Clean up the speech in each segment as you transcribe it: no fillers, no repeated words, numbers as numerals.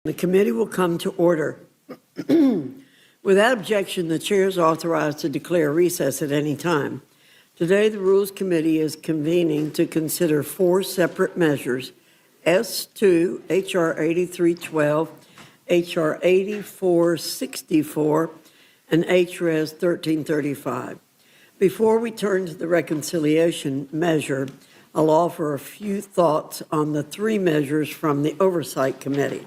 The committee will come to order. Without objection, the chair is authorized to declare recess at any time. Today, the Rules Committee is convening to consider four separate measures: S2, H.R. 8312, H.R. 8464, and H.Res. 1335. Before we turn to the reconciliation measure, I'll offer a few thoughts on the three measures from the Oversight Committee.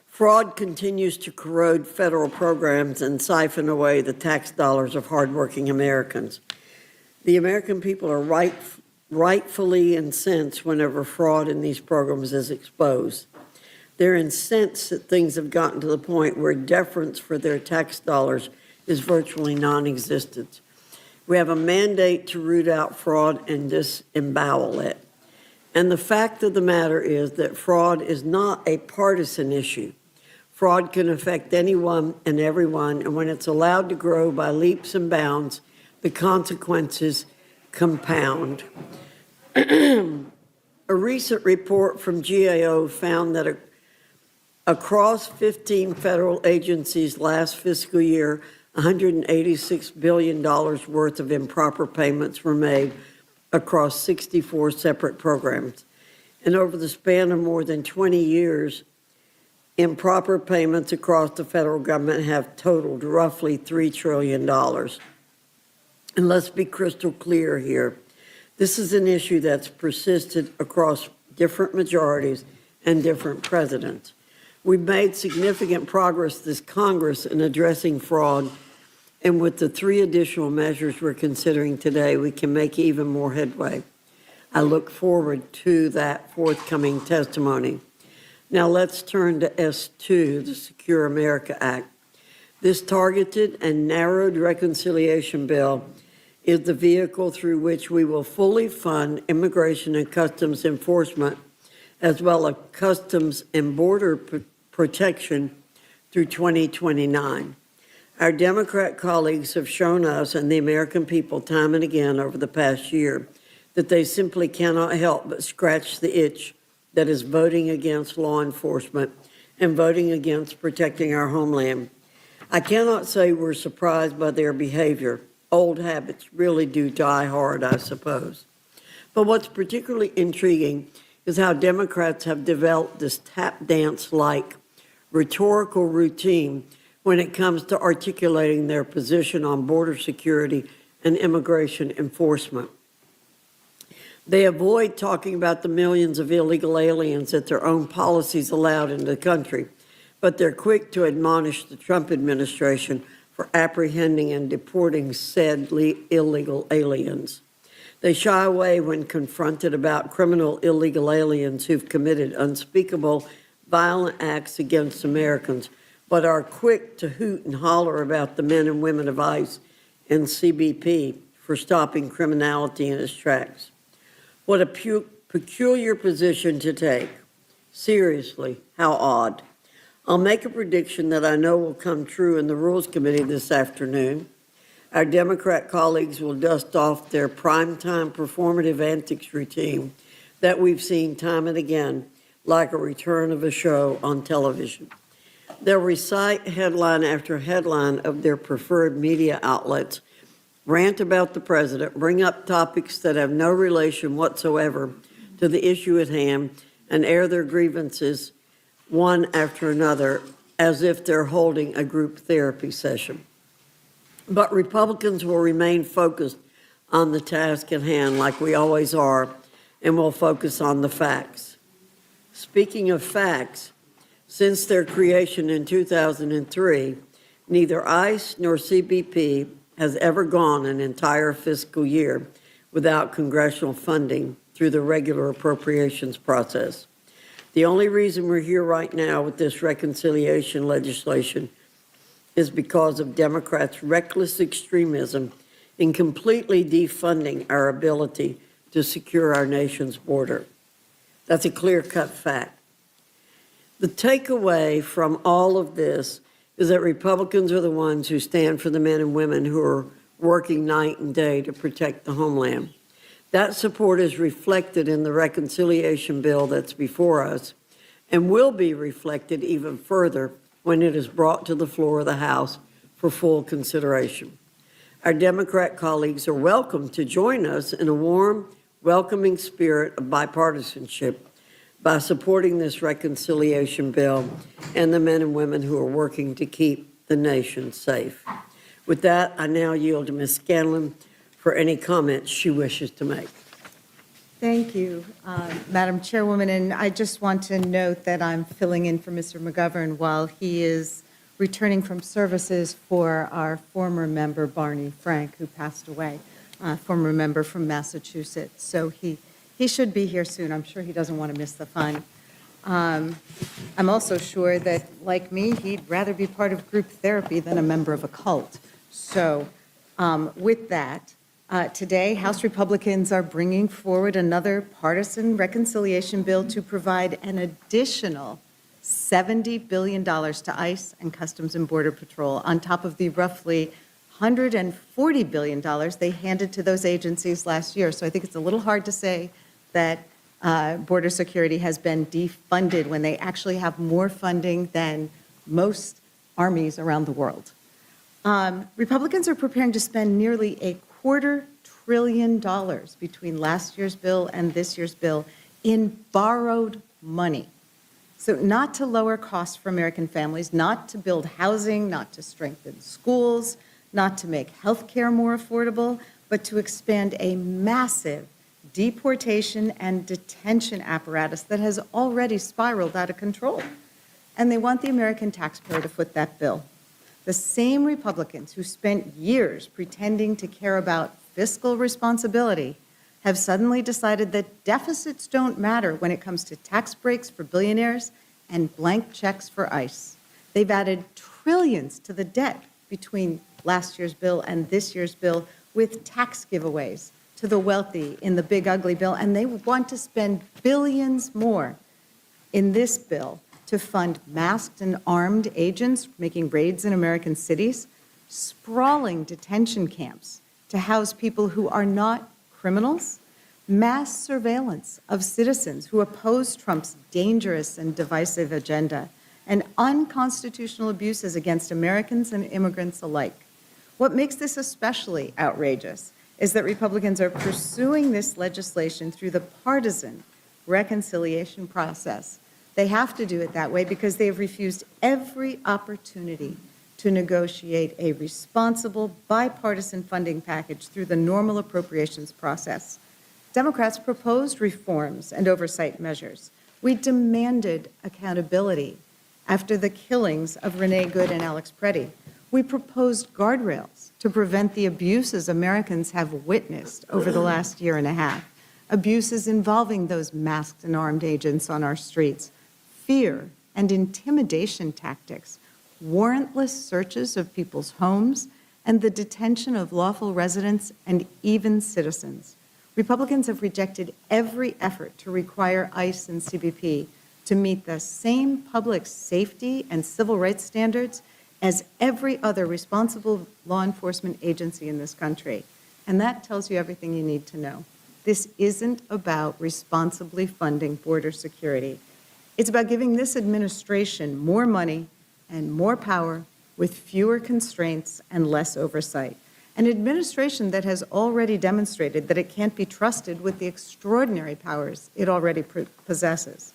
Fraud continues to corrode federal programs and siphon away the tax dollars of hardworking Americans. The American people are rightfully incensed whenever fraud in these programs is exposed. They're incensed that things have gotten to the point where deference for their tax dollars is virtually non-existent. We have a mandate to root out fraud and disembowel it. And the fact of the matter is that fraud is not a partisan issue. Fraud can affect anyone and everyone, and when it's allowed to grow by leaps and bounds, the consequences compound. A recent report from GAO found that across 15 federal agencies last fiscal year, $186 billion worth of improper payments were made across 64 separate programs. And over the span of more than 20 years, improper payments across the federal government have totaled roughly $3 trillion. And let's be crystal clear here. This is an issue that's persisted across different majorities and different presidents. We've made significant progress this Congress in addressing fraud, and with the three additional measures we're considering today, we can make even more headway. I look forward to that forthcoming testimony. Now let's turn to S2, the Secure America Act. This targeted and narrowed reconciliation bill is the vehicle through which we will fully fund Immigration and Customs Enforcement, as well as Customs and Border Protection through 2029. Our Democrat colleagues have shown us and the American people time and again over the past year that they simply cannot help but scratch the itch that is voting against law enforcement and voting against protecting our homeland. I cannot say we're surprised by their behavior. Old habits really do die hard, I suppose. But what's particularly intriguing is how Democrats have developed this tap dance-like rhetorical routine when it comes to articulating their position on border security and immigration enforcement. They avoid talking about the millions of illegal aliens that their own policies allowed into the country, but they're quick to admonish the Trump administration for apprehending and deporting said illegal aliens. They shy away when confronted about criminal illegal aliens who've committed unspeakable violent acts against Americans, but are quick to hoot and holler about the men and women of ICE and CBP for stopping criminality in its tracks. What a peculiar position to take. Seriously, how odd. I'll make a prediction that I know will come true in the Rules Committee this afternoon. Our Democrat colleagues will dust off their primetime performative antics routine that we've seen time and again, like a return of a show on television. They'll recite headline after headline of their preferred media outlets, rant about the president, bring up topics that have no relation whatsoever to the issue at hand, and air their grievances one after another as if they're holding a group therapy session. But Republicans will remain focused on the task at hand like we always are, and will focus on the facts. Speaking of facts, since their creation in 2003, neither ICE nor CBP has ever gone an entire fiscal year without congressional funding through the regular appropriations process. The only reason we're here right now with this reconciliation legislation is because of Democrats' reckless extremism in completely defunding our ability to secure our nation's border. That's a clear-cut fact. The takeaway from all of this is that Republicans are the ones who stand for the men and women who are working night and day to protect the homeland. That support is reflected in the reconciliation bill that's before us and will be reflected even further when it is brought to the floor of the House for full consideration. Our Democrat colleagues are welcome to join us in a warm, welcoming spirit of bipartisanship by supporting this reconciliation bill and the men and women who are working to keep the nation safe. With that, I now yield to Ms. Scanlon for any comments she wishes to make. Thank you, Madam Chairwoman. And I just want to note that I'm filling in for Mr. McGovern while he is returning from services for our former member, Barney Frank, who passed away, former member from Massachusetts. So he should be here soon. I'm sure he doesn't want to miss the fun. I'm also sure that, like me, he'd rather be part of group therapy than a member of a cult. So with that, today, House Republicans are bringing forward another partisan reconciliation bill to provide an additional $70 billion to ICE and Customs and Border Patrol on top of the roughly $140 billion they handed to those agencies last year. So I think it's a little hard to say that border security has been defunded when they actually have more funding than most armies around the world. Republicans are preparing to spend nearly $250 billion between last year's bill and this year's bill in borrowed money. So not to lower costs for American families, not to build housing, not to strengthen schools, not to make health care more affordable, but to expand a massive deportation and detention apparatus that has already spiraled out of control. And they want the American taxpayer to foot that bill. The same Republicans who spent years pretending to care about fiscal responsibility have suddenly decided that deficits don't matter when it comes to tax breaks for billionaires and blank checks for ICE. They've added trillions to the debt between last year's bill and this year's bill with tax giveaways to the wealthy in the big ugly bill, and they want to spend billions more in this bill to fund masked and armed agents making raids in American cities, sprawling detention camps to house people who are not criminals, mass surveillance of citizens who oppose Trump's dangerous and divisive agenda, and unconstitutional abuses against Americans and immigrants alike. What makes this especially outrageous is that Republicans are pursuing this legislation through the partisan reconciliation process. They have to do it that way because they have refused every opportunity to negotiate a responsible bipartisan funding package through the normal appropriations process. Democrats proposed reforms and oversight measures. We demanded accountability after the killings of Renee Good and Alex Preddy. We proposed guardrails to prevent the abuses Americans have witnessed over the last year and a half, abuses involving those masked and armed agents on our streets, fear and intimidation tactics, warrantless searches of people's homes, and the detention of lawful residents and even citizens. Republicans have rejected every effort to require ICE and CBP to meet the same public safety and civil rights standards as every other responsible law enforcement agency in this country. And that tells you everything you need to know. This isn't about responsibly funding border security. It's about giving this administration more money and more power with fewer constraints and less oversight. An administration that has already demonstrated that it can't be trusted with the extraordinary powers it already possesses.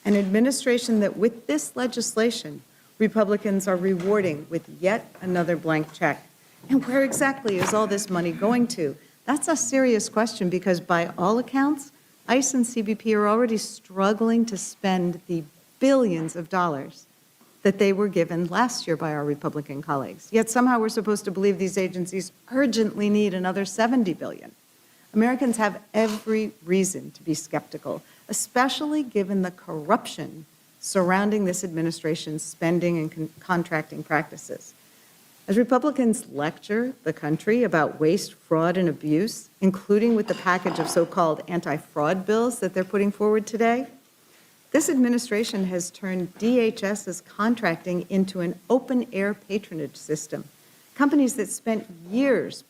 An administration that with this legislation, Republicans are rewarding with yet another blank check. And where exactly is all this money going to? That's a serious question because by all accounts, ICE and CBP are already struggling to spend the billions of dollars that they were given last year by our Republican colleagues. Yet somehow we're supposed to believe these agencies urgently need another $70 billion. Americans have every reason to be skeptical, especially given the corruption surrounding this administration's spending and contracting practices. As Republicans lecture the country about waste, fraud, and abuse, including with the package of so-called anti-fraud bills that they're putting forward today, this administration has turned DHS's contracting into an open-air patronage system, Companies that spent years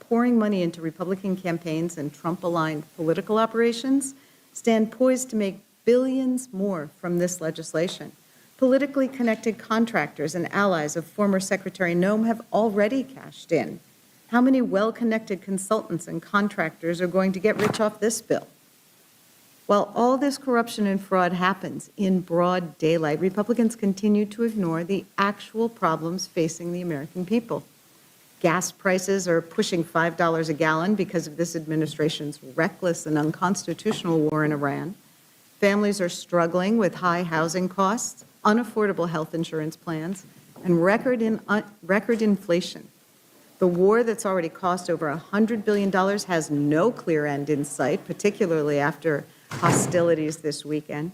pouring money into Republican campaigns and Trump-aligned political operations stand poised to make billions more from this legislation. Politically connected contractors and allies of former Secretary Noem have already cashed in. How many well-connected consultants and contractors are going to get rich off this bill? While all this corruption and fraud happens in broad daylight, Republicans continue to ignore the actual problems facing the American people. Gas prices are pushing $5 a gallon because of this administration's reckless and unconstitutional war in Iran. Families are struggling with high housing costs, unaffordable health insurance plans, and record inflation. The war that's already cost over $100 billion has no clear end in sight, particularly after hostilities this weekend.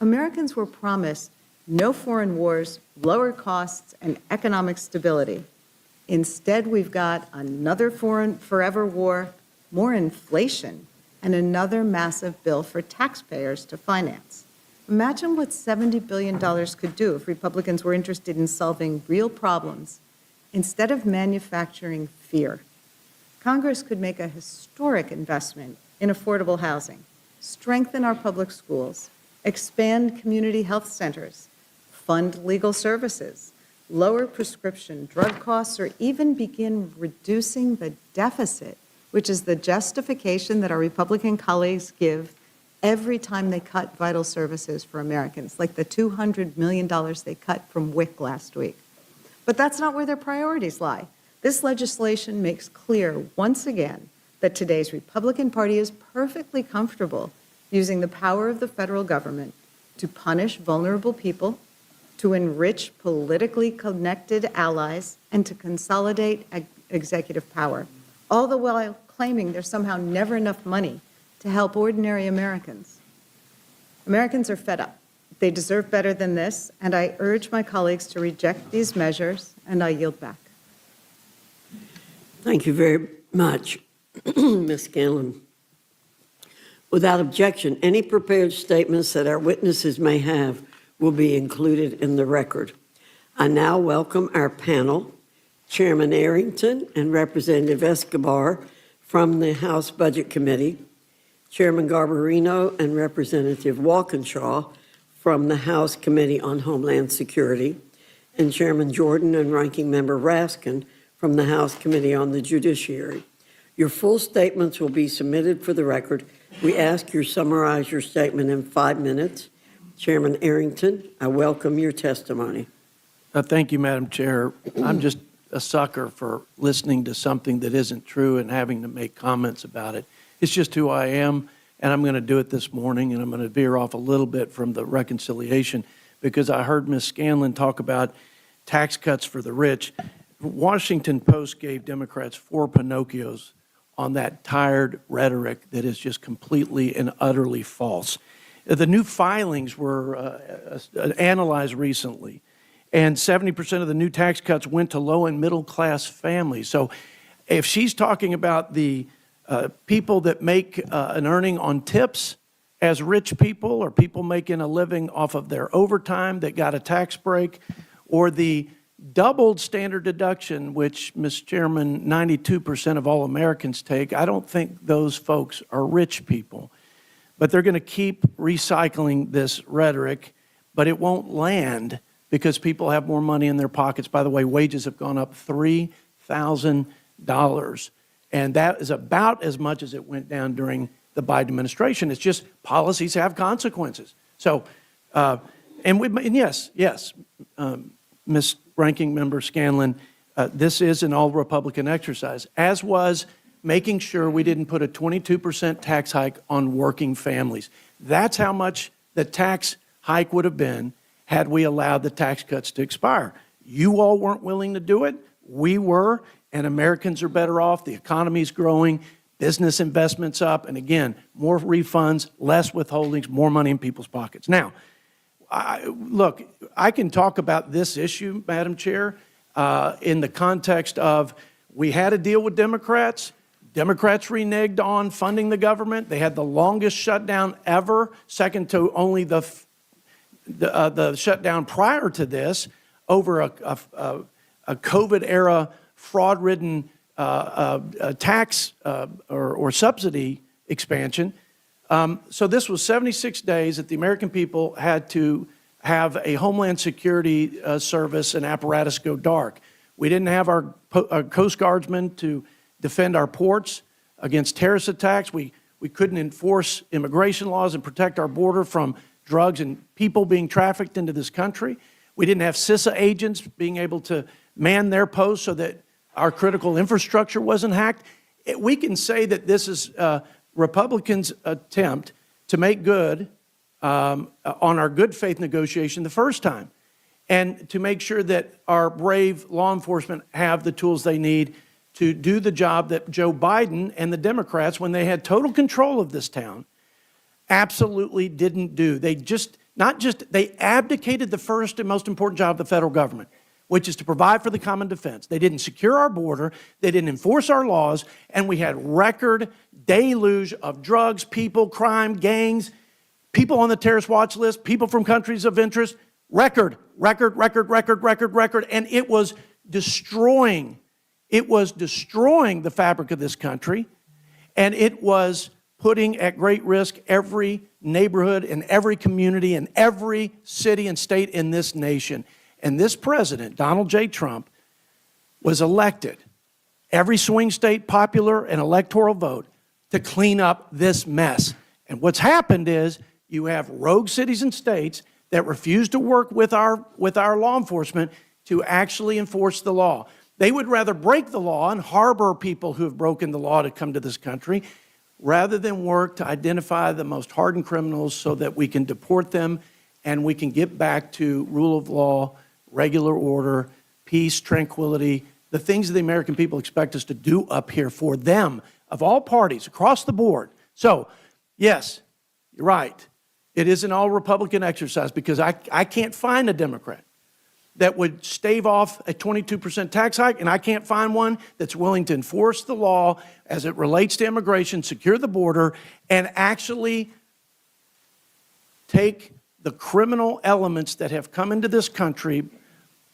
Americans were promised no foreign wars, lower costs, and economic stability. Instead, we've got another forever war, more inflation, and another massive bill for taxpayers to finance. Imagine what $70 billion could do if Republicans were interested in solving real problems instead of manufacturing fear. Congress could make a historic investment in affordable housing, strengthen our public schools, expand community health centers, fund legal services, lower prescription drug costs, or even begin reducing the deficit, which is the justification that our Republican colleagues give every time they cut vital services for Americans, like the $200 million they cut from WIC last week. But that's not where their priorities lie. This legislation makes clear once again that today's Republican Party is perfectly comfortable using the power of the federal government to punish vulnerable people, to enrich politically connected allies, and to consolidate executive power, all the while claiming there's somehow never enough money to help ordinary Americans. Americans are fed up. They deserve better than this, and I urge my colleagues to reject these measures, and I yield back. Thank you very much, Ms. Scanlon. Without objection, any prepared statements that our witnesses may have will be included in the record. I now welcome our panel, Chairman Arrington and Representative Escobar from the House Budget Committee, Chairman Garbarino and Representative Walkinshaw from the House Committee on Homeland Security, and Chairman Jordan and Ranking Member Raskin from the House Committee on the Judiciary. Your full statements will be submitted for the record. We ask you summarize your statement in 5 minutes. Chairman Arrington, I welcome your testimony. Thank you, Madam Chair. I'm just a sucker for listening to something that isn't true and having to make comments about it. It's just who I am, and I'm going to do it this morning, and I'm going to veer off a little bit from the reconciliation because I heard Ms. Scanlon talk about tax cuts for the rich. Washington Post gave Democrats 4 Pinocchios on that tired rhetoric that is just completely and utterly false. The new filings were analyzed recently, and 70% of the new tax cuts went to low and middle class families. So if she's talking about the people that make an earning on tips as rich people, or people making a living off of their overtime that got a tax break, or the doubled standard deduction, which, Ms. Chairman, 92% of all Americans take, I don't think those folks are rich people. But they're going to keep recycling this rhetoric, but it won't land because people have more money in their pockets. By the way, wages have gone up $3,000, and that is about as much as it went down during the Biden administration. It's just policies have consequences. So, and yes, Ms. Ranking Member Scanlon, this is an all-Republican exercise, as was making sure we didn't put a 22% tax hike on working families. That's how much the tax hike would have been had we allowed the tax cuts to expire. You all weren't willing to do it. We were, and Americans are better off. The economy's growing, business investments up, and again, more refunds, less withholdings, more money in people's pockets. Now, look, I can talk about this issue, Madam Chair, in the context of we had a deal with Democrats. Democrats reneged on funding the government. They had the longest shutdown ever, second to only the shutdown prior to this, over a COVID-era fraud-ridden tax or subsidy expansion. So this was 76 days that the American people had to have a Homeland Security service and apparatus go dark. We didn't have our Coast Guardsmen to defend our ports against terrorist attacks. We couldn't enforce immigration laws and protect our border from drugs and people being trafficked into this country. We didn't have CISA agents being able to man their posts so that our critical infrastructure wasn't hacked. We can say that this is Republicans' attempt to make good on our good faith negotiation the first time, and to make sure that our brave law enforcement have the tools they need to do the job that Joe Biden and the Democrats, when they had total control of this town, absolutely didn't do. They they abdicated the first and most important job of the federal government, which is to provide for the common defense. They didn't secure our border, they didn't enforce our laws, and we had record deluge of drugs, people, crime, gangs, people on the terrorist watch list, people from countries of interest, record, and it was destroying the fabric of this country, and it was putting at great risk every neighborhood and every community and every city and state in this nation. And this president, Donald J. Trump, was elected, every swing state popular and electoral vote, to clean up this mess. And what's happened is you have rogue cities and states that refuse to work with our law enforcement to actually enforce the law. They would rather break the law and harbor people who have broken the law to come to this country rather than work to identify the most hardened criminals so that we can deport them and we can get back to rule of law, regular order, peace, tranquility, the things that the American people expect us to do up here for them, of all parties, across the board. So, yes, you're right. It is an all-Republican exercise because I can't find a Democrat that would stave off a 22% tax hike, and I can't find one that's willing to enforce the law as it relates to immigration, secure the border, and actually take the criminal elements that have come into this country,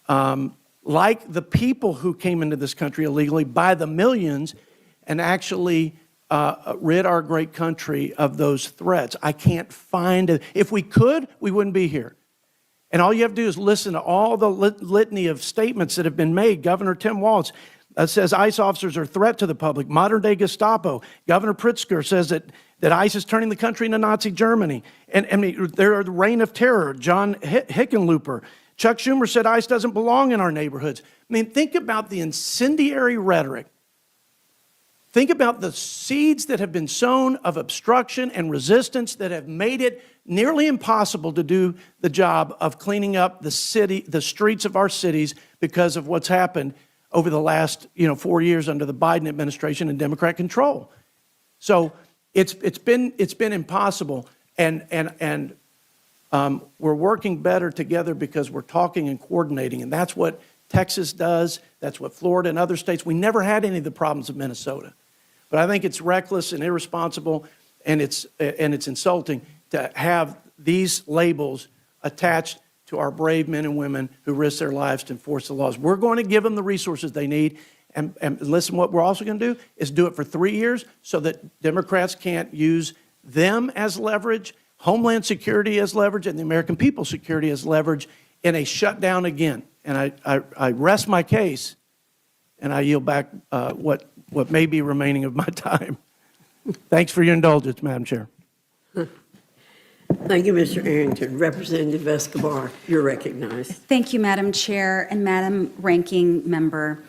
like the people who came into this country illegally by the millions, and actually rid our great country of those threats. I can't find it. If we could, we wouldn't be here. And all you have to do is listen to all the litany of statements that have been made. Governor Tim Walz says ICE officers are a threat to the public. Modern-day Gestapo. Governor Pritzker says that ICE is turning the country into Nazi Germany. And I mean, they're the reign of terror. John Hickenlooper. Chuck Schumer said ICE doesn't belong in our neighborhoods. I mean, think about the incendiary rhetoric. Think about the seeds that have been sown of obstruction and resistance that have made it nearly impossible to do the job of cleaning up the streets of our cities because of what's happened over the last 4 years under the Biden administration and Democrat control. So it's been impossible, and we're working better together because we're talking and coordinating, and that's what Texas does. That's what Florida and other states. We never had any of the problems of Minnesota. But I think it's reckless and irresponsible, and it's insulting to have these labels attached to our brave men and women who risk their lives to enforce the laws. We're going to give them the resources they need, and listen, what we're also going to do is do it for 3 years so that Democrats can't use them as leverage, Homeland Security as leverage, and the American people's security as leverage in a shutdown again. And I rest my case, and I yield back what may be remaining of my time. Thanks for your indulgence, Madam Chair. Thank you, Mr. Arrington. Representative Escobar, you're recognized. Thank you, Madam Chair and Madam Ranking Member.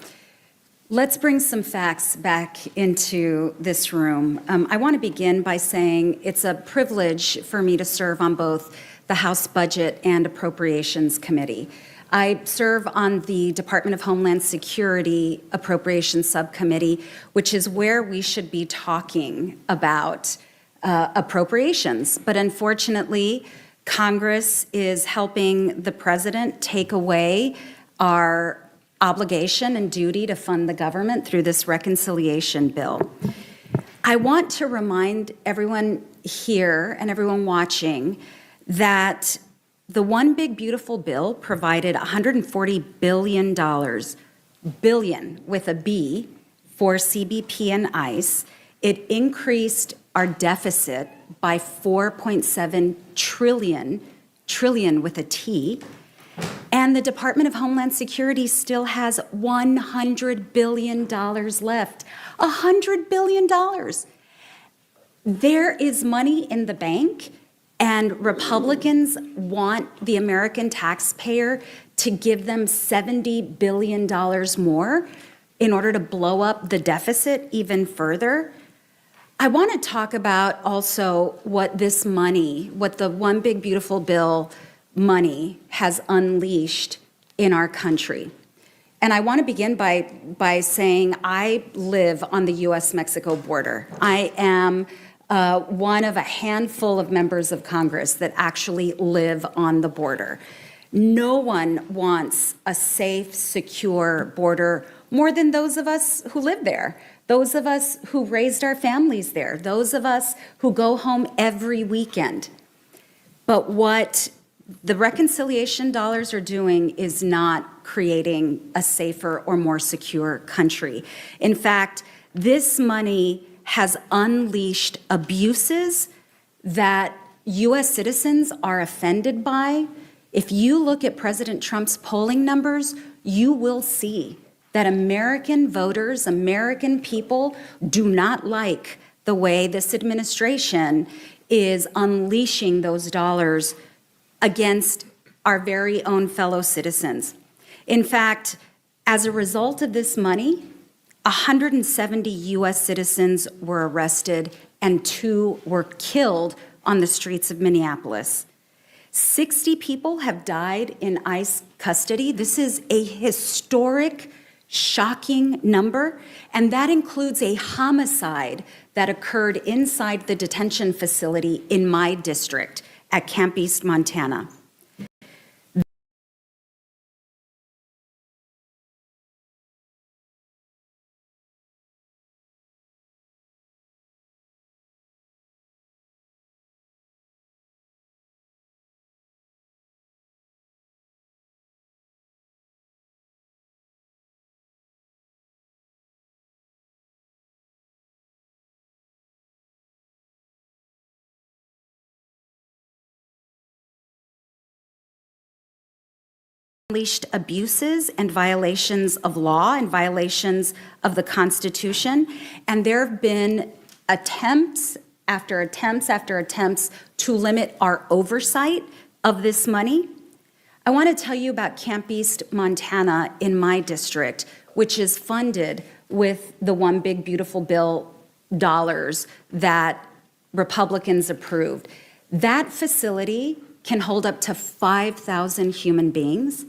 Let's bring some facts back into this room. I want to begin by saying it's a privilege for me to serve on both the House Budget and Appropriations Committee. I serve on the Department of Homeland Security Appropriations Subcommittee, which is where we should be talking about appropriations. But unfortunately, Congress is helping the president take away our obligation and duty to fund the government through this reconciliation bill. I want to remind everyone here and everyone watching that the One Big Beautiful Bill provided $140 billion billion with a B for CBP and ICE. It increased our deficit by 4.7 trillion with a T. And the Department of Homeland Security still has $100 billion left. $100 billion. There is money in the bank, and Republicans want the American taxpayer to give them $70 billion more in order to blow up the deficit even further. I want to talk about also what this money, what the One Big Beautiful Bill money has unleashed in our country. And I want to begin by saying I live on the U.S.-Mexico border. I am one of a handful of members of Congress that actually live on the border. No one wants a safe, secure border more than those of us who live there, those of us who raised our families there, those of us who go home every weekend. But what the reconciliation dollars are doing is not creating a safer or more secure country. In fact, this money has unleashed abuses that U.S. citizens are offended by. If you look at President Trump's polling numbers, you will see that American voters, American people do not like the way this administration is unleashing those dollars against our very own fellow citizens. In fact, as a result of this money, 170 U.S. citizens were arrested and 2 were killed on the streets of Minneapolis. 60 people have died in ICE custody. This is a historic, shocking number, and that includes a homicide that occurred inside the detention facility in my district at Camp East, Montana. Unleashed abuses and violations of law and violations of the Constitution. And there have been attempts after attempts after attempts to limit our oversight of this money. I want to tell you about Camp East, Montana in my district, which is funded with the One Big Beautiful Bill dollars that Republicans approved. That facility can hold up to 5,000 human beings.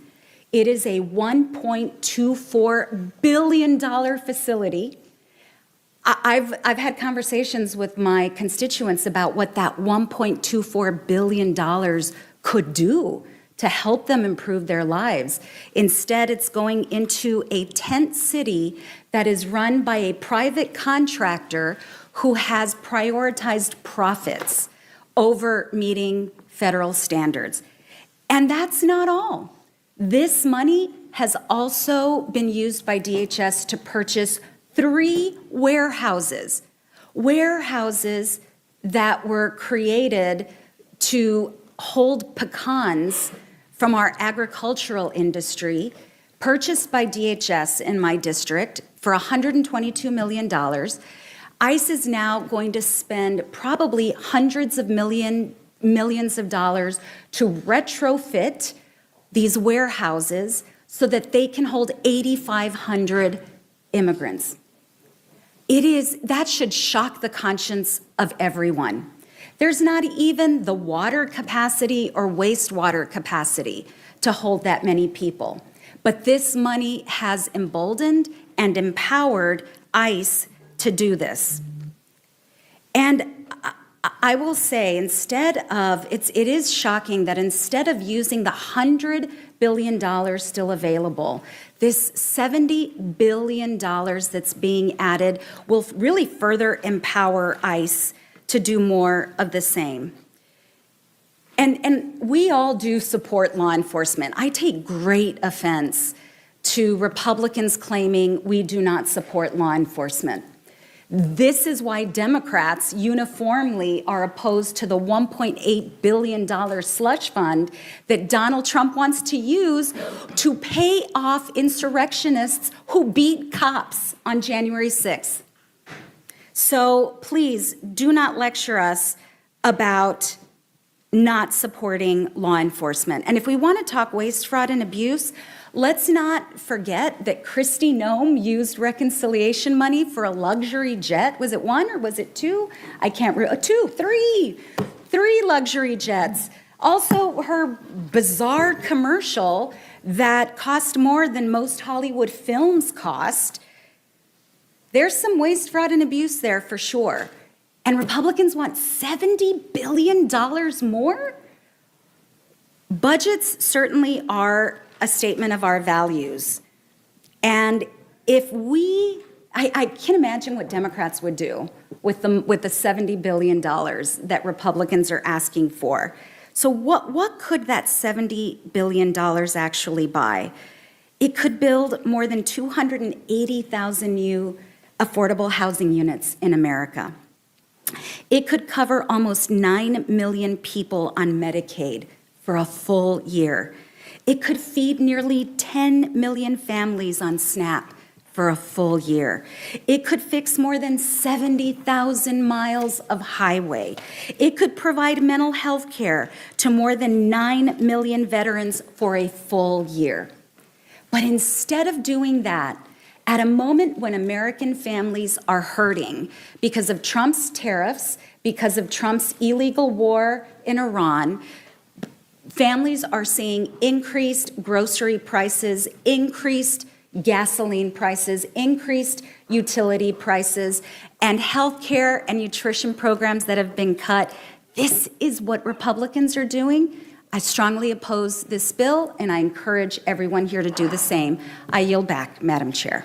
It is a $1.24 billion facility. I've had conversations with my constituents about what that $1.24 billion could do to help them improve their lives. Instead, it's going into a tent city that is run by a private contractor who has prioritized profits over meeting federal standards. And that's not all. This money has also been used by DHS to purchase 3 warehouses that were created to hold pecans from our agricultural industry, purchased by DHS in my district for $122 million. ICE is now going to spend probably hundreds of millions of dollars to retrofit these warehouses so that they can hold 8,500 immigrants. That should shock the conscience of everyone. There's not even the water capacity or wastewater capacity to hold that many people. But this money has emboldened and empowered ICE to do this. And I will say, it is shocking that instead of using the $100 billion still available, this $70 billion that's being added will really further empower ICE to do more of the same. And we all do support law enforcement. I take great offense to Republicans claiming we do not support law enforcement. This is why Democrats uniformly are opposed to the $1.8 billion slush fund that Donald Trump wants to use to pay off insurrectionists who beat cops on January 6th. So please do not lecture us about not supporting law enforcement. And if we want to talk waste, fraud, and abuse, let's not forget that Kristi Noem used reconciliation money for a luxury jet. Was it one or was it two? I can't remember. Three luxury jets. Also, her bizarre commercial that cost more than most Hollywood films cost. There's some waste, fraud, and abuse there for sure. And Republicans want $70 billion more? Budgets certainly are a statement of our values. And if I can't imagine what Democrats would do with the $70 billion that Republicans are asking for. So what could that $70 billion actually buy? It could build more than 280,000 new affordable housing units in America. It could cover almost 9 million people on Medicaid for a full year. It could feed nearly 10 million families on SNAP for a full year. It could fix more than 70,000 miles of highway. It could provide mental health care to more than 9 million veterans for a full year. But instead of doing that, at a moment when American families are hurting because of Trump's tariffs, because of Trump's illegal war in Iran, families are seeing increased grocery prices, increased gasoline prices, increased utility prices, and health care and nutrition programs that have been cut. This is what Republicans are doing. I strongly oppose this bill, and I encourage everyone here to do the same. I yield back, Madam Chair.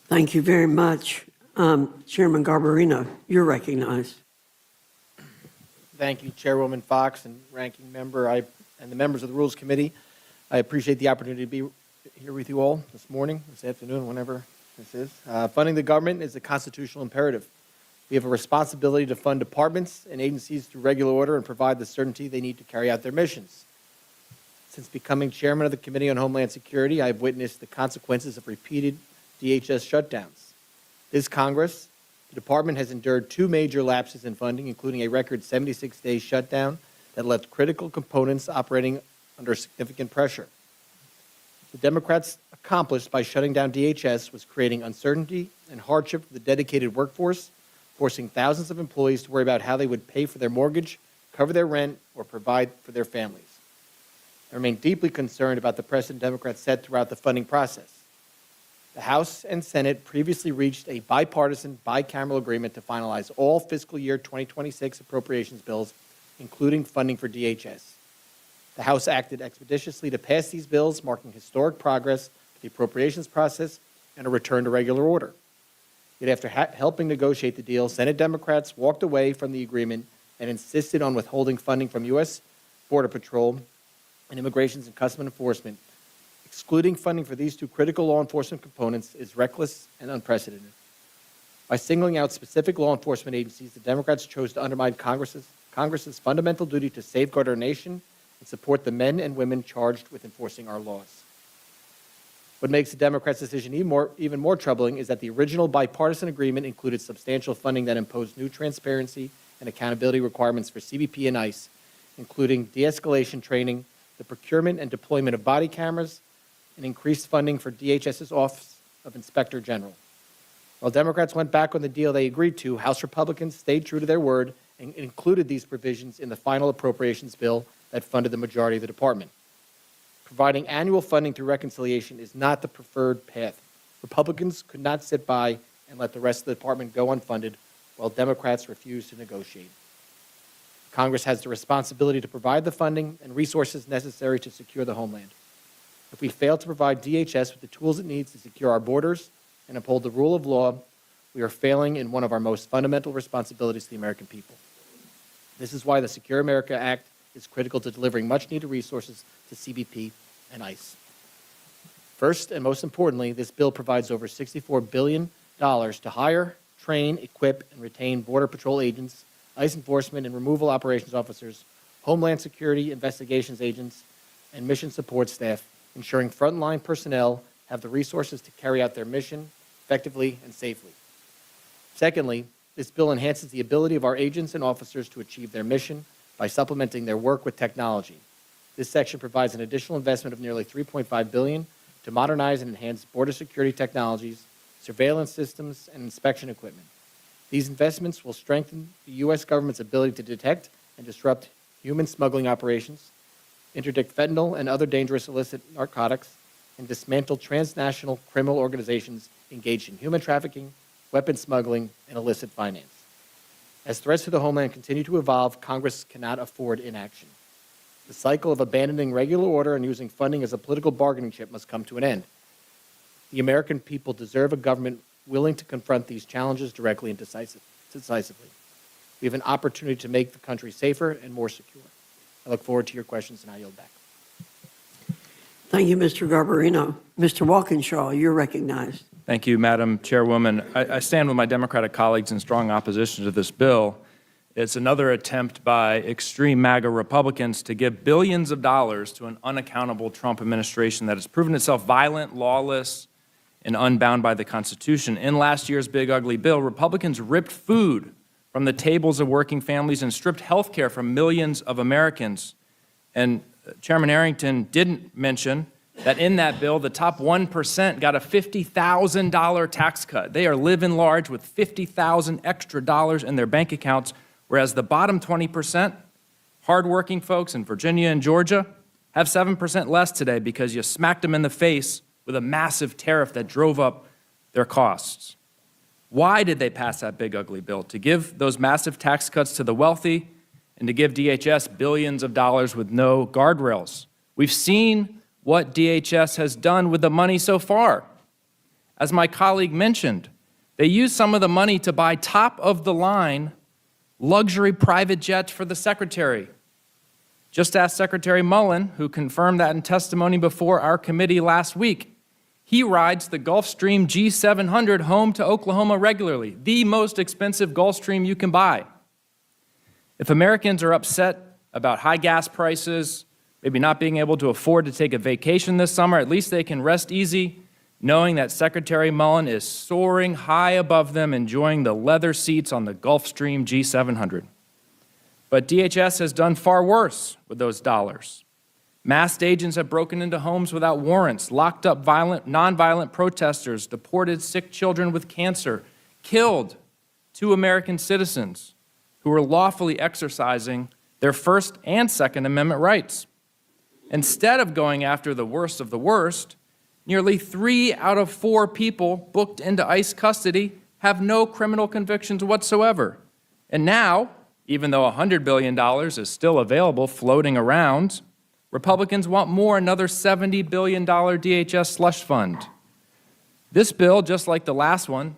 Thank you very much. Chairman Garbarino, you're recognized. Thank you, Chairwoman Fox and Ranking Member, and the members of the Rules Committee. I appreciate the opportunity to be here with you all this morning, this afternoon, whenever this is. Funding the government is a constitutional imperative. We have a responsibility to fund departments and agencies through regular order and provide the certainty they need to carry out their missions. Since becoming chairman of the Committee on Homeland Security, I have witnessed the consequences of repeated DHS shutdowns. This Congress, the department has endured 2 major lapses in funding, including a record 76-day shutdown that left critical components operating under significant pressure. The Democrats accomplished by shutting down DHS was creating uncertainty and hardship for the dedicated workforce, forcing thousands of employees to worry about how they would pay for their mortgage, cover their rent, or provide for their families. I remain deeply concerned about the precedent Democrats set throughout the funding process. The House and Senate previously reached a bipartisan, bicameral agreement to finalize all fiscal year 2026 appropriations bills, including funding for DHS. The House acted expeditiously to pass these bills, marking historic progress for the appropriations process and a return to regular order. Yet after helping negotiate the deal, Senate Democrats walked away from the agreement and insisted on withholding funding from U.S. Border Patrol and Immigration and Customs Enforcement. Excluding funding for these 2 critical law enforcement components is reckless and unprecedented. By singling out specific law enforcement agencies, the Democrats chose to undermine Congress's fundamental duty to safeguard our nation and support the men and women charged with enforcing our laws. What makes the Democrats' decision even more troubling is that the original bipartisan agreement included substantial funding that imposed new transparency and accountability requirements for CBP and ICE, including de-escalation training, the procurement and deployment of body cameras, and increased funding for DHS's Office of Inspector General. While Democrats went back on the deal they agreed to, House Republicans stayed true to their word and included these provisions in the final appropriations bill that funded the majority of the department. Providing annual funding through reconciliation is not the preferred path. Republicans could not sit by and let the rest of the department go unfunded while Democrats refused to negotiate. Congress has the responsibility to provide the funding and resources necessary to secure the homeland. If we fail to provide DHS with the tools it needs to secure our borders and uphold the rule of law, we are failing in one of our most fundamental responsibilities to the American people. This is why the Secure America Act is critical to delivering much-needed resources to CBP and ICE. First and most importantly, this bill provides over $64 billion to hire, train, equip, and retain Border Patrol agents, ICE enforcement and removal operations officers, Homeland Security investigations agents, and mission support staff, ensuring frontline personnel have the resources to carry out their mission effectively and safely. Secondly, this bill enhances the ability of our agents and officers to achieve their mission by supplementing their work with technology. This section provides an additional investment of nearly $3.5 billion to modernize and enhance border security technologies, surveillance systems, and inspection equipment. These investments will strengthen the U.S. government's ability to detect and disrupt human smuggling operations, interdict fentanyl and other dangerous illicit narcotics, and dismantle transnational criminal organizations engaged in human trafficking, weapons smuggling, and illicit finance. As threats to the homeland continue to evolve, Congress cannot afford inaction. The cycle of abandoning regular order and using funding as a political bargaining chip must come to an end. The American people deserve a government willing to confront these challenges directly and decisively. We have an opportunity to make the country safer and more secure. I look forward to your questions, and I yield back. Thank you, Mr. Garbarino. Mr. Walkinshaw, you're recognized. Thank you, Madam Chairwoman. I stand with my Democratic colleagues in strong opposition to this bill. It's another attempt by extreme MAGA Republicans to give billions of dollars to an unaccountable Trump administration that has proven itself violent, lawless, and unbound by the Constitution. In last year's big ugly bill, Republicans ripped food from the tables of working families and stripped health care from millions of Americans. And Chairman Arrington didn't mention that in that bill, the top 1% got a $50,000 tax cut. They are living large with $50,000 extra dollars in their bank accounts, whereas the bottom 20%, hardworking folks in Virginia and Georgia, have 7% less today because you smacked them in the face with a massive tariff that drove up their costs. Why did they pass that big ugly bill? To give those massive tax cuts to the wealthy and to give DHS billions of dollars with no guardrails. We've seen what DHS has done with the money so far. As my colleague mentioned, they used some of the money to buy top-of-the-line luxury private jets for the secretary. Just ask Secretary Mullen, who confirmed that in testimony before our committee last week. He rides the Gulfstream G700 home to Oklahoma regularly, the most expensive Gulfstream you can buy. If Americans are upset about high gas prices, maybe not being able to afford to take a vacation this summer, at least they can rest easy knowing that Secretary Mullen is soaring high above them, enjoying the leather seats on the Gulfstream G700. But DHS has done far worse with those dollars. Masked agents have broken into homes without warrants, locked up nonviolent protesters, deported sick children with cancer, killed 2 American citizens who were lawfully exercising their First and Second Amendment rights. Instead of going after the worst of the worst, nearly 3 out of 4 people booked into ICE custody have no criminal convictions whatsoever. And now, even though $100 billion is still available floating around, Republicans want more, another $70 billion DHS slush fund. This bill, just like the last one,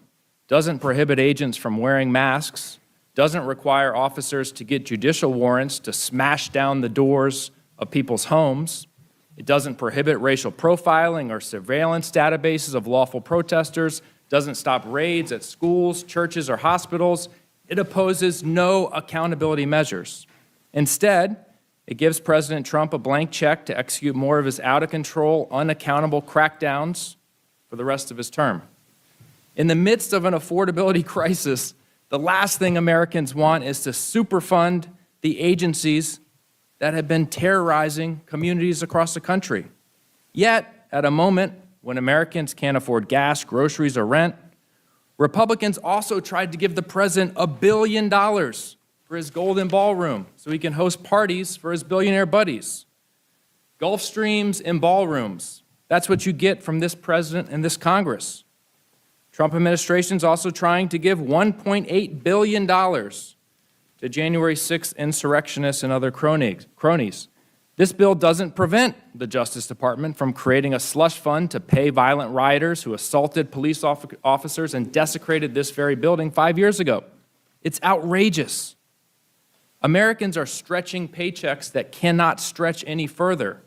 doesn't prohibit agents from wearing masks, doesn't require officers to get judicial warrants to smash down the doors of people's homes. It doesn't prohibit racial profiling or surveillance databases of lawful protesters, doesn't stop raids at schools, churches, or hospitals. It opposes no accountability measures. Instead, it gives President Trump a blank check to execute more of his out-of-control, unaccountable crackdowns for the rest of his term. In the midst of an affordability crisis, the last thing Americans want is to superfund the agencies that have been terrorizing communities across the country. Yet, at a moment when Americans can't afford gas, groceries, or rent, Republicans also tried to give the president $1 billion for his golden ballroom so he can host parties for his billionaire buddies. Gulfstreams and ballrooms, that's what you get from this president and this Congress. Trump administration is also trying to give $1.8 billion to January 6th insurrectionists and other cronies. This bill doesn't prevent the Justice Department from creating a slush fund to pay violent rioters who assaulted police officers and desecrated this very building 5 years ago. It's outrageous. Americans are stretching paychecks that cannot stretch any further.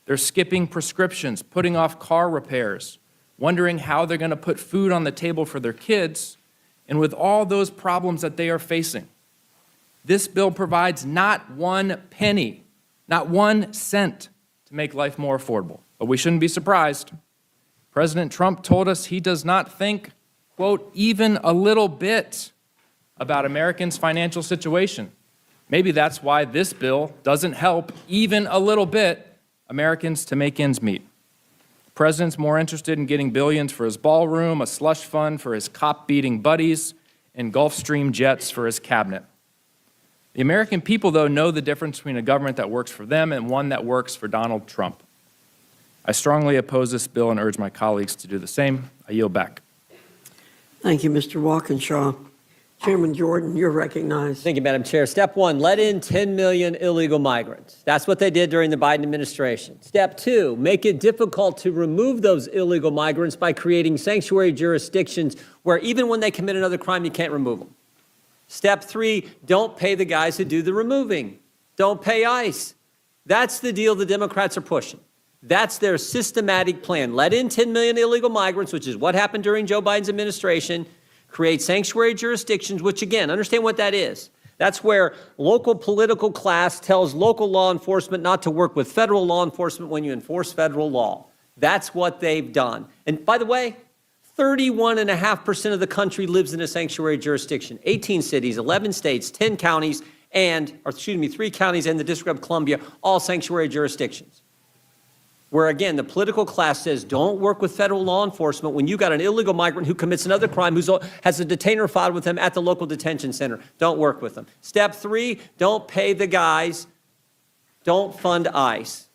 They're skipping prescriptions, putting off car repairs, wondering how they're going to put food on the table for their kids, and with all those problems that they are facing. This bill provides not 1 penny, not 1 cent to make life more affordable. But we shouldn't be surprised. President Trump told us he does not think, quote, even a little bit about Americans' financial situation. Maybe that's why this bill doesn't help even a little bit Americans to make ends meet. The president's more interested in getting billions for his ballroom, a slush fund for his cop-beating buddies, and Gulfstream jets for his cabinet. The American people, though, know the difference between a government that works for them and one that works for Donald Trump. I strongly oppose this bill and urge my colleagues to do the same. I yield back. Thank you, Mr. Walkinshaw. Chairman Jordan, you're recognized. Thank you, Madam Chair. Step one, let in 10 million illegal migrants. That's what they did during the Biden administration. Step two, make it difficult to remove those illegal migrants by creating sanctuary jurisdictions where even when they commit another crime, you can't remove them. Step three, don't pay the guys who do the removing. Don't pay ICE. That's the deal the Democrats are pushing. That's their systematic plan. Let in 10 million illegal migrants, which is what happened during Joe Biden's administration. Create sanctuary jurisdictions, which again, understand what that is. That's where local political class tells local law enforcement not to work with federal law enforcement when you enforce federal law. That's what they've done. And by the way, 31.5% of the country lives in a sanctuary jurisdiction. 18 cities, 11 states, 10 counties, and, or excuse me, 3 counties and the District of Columbia, all sanctuary jurisdictions. Where, again, the political class says don't work with federal law enforcement when you got an illegal migrant who commits another crime, who has a detainer filed with them at the local detention center. Don't work with them. Step three, don't pay the guys. Don't fund ICE.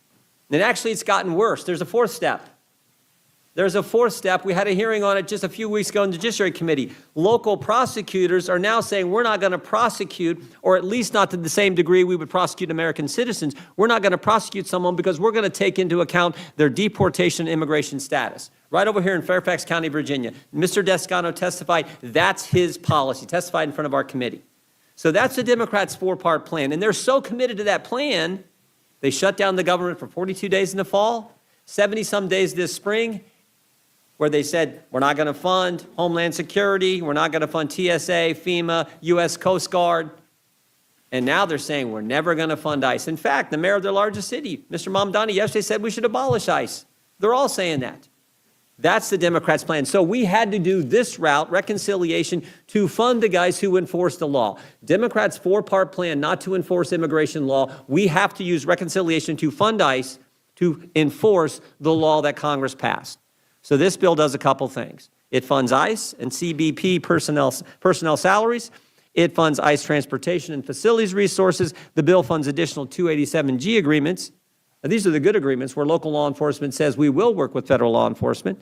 And actually, it's gotten worse. There's a fourth step. There's a fourth step. We had a hearing on it just a few weeks ago in the Judiciary Committee. Local prosecutors are now saying we're not going to prosecute, or at least not to the same degree we would prosecute American citizens. We're not going to prosecute someone because we're going to take into account their deportation and immigration status. Right over here in Fairfax County, Virginia, Mr. Descano testified that's his policy, testified in front of our committee. So that's the Democrats' 4-part plan. And they're so committed to that plan, they shut down the government for 42 days in the fall, 70-some days this spring, where they said, we're not going to fund Homeland Security, we're not going to fund TSA, FEMA, U.S. Coast Guard. And now they're saying we're never going to fund ICE. In fact, the mayor of their largest city, Mr. Mamdani, yesterday said we should abolish ICE. They're all saying that. That's the Democrats' plan. So we had to do this route, reconciliation, to fund the guys who enforce the law. Democrats' 4-part plan not to enforce immigration law. We have to use reconciliation to fund ICE to enforce the law that Congress passed. So this bill does a couple things. It funds ICE and CBP personnel salaries. It funds ICE transportation and facilities resources. The bill funds additional 287G agreements. Now, these are the good agreements where local law enforcement says we will work with federal law enforcement.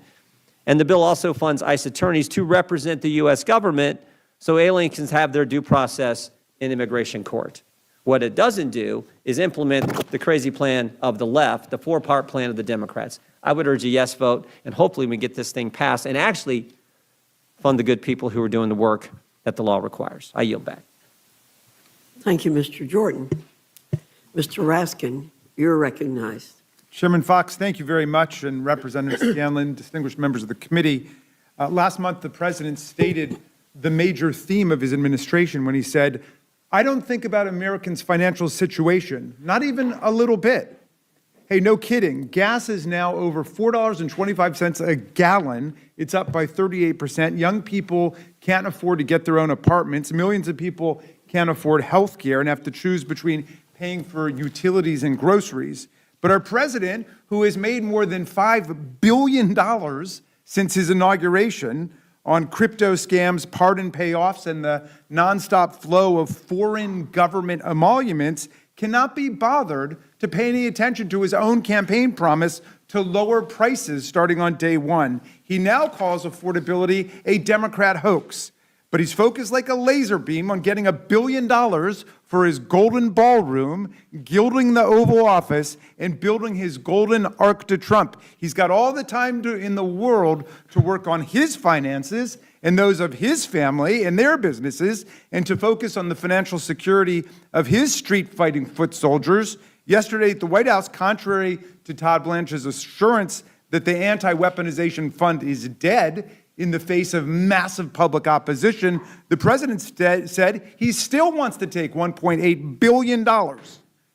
And the bill also funds ICE attorneys to represent the U.S. government so aliens have their due process in immigration court. What it doesn't do is implement the crazy plan of the left, the 4-part plan of the Democrats. I would urge a yes vote, and hopefully we get this thing passed and actually fund the good people who are doing the work that the law requires. I yield back. Thank you, Mr. Jordan. Mr. Raskin, you're recognized. Chairman Fox, thank you very much, and Representative Scanlon, distinguished members of the committee. Last month, the president stated the major theme of his administration when he said, I don't think about Americans' financial situation, not even a little bit. Hey, no kidding. Gas is now over $4.25 a gallon. It's up by 38%. Young people can't afford to get their own apartments. Millions of people can't afford health care and have to choose between paying for utilities and groceries. But our president, who has made more than $5 billion since his inauguration on crypto scams, pardon payoffs, and the nonstop flow of foreign government emoluments, cannot be bothered to pay any attention to his own campaign promise to lower prices starting on day one. He now calls affordability a Democrat hoax, but he's focused like a laser beam on getting $1 billion for his golden ballroom, gilding the Oval Office, and building his golden Arc de Trump. He's got all the time in the world to work on his finances and those of his family and their businesses, and to focus on the financial security of his street-fighting foot soldiers. Yesterday at the White House, contrary to Todd Blanche's assurance that the anti-weaponization fund is dead in the face of massive public opposition, the president said he still wants to take $1.8 billion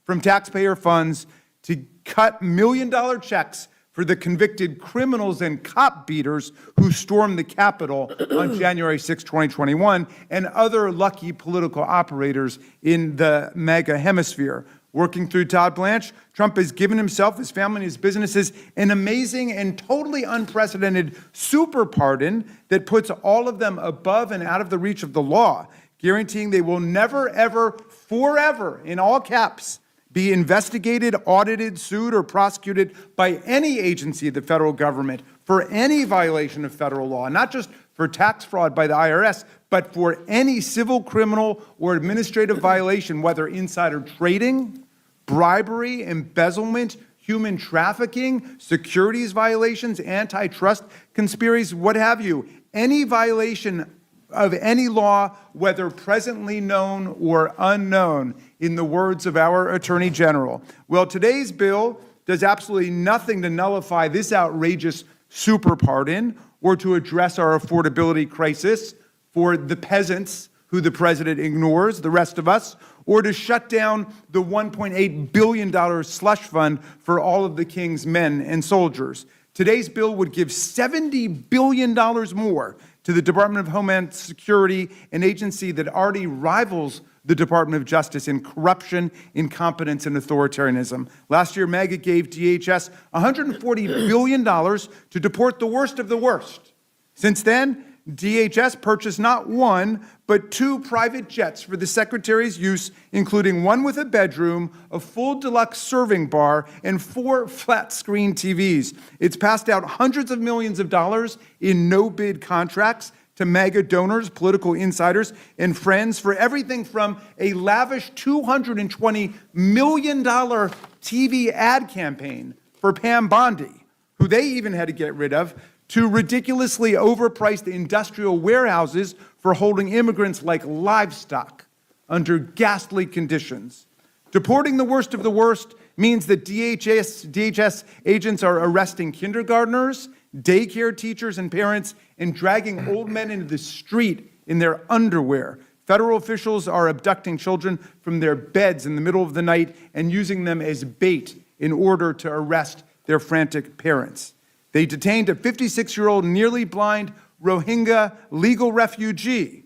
from taxpayer funds to cut million-dollar checks for the convicted criminals and cop beaters who stormed the Capitol on January 6, 2021, and other lucky political operators in the MAGA hemisphere. Working through Todd Blanche, Trump has given himself, his family, and his businesses an amazing and totally unprecedented super pardon that puts all of them above and out of the reach of the law, guaranteeing they will never, ever, forever, in all caps, be investigated, audited, sued, or prosecuted by any agency of the federal government for any violation of federal law, not just for tax fraud by the IRS, but for any civil, criminal, or administrative violation, whether insider trading, bribery, embezzlement, human trafficking, securities violations, antitrust conspiracies, what have you. Any violation of any law, whether presently known or unknown, in the words of our Attorney General. Well, today's bill does absolutely nothing to nullify this outrageous super pardon or to address our affordability crisis for the peasants who the president ignores, the rest of us, or to shut down the $1.8 billion slush fund for all of the king's men and soldiers. Today's bill would give $70 billion more to the Department of Homeland Security, an agency that already rivals the Department of Justice in corruption, incompetence, and authoritarianism. Last year, MAGA gave DHS $140 billion to deport the worst of the worst. Since then, DHS purchased not one, but 2 private jets for the Secretary's use, including one with a bedroom, a full deluxe serving bar, and 4 flat-screen TVs. It's passed out hundreds of millions of dollars in no-bid contracts to MAGA donors, political insiders, and friends for everything from a lavish $220 million TV ad campaign for Pam Bondi, who they even had to get rid of, to ridiculously overpriced industrial warehouses for holding immigrants like livestock under ghastly conditions. Deporting the worst of the worst means that DHS agents are arresting kindergartners, daycare teachers and parents, and dragging old men into the street in their underwear. Federal officials are abducting children from their beds in the middle of the night and using them as bait in order to arrest their frantic parents. They detained a 56-year-old nearly blind Rohingya legal refugee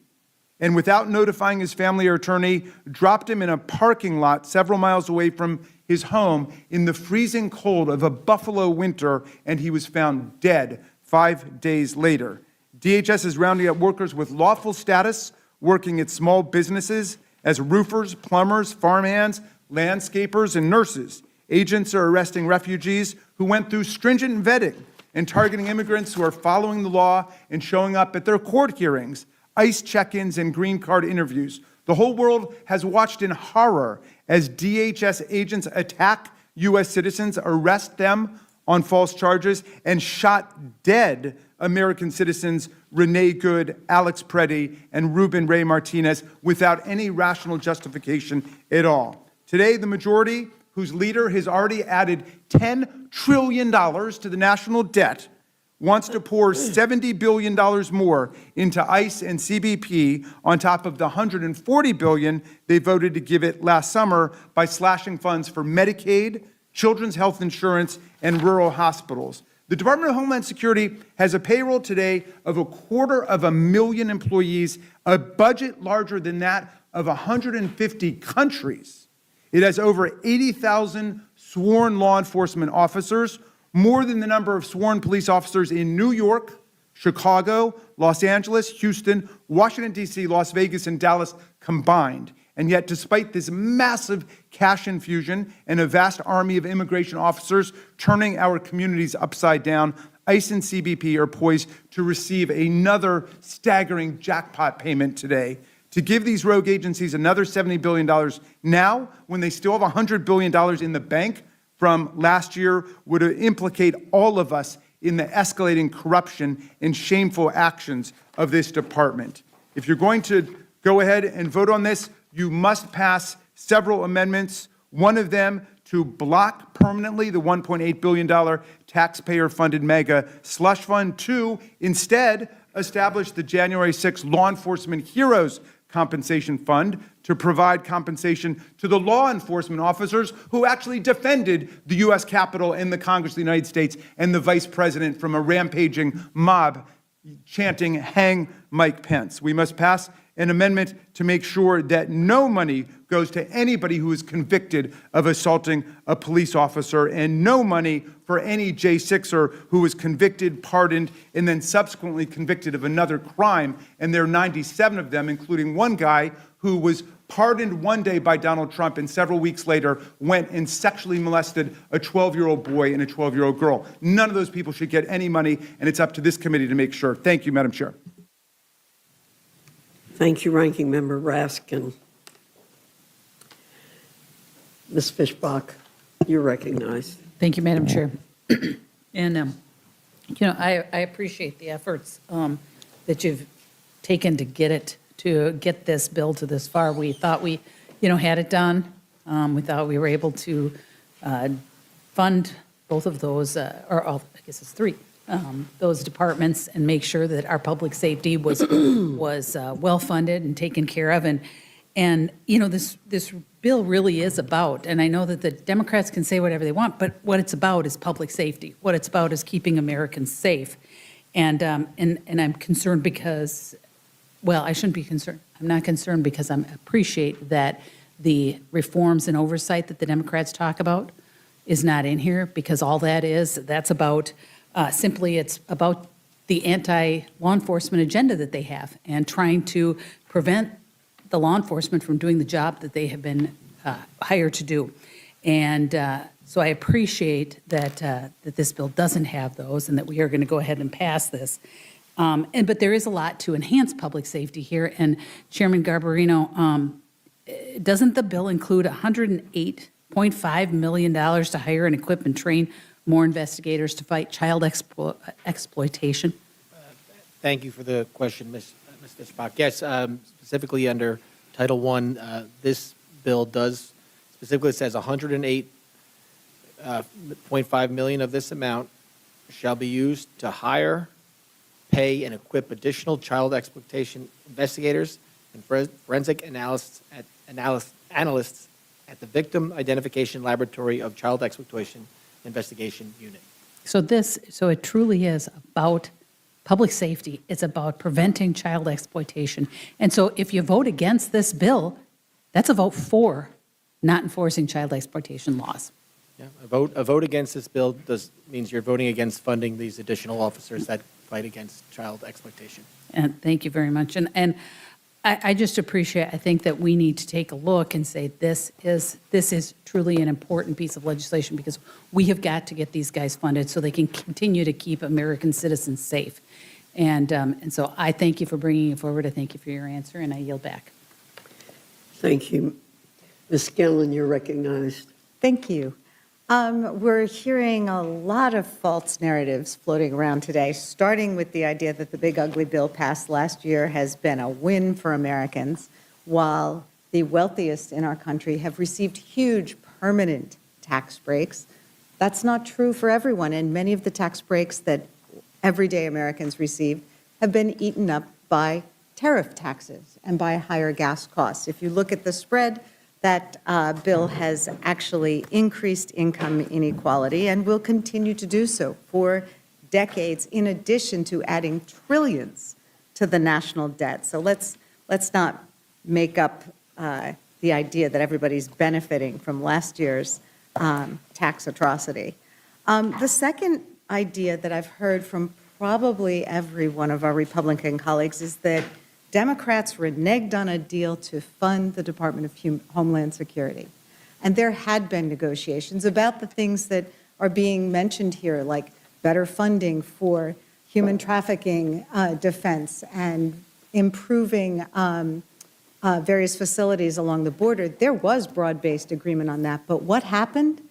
and, without notifying his family or attorney, dropped him in a parking lot several miles away from his home in the freezing cold of a Buffalo winter, and he was found dead 5 days later. DHS is rounding up workers with lawful status working at small businesses as roofers, plumbers, farmhands, landscapers, and nurses. Agents are arresting refugees who went through stringent vetting and targeting immigrants who are following the law and showing up at their court hearings, ICE check-ins, and green card interviews. The whole world has watched in horror as DHS agents attack U.S. citizens, arrest them on false charges, and shot dead American citizens Renee Good, Alex Preddy, and Ruben Ray Martinez without any rational justification at all. Today, the majority, whose leader has already added $10 trillion to the national debt, wants to pour $70 billion more into ICE and CBP on top of the $140 billion they voted to give it last summer by slashing funds for Medicaid, children's health insurance, and rural hospitals. The Department of Homeland Security has a payroll today of 250,000 employees, a budget larger than that of 150 countries. It has over 80,000 sworn law enforcement officers, more than the number of sworn police officers in New York, Chicago, Los Angeles, Houston, Washington, D.C., Las Vegas, and Dallas combined. And yet, despite this massive cash infusion and a vast army of immigration officers turning our communities upside down, ICE and CBP are poised to receive another staggering jackpot payment today. To give these rogue agencies another $70 billion now, when they still have $100 billion in the bank from last year, would implicate all of us in the escalating corruption and shameful actions of this department. If you're going to go ahead and vote on this, you must pass several amendments, one of them to block permanently the $1.8 billion taxpayer-funded mega slush fund, to instead establish the January 6 Law Enforcement Heroes Compensation Fund to provide compensation to the law enforcement officers who actually defended the U.S. Capitol and the Congress of the United States and the Vice President from a rampaging mob chanting, "Hang Mike Pence." We must pass an amendment to make sure that no money goes to anybody who is convicted of assaulting a police officer, and no money for any J6er who was convicted, pardoned, and then subsequently convicted of another crime. And there are 97 of them, including one guy who was pardoned one day by Donald Trump and several weeks later went and sexually molested a 12-year-old boy and a 12-year-old girl. None of those people should get any money, and it's up to this committee to make sure. Thank you, Madam Chair. Thank you, Ranking Member Raskin. Ms. Fishbach, you're recognized. Thank you, Madam Chair. And, I appreciate the efforts that you've taken to get this bill to this far. We thought we, had it done. We thought we were able to fund both of those, or all, I guess it's three, those departments, and make sure that our public safety was well-funded and taken care of. And this bill really is about, and I know that the Democrats can say whatever they want, but what it's about is public safety. What it's about is keeping Americans safe. And I'm concerned because, well, I shouldn't be concerned. I'm not concerned because I appreciate that the reforms and oversight that the Democrats talk about is not in here, because all that's about, simply it's about the anti-law enforcement agenda that they have and trying to prevent the law enforcement from doing the job that they have been hired to do. And so I appreciate that that this bill doesn't have those, and that we are going to go ahead and pass this. But there is a lot to enhance public safety here. And Chairman Garbarino, doesn't the bill include $108.5 million to hire and equip and train more investigators to fight child exploitation? Thank you for the question, Ms. Fishbach. Yes, specifically under Title I, this bill does specifically, it says $108.5 million of this amount shall be used to hire, pay, and equip additional child exploitation investigators and forensic analysts at the Victim Identification Laboratory of Child Exploitation Investigation Unit. So it truly is about public safety. It's about preventing child exploitation. And so if you vote against this bill, that's a vote for not enforcing child exploitation laws. Yeah, a vote against this bill means you're voting against funding these additional officers that fight against child exploitation. And thank you very much. And I just appreciate, I think that we need to take a look and say this is truly an important piece of legislation, because we have got to get these guys funded so they can continue to keep American citizens safe. And so I thank you for bringing it forward. I thank you for your answer, and I yield back. Thank you. Ms. Skillen, you're recognized. Thank you. We're hearing a lot of false narratives floating around today, starting with the idea that the big ugly bill passed last year has been a win for Americans, while the wealthiest in our country have received huge permanent tax breaks. That's not true for everyone, and many of the tax breaks that everyday Americans receive have been eaten up by tariff taxes and by higher gas costs. If you look at the spread, that bill has actually increased income inequality and will continue to do so for decades, in addition to adding trillions to the national debt. So let's not make up the idea that everybody's benefiting from last year's tax atrocity. The second idea that I've heard from probably every one of our Republican colleagues is that Democrats reneged on a deal to fund the Department of Homeland Security. And there had been negotiations about the things that are being mentioned here, like better funding for human trafficking defense and improving various facilities along the border. There was broad-based agreement on that. But what happened?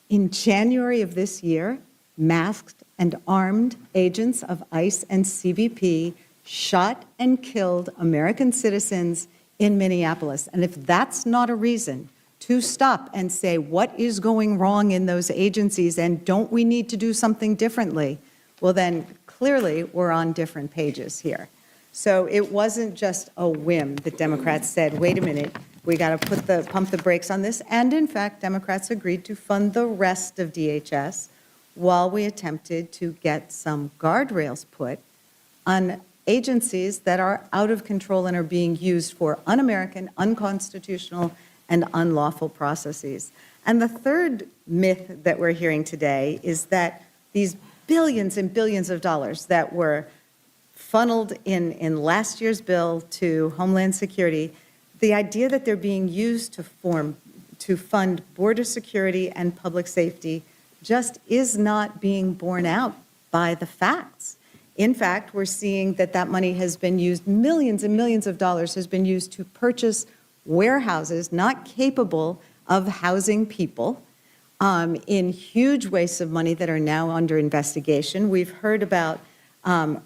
In January of this year, masked and armed agents of ICE and CBP shot and killed American citizens in Minneapolis. And if that's not a reason to stop and say, what is going wrong in those agencies, and don't we need to do something differently? Well, then clearly we're on different pages here. So it wasn't just a whim that Democrats said, wait a minute, we got to pump the brakes on this. And in fact, Democrats agreed to fund the rest of DHS while we attempted to get some guardrails put on agencies that are out of control and are being used for un-American, unconstitutional, and unlawful processes. And the third myth that we're hearing today is that these billions and billions of dollars that were funneled in last year's bill to Homeland Security, the idea that they're being used to fund border security and public safety just is not being borne out by the facts. In fact, we're seeing that that money has been used, millions and millions of dollars has been used to purchase warehouses not capable of housing people in huge wastes of money that are now under investigation. We've heard about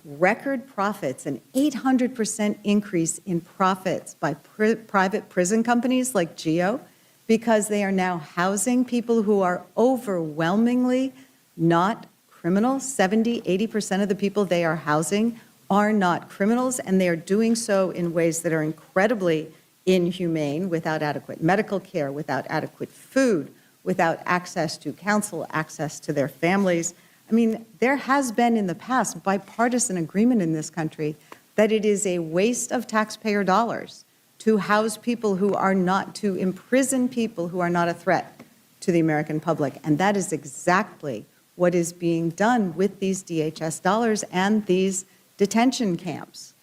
record profits, an 800% increase in profits by private prison companies like GEO, because they are now housing people who are overwhelmingly not criminals. 70–80% of the people they are housing are not criminals, and they are doing so in ways that are incredibly inhumane, without adequate medical care, without adequate food, without access to counsel, access to their families. I mean, there has been in the past bipartisan agreement in this country that it is a waste of taxpayer dollars to house people who are not, to imprison people who are not a threat to the American public. And that is exactly what is being done with these DHS dollars and these detention camps.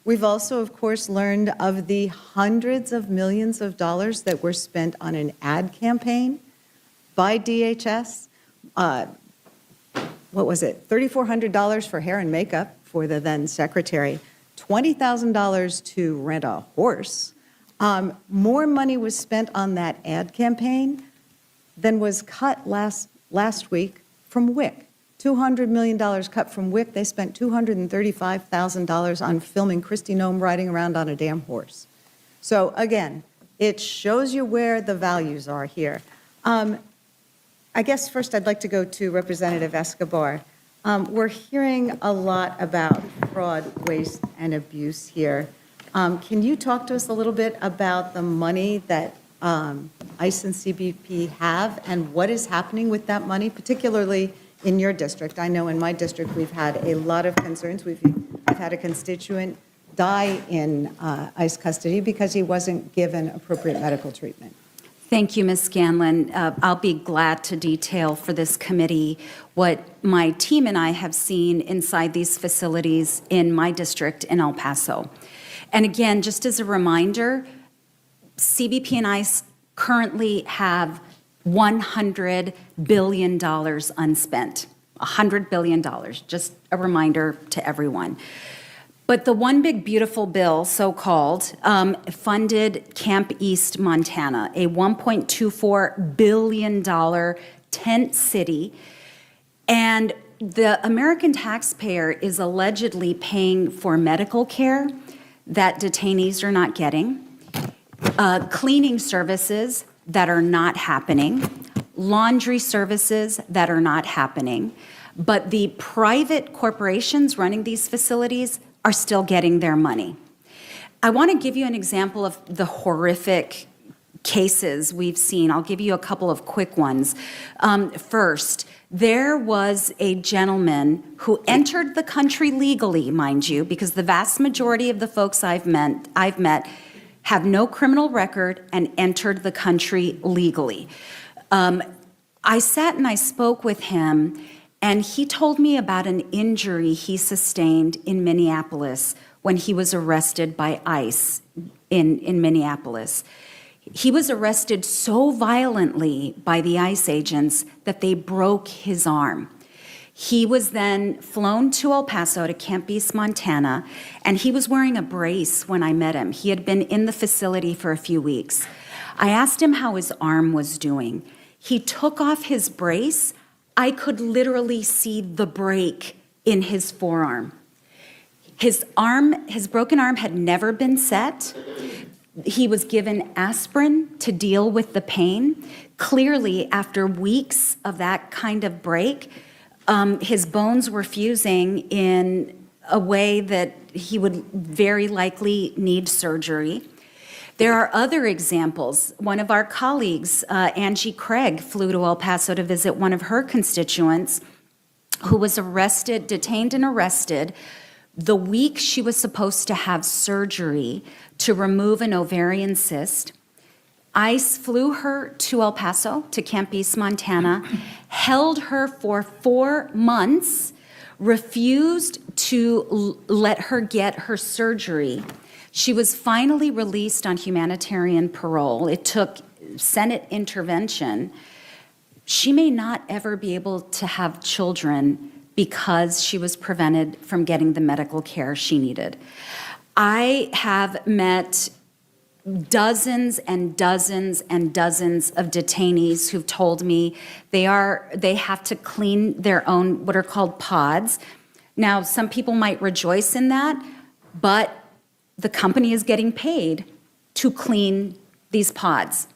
We've also, of course, learned of the hundreds of millions of dollars that were spent on an ad campaign by DHS. What was it? $3,400 for hair and makeup for the then secretary, $20,000 to rent a horse. More money was spent on that ad campaign than was cut last week from WIC. $200 million cut from WIC. They spent $235,000 on filming Kristi Noem riding around on a damn horse. So again, it shows you where the values are here. I guess first I'd like to go to Representative Escobar. We're hearing a lot about fraud, waste, and abuse here. Can you talk to us a little bit about the money that ICE and CBP have and what is happening with that money, particularly in your district? I know in my district we've had a lot of concerns. I've had a constituent die in ICE custody because he wasn't given appropriate medical treatment. Thank you, Ms. Scanlon. I'll be glad to detail for this committee what my team and I have seen inside these facilities in my district in El Paso. And again, just as a reminder, CBP and ICE currently have $100 billion unspent. $100 billion, just a reminder to everyone. But the One Big Beautiful Bill, so-called, funded Camp East, Montana, a $1.24 billion tent city. And the American taxpayer is allegedly paying for medical care that detainees are not getting, cleaning services that are not happening, laundry services that are not happening, but the private corporations running these facilities are still getting their money. I want to give you an example of the horrific cases we've seen. I'll give you a couple of quick ones. First, there was a gentleman who entered the country legally, mind you, because the vast majority of the folks I've met have no criminal record and entered the country legally. I sat and I spoke with him, and he told me about an injury he sustained in Minneapolis when he was arrested by ICE in Minneapolis. He was arrested so violently by the ICE agents that they broke his arm. He was then flown to El Paso, to Camp East, Montana, and he was wearing a brace when I met him. He had been in the facility for a few weeks. I asked him how his arm was doing. He took off his brace. I could literally see the break in his forearm. His broken arm had never been set. He was given aspirin to deal with the pain. Clearly, after weeks of that kind of break, his bones were fusing in a way that he would very likely need surgery. There are other examples. One of our colleagues, Angie Craig, flew to El Paso to visit one of her constituents who was detained and arrested the week she was supposed to have surgery to remove an ovarian cyst. ICE flew her to El Paso, to Camp East, Montana, held her for 4 months, refused to let her get her surgery. She was finally released on humanitarian parole. It took Senate intervention. She may not ever be able to have children because she was prevented from getting the medical care she needed. I have met dozens and dozens and dozens of detainees who've told me they have to clean their own, what are called pods. Now, some people might rejoice in that, but the company is getting paid to clean these pods,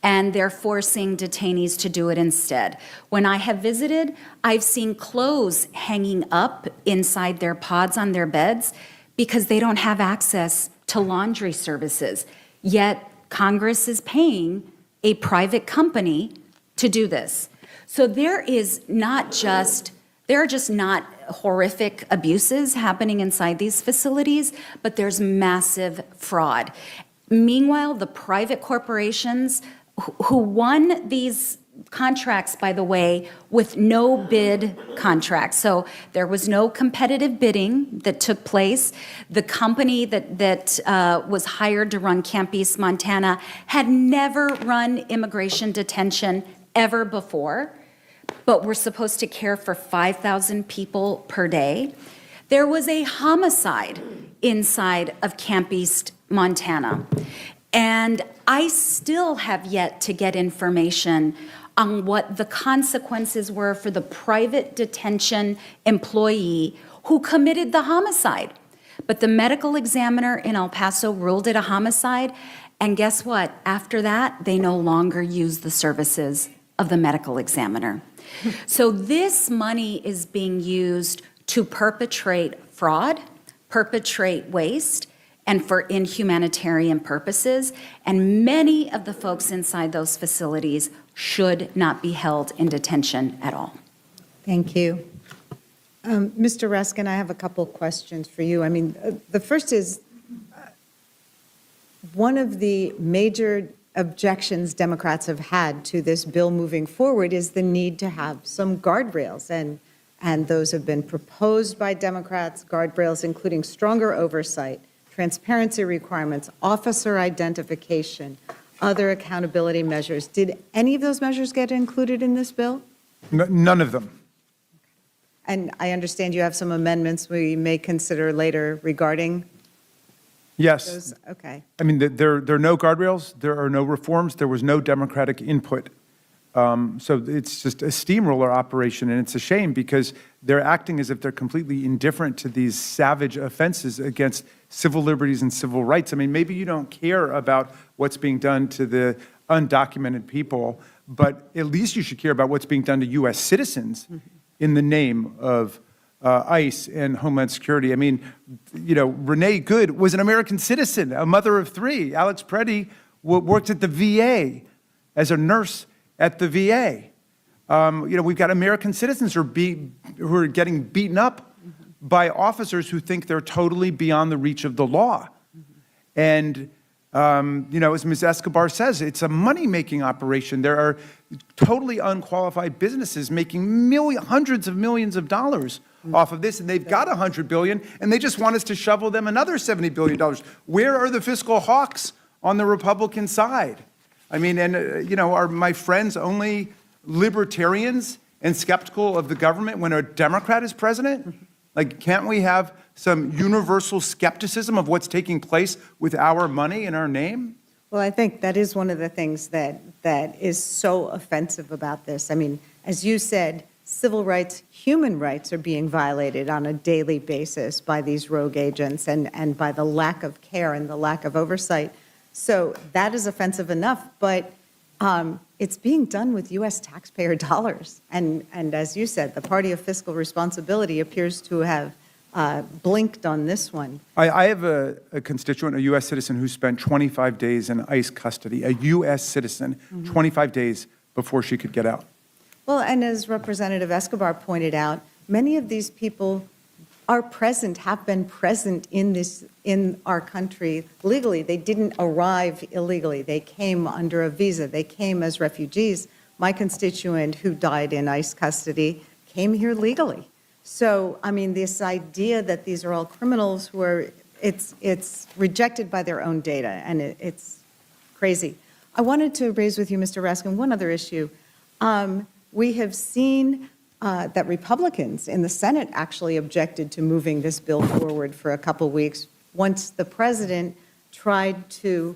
and they're forcing detainees to do it instead. When I have visited, I've seen clothes hanging up inside their pods on their beds because they don't have access to laundry services. Yet Congress is paying a private company to do this. So there are just not horrific abuses happening inside these facilities, but there's massive fraud. Meanwhile, the private corporations who won these contracts, by the way, with no bid contracts. So there was no competitive bidding that took place. The company that was hired to run Camp East, Montana, had never run immigration detention ever before, but we're supposed to care for 5,000 people per day. There was a homicide inside of Camp East, Montana, and I still have yet to get information on what the consequences were for the private detention employee who committed the homicide. But the medical examiner in El Paso ruled it a homicide, and guess what? After that, they no longer use the services of the medical examiner. So this money is being used to perpetrate fraud, perpetrate waste, and for inhumanitarian purposes, and many of the folks inside those facilities should not be held in detention at all. Thank you. Mr. Raskin, I have a couple questions for you. I mean, the first is, one of the major objections Democrats have had to this bill moving forward is the need to have some guardrails, and those have been proposed by Democrats, guardrails including stronger oversight, transparency requirements, officer identification, other accountability measures. Did any of those measures get included in this bill? None of them. And I understand you have some amendments we may consider later regarding Yes. those. Okay. I mean, there are no guardrails, there are no reforms, there was no Democratic input. So it's just a steamroller operation, and it's a shame because they're acting as if they're completely indifferent to these savage offenses against civil liberties and civil rights. I mean, maybe you don't care about what's being done to the undocumented people, but at least you should care about what's being done to U.S. citizens in the name of ICE and Homeland Security. I mean, you know, Renee Good was an American citizen, a mother of 3. Alex Preddy worked at the VA as a nurse at the VA. You know, we've got American citizens who are getting beaten up by officers who think they're totally beyond the reach of the law. And, you know, as Ms. Escobar says, it's a money-making operation. There are totally unqualified businesses making hundreds of millions of dollars off of this, and they've got $100 billion, and they just want us to shovel them another $70 billion. Where are the fiscal hawks on the Republican side? I mean, and, you know, are my friends only libertarians and skeptical of the government when a Democrat is president? Like, can't we have some universal skepticism of what's taking place with our money in our name? Well, I think that is one of the things that is so offensive about this. I mean, as you said, civil rights, human rights are being violated on a daily basis by these rogue agents and by the lack of care and the lack of oversight. So that is offensive enough, but it's being done with U.S. taxpayer dollars. And as you said, the party of fiscal responsibility appears to have blinked on this one. I have a constituent, a U.S. citizen, who spent 25 days in ICE custody, a U.S. citizen, 25 days before she could get out. Well, and as Representative Escobar pointed out, many of these people are present, have been present in our country legally. They didn't arrive illegally. They came under a visa. They came as refugees. My constituent who died in ICE custody came here legally. So, I mean, this idea that these are all criminals who are, it's rejected by their own data, and it's crazy. I wanted to raise with you, Mr. Raskin, one other issue. We have seen that Republicans in the Senate actually objected to moving this bill forward for a couple weeks once the president tried to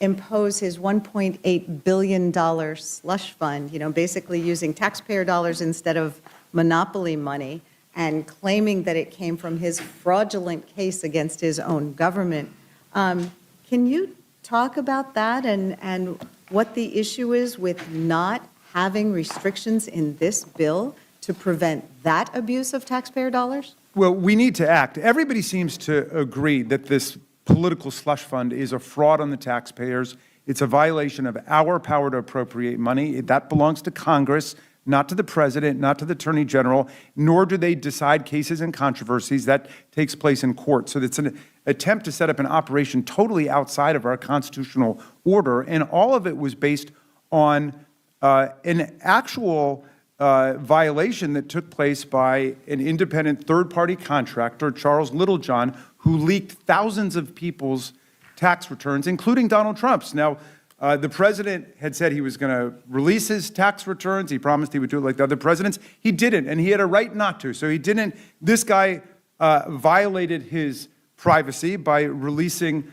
impose his $1.8 billion slush fund, basically using taxpayer dollars instead of monopoly money, and claiming that it came from his fraudulent case against his own government. Can you talk about that and what the issue is with not having restrictions in this bill to prevent that abuse of taxpayer dollars? Well, we need to act. Everybody seems to agree that this political slush fund is a fraud on the taxpayers. It's a violation of our power to appropriate money. That belongs to Congress, not to the president, not to the attorney general, nor do they decide cases and controversies. That takes place in court. So it's an attempt to set up an operation totally outside of our constitutional order, and all of it was based on an actual violation that took place by an independent third-party contractor, Charles Littlejohn, who leaked thousands of people's tax returns, including Donald Trump's. Now, the president had said he was going to release his tax returns. He promised he would do it like the other presidents. He didn't, and he had a right not to. So he didn't. This guy violated his privacy by releasing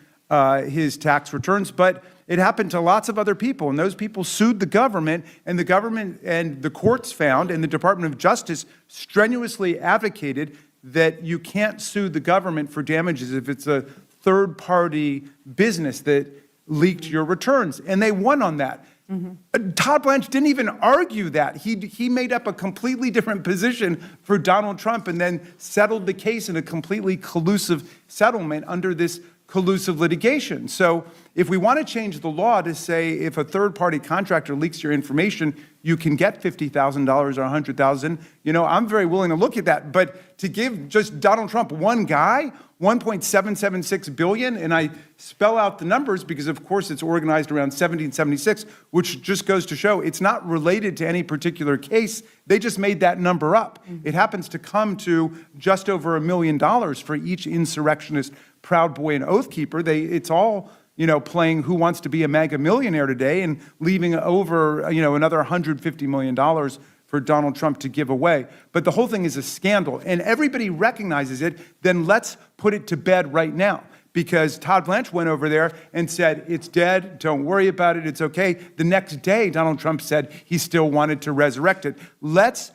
his tax returns, but it happened to lots of other people, and those people sued the government and the courts found, and the Department of Justice strenuously advocated that you can't sue the government for damages if it's a third-party business that leaked your returns, and they won on that. Todd Blanche didn't even argue that. He made up a completely different position for Donald Trump and then settled the case in a completely collusive settlement under this collusive litigation. So if we want to change the law to say if a third-party contractor leaks your information, you can get $50,000 or $100,000, I'm very willing to look at that. But to give just Donald Trump, one guy, $1.776 billion, and I spell out the numbers because, of course, it's organized around 1776, which just goes to show it's not related to any particular case. They just made that number up. It happens to come to just over $1 million for each insurrectionist, Proud Boy, and Oath Keeper. It's all playing Who Wants to Be a MAGA Millionaire today and leaving over, another $150 million for Donald Trump to give away. But the whole thing is a scandal, and everybody recognizes it. Then let's put it to bed right now, because Todd Blanche went over there and said, it's dead, don't worry about it, it's okay. The next day, Donald Trump said he still wanted to resurrect it. Let's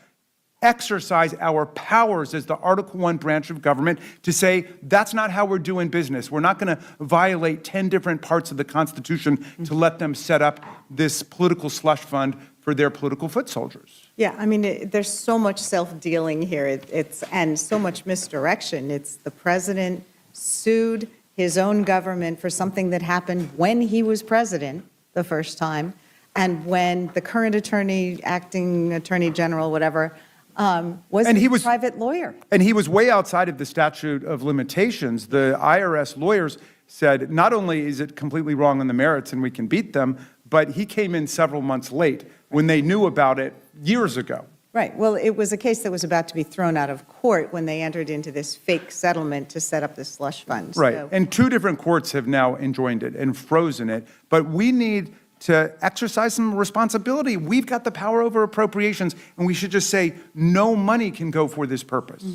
exercise our powers as the Article I branch of government to say that's not how we're doing business. We're not going to violate 10 different parts of the Constitution to let them set up this political slush fund for their political foot soldiers. Yeah, I mean, there's so much self-dealing here, and so much misdirection. It's the president sued his own government for something that happened when he was president the first time, and when the current acting attorney general, whatever, was a private lawyer. And he was way outside of the statute of limitations. The IRS lawyers said not only is it completely wrong on the merits and we can beat them, but he came in several months late when they knew about it years ago. Right. Well, it was a case that was about to be thrown out of court when they entered into this fake settlement to set up this slush fund. Right. So, And 2 different courts have now enjoined it and frozen it. But we need to exercise some responsibility. We've got the power over appropriations, and we should just say no money can go for this purpose.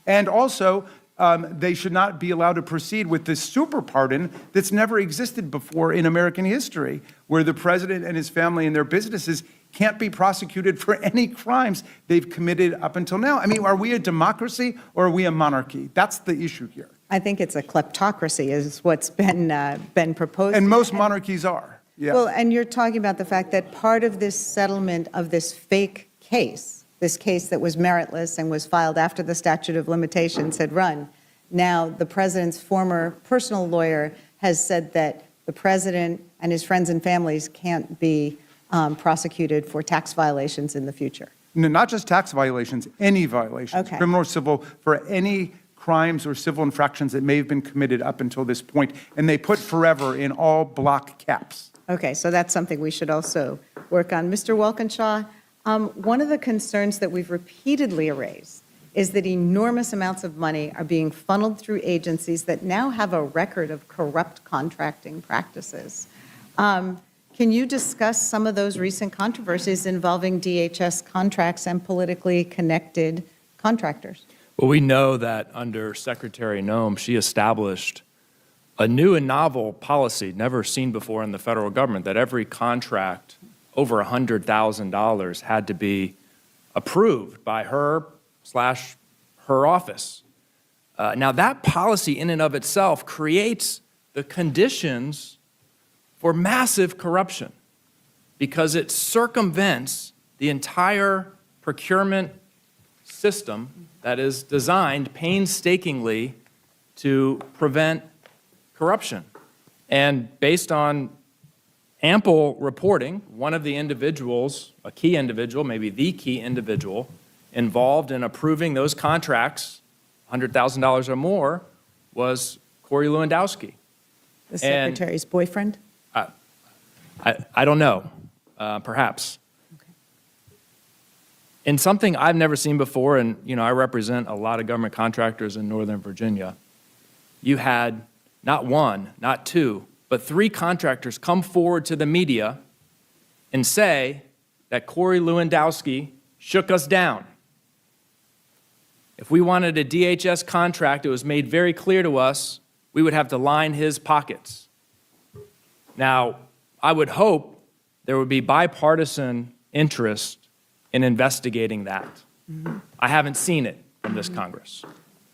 And also, they should not be allowed to proceed with this super pardon that's never existed before in American history, where the president and his family and their businesses can't be prosecuted for any crimes they've committed up until now. I mean, are we a democracy or are we a monarchy? That's the issue here. I think it's a kleptocracy is what's been proposed. And most monarchies are, yeah. Well, and you're talking about the fact that part of this settlement of this fake case, this case that was meritless and was filed after the statute of limitations had run, now the president's former personal lawyer has said that the president and his friends and families can't be prosecuted for tax violations in the future. No, not just tax violations, any violations, Okay. criminal or civil, for any crimes or civil infractions that may have been committed up until this point. And they put forever in all block caps. Okay, so that's something we should also work on. Mr. Walkinshaw, one of the concerns that we've repeatedly raised is that enormous amounts of money are being funneled through agencies that now have a record of corrupt contracting practices. Can you discuss some of those recent controversies involving DHS contracts and politically connected contractors? Well, we know that under Secretary Noem, she established a new and novel policy never seen before in the federal government, that every contract over $100,000 had to be approved by her/her office. Now, that policy in and of itself creates the conditions for massive corruption because it circumvents the entire procurement system that is designed painstakingly to prevent corruption. And based on ample reporting, one of the individuals, a key individual, maybe the key individual, involved in approving those contracts, $100,000 or more, was Corey Lewandowski. The secretary's boyfriend? I don't know, perhaps. In something I've never seen before, and I represent a lot of government contractors in Northern Virginia, you had not one, not two, but 3 contractors come forward to the media and say that Corey Lewandowski shook us down. If we wanted a DHS contract, it was made very clear to us we would have to line his pockets. Now, I would hope there would be bipartisan interest in investigating that. I haven't seen it from this Congress.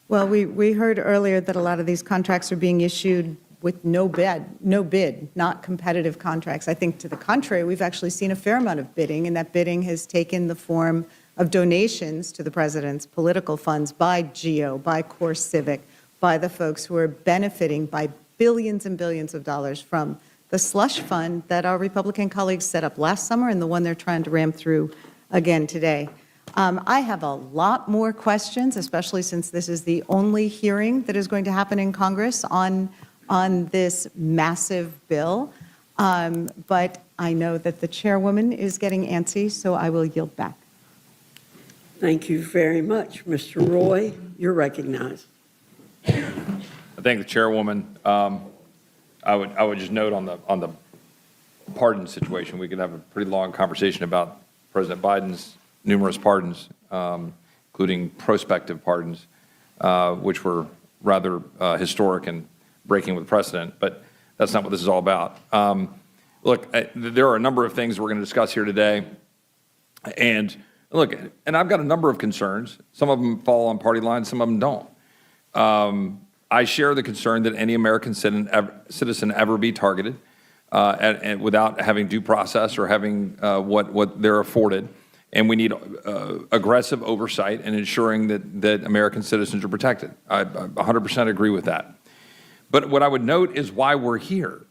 Well, we heard earlier that a lot of these contracts are being issued with no bid, not competitive contracts. I think to the contrary, we've actually seen a fair amount of bidding, and that bidding has taken the form of donations to the president's political funds by GEO, by CoreCivic, by the folks who are benefiting by billions and billions of dollars from the slush fund that our Republican colleagues set up last summer and the one they're trying to ram through again today. I have a lot more questions, especially since this is the only hearing that is going to happen in Congress on this massive bill. But I know that the chairwoman is getting antsy, so I will yield back. Thank you very much. Mr. Roy, you're recognized. I thank the chairwoman. I would just note on the pardon situation, we could have a pretty long conversation about President Biden's numerous pardons, including prospective pardons, which were rather historic and breaking with precedent. But that's not what this is all about. Look, there are a number of things we're going to discuss here today, and look, and I've got a number of concerns. Some of them fall on party lines, some of them don't. I share the concern that any American citizen ever be targeted and without having due process or having what they're afforded. And we need aggressive oversight and ensuring that American citizens are protected. I 100% agree with that. But what I would note is why we're here.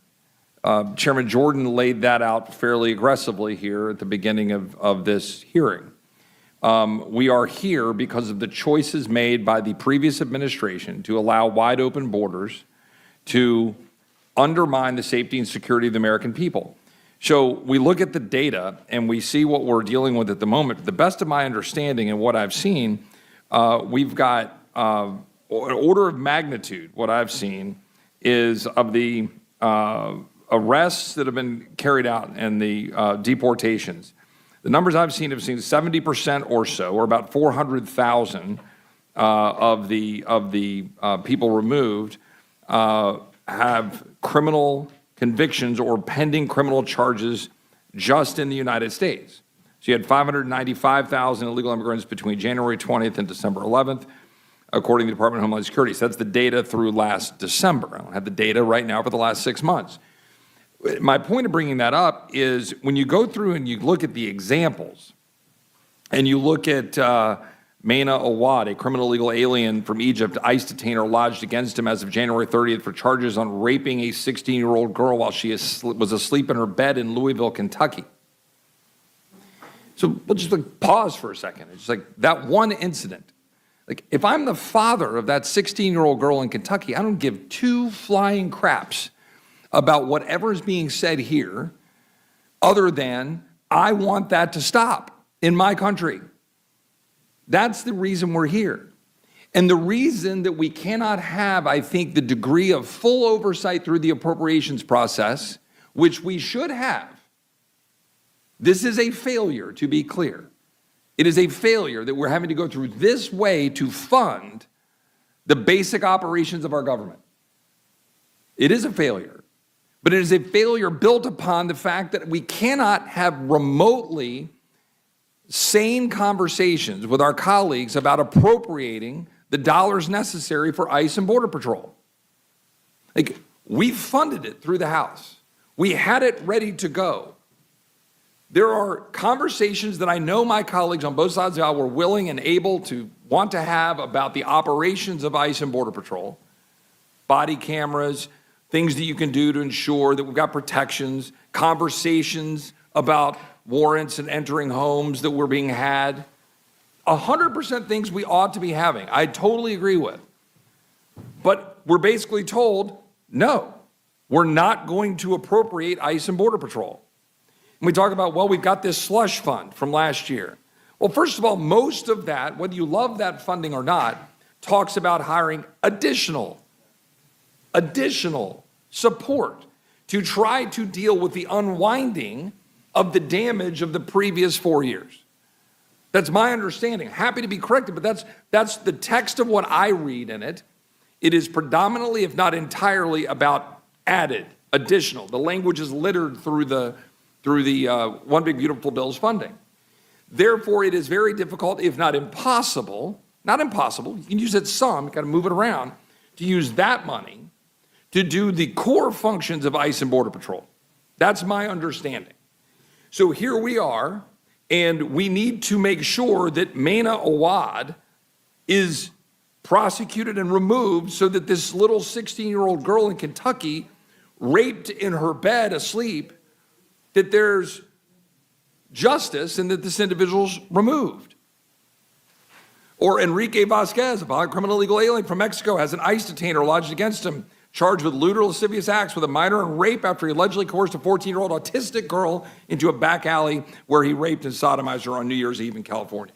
Chairman Jordan laid that out fairly aggressively here at the beginning of this hearing. We are here because of the choices made by the previous administration to allow wide open borders to undermine the safety and security of the American people. So we look at the data and we see what we're dealing with at the moment. To the best of my understanding and what I've seen, we've got an order of magnitude. What I've seen is of the arrests that have been carried out and the deportations. The numbers I've seen have seen 70% or so, or about 400,000 of the people removed have criminal convictions or pending criminal charges just in the United States. So you had 595,000 illegal immigrants between January 20th and December 11th. according to the Department of Homeland Security. So that's the data through last December. I don't have the data right now for the last 6 months. My point of bringing that up is when you go through and you look at the examples, and you look at Maina Awad, a criminal illegal alien from Egypt, ICE detainer lodged against him as of January 30th for charges on raping a 16-year-old girl while she was asleep in her bed in Louisville, Kentucky. So we'll just pause for a second. It's like that one incident. Like, if I'm the father of that 16-year-old girl in Kentucky, I don't give two flying craps about whatever is being said here, other than I want that to stop in my country. That's the reason we're here. And the reason that we cannot have, I think, the degree of full oversight through the appropriations process, which we should have. This is a failure, to be clear. It is a failure that we're having to go through this way to fund the basic operations of our government. It is a failure, but it is a failure built upon the fact that we cannot have remotely sane conversations with our colleagues about appropriating the dollars necessary for ICE and Border Patrol. Like, we funded it through the House. We had it ready to go. There are conversations that I know my colleagues on both sides of the aisle were willing and able to want to have about the operations of ICE and Border Patrol, body cameras, things that you can do to ensure that we've got protections, conversations about warrants and entering homes that were being had. 100% things we ought to be having. I totally agree with. But we're basically told, no, we're not going to appropriate ICE and Border Patrol. And we talk about, well, we've got this slush fund from last year. Well, first of all, most of that, whether you love that funding or not, talks about hiring additional support to try to deal with the unwinding of the damage of the previous 4 years. That's my understanding. Happy to be corrected, but that's the text of what I read in it. It is predominantly, if not entirely, about added, additional. The language is littered through the One Big Beautiful Bill's funding. Therefore, it is very difficult, if not impossible, not impossible, you can use it some, you got to move it around, to use that money to do the core functions of ICE and Border Patrol. That's my understanding. So here we are, and we need to make sure that Maina Awad is prosecuted and removed so that this little 16-year-old girl in Kentucky, raped in her bed asleep, that there's justice and that this individual's removed. Or Enrique Vasquez, a criminal illegal alien from Mexico, has an ICE detainer lodged against him, charged with lewd or lascivious acts with a minor and rape after he allegedly coerced a 14-year-old autistic girl into a back alley where he raped and sodomized her on New Year's Eve in California.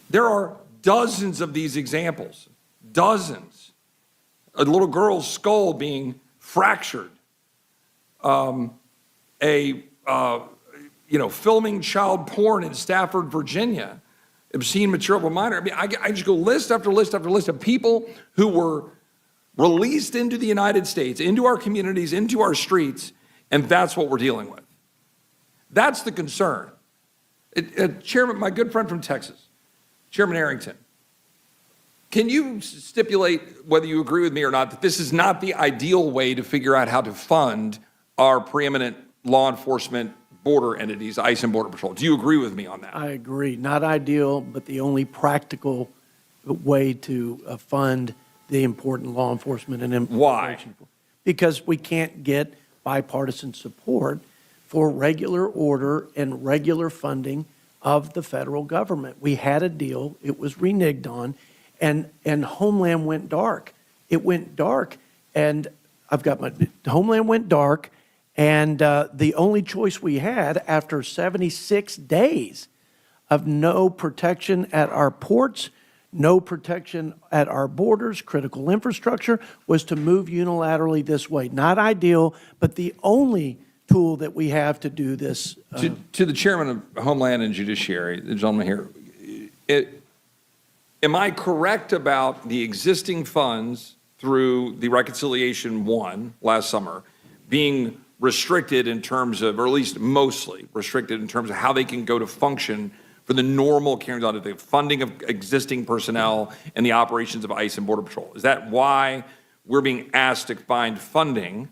There are dozens of these examples, dozens. A little girl's skull being fractured, filming child porn in Stafford, Virginia, obscene material of a minor. I mean, I just go list after list after list of people who were released into the United States, into our communities, into our streets, and that's what we're dealing with. That's the concern. Chairman, my good friend from Texas, Chairman Arrington, can you stipulate whether you agree with me or not that this is not the ideal way to figure out how to fund our preeminent law enforcement border entities, ICE and Border Patrol? Do you agree with me on that? I agree. Not ideal, but the only practical way to fund the important law enforcement and Why? Because we can't get bipartisan support for regular order and regular funding of the federal government. We had a deal, it was reneged on, and Homeland went dark. It went dark, and Homeland went dark, and the only choice we had after 76 days of no protection at our ports, no protection at our borders, critical infrastructure, was to move unilaterally this way. Not ideal, but the only tool that we have to do this. To the Chairman of Homeland and Judiciary, the gentleman here, am I correct about the existing funds through the Reconciliation 1 last summer being restricted in terms of, or at least mostly restricted in terms of how they can go to function for the normal carrying on of the funding of existing personnel and the operations of ICE and Border Patrol? Is that why we're being asked to find funding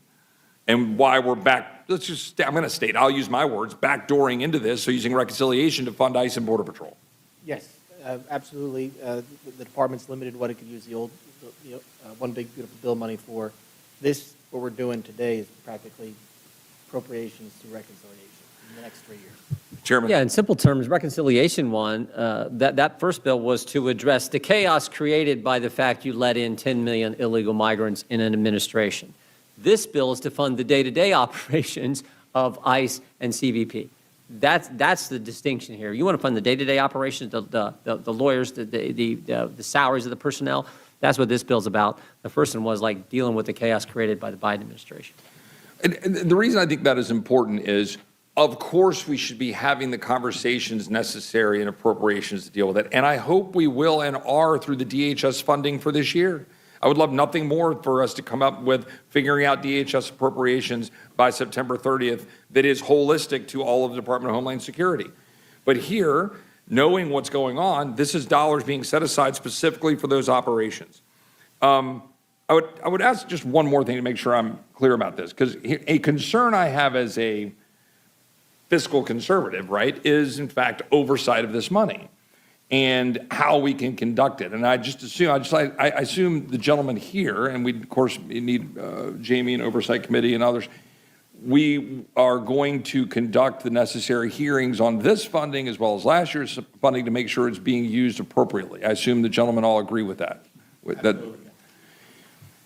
and why we're back, I'm going to state, I'll use my words, backdooring into this, so using reconciliation to fund ICE and Border Patrol? Yes, absolutely. The department's limited what it could use the old, one big beautiful bill money for. This, what we're doing today is practically appropriations to reconciliation in the next 3 years. Chairman? Yeah, in simple terms, reconciliation one, that first bill was to address the chaos created by the fact you let in 10 million illegal migrants in an administration. This bill is to fund the day-to-day operations of ICE and CBP. That's the distinction here. You want to fund the day-to-day operations, the lawyers, the salaries of the personnel. That's what this bill's about. The first one was like dealing with the chaos created by the Biden administration. And the reason I think that is important is, of course, we should be having the conversations necessary in appropriations to deal with it. And I hope we will and are through the DHS funding for this year. I would love nothing more for us to come up with figuring out DHS appropriations by September 30th that is holistic to all of the Department of Homeland Security. But here, knowing what's going on, this is dollars being set aside specifically for those operations. I would ask just one more thing to make sure I'm clear about this, because a concern I have as a fiscal conservative, right, is in fact oversight of this money and how we can conduct it. And I assume the gentleman here, and we of course need Jamie and Oversight Committee and others, we are going to conduct the necessary hearings on this funding as well as last year's funding to make sure it's being used appropriately. I assume the gentlemen all agree with that.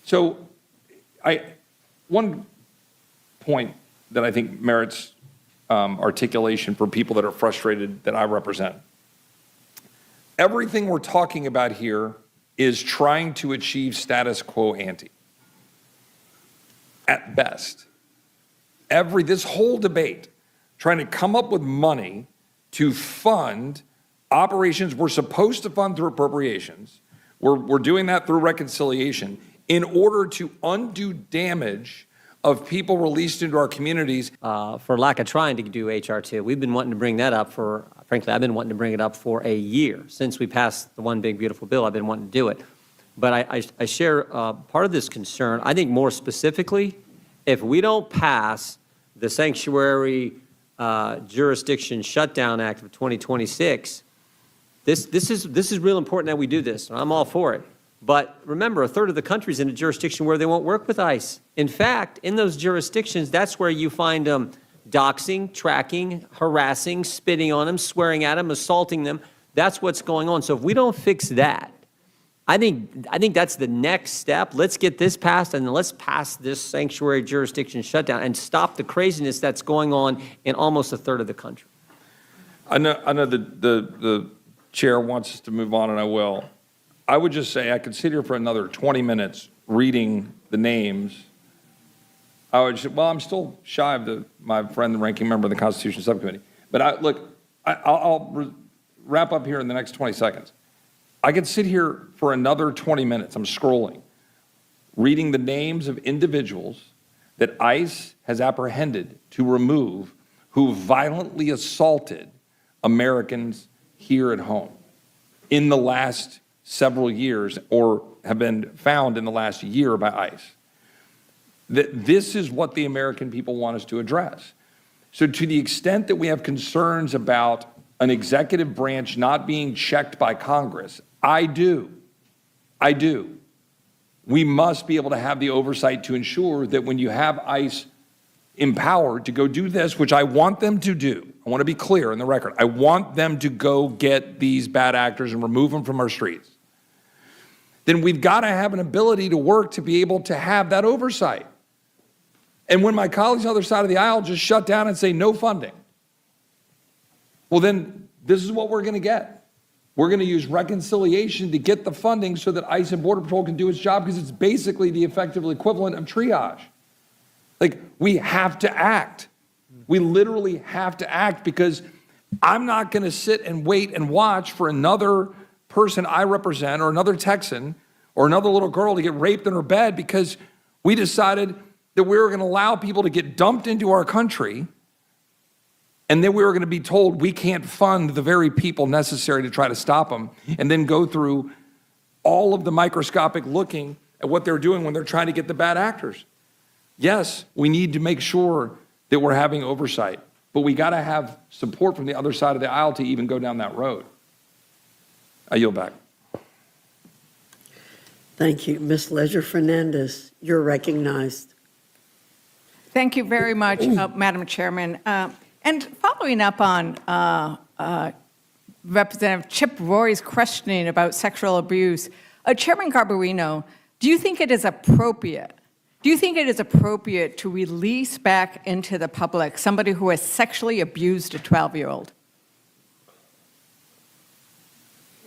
So one point that I think merits articulation for people that are frustrated that I represent. Everything we're talking about here is trying to achieve status quo ante, at best. This whole debate, trying to come up with money to fund operations we're supposed to fund through appropriations, we're doing that through reconciliation, in order to undo damage of people released into our communities. For lack of trying to do H.R. 2, we've been wanting to bring that up frankly, I've been wanting to bring it up for a year. Since we passed the one big beautiful bill, I've been wanting to do it. But I share part of this concern. I think more specifically, if we don't pass the Sanctuary Jurisdiction Shutdown Act of 2026, this is real important that we do this. I'm all for it. But remember, a third of the country's in a jurisdiction where they won't work with ICE. In fact, in those jurisdictions, that's where you find them doxing, tracking, harassing, spitting on them, swearing at them, assaulting them. That's what's going on. So if we don't fix that, I think that's the next step. Let's get this passed, and then let's pass this sanctuary jurisdiction shutdown and stop the craziness that's going on in almost a third of the country. I know the chair wants us to move on, and I will. I would just say I could sit here for another 20 minutes reading the names. I'm still shy of my friend, the ranking member of the Constitution Subcommittee. But I'll wrap up here in the next 20 seconds. I could sit here for another 20 minutes. I'm scrolling, reading the names of individuals that ICE has apprehended to remove who violently assaulted Americans here at home in the last several years, or have been found in the last year by ICE. This is what the American people want us to address. So to the extent that we have concerns about an executive branch not being checked by Congress, I do. We must be able to have the oversight to ensure that when you have ICE empowered to go do this, which I want them to do, I want to be clear in the record, I want them to go get these bad actors and remove them from our streets, then we've got to have an ability to work to be able to have that oversight. And when my colleagues on the other side of the aisle just shut down and say no funding, well then this is what we're going to get. We're going to use reconciliation to get the funding so that ICE and Border Patrol can do its job, because it's basically the effective equivalent of triage. Like, we have to act. We literally have to act, because I'm not going to sit and wait and watch for another person I represent or another Texan or another little girl to get raped in her bed because we decided that we were going to allow people to get dumped into our country And then we were going to be told we can't fund the very people necessary to try to stop them, and then go through all of the microscopic looking at what they're doing when they're trying to get the bad actors. Yes, we need to make sure that we're having oversight, but we got to have support from the other side of the aisle to even go down that road. I yield back. Thank you. Ms. Leisure Fernandez, you're recognized. Thank you very much, Madam Chairman. And following up on Representative Chip Roy's questioning about sexual abuse, Chairman Garbarino, do you think it is appropriate? Do you think it is appropriate to release back into the public somebody who has sexually abused a 12-year-old?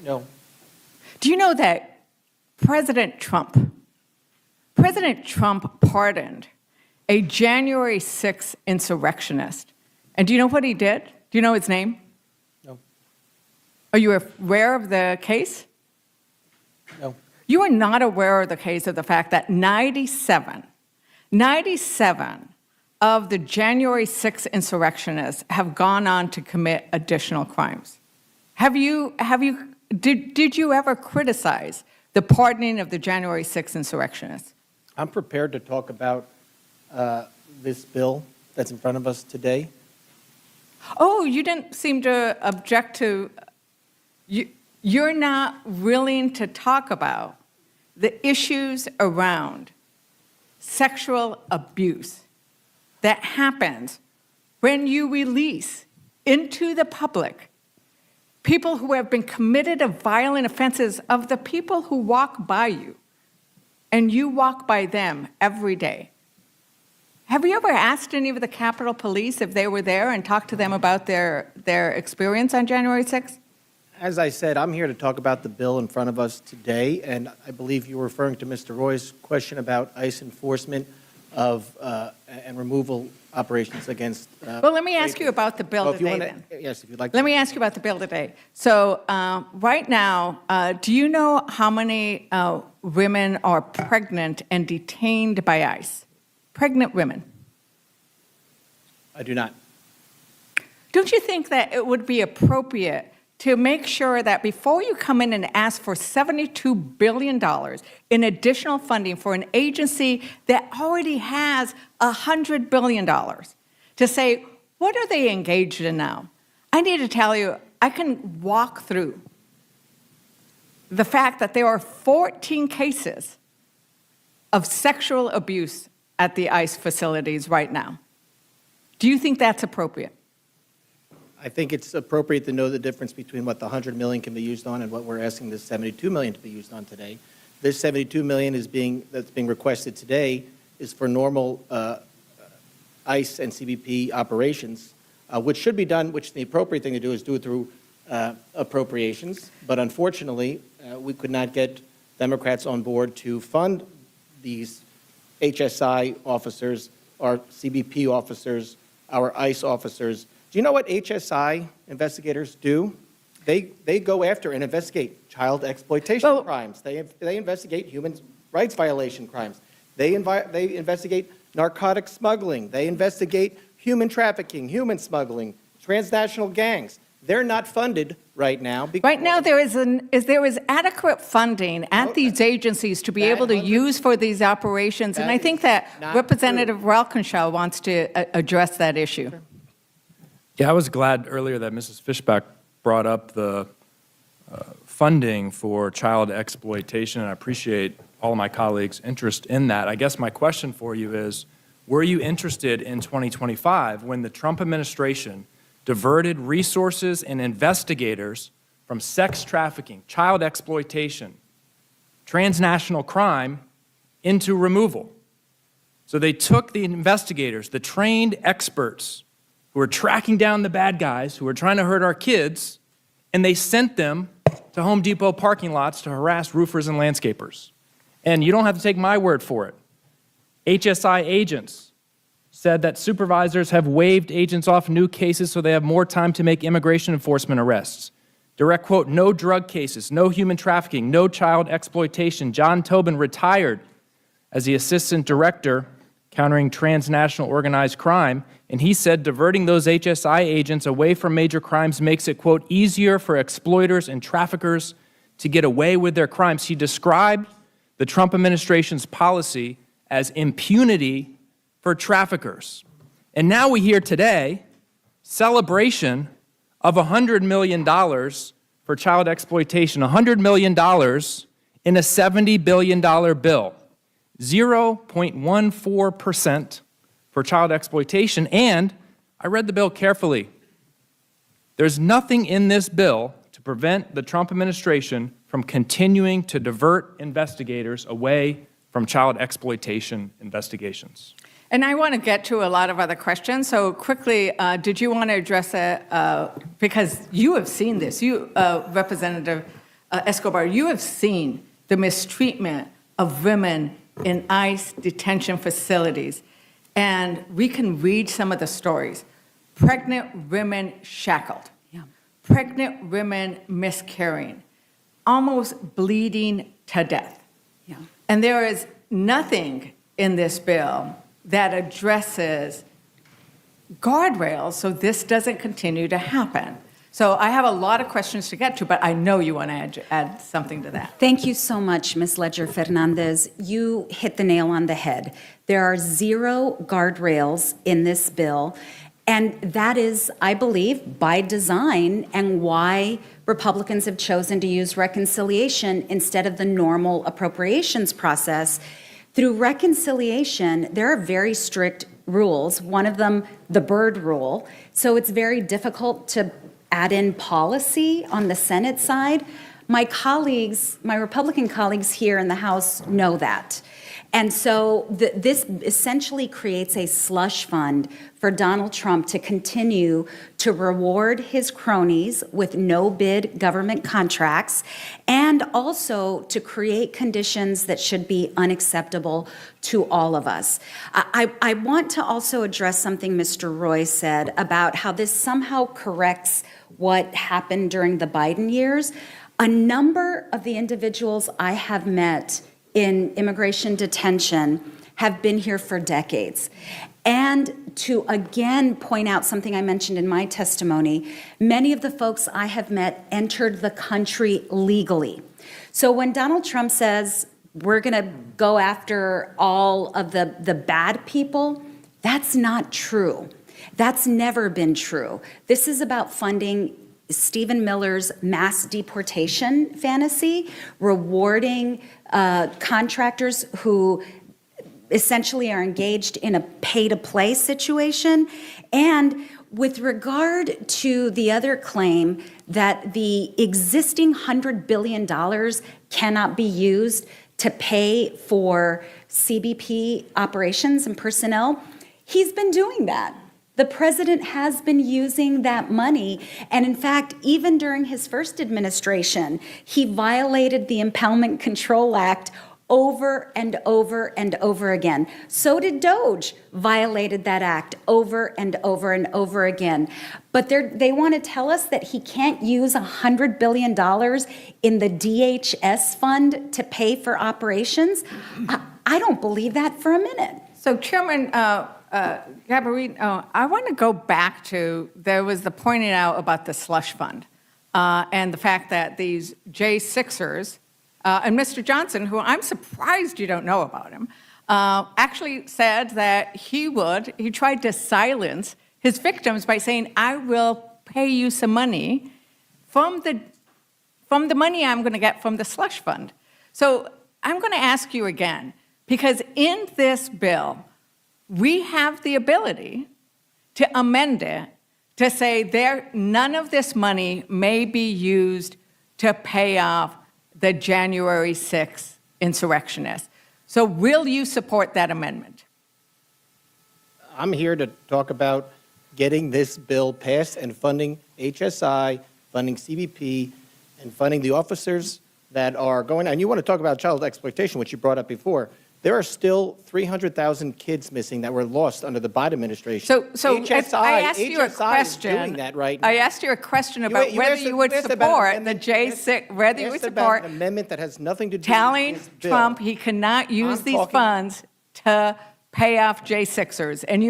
No. Do you know that President Trump pardoned a January 6th insurrectionist? And do you know what he did? Do you know his name? No. Are you aware of the case? No. You are not aware of the case of the fact that 97 of the January 6th insurrectionists have gone on to commit additional crimes. Did you ever criticize the pardoning of the January 6th insurrectionists? I'm prepared to talk about this bill that's in front of us today. Oh, you didn't seem to object to, you're not willing to talk about the issues around sexual abuse that happens when you release into the public people who have been committed of violent offenses of the people who walk by you, and you walk by them every day. Have you ever asked any of the Capitol Police if they were there and talked to them about their experience on January 6th? As I said, I'm here to talk about the bill in front of us today, and I believe you were referring to Mr. Roy's question about ICE enforcement of and removal operations against. Well, let me ask you about the bill today then. Yes, if you'd like. Let me ask you about the bill today. So right now, do you know how many women are pregnant and detained by ICE? Pregnant women. I do not. Don't you think that it would be appropriate to make sure that before you come in and ask for $72 billion in additional funding for an agency that already has $100 billion, to say, what are they engaged in now? I need to tell you, I can walk through the fact that there are 14 cases of sexual abuse at the ICE facilities right now. Do you think that's appropriate? I think it's appropriate to know the difference between what the $100 million can be used on and what we're asking the $72 million to be used on today. This $72 million that's being requested today is for normal ICE and CBP operations, which should be done, which the appropriate thing to do is do it through appropriations. But unfortunately, we could not get Democrats on board to fund these HSI officers, our CBP officers, our ICE officers. Do you know what HSI investigators do? They go after and investigate child exploitation crimes. They investigate human rights violation crimes. They investigate narcotic smuggling. They investigate human trafficking, human smuggling, transnational gangs. They're not funded right now. Right now, there is adequate funding at these agencies to be able to use for these operations, and I think that Representative Walkinshaw wants to address that issue. Yeah, I was glad earlier that Mrs. Fishback brought up the funding for child exploitation, and I appreciate all of my colleagues' interest in that. I guess my question for you is, were you interested in 2025 when the Trump administration diverted resources and investigators from sex trafficking, child exploitation, transnational crime into removal? So they took the investigators, the trained experts who are tracking down the bad guys who are trying to hurt our kids, and they sent them to Home Depot parking lots to harass roofers and landscapers. And you don't have to take my word for it. HSI agents said that supervisors have waived agents off new cases so they have more time to make immigration enforcement arrests. Direct quote, no drug cases, no human trafficking, no child exploitation. John Tobin retired as the assistant director countering transnational organized crime, and he said diverting those HSI agents away from major crimes makes it, quote, easier for exploiters and traffickers to get away with their crimes. He described the Trump administration's policy as impunity for traffickers. And now we hear today celebration of $100 million for child exploitation, $100 million in a $70 billion bill, 0.14% for child exploitation. And I read the bill carefully. There's nothing in this bill to prevent the Trump administration from continuing to divert investigators away from child exploitation investigations. And I want to get to a lot of other questions. So quickly, did you want to address because you have seen this, Representative Escobar, you have seen the mistreatment of women in ICE detention facilities. And we can read some of the stories. Pregnant women shackled. Yeah. Pregnant women miscarrying, almost bleeding to death. Yeah. And there is nothing in this bill that addresses guardrails so this doesn't continue to happen. So I have a lot of questions to get to, but I know you want to add something to that. Thank you so much, Ms. Ledger Fernandez. You hit the nail on the head. There are 0 guardrails in this bill, and that is, I believe, by design and why Republicans have chosen to use reconciliation instead of the normal appropriations process. Through reconciliation, there are very strict rules, one of them the Byrd rule, so it's very difficult to add in policy on the Senate side. My colleagues, my Republican colleagues here in the House know that. And so this essentially creates a slush fund for Donald Trump to continue to reward his cronies with no-bid government contracts and also to create conditions that should be unacceptable to all of us. I want to also address something Mr. Roy said about how this somehow corrects what happened during the Biden years. A number of the individuals I have met in immigration detention have been here for decades. And to again point out something I mentioned in my testimony, many of the folks I have met entered the country legally. So when Donald Trump says we're going to go after all of the bad people, that's not true. That's never been true. This is about funding Stephen Miller's mass deportation fantasy, rewarding contractors who essentially are engaged in a pay-to-play situation. And with regard to the other claim that the existing $100 billion cannot be used to pay for CBP operations and personnel, he's been doing that. The president has been using that money. And in fact, even during his first administration, he violated the Impoundment Control Act over and over and over again. So did DOJ, violated that act over and over and over again. But they want to tell us that he can't use $100 billion in the DHS fund to pay for operations. I don't believe that for a minute. So Chairman Garbarino, I want to go back to, there was the pointing out about the slush fund and the fact that these J6ers, and Mr. Johnson, who I'm surprised you don't know about him, actually said that he tried to silence his victims by saying, I will pay you some money from the money I'm going to get from the slush fund. So I'm going to ask you again, because in this bill, we have the ability to amend it to say none of this money may be used to pay off the January 6th insurrectionists. So will you support that amendment? I'm here to talk about getting this bill passed and funding HSI, funding CBP, and funding the officers that are going, and you want to talk about child exploitation, which you brought up before. There are still 300,000 kids missing that were lost under the Biden administration. So HSI, I asked you a HSI is doing question. that right now. I asked you a question about whether you would support the J6, whether you would support an amendment that has nothing to do with telling this bill. Trump he cannot use I'm these talking- funds to pay off J6ers. And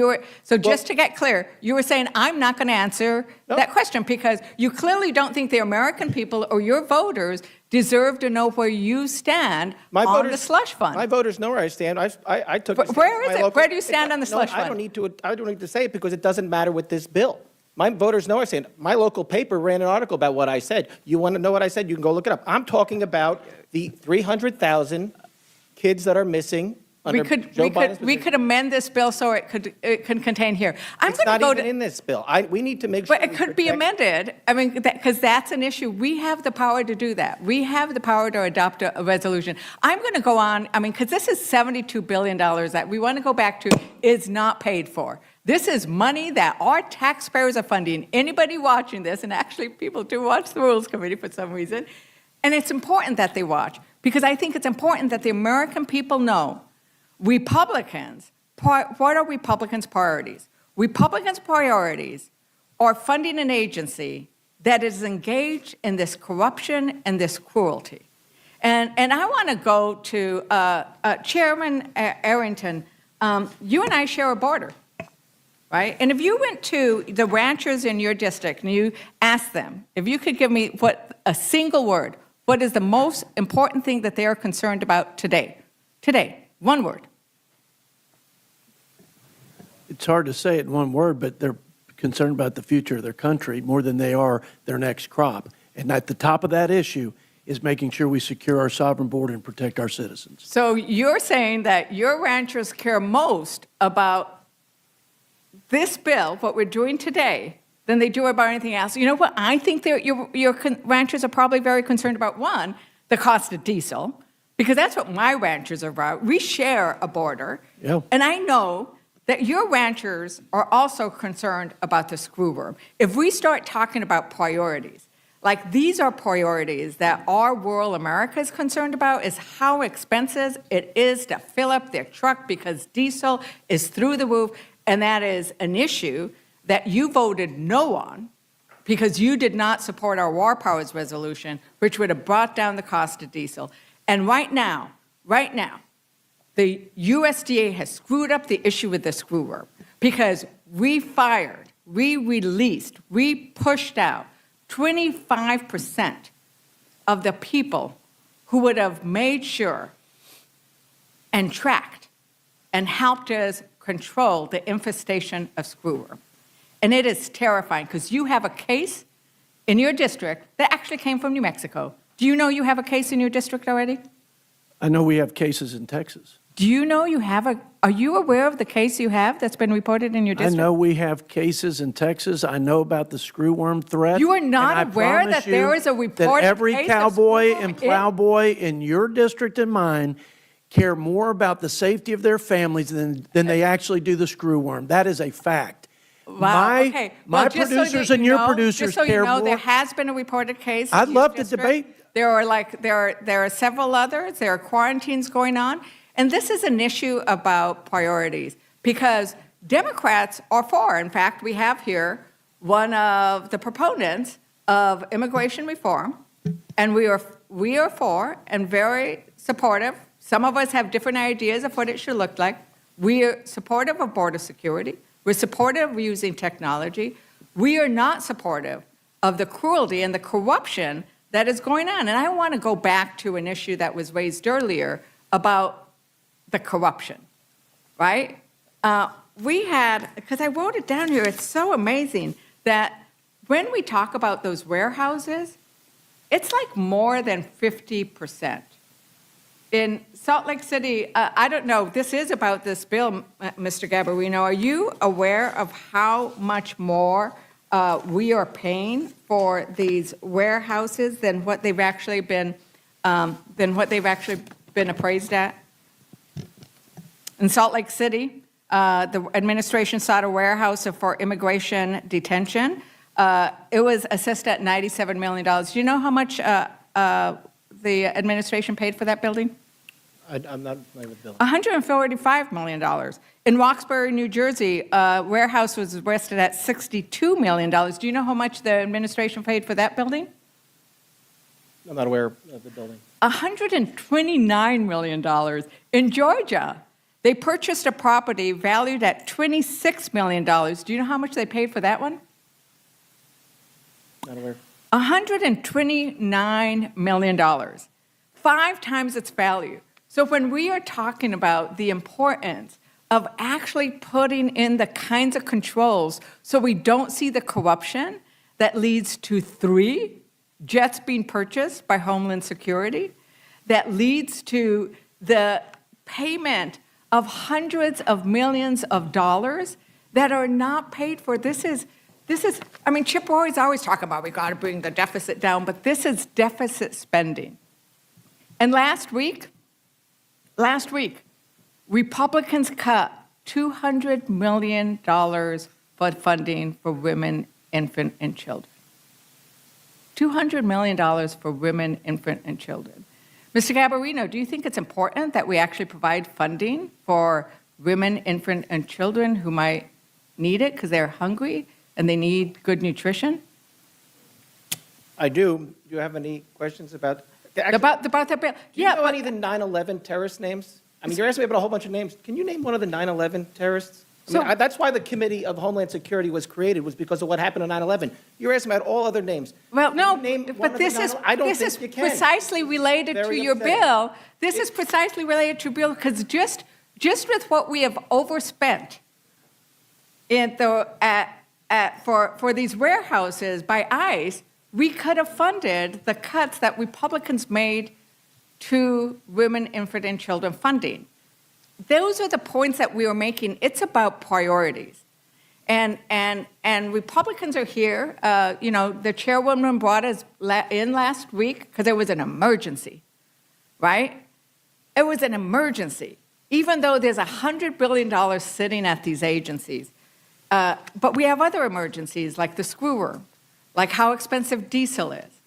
so just to get clear, you were saying, I'm not going to answer that question because you clearly don't think the American people or your voters deserve to know where you stand on the slush fund. My voters know where I stand. I took. Where is it? Where do you stand on the slush fund? I don't need to say it because it doesn't matter with this bill. My voters know I stand. My local paper ran an article about what I said. You want to know what I said? You can go look it up. I'm talking about the 300,000 kids that are missing under Joe Biden's We could amend this bill so it can contain here. It's not even in this bill. We need to make sure. But it could be amended, I mean, because that's an issue. We have the power to do that. We have the power to adopt a resolution. I'm going to go on, I mean, because this is $72 billion that we want to go back to is not paid for. This is money that our taxpayers are funding. Anybody watching this, and actually people do watch the Rules Committee for some reason, and it's important that they watch, because I think it's important that the American people know Republicans, what are Republicans' priorities? Republicans' priorities are funding an agency that is engaged in this corruption and this cruelty. And I want to go to Chairman Arrington. You and I share a border, right? And if you went to the ranchers in your district and you asked them, if you could give me a single word, what is the most important thing that they are concerned about today? Today, one word. It's hard to say it in one word, but they're concerned about the future of their country more than they are their next crop. And at the top of that issue is making sure we secure our sovereign border and protect our citizens. So you're saying that your ranchers care most about this bill, what we're doing today, than they do about anything else. You know what? I think your ranchers are probably very concerned about, one, the cost of diesel, because that's what my ranchers are about. We share a border. Yeah. And I know that your ranchers are also concerned about the screw worm. If we start talking about priorities, like these are priorities that our rural America is concerned about, is how expensive it is to fill up their truck because diesel is through the roof, and that is an issue that you voted no on because you did not support our War Powers resolution, which would have brought down the cost of diesel. And right now, the USDA has screwed up the issue with the screw worm because we released, we pushed out 25% of the people who would have made sure and tracked and helped us control the infestation of screw worm. And it is terrifying because you have a case in your district that actually came from New Mexico. Do you know you have a case in your district already? I know we have cases in Texas. Do you know you have are you aware of the case you have that's been reported in your district? I know we have cases in Texas. I know about the screwworm threat. You are not and I aware promise that there you is a that reported every case of cowboy screwworm and plowboy in your district and mine care more about the safety of their families than they actually do the screwworm. That is a fact. Wow, okay. My Well, just so producers you and your know- producers just so care you know, more. there has been a reported case. in I'd your love to district. debate. There are several others. There are quarantines going on. And this is an issue about priorities because Democrats are for. In fact, we have here one of the proponents of immigration reform, and we are for and very supportive. Some of us have different ideas of what it should look like. We are supportive of border security. We're supportive of using technology. We are not supportive of the cruelty and the corruption that is going on. And I want to go back to an issue that was raised earlier about the corruption, right? We had, because I wrote it down here, it's so amazing that when we talk about those warehouses, it's like more than 50%. In Salt Lake City, I don't know, this is about this bill, Mr. Gabarino. Are you aware of how much more we are paying for these warehouses than what they've actually been appraised at? In Salt Lake City, the administration sought a warehouse for immigration detention. It was assessed at $97 million. Do you know how much the administration paid for that building? I'm not familiar with the bill. $145 million. In Roxbury, New Jersey, a warehouse was arrested at $62 million. Do you know how much the administration paid for that building? I'm not aware of the building. $129 million. In Georgia, They purchased a property valued at $26 million. Do you know how much they paid for that one? Not aware. $129 million, 5 times its value. So when we are talking about the importance of actually putting in the kinds of controls so we don't see the corruption that leads to 3 jets being purchased by Homeland Security, that leads to the payment of hundreds of millions of dollars that are not paid for. This is, I mean, Chip Roy's always talking about we got to bring the deficit down, but this is deficit spending. And last week, Republicans cut $200 million for funding for women, infant, and children. $200 million for women, infant, and children. Mr. Garbarino, do you think it's important that we actually provide funding for women, infant, and children who might need it because they're hungry and they need good nutrition? I do. Do you have any questions about? About that bill? Do you know any of the 9/11 terrorist names? I mean, you're asking me about a whole bunch of names. Can you name one of the 9/11 terrorists? I mean, that's why the Committee of Homeland Security was created, was because of what happened on 9/11. You're asking about all other names. Well, no, Name one but of this the is, 9/11 I don't this think is you can. precisely related to Very your upsetting. bill. This is precisely related to your bill, because just with what we have overspent in for these warehouses by ICE, we could have funded the cuts that Republicans made to women, infant, and children funding. Those are the points that we were making. It's about priorities. And Republicans are here. You know, the chairwoman brought us in last week because there was an emergency, right? It was an emergency, even though there's $100 billion sitting at these agencies. But we have other emergencies, like the screwer, like how expensive diesel is,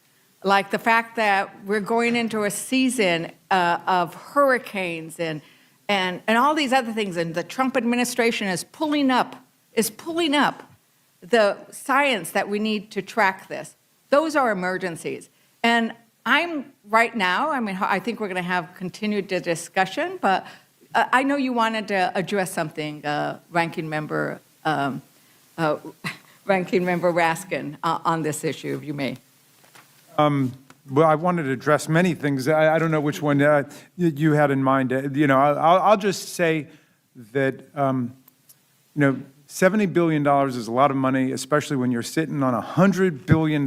like the fact that we're going into a season of hurricanes and all these other things, and the Trump administration is pulling up the science that we need to track this. Those are emergencies. And I'm right now, I mean, I think we're going to have continued discussion, but I know you wanted to address something, Ranking Member Raskin, on this issue, if you may. Well, I wanted to address many things. I don't know which one you had in mind. You know, I'll just say that, you know, $70 billion is a lot of money, especially when you're sitting on $100 billion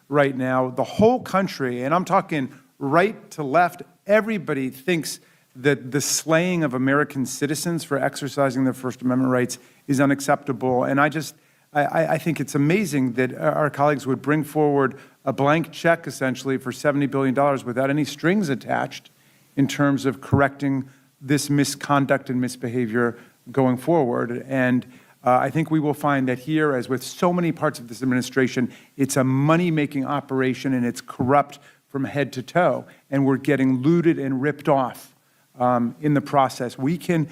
right now. The whole country, and I'm talking right to left, everybody thinks that the slaying of American citizens for exercising their First Amendment rights is unacceptable. And I think it's amazing that our colleagues would bring forward a blank check, essentially, for $70 billion without any strings attached in terms of correcting this misconduct and misbehavior going forward. And I think we will find that here, as with so many parts of this administration, it's a money-making operation and it's corrupt from head to toe. And we're getting looted and ripped off in the process. We can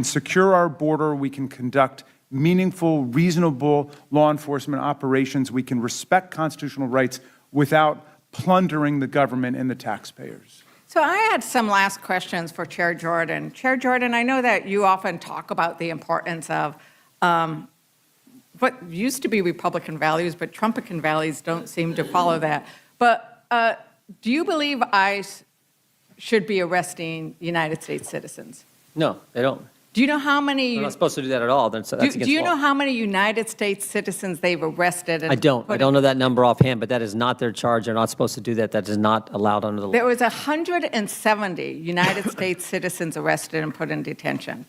secure our border. We can conduct meaningful, reasonable law enforcement operations. We can respect constitutional rights without plundering the government and the taxpayers. So I had some last questions for Chair Jordan. Chair Jordan, I know that you often talk about the importance of what used to be Republican values, but Trumpican values don't seem to follow that. But do you believe ICE should be arresting United States citizens? No, they don't. Do you know how many? They're not supposed to do that at all. That's against Do you law. know how many United States citizens they've arrested? And I don't. I put don't know that number offhand, but that is not their charge. They're not supposed to do that. That is not allowed under the law. There was 170 United States citizens arrested and put in detention.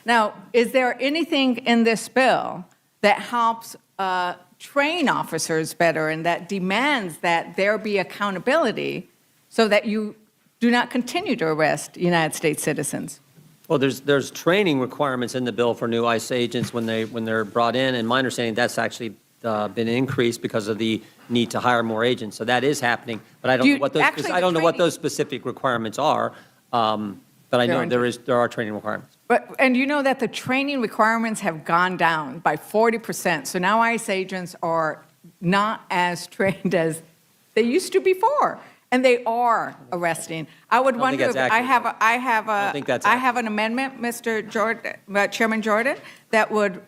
Now, is there anything in this bill that helps train officers better and that demands that there be accountability so that you do not continue to arrest United States citizens? Well, there's training requirements in the bill for new ICE agents when they're brought in, and my understanding that's actually been increased because of the need to hire more agents. So that is happening, but I don't know what those actually, I don't know what training- those specific requirements are. But I know there are training requirements. And you know that the training requirements have gone down by 40%. So now ICE agents are not as trained as they used to before. And they are arresting. I would don't think wonder if, that's I accurate. have think that's I have an amendment, Mr. Jordan, Chairman Jordan, that would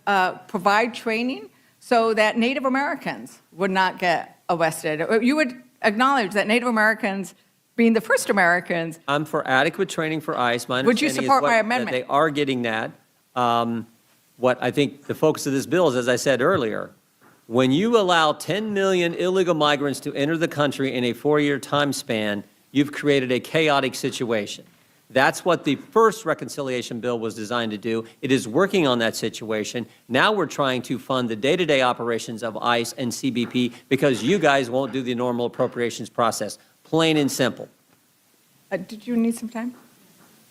provide training so that Native Americans would not get arrested. You would acknowledge that Native Americans, being the first Americans, I'm for adequate training for ICE. My Would you understanding is support my that amendment? they are getting that. What I think the focus of this bill is, as I said earlier, when you allow 10 million illegal migrants to enter the country in a 4-year time span, you've created a chaotic situation. That's what the first reconciliation bill was designed to do. It is working on that situation. Now we're trying to fund the day-to-day operations of ICE and CBP because you guys won't do the normal appropriations process. Plain and simple. did you need some time?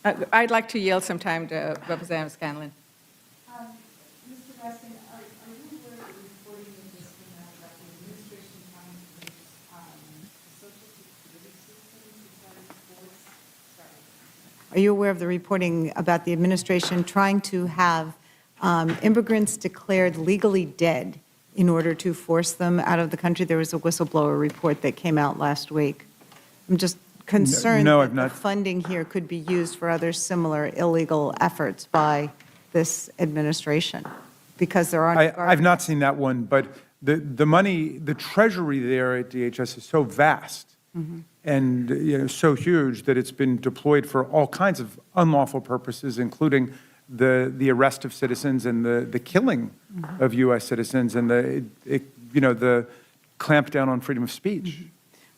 I'd like to yield some time to Representative Scanlon. Mr. Raskin, are you aware of the reporting that just came out about the administration trying to use Social Security systems to try to force? Are you aware of the reporting about the administration trying to have immigrants declared legally dead in order to force them out of the country? There was a whistleblower report that came out last week. I'm just concerned No, that I've not. the funding here could be used for other similar illegal efforts by this administration, because there aren't. I've not seen that one, but the money, the treasury there at DHS is so vast and so huge that it's been deployed for all kinds of unlawful purposes, including the arrest of citizens and the killing of U.S. citizens and the clampdown on freedom of speech.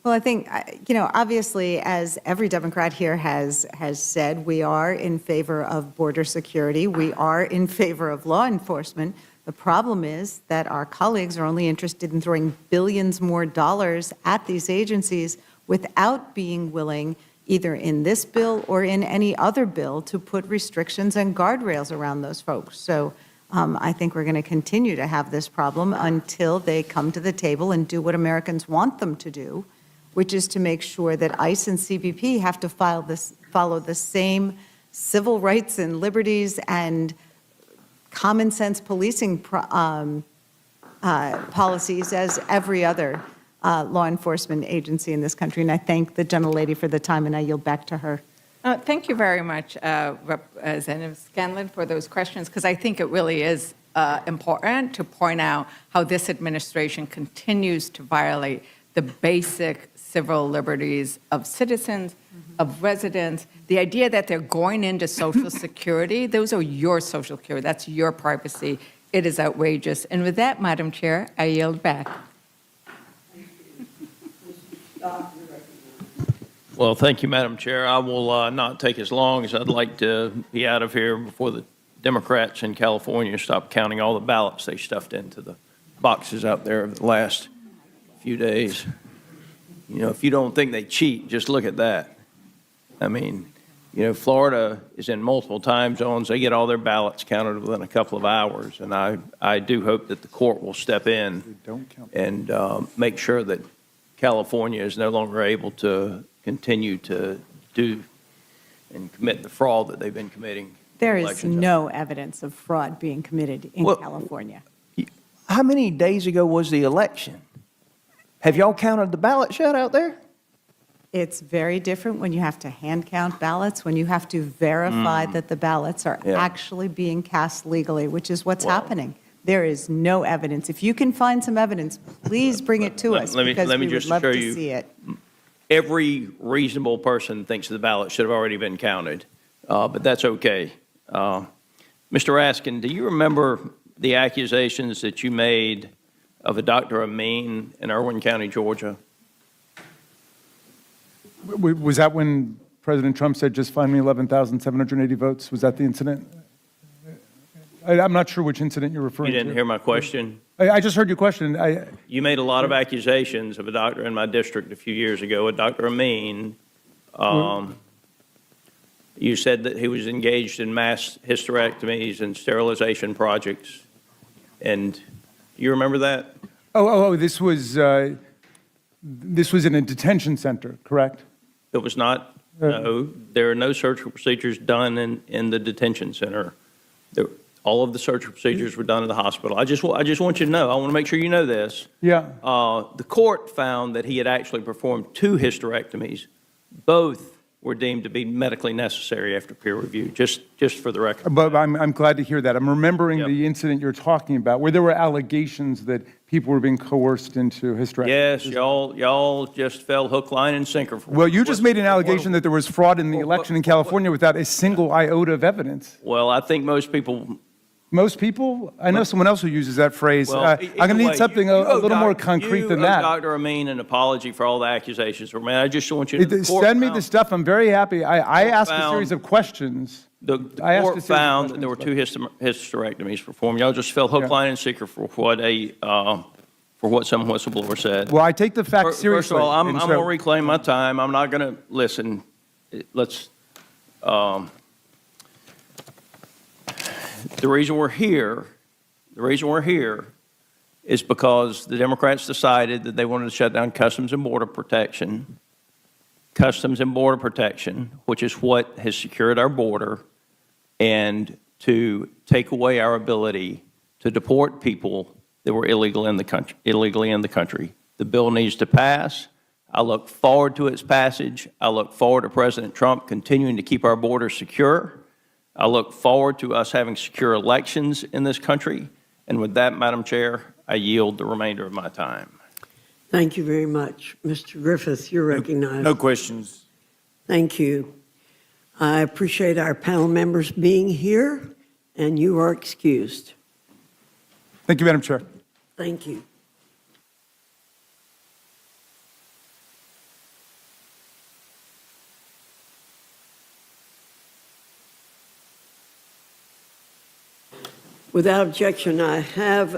Well, I think, obviously, as every Democrat here has said, we are in favor of border security. We are in favor of law enforcement. The problem is that our colleagues are only interested in throwing billions more dollars at these agencies without being willing, either in this bill or in any other bill, to put restrictions and guardrails around those folks. So I think we're going to continue to have this problem until they come to the table and do what Americans want them to do, which is to make sure that ICE and CBP have to follow the same civil rights and liberties and common sense policing policies as every other law enforcement agency in this country. And I thank the gentlelady for the time, and I yield back to her. Thank you very much, Representative Scanlon, for those questions, because I think it really is important to point out how this administration continues to violate the basic civil liberties of citizens, of residents. The idea that they're going into Social Security, those are your Social Security, that's your privacy. It is outrageous. And with that, Madam Chair, I yield back. Well, thank you, Madam Chair. I will not take as long as I'd like to be out of here before the Democrats in California stop counting all the ballots they stuffed into the boxes out there over the last few days. If you don't think they cheat, just look at that. I mean, Florida is in multiple time zones. They get all their ballots counted within a couple of hours. And I do hope that the court will step in and make sure that California is no longer able to continue to do and commit the fraud that they've been committing. There is no evidence of fraud being committed in California. How many days ago was the election? Have y'all counted the ballots yet out there? It's very different when you have to hand count ballots, when you have to verify that the ballots are actually being cast legally, which is what's happening. There is no evidence. If you can find some evidence, please bring it to us, because we would love to see it. Every reasonable person thinks the ballot should have already been counted, but that's okay. Mr. Raskin, do you remember the accusations that you made of a Dr. Amin in Irwin County, Georgia? Was that when President Trump said, just find me 11,780 votes? Was that the incident? I'm not sure which incident you're referring to. You didn't hear my question? I just heard your question. You made a lot of accusations of a doctor in my district a few years ago, a Dr. Amin. You said that he was engaged in mass hysterectomies and sterilization projects. And you remember that? This was in a detention center, correct? It was not. No, there are no surgical procedures done in the detention center. All of the surgical procedures were done in the hospital. I just want you to know, I want to make sure you know this. Yeah. The court found that he had actually performed 2 hysterectomies. Both were deemed to be medically necessary after peer review, just for the record. But I'm glad to hear that. I'm remembering Yep. the incident you're talking about, where there were allegations that people were being coerced into hysterectomy. Yes, y'all just fell hook, line, and sinker. For Well, you just made an what- allegation that there was fraud in the election in California without a single iota of evidence. Well, I think most people. Most people? I know someone else who uses that phrase. Well, I'm going to either need way, something you a owe little more Doc- concrete than You owe that. Dr. Amin an apology for all the accusations. Man, I just want you to. the court Send me found- the stuff. I'm very happy. I asked a found- series of questions. The I asked a court series of found that there were questions, 2 hysterectomies performed. Y'all just fell hook, Yeah. line, and sinker for what some whistleblower said. Well, I take the facts seriously. First of all, I'm and going so- to reclaim my time. I'm not going to listen. Let's. The reason we're here is because the Democrats decided that they wanted to shut down Customs and Border Protection. Customs and Border Protection, which is what has secured our border, and to take away our ability to deport people that were illegally in the country. The bill needs to pass. I look forward to its passage. I look forward to President Trump continuing to keep our border secure. I look forward to us having secure elections in this country. And with that, Madam Chair, I yield the remainder of my time. Thank you very much. Mr. Griffith, you're recognized. No questions. Thank you. I appreciate our panel members being here, and you are excused. Thank you, Madam Chair. Thank you. Without objection, I have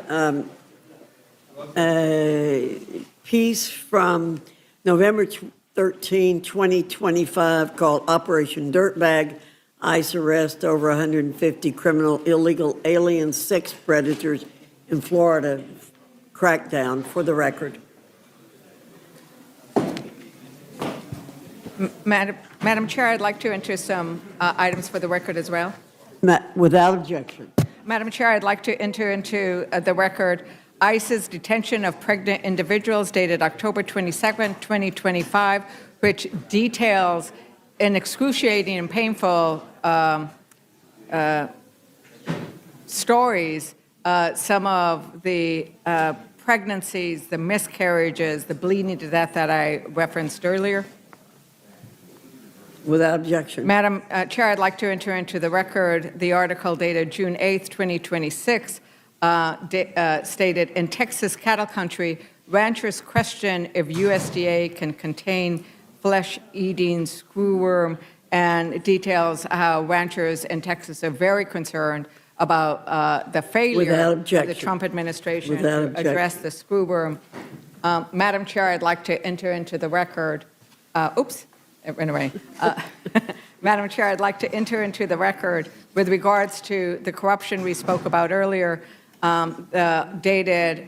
a piece from November 13, 2025, called Operation Dirtbag, ICE arrest over 150 criminal illegal alien sex predators in Florida, crackdown, for the record. Madam Chair, I'd like to enter some items for the record as well. Without objection. Madam Chair, I'd like to enter into the record ICE's detention of pregnant individuals dated October 22nd, 2025, which details in excruciating and painful stories some of the pregnancies, the miscarriages, the bleeding to death that I referenced earlier. Without objection. Madam Chair, I'd like to enter into the record the article dated June 8th, 2026, stated, in Texas cattle country, ranchers question if USDA can contain flesh-eating screwworm, and details how ranchers in Texas are very concerned about the failure Without of the objection. Trump administration Without to objection. address the screwworm. Madam Chair, I'd like to enter into the record, anyway. Madam Chair, I'd like to enter into the record with regards to the corruption we spoke about earlier, dated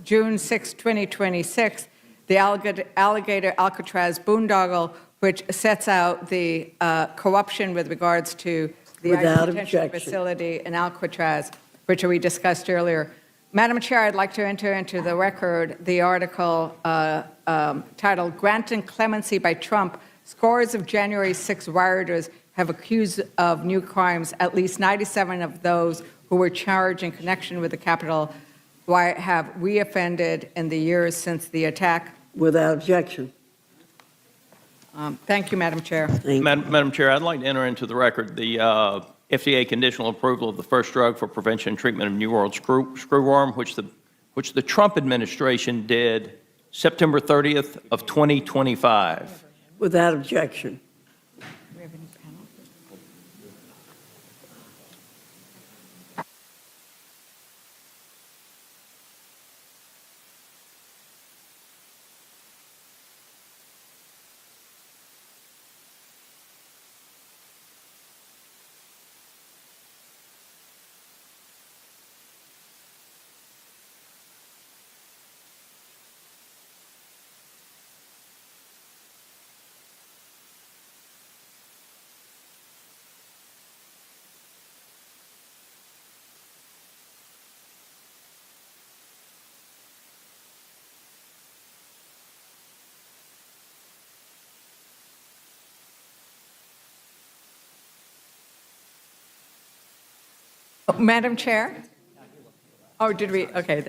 June 6, 2026, the alligator Alcatraz boondoggle, which sets out the corruption with regards to the Without detention objection. facility in Alcatraz, which we discussed earlier. Madam Chair, I'd like to enter into the record the article titled Granting Clemency by Trump. Scores of January 6 rioters have accused of new crimes. At least 97 of those who were charged in connection with the Capitol riot have reoffended in the years since the attack. Without objection. Thank you, Madam Chair. Madam Chair, I'd like to enter into the record the FDA conditional approval of the first drug for prevention and treatment of New World screwworm, which the Trump administration did September 30th of 2025. Without objection. Oh, Madam Chair? Oh, did we? Okay.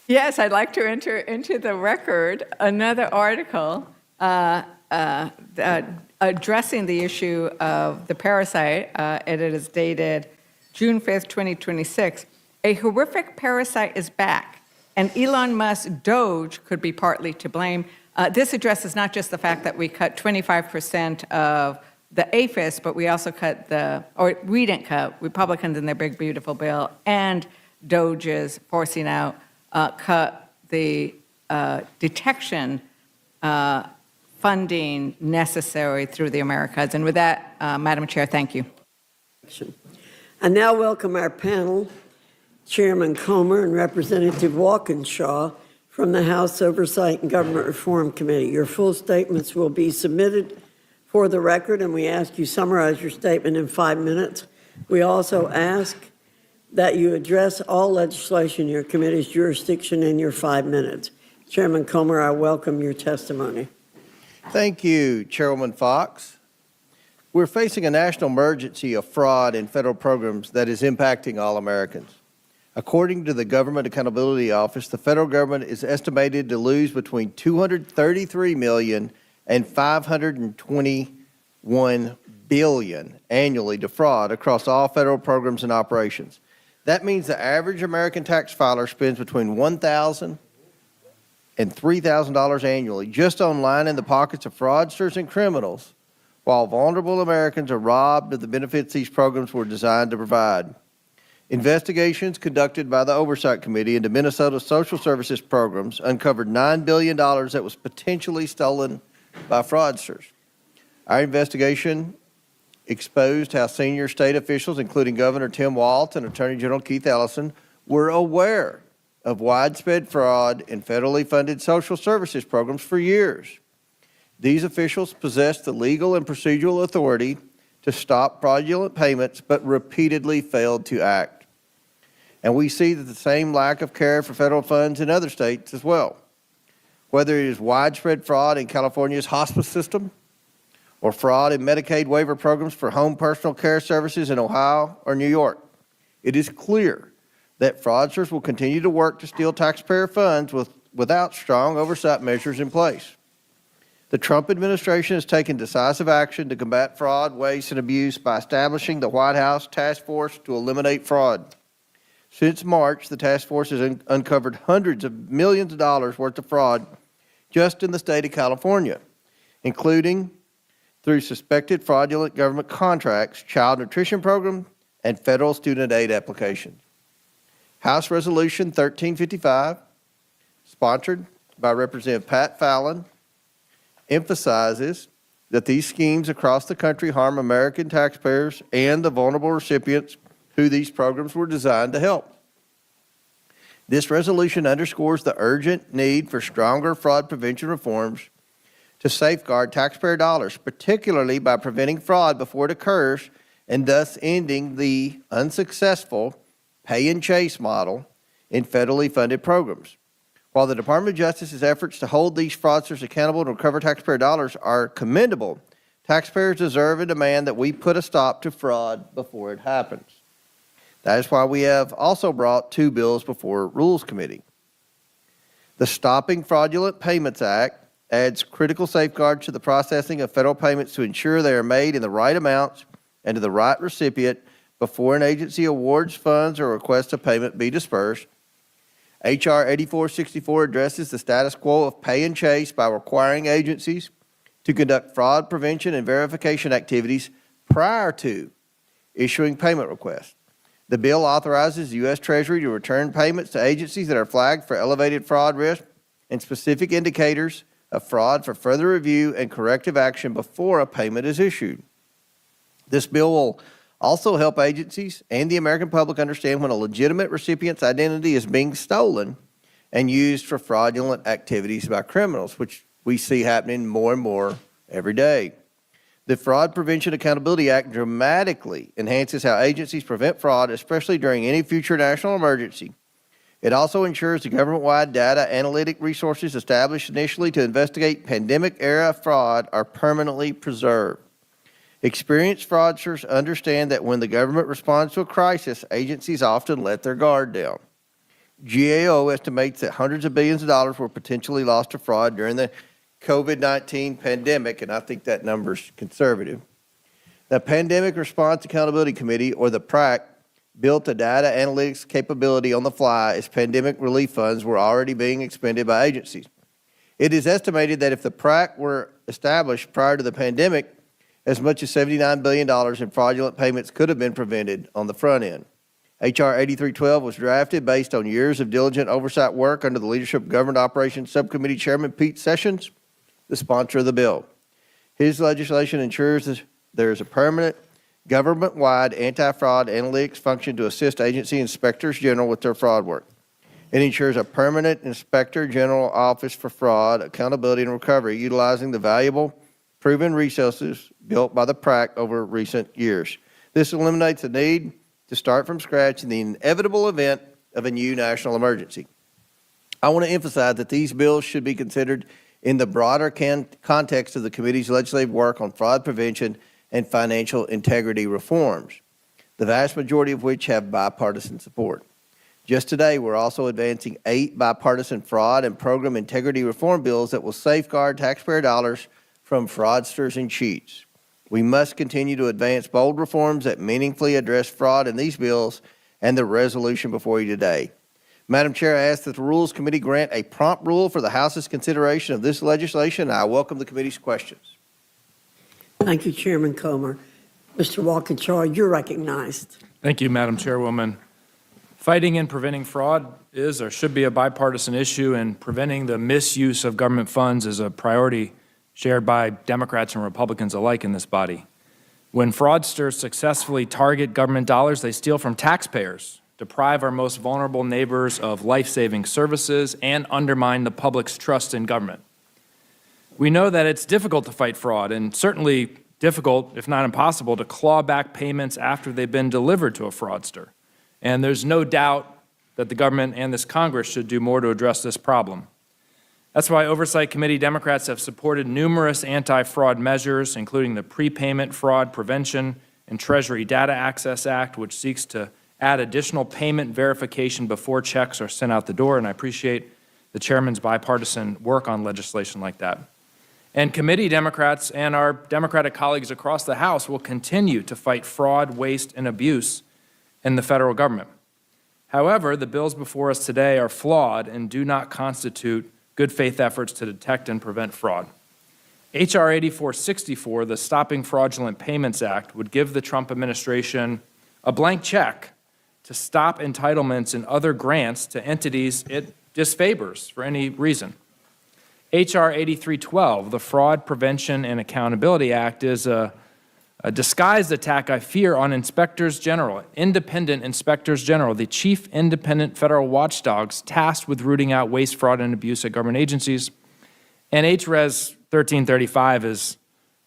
Yes, I'd like to enter into the record another article addressing the issue of the parasite, and it is dated June 5th, 2026. A horrific parasite is back, and Elon Musk's Doge could be partly to blame. This addresses not just the fact that we cut 25% of the APHIS, but we also cut we didn't cut, Republicans in their big, beautiful bill, and Doge's forcing out cut the detection funding necessary through the Americas. And with that, Madam Chair, thank you. I now welcome our panel, Chairman Comer and Representative Walkinshaw from the House Oversight and Government Reform Committee. Your full statements will be submitted for the record, and we ask you summarize your statement in 5 minutes. We also ask that you address all legislation in your committee's jurisdiction in your 5 minutes. Chairman Comer, I welcome your testimony. Thank you, Chairwoman Fox. We're facing a national emergency of fraud in federal programs that is impacting all Americans. According to the Government Accountability Office, the federal government is estimated to lose between $233 million and $521 billion annually to fraud across all federal programs and operations. That means the average American tax filer spends between $1,000 and $3,000 annually just on lining the pockets of fraudsters and criminals, while vulnerable Americans are robbed of the benefits these programs were designed to provide. Investigations conducted by the Oversight Committee into Minnesota's social services programs uncovered $9 billion that was potentially stolen by fraudsters. Our investigation exposed how senior state officials, including Governor Tim Walz and Attorney General Keith Ellison, were aware of widespread fraud in federally funded social services programs for years. These officials possessed the legal and procedural authority to stop fraudulent payments, but repeatedly failed to act. And we see that the same lack of care for federal funds in other states as well. Whether it is widespread fraud in California's hospice system, or fraud in Medicaid waiver programs for home personal care services in Ohio or New York, it is clear that fraudsters will continue to work to steal taxpayer funds without strong oversight measures in place. The Trump administration has taken decisive action to combat fraud, waste, and abuse by establishing the White House Task Force to Eliminate Fraud. Since March, the task force has uncovered hundreds of millions of dollars worth of fraud just in the state of California, including through suspected fraudulent government contracts, child nutrition programs, and federal student aid applications. House Resolution 1355, sponsored by Representative Pat Fallon, emphasizes that these schemes across the country harm American taxpayers and the vulnerable recipients who these programs were designed to help. This resolution underscores the urgent need for stronger fraud prevention reforms to safeguard taxpayer dollars, particularly by preventing fraud before it occurs and thus ending the unsuccessful pay and chase model in federally funded programs. While the Department of Justice's efforts to hold these fraudsters accountable and recover taxpayer dollars are commendable, taxpayers deserve and demand that we put a stop to fraud before it happens. That is why we have also brought 2 bills before Rules Committee. The Stopping Fraudulent Payments Act adds critical safeguards to the processing of federal payments to ensure they are made in the right amounts and to the right recipient before an agency awards funds or requests a payment be dispersed. H.R. 8464 addresses the status quo of pay and chase by requiring agencies to conduct fraud prevention and verification activities prior to issuing payment requests. The bill authorizes the U.S. Treasury to return payments to agencies that are flagged for elevated fraud risk and specific indicators of fraud for further review and corrective action before a payment is issued. This bill will also help agencies and the American public understand when a legitimate recipient's identity is being stolen and used for fraudulent activities by criminals, which we see happening more and more every day. The Fraud Prevention Accountability Act dramatically enhances how agencies prevent fraud, especially during any future national emergency. It also ensures the government-wide data analytic resources established initially to investigate pandemic-era fraud are permanently preserved. Experienced fraudsters understand that when the government responds to a crisis, agencies often let their guard down. GAO estimates that hundreds of billions of dollars were potentially lost to fraud during the COVID-19 pandemic, and I think that number's conservative. The Pandemic Response Accountability Committee, or the PRAC, built a data analytics capability on the fly as pandemic relief funds were already being expended by agencies. It is estimated that if the PRAC were established prior to the pandemic, as much as $79 billion in fraudulent payments could have been prevented on the front end. H.R. 8312 was drafted based on years of diligent oversight work under the leadership of Government Operations Subcommittee Chairman Pete Sessions, the sponsor of the bill. His legislation ensures that there is a permanent government-wide anti-fraud analytics function to assist agency inspectors general with their fraud work. It ensures a permanent Inspector General Office for Fraud, Accountability, and Recovery, utilizing the valuable proven resources built by the PRAC over recent years. This eliminates the need to start from scratch in the inevitable event of a new national emergency. I want to emphasize that these bills should be considered in the broader context of the committee's legislative work on fraud prevention and financial integrity reforms, the vast majority of which have bipartisan support. Just today, we're also advancing 8 bipartisan fraud and program integrity reform bills that will safeguard taxpayer dollars from fraudsters and cheats. We must continue to advance bold reforms that meaningfully address fraud in these bills and the resolution before you today. Madam Chair, I ask that the Rules Committee grant a prompt rule for the House's consideration of this legislation. I welcome the committee's questions. Thank you, Chairman Comer. Mr. Walkinshaw, you're recognized. Thank you, Madam Chairwoman. Fighting and preventing fraud is or should be a bipartisan issue, and preventing the misuse of government funds is a priority shared by Democrats and Republicans alike in this body. When fraudsters successfully target government dollars, they steal from taxpayers, deprive our most vulnerable neighbors of life-saving services, and undermine the public's trust in government. We know that it's difficult to fight fraud, and certainly difficult, if not impossible, to claw back payments after they've been delivered to a fraudster. And there's no doubt that the government and this Congress should do more to address this problem. That's why Oversight Committee Democrats have supported numerous anti-fraud measures, including the Prepayment Fraud Prevention and Treasury Data Access Act, which seeks to add additional payment verification before checks are sent out the door, and I appreciate the chairman's bipartisan work on legislation like that. And committee Democrats and our Democratic colleagues across the House will continue to fight fraud, waste, and abuse in the federal government. However, the bills before us today are flawed and do not constitute good faith efforts to detect and prevent fraud. H.R. 8464, the Stopping Fraudulent Payments Act, would give the Trump administration a blank check to stop entitlements and other grants to entities it disfavors for any reason. H.R. 8312, the Fraud Prevention and Accountability Act, is a disguised attack, I fear, on inspectors general, independent inspectors general, the chief independent federal watchdogs tasked with rooting out waste, fraud, and abuse at government agencies. And H.Res. 1335 is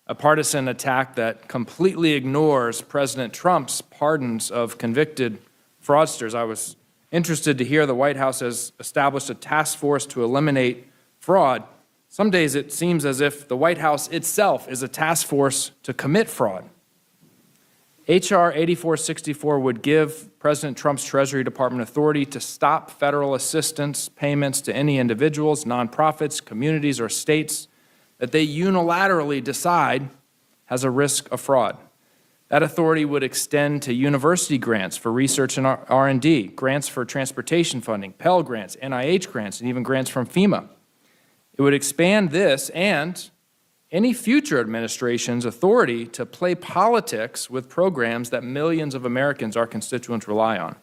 a partisan attack that completely ignores President Trump's pardons of convicted fraudsters. I was interested to hear the White House has established a task force to eliminate fraud. Some days it seems as if the White House itself is a task force to commit fraud. H.R. 8464 would give President Trump's Treasury Department authority to stop federal assistance payments to any individuals, nonprofits, communities, or states that they unilaterally decide has a risk of fraud. That authority would extend to university grants for research and R&D, grants for transportation funding, Pell Grants, NIH grants, and even grants from FEMA. It would expand this and any future administration's authority to play politics with programs that millions of Americans, our constituents, rely on.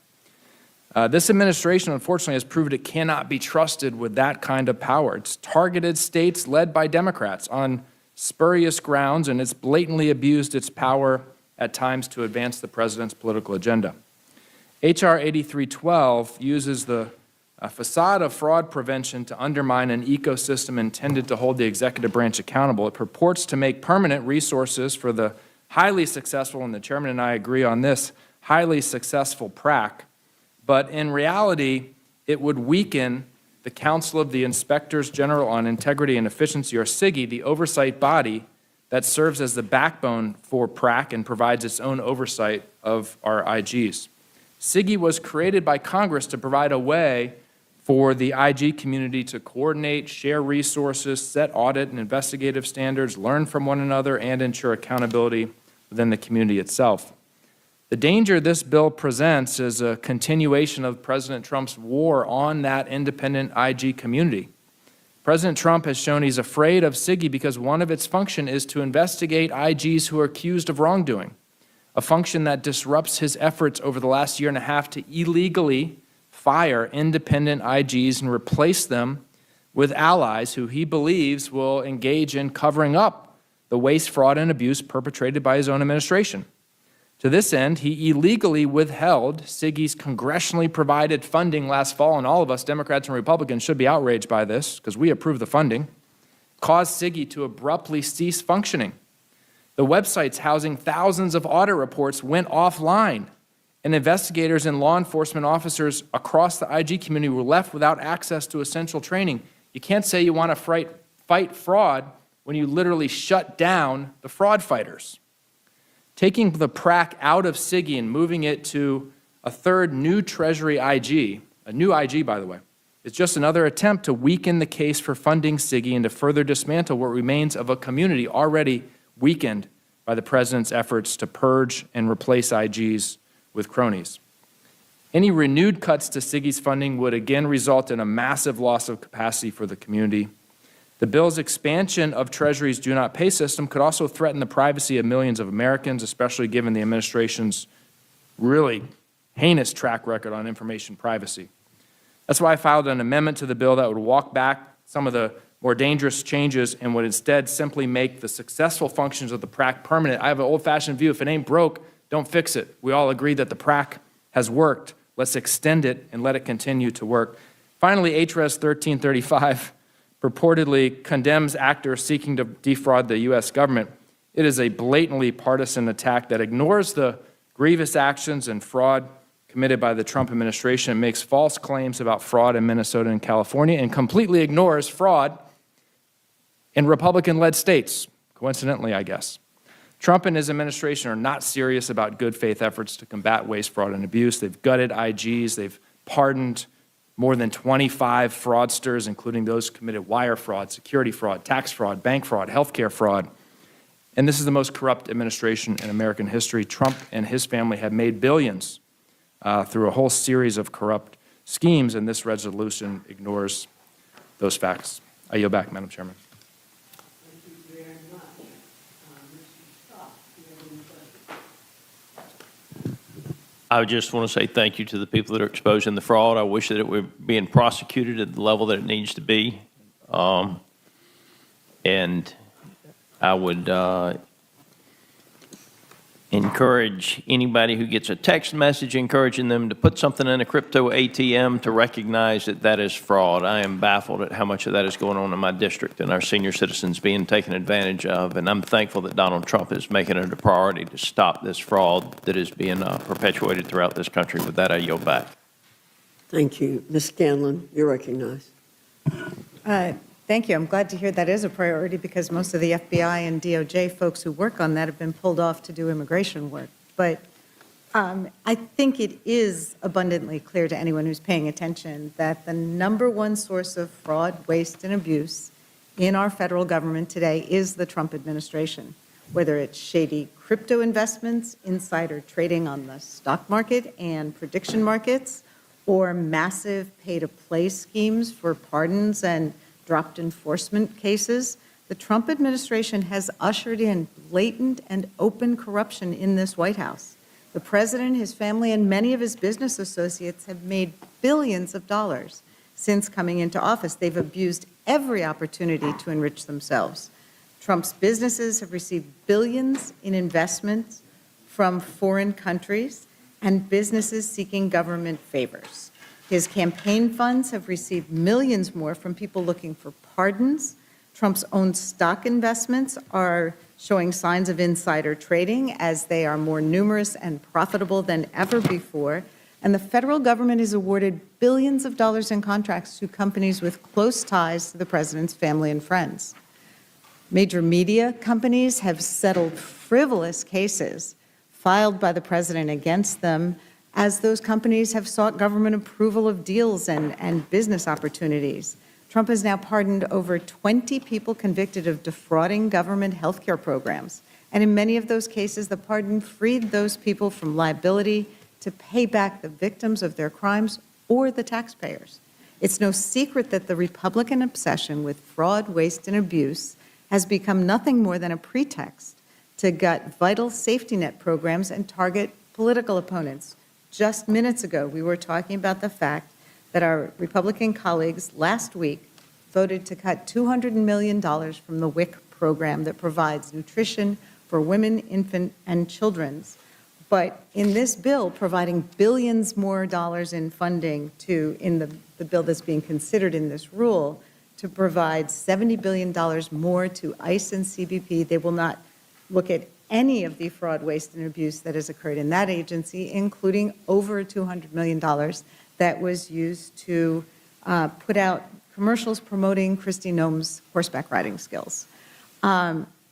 This administration, unfortunately, has proved it cannot be trusted with that kind of power. It's targeted states led by Democrats on spurious grounds, and it's blatantly abused its power at times to advance the president's political agenda. H.R. 8312 uses the facade of fraud prevention to undermine an ecosystem intended to hold the executive branch accountable. It purports to make permanent resources for the highly successful, and the chairman and I agree on this, highly successful PRAC, but in reality, it would weaken the Council of the Inspectors General on Integrity and Efficiency, or CIGI, the oversight body that serves as the backbone for PRAC and provides its own oversight of our IGs. CIGI was created by Congress to provide a way for the IG community to coordinate, share resources, set audit and investigative standards, learn from one another, and ensure accountability within the community itself. The danger this bill presents is a continuation of President Trump's war on that independent IG community. President Trump has shown he's afraid of CIGI because one of its functions is to investigate IGs who are accused of wrongdoing, a function that disrupts his efforts over the last year and a half to illegally fire independent IGs and replace them with allies who he believes will engage in covering up the waste, fraud, and abuse perpetrated by his own administration. To this end, he illegally withheld CIGI's congressionally provided funding last fall, and all of us, Democrats and Republicans, should be outraged by this because we approve the funding, caused CIGI to abruptly cease functioning. The websites housing thousands of audit reports went offline, and investigators and law enforcement officers across the IG community were left without access to essential training. You can't say you want to fight fraud when you literally shut down the fraud fighters. Taking the PRAC out of CIGI and moving it to a third new Treasury IG, a new IG, by the way, is just another attempt to weaken the case for funding CIGI and to further dismantle what remains of a community already weakened by the president's efforts to purge and replace IGs with cronies. Any renewed cuts to CIGI's funding would again result in a massive loss of capacity for the community. The bill's expansion of Treasury's do not pay system could also threaten the privacy of millions of Americans, especially given the administration's really heinous track record on information privacy. That's why I filed an amendment to the bill that would walk back some of the more dangerous changes and would instead simply make the successful functions of the PRAC permanent. I have an old-fashioned view: if it ain't broke, don't fix it. We all agree that the PRAC has worked. Let's extend it and let it continue to work. Finally, HRS 1335 purportedly condemns actors seeking to defraud the U.S. government. It is a blatantly partisan attack that ignores the grievous actions and fraud committed by the Trump administration. It makes false claims about fraud in Minnesota and California and completely ignores fraud in Republican-led states, coincidentally, I guess. Trump and his administration are not serious about good faith efforts to combat waste, fraud, and abuse. They've gutted IGs. They've pardoned more than 25 fraudsters, including those who committed wire fraud, security fraud, tax fraud, bank fraud, healthcare fraud. And this is the most corrupt administration in American history. Trump and his family have made billions through a whole series of corrupt schemes, and this resolution ignores those facts. I yield back, Madam Chairman. Thank you very much. Mr. Scott, do you have any questions? I just want to say thank you to the people that are exposing the fraud. I wish that it were being prosecuted at the level that it needs to be. And I would encourage anybody who gets a text message encouraging them to put something in a crypto ATM to recognize that that is fraud. I am baffled at how much of that is going on in my district and our senior citizens being taken advantage of. And I'm thankful that Donald Trump is making it a priority to stop this fraud that is being perpetuated throughout this country. With that, I yield back. Thank you. Ms. Scanlon, you're recognized. Thank you. I'm glad to hear that is a priority because most of the FBI and DOJ folks who work on that have been pulled off to do immigration work. But I think it is abundantly clear to anyone who's paying attention that the number one source of fraud, waste, and abuse in our federal government today is the Trump administration, whether it's shady crypto investments, insider trading on the stock market and prediction markets, or massive pay-to-play schemes for pardons and dropped enforcement cases. The Trump administration has ushered in blatant and open corruption in this White House. The president, his family, and many of his business associates have made billions of dollars since coming into office. They've abused every opportunity to enrich themselves. Trump's businesses have received billions in investments from foreign countries and businesses seeking government favors. His campaign funds have received millions more from people looking for pardons. Trump's own stock investments are showing signs of insider trading as they are more numerous and profitable than ever before. And the federal government has awarded billions of dollars in contracts to companies with close ties to the president's family and friends. Major media companies have settled frivolous cases filed by the president against them as those companies have sought government approval of deals and business opportunities. Trump has now pardoned over 20 people convicted of defrauding government health care programs. And in many of those cases, the pardon freed those people from liability to pay back the victims of their crimes or the taxpayers. It's no secret that the Republican obsession with fraud, waste, and abuse has become nothing more than a pretext to gut vital safety net programs and target political opponents. Just minutes ago, we were talking about the fact that our Republican colleagues last week voted to cut $200 million from the WIC program that provides nutrition for women, infant, and children. But in this bill, providing billions more dollars in funding in the bill that's being considered in this rule, to provide $70 billion more to ICE and CBP, they will not look at any of the fraud, waste, and abuse that has occurred in that agency, including over $200 million that was used to put out commercials promoting Kristi Noem's horseback riding skills.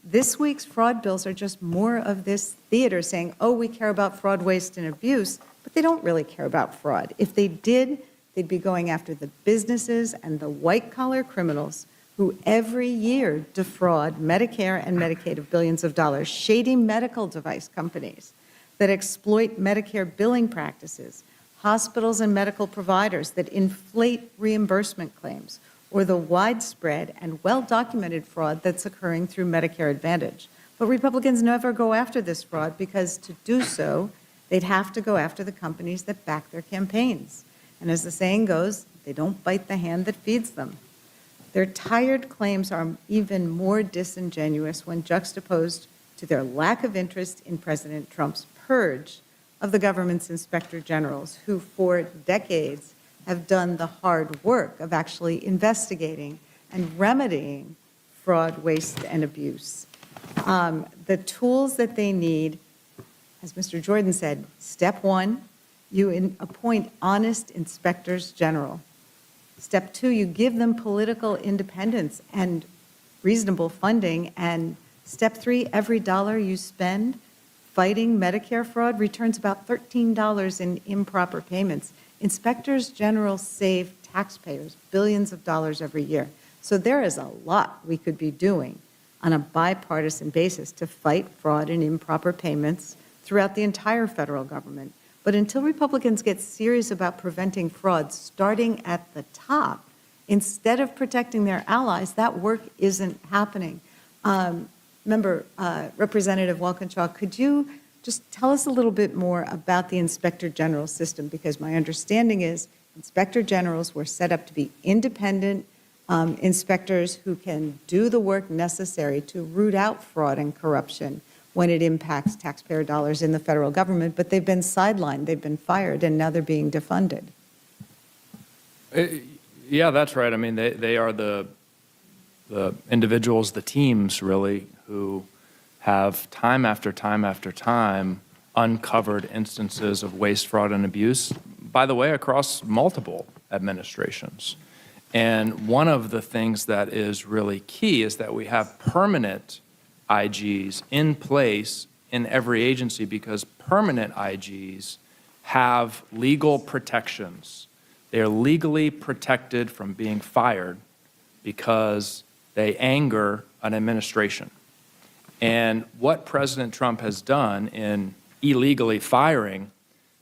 This week's fraud bills are just more of this theater saying, oh, we care about fraud, waste, and abuse, but they don't really care about fraud. If they did, they'd be going after the businesses and the white-collar criminals who every year defraud Medicare and Medicaid of billions of dollars, shady medical device companies that exploit Medicare billing practices, hospitals and medical providers that inflate reimbursement claims, or the widespread and well-documented fraud that's occurring through Medicare Advantage. But Republicans never go after this fraud because to do so, they'd have to go after the companies that back their campaigns. And as the saying goes, they don't bite the hand that feeds them. Their tired claims are even more disingenuous when juxtaposed to their lack of interest in President Trump's purge of the government's inspector generals, who for decades have done the hard work of actually investigating and remedying fraud, waste, and abuse. The tools that they need, as Mr. Jordan said, step one, you appoint honest inspectors general. Step two, you give them political independence and reasonable funding. And step three, every dollar you spend fighting Medicare fraud returns about $13 in improper payments. Inspectors general save taxpayers billions of dollars every year. So there is a lot we could be doing on a bipartisan basis to fight fraud and improper payments throughout the entire federal government. But until Republicans get serious about preventing fraud, starting at the top, instead of protecting their allies, that work isn't happening. Representative Walkinshaw, could you just tell us a little bit more about the Inspector General system? Because my understanding is Inspector Generals were set up to be independent inspectors who can do the work necessary to root out fraud and corruption when it impacts taxpayer dollars in the federal government, but they've been sidelined, they've been fired, and now they're being defunded. Yeah, that's right. I mean, they are the individuals, the teams, really, who have time after time after time uncovered instances of waste, fraud, and abuse, by the way, across multiple administrations. And one of the things that is really key is that we have permanent IGs in place in every agency, because permanent IGs have legal protections. They are legally protected from being fired because they anger an administration. And what President Trump has done in illegally firing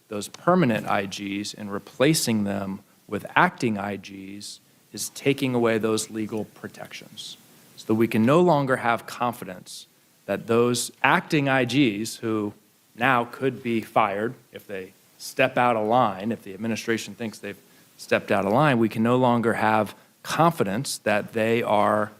those permanent IGs and replacing them with acting IGs is taking away those legal protections, so that we can no longer have confidence that those acting IGs, who now could be fired if they step out of line. If the administration thinks they've stepped out of line, we can no longer have confidence that they are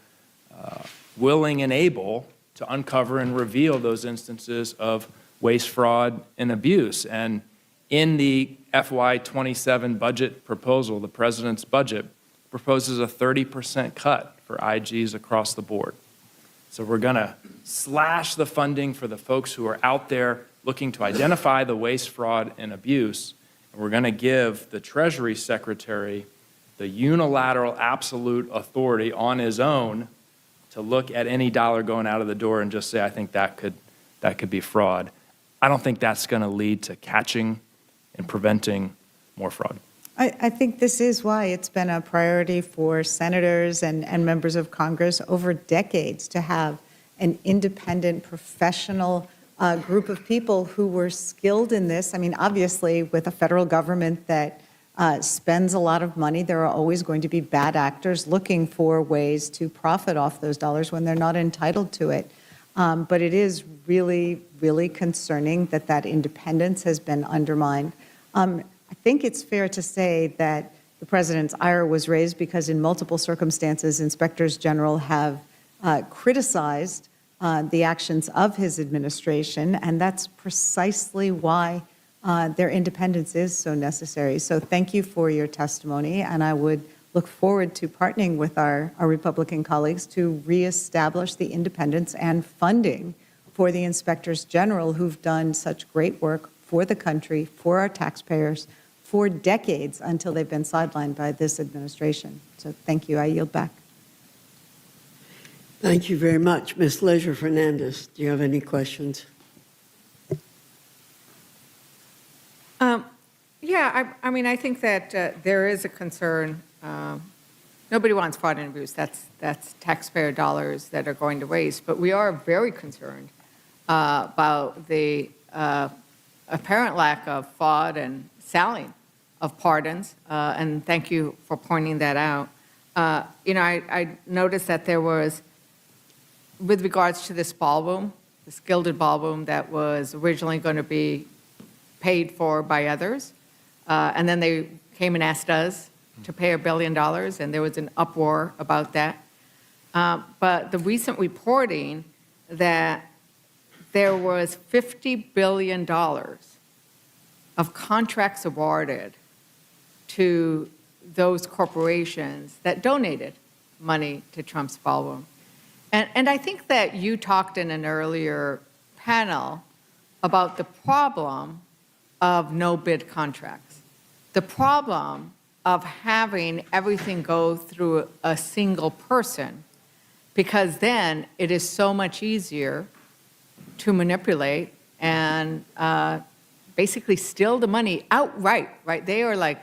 willing and able to uncover and reveal those instances of waste, fraud, and abuse. And in the FY27 budget proposal, the president's budget proposes a 30% cut for IGs across the board. So we're going to slash the funding for the folks who are out there looking to identify the waste, fraud, and abuse. And we're going to give the Treasury Secretary the unilateral absolute authority on his own to look at any dollar going out of the door and just say, I think that could be fraud. I don't think that's going to lead to catching and preventing more fraud. I think this is why it's been a priority for senators and members of Congress over decades to have an independent, professional group of people who were skilled in this. I mean, obviously, with a federal government that spends a lot of money, there are always going to be bad actors looking for ways to profit off those dollars when they're not entitled to it. But it is really, really concerning that that independence has been undermined. I think it's fair to say that the president's ire was raised because in multiple circumstances, inspectors general have criticized the actions of his administration, and that's precisely why their independence is so necessary. So thank you for your testimony, and I would look forward to partnering with our Republican colleagues to reestablish the independence and funding for the inspectors general who've done such great work for the country, for our taxpayers, for decades until they've been sidelined by this administration. So thank you. I yield back. Thank you very much. Ms. Leisure Fernandez, do you have any questions? Yeah, I mean, I think that there is a concern. Nobody wants fraud and abuse. That's taxpayer dollars that are going to waste. But we are very concerned about the apparent lack of fraud and selling of pardons. And thank you for pointing that out. I noticed that there was, with regards to this ballroom, this gilded ballroom that was originally going to be paid for by others, and then they came and asked us to pay $1 billion, and there was an uproar about that. But the recent reporting that there was $50 billion of contracts awarded to those corporations that donated money to Trump's ballroom. And I think that you talked in an earlier panel about the problem of no-bid contracts, the problem of having everything go through a single person, because then it is so much easier to manipulate and basically steal the money outright, right? They are like,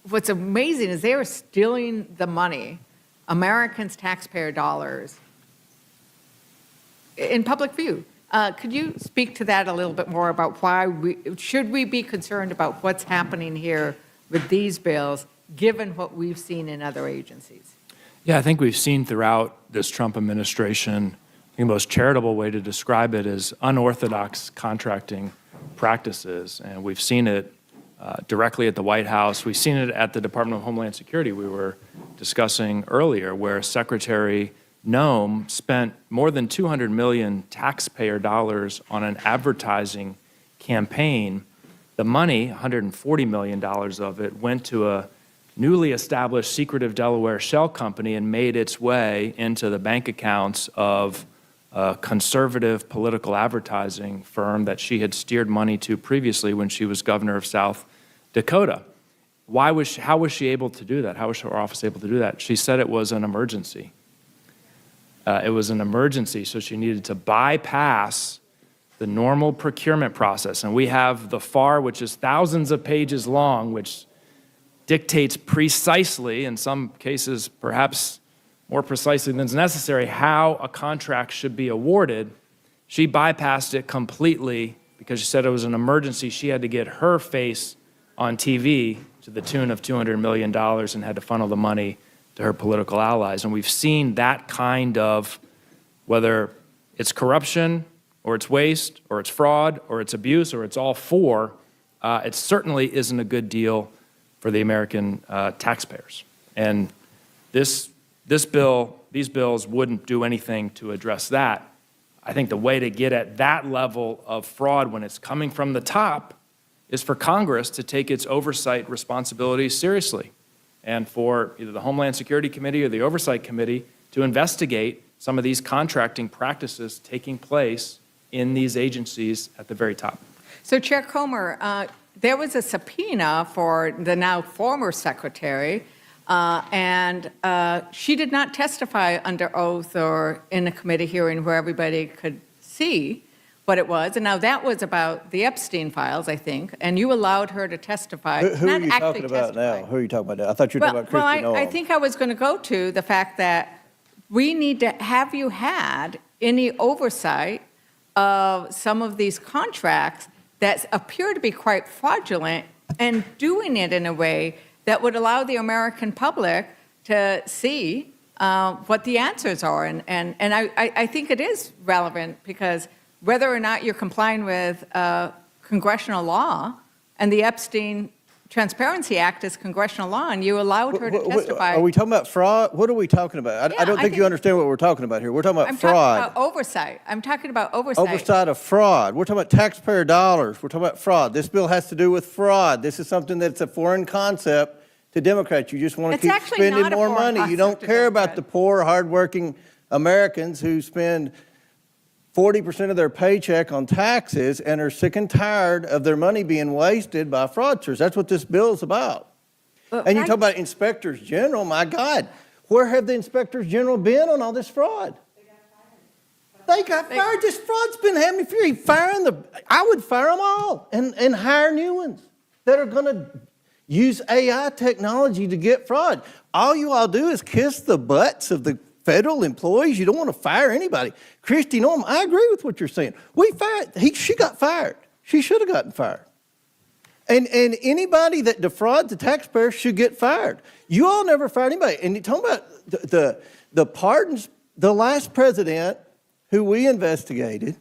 what's amazing is they are stealing the money, Americans' taxpayer dollars, in public view. Could you speak to that a little bit more about why should we be concerned about what's happening here with these bills, given what we've seen in other agencies? Yeah, I think we've seen throughout this Trump administration, the most charitable way to describe it is unorthodox contracting practices. And we've seen it directly at the White House. We've seen it at the Department of Homeland Security we were discussing earlier, where Secretary Noem spent more than $200 million taxpayer dollars on an advertising campaign. The money, $140 million of it, went to a newly established secretive Delaware shell company and made its way into the bank accounts of a conservative political advertising firm that she had steered money to previously when she was governor of South Dakota. How was she able to do that? How was her office able to do that? She said it was an emergency. It was an emergency, so she needed to bypass the normal procurement process. And we have the FAR, which is thousands of pages long, which dictates precisely, in some cases perhaps more precisely than is necessary, how a contract should be awarded. She bypassed it completely because she said it was an emergency. She had to get her face on TV to the tune of $200 million and had to funnel the money to her political allies. And we've seen that kind of, whether it's corruption or it's waste, or it's fraud, or it's abuse, or it's all four, it certainly isn't a good deal for the American taxpayers. And these bills wouldn't do anything to address that. I think the way to get at that level of fraud when it's coming from the top is for Congress to take its oversight responsibilities seriously, and for either the Homeland Security Committee or the Oversight Committee to investigate some of these contracting practices taking place in these agencies at the very top. So Chair Comer, there was a subpoena for the now former secretary, and she did not testify under oath or in a committee hearing where everybody could see what it was. And now that was about the Epstein files, I think, and you allowed her to testify. Who are not you actually talking about testify. now? Who are you talking about now? I thought you were talking about Kristi Well, I Noem. think I was going to go to the fact that we need to, have you had any oversight of some of these contracts that appear to be quite fraudulent and doing it in a way that would allow the American public to see what the answers are. And I think it is relevant because whether or not you're complying with congressional law, and the Epstein Transparency Act is congressional law, and you allowed her to testify. Are we talking about fraud? What are we talking about? Yeah, I don't I think you think- understand what we're talking about here. We're talking about I'm fraud. talking about oversight. I'm talking about oversight. Oversight of fraud. We're talking about taxpayer dollars. We're talking about fraud. This bill has to do with fraud. This is something that's a foreign concept to Democrats. You just want to It's keep actually spending not a more foreign money. You don't concept to care about the Democrats. poor, hardworking Americans who spend 40% of their paycheck on taxes and are sick and tired of their money being wasted by fraudsters. That's what this bill is about. But And you I- talk about inspectors general, my God, where have the inspectors general been on all this fraud? They got fired. This fraud's been happening for years. I would fire them all and hire new ones that are going to use AI technology to get fraud. All you all do is kiss the butts of the federal employees. You don't want to fire anybody. Kristi Noem, I agree with what you're saying. She got fired. She should have gotten fired. And anybody that defrauds the taxpayer should get fired. You all never fired anybody. And you're talking about the pardons, the last president who we investigated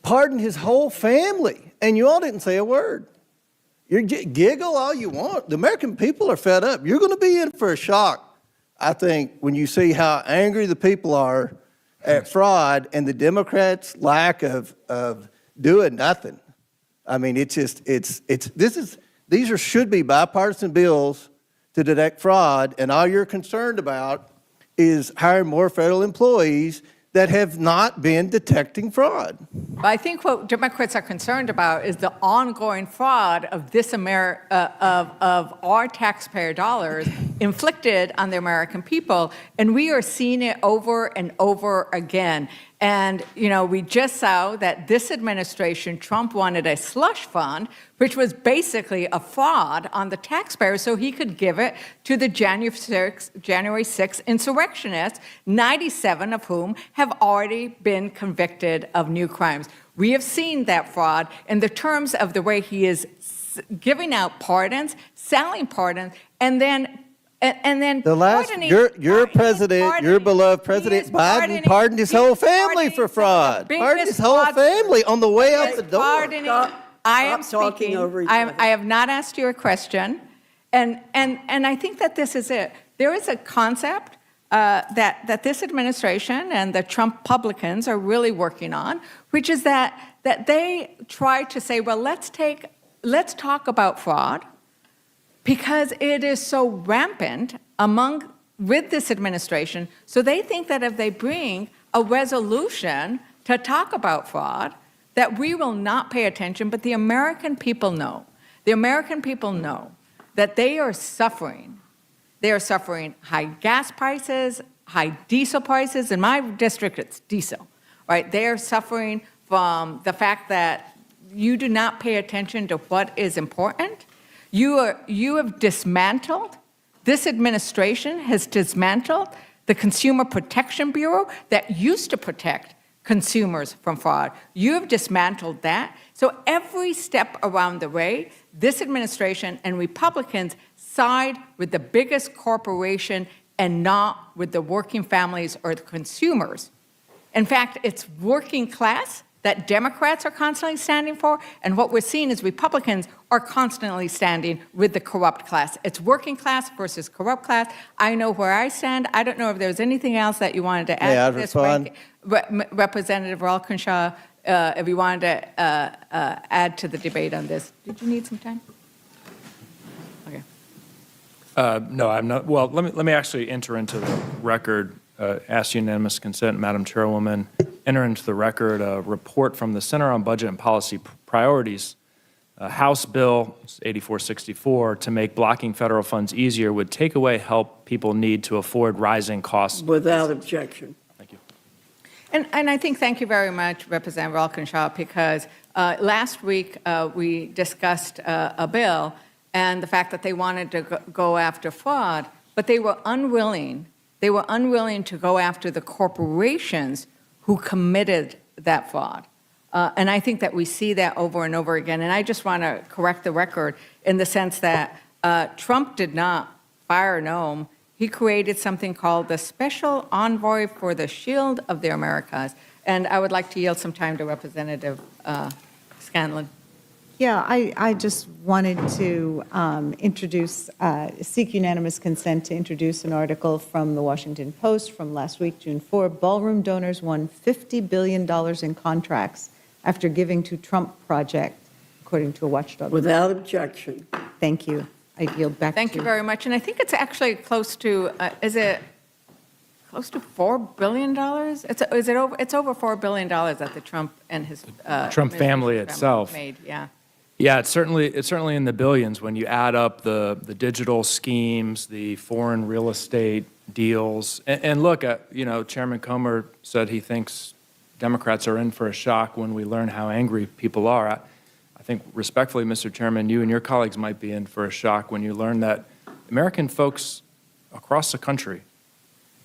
pardoned his whole family, and you all didn't say a word. You giggle all you want. The American people are fed up. You're going to be in for a shock, I think, when you see how angry the people are at fraud and the Democrats' lack of doing nothing. I mean, these should be bipartisan bills to detect fraud, and all you're concerned about is hiring more federal employees that have not been detecting fraud. I think what Democrats are concerned about is the ongoing fraud of this of our taxpayer dollars inflicted on the American people, and we are seeing it over and over again. And, you know, we just saw that this administration, Trump wanted a slush fund, which was basically a fraud on the taxpayers so he could give it to the January 6th insurrectionists, 97 of whom have already been convicted of new crimes. We have seen that fraud in the terms of the way he is giving out pardons, selling pardons, and then The last, your president, your beloved President Biden pardoned his whole family for fraud. Pardoned his whole family on the way out the door. I am Stop talking speaking. over each I other. have not asked you a question, and I think that this is it. There is a concept that this administration and the Trump Republicans are really working on, which is that they try to say, well, let's talk about fraud, because it is so rampant with this administration. So they think that if they bring a resolution to talk about fraud, that we will not pay attention, but the American people know. The American people know that they are suffering. They are suffering high gas prices, high diesel prices. In my district, it's diesel, right? They are suffering from the fact that you do not pay attention to what is important. You have dismantled, this administration has dismantled the Consumer Protection Bureau that used to protect consumers from fraud. You have dismantled that. So every step around the way, this administration and Republicans side with the biggest corporation and not with the working families or the consumers. In fact, it's working class that Democrats are constantly standing for, and what we're seeing is Republicans are constantly standing with the corrupt class. It's working class versus corrupt class. I know where I stand. I don't know if there's anything else that you wanted to May I add to this, respond? Representative Walkinshaw, if you wanted to add to the debate on this. Did you need some time? Okay. No, I'm not. Well, let me actually enter into the record, ask unanimous consent, Madam Chairwoman, enter into the record a report from the Center on Budget and Policy Priorities, House Bill 8464, to make blocking federal funds easier would take away help people need to afford rising costs. Without objection. Thank you. And I think, thank you very much, Representative Walkinshaw, because last week we discussed a bill and the fact that they wanted to go after fraud, but they were unwilling to go after the corporations who committed that fraud. And I think that we see that over and over again. And I just want to correct the record in the sense that Trump did not fire Noam. He created something called the Special Envoy for the Shield of the Americas. And I would like to yield some time to Representative Scanlon. Yeah, I just wanted to seek unanimous consent to introduce an article from the Washington Post from last week, June 4. Ballroom donors won $50 billion in contracts after giving to Trump Project, according to a watchdog. Without objection. Thank you. I yield back to you. Thank you very much. And I think it's actually close to, is it close to $4 billion? It's over $4 billion that the Trump and his Trump family itself made, yeah. Yeah, it's certainly in the billions when you add up the digital schemes, the foreign real estate deals. And look, Chairman Comer said he thinks Democrats are in for a shock when we learn how angry people are. I think respectfully, Mr. Chairman, you and your colleagues might be in for a shock when you learn that American folks across the country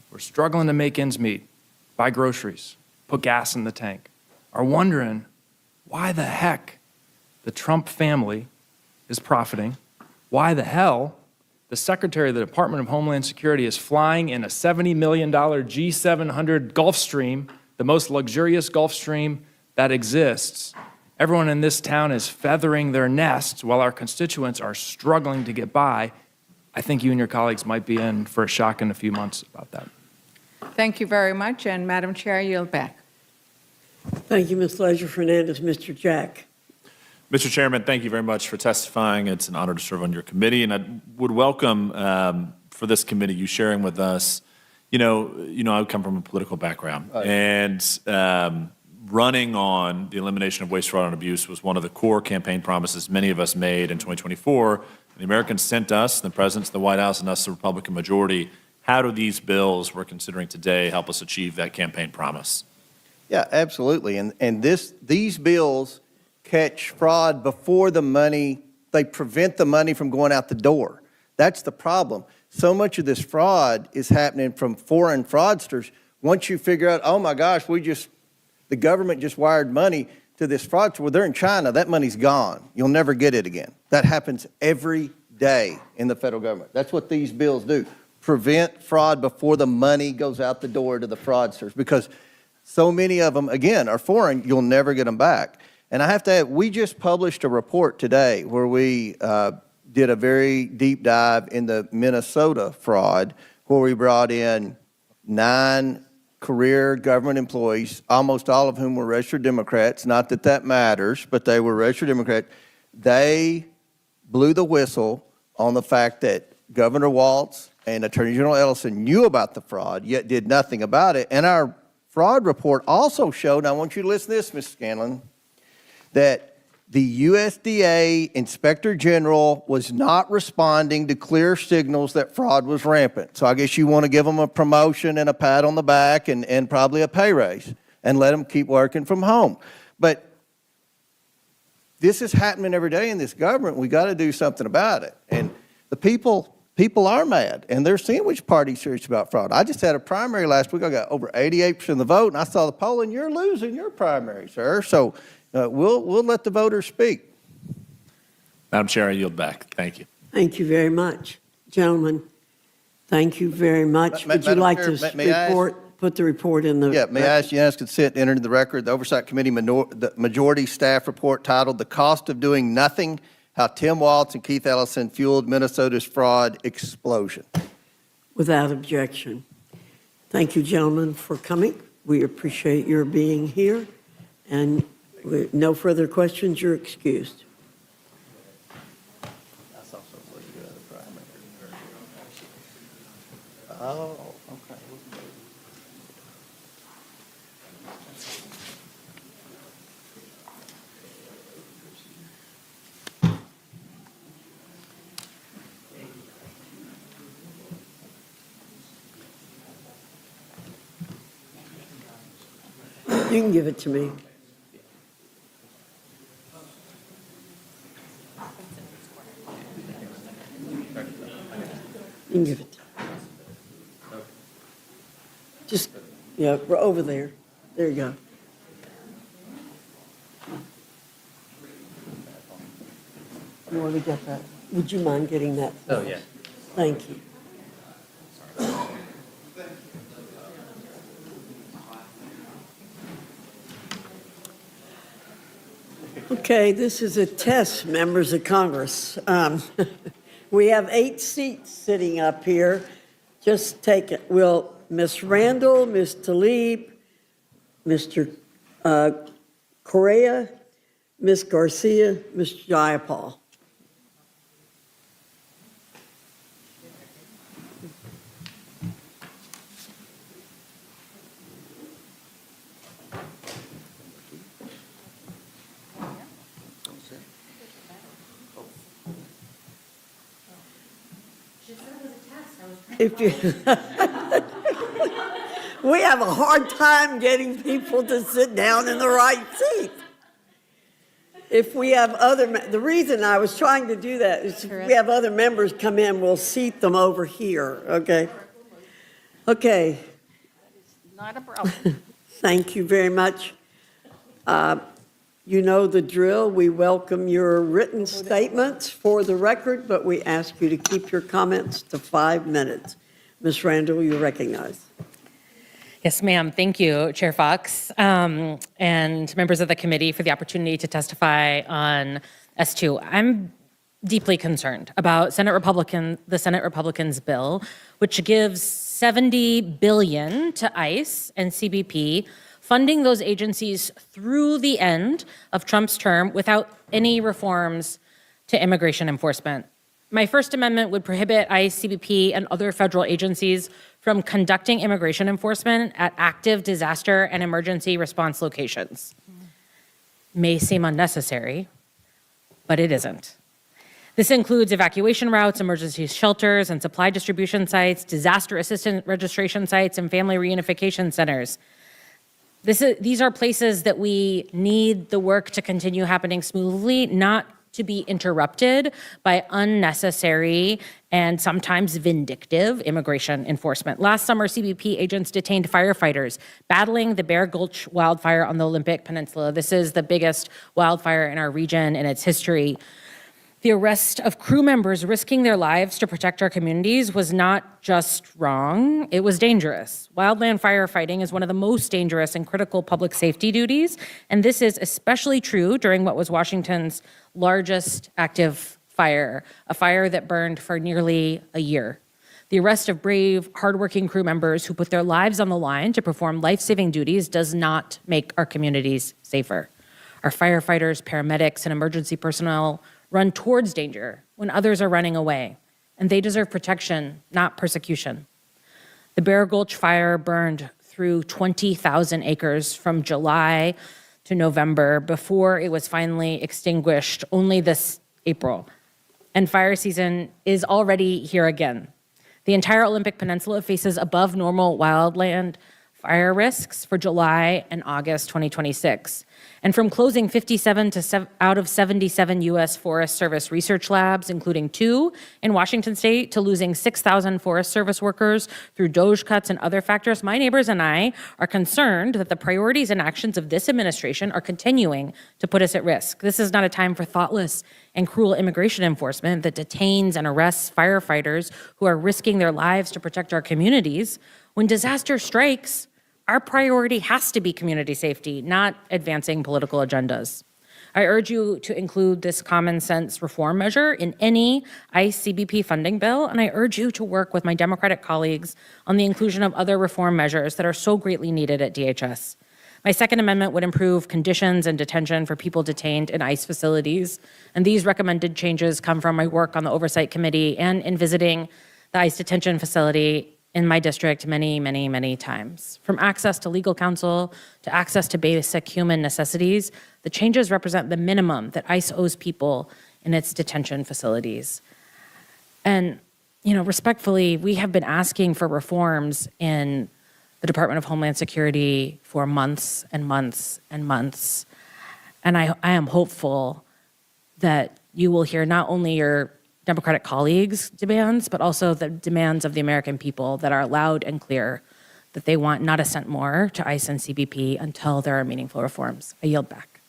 who are struggling to make ends meet, buy groceries, put gas in the tank, are wondering why the heck the Trump family is profiting, why the hell the Secretary of the Department of Homeland Security is flying in a $70 million G700 Gulfstream, the most luxurious Gulfstream that exists. Everyone in this town is feathering their nests while our constituents are struggling to get by. I think you and your colleagues might be in for a shock in a few months about that. Thank you very much. And Madam Chair, I yield back. Thank you, Ms. Leisure Fernandez. Mr. Jack. Mr. Chairman, thank you very much for testifying. It's an honor to serve on your committee, and I would welcome for this committee you sharing with us. I come from a political background, and running on the elimination of waste, fraud, and abuse was one of the core campaign promises many of us made in 2024. The Americans sent us, the presidents, the White House, and us, the Republican majority. How do these bills we're considering today help us achieve that campaign promise? Yeah, absolutely. And these bills catch fraud before the money, they prevent the money from going out the door. That's the problem. So much of this fraud is happening from foreign fraudsters. Once you figure out, oh my gosh, the government just wired money to this fraudster, well, they're in China, that money's gone. You'll never get it again. That happens every day in the federal government. That's what these bills do. Prevent fraud before the money goes out the door to the fraudsters, because so many of them, again, are foreign, you'll never get them back. And I have to add, we just published a report today where we did a very deep dive in the Minnesota fraud, where we brought in 9 career government employees, almost all of whom were registered Democrats. Not that that matters, but they were registered Democrats. They blew the whistle on the fact that Governor Walz and Attorney General Ellison knew about the fraud, yet did nothing about it. And our fraud report also showed, and I want you to listen to this, Ms. Scanlon, that the USDA Inspector General was not responding to clear signals that fraud was rampant. So I guess you want to give them a promotion and a pat on the back and probably a pay raise and let them keep working from home. But this is happening every day in this government. We got to do something about it. And the people are mad, and they're seeing which party's serious about fraud. I just had a primary last week. I got over 88% of the vote, and I saw the poll, and you're losing your primary, sir. So we'll let the voters speak. Madam Chair, I yield back. Thank you. Thank you very much. Gentlemen, thank you very much. Would you Madam like Chair, to may I ask- report? put the report in the. Yeah, may I ask unanimous consent to enter into the record the Oversight Committee the majority staff report titled "The Cost of Doing Nothing: How Tim Walz and Keith Ellison Fueled Minnesota's Fraud Explosion." Without objection. Thank you, gentlemen, for coming. We appreciate your being here. And with no further questions, you're excused. Oh, okay. You can give it to me. You can give it to me. Just, yeah, we're over there. There you go. You want to get that? Would you mind getting that? Oh, yeah. Thank you. Okay, this is a test, members of Congress. We have 8 seats sitting up here. Just take it. Will Ms. Randall, Ms. Tlaib, Mr. Correa, Ms. Garcia, Ms. Jayapal. If you, we have a hard time getting people to sit down in the right seat. If we have the reason I was trying to do that is if we have other members come in, we'll seat them over here, okay? Okay. Not a problem. Thank you very much. You know the drill. We welcome your written statements for the record, but we ask you to keep your comments to 5 minutes. Ms. Randall, you're recognized. Yes, ma'am. Thank you, Chair Fox, and members of the committee for the opportunity to testify on S2. I'm deeply concerned about the Senate Republicans' bill, which gives $70 billion to ICE and CBP, funding those agencies through the end of Trump's term without any reforms to immigration enforcement. My First Amendment would prohibit ICE, CBP, and other federal agencies from conducting immigration enforcement at active disaster and emergency response locations. May seem unnecessary, but it isn't. This includes evacuation routes, emergency shelters, and supply distribution sites, disaster assistance registration sites, and family reunification centers. These are places that we need the work to continue happening smoothly, not to be interrupted by unnecessary and sometimes vindictive immigration enforcement. Last summer, CBP agents detained firefighters battling the Bear Gulch wildfire on the Olympic Peninsula. This is the biggest wildfire in our region in its history. The arrest of crew members risking their lives to protect our communities was not just wrong, it was dangerous. Wildland firefighting is one of the most dangerous and critical public safety duties, and this is especially true during what was Washington's largest active fire, a fire that burned for nearly a year. The arrest of brave, hardworking crew members who put their lives on the line to perform life-saving duties does not make our communities safer. Our firefighters, paramedics, and emergency personnel run towards danger when others are running away, and they deserve protection, not persecution. The Bear Gulch fire burned through 20,000 acres from July to November before it was finally extinguished only this April. And fire season is already here again. The entire Olympic Peninsula faces above normal wildland fire risks for July and August 2026. And from closing 57 out of 77 U.S. Forest Service research labs, including 2 in Washington state, to losing 6,000 Forest Service workers through DOGE cuts and other factors, my neighbors and I are concerned that the priorities and actions of this administration are continuing to put us at risk. This is not a time for thoughtless and cruel immigration enforcement that detains and arrests firefighters who are risking their lives to protect our communities. When disaster strikes, our priority has to be community safety, not advancing political agendas. I urge you to include this common sense reform measure in any ICE CBP funding bill, and I urge you to work with my Democratic colleagues on the inclusion of other reform measures that are so greatly needed at DHS. My second amendment would improve conditions and detention for people detained in ICE facilities, and these recommended changes come from my work on the Oversight Committee and in visiting the ICE detention facility in my district many, many, many times. From access to legal counsel to access to basic human necessities, the changes represent the minimum that ICE owes people in its detention facilities. And, respectfully, we have been asking for reforms in the Department of Homeland Security for months and months and months. And I am hopeful that you will hear not only your Democratic colleagues' demands, but also the demands of the American people that are loud and clear, that they want not a cent more to ICE and CBP until there are meaningful reforms. I yield back.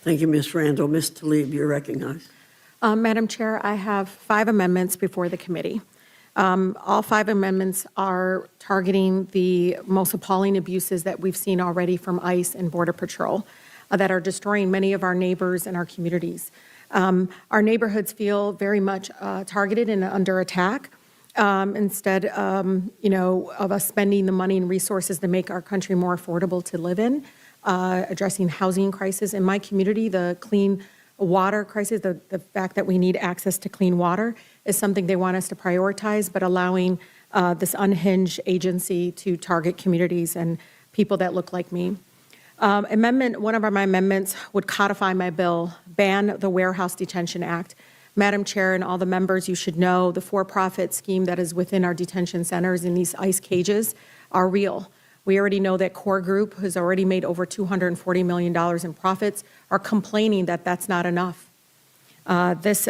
Thank you, Ms. Randall. Ms. Tlaib, you're recognized. Madam Chair, I have 5 amendments before the committee. All 5 amendments are targeting the most appalling abuses that we've seen already from ICE and Border Patrol that are destroying many of our neighbors and our communities. Our neighborhoods feel very much targeted and under attack. Instead, of us spending the money and resources to make our country more affordable to live in, addressing housing crisis. In my community, the clean water crisis, the fact that we need access to clean water is something they want us to prioritize, but allowing this unhinged agency to target communities and people that look like me. One of my amendments would codify my bill, ban the Warehouse Detention Act. Madam Chair and all the members, you should know the for-profit scheme that is within our detention centers in these ICE cages are real. We already know that Core Group has already made over $240 million in profits, are complaining that that's not enough. This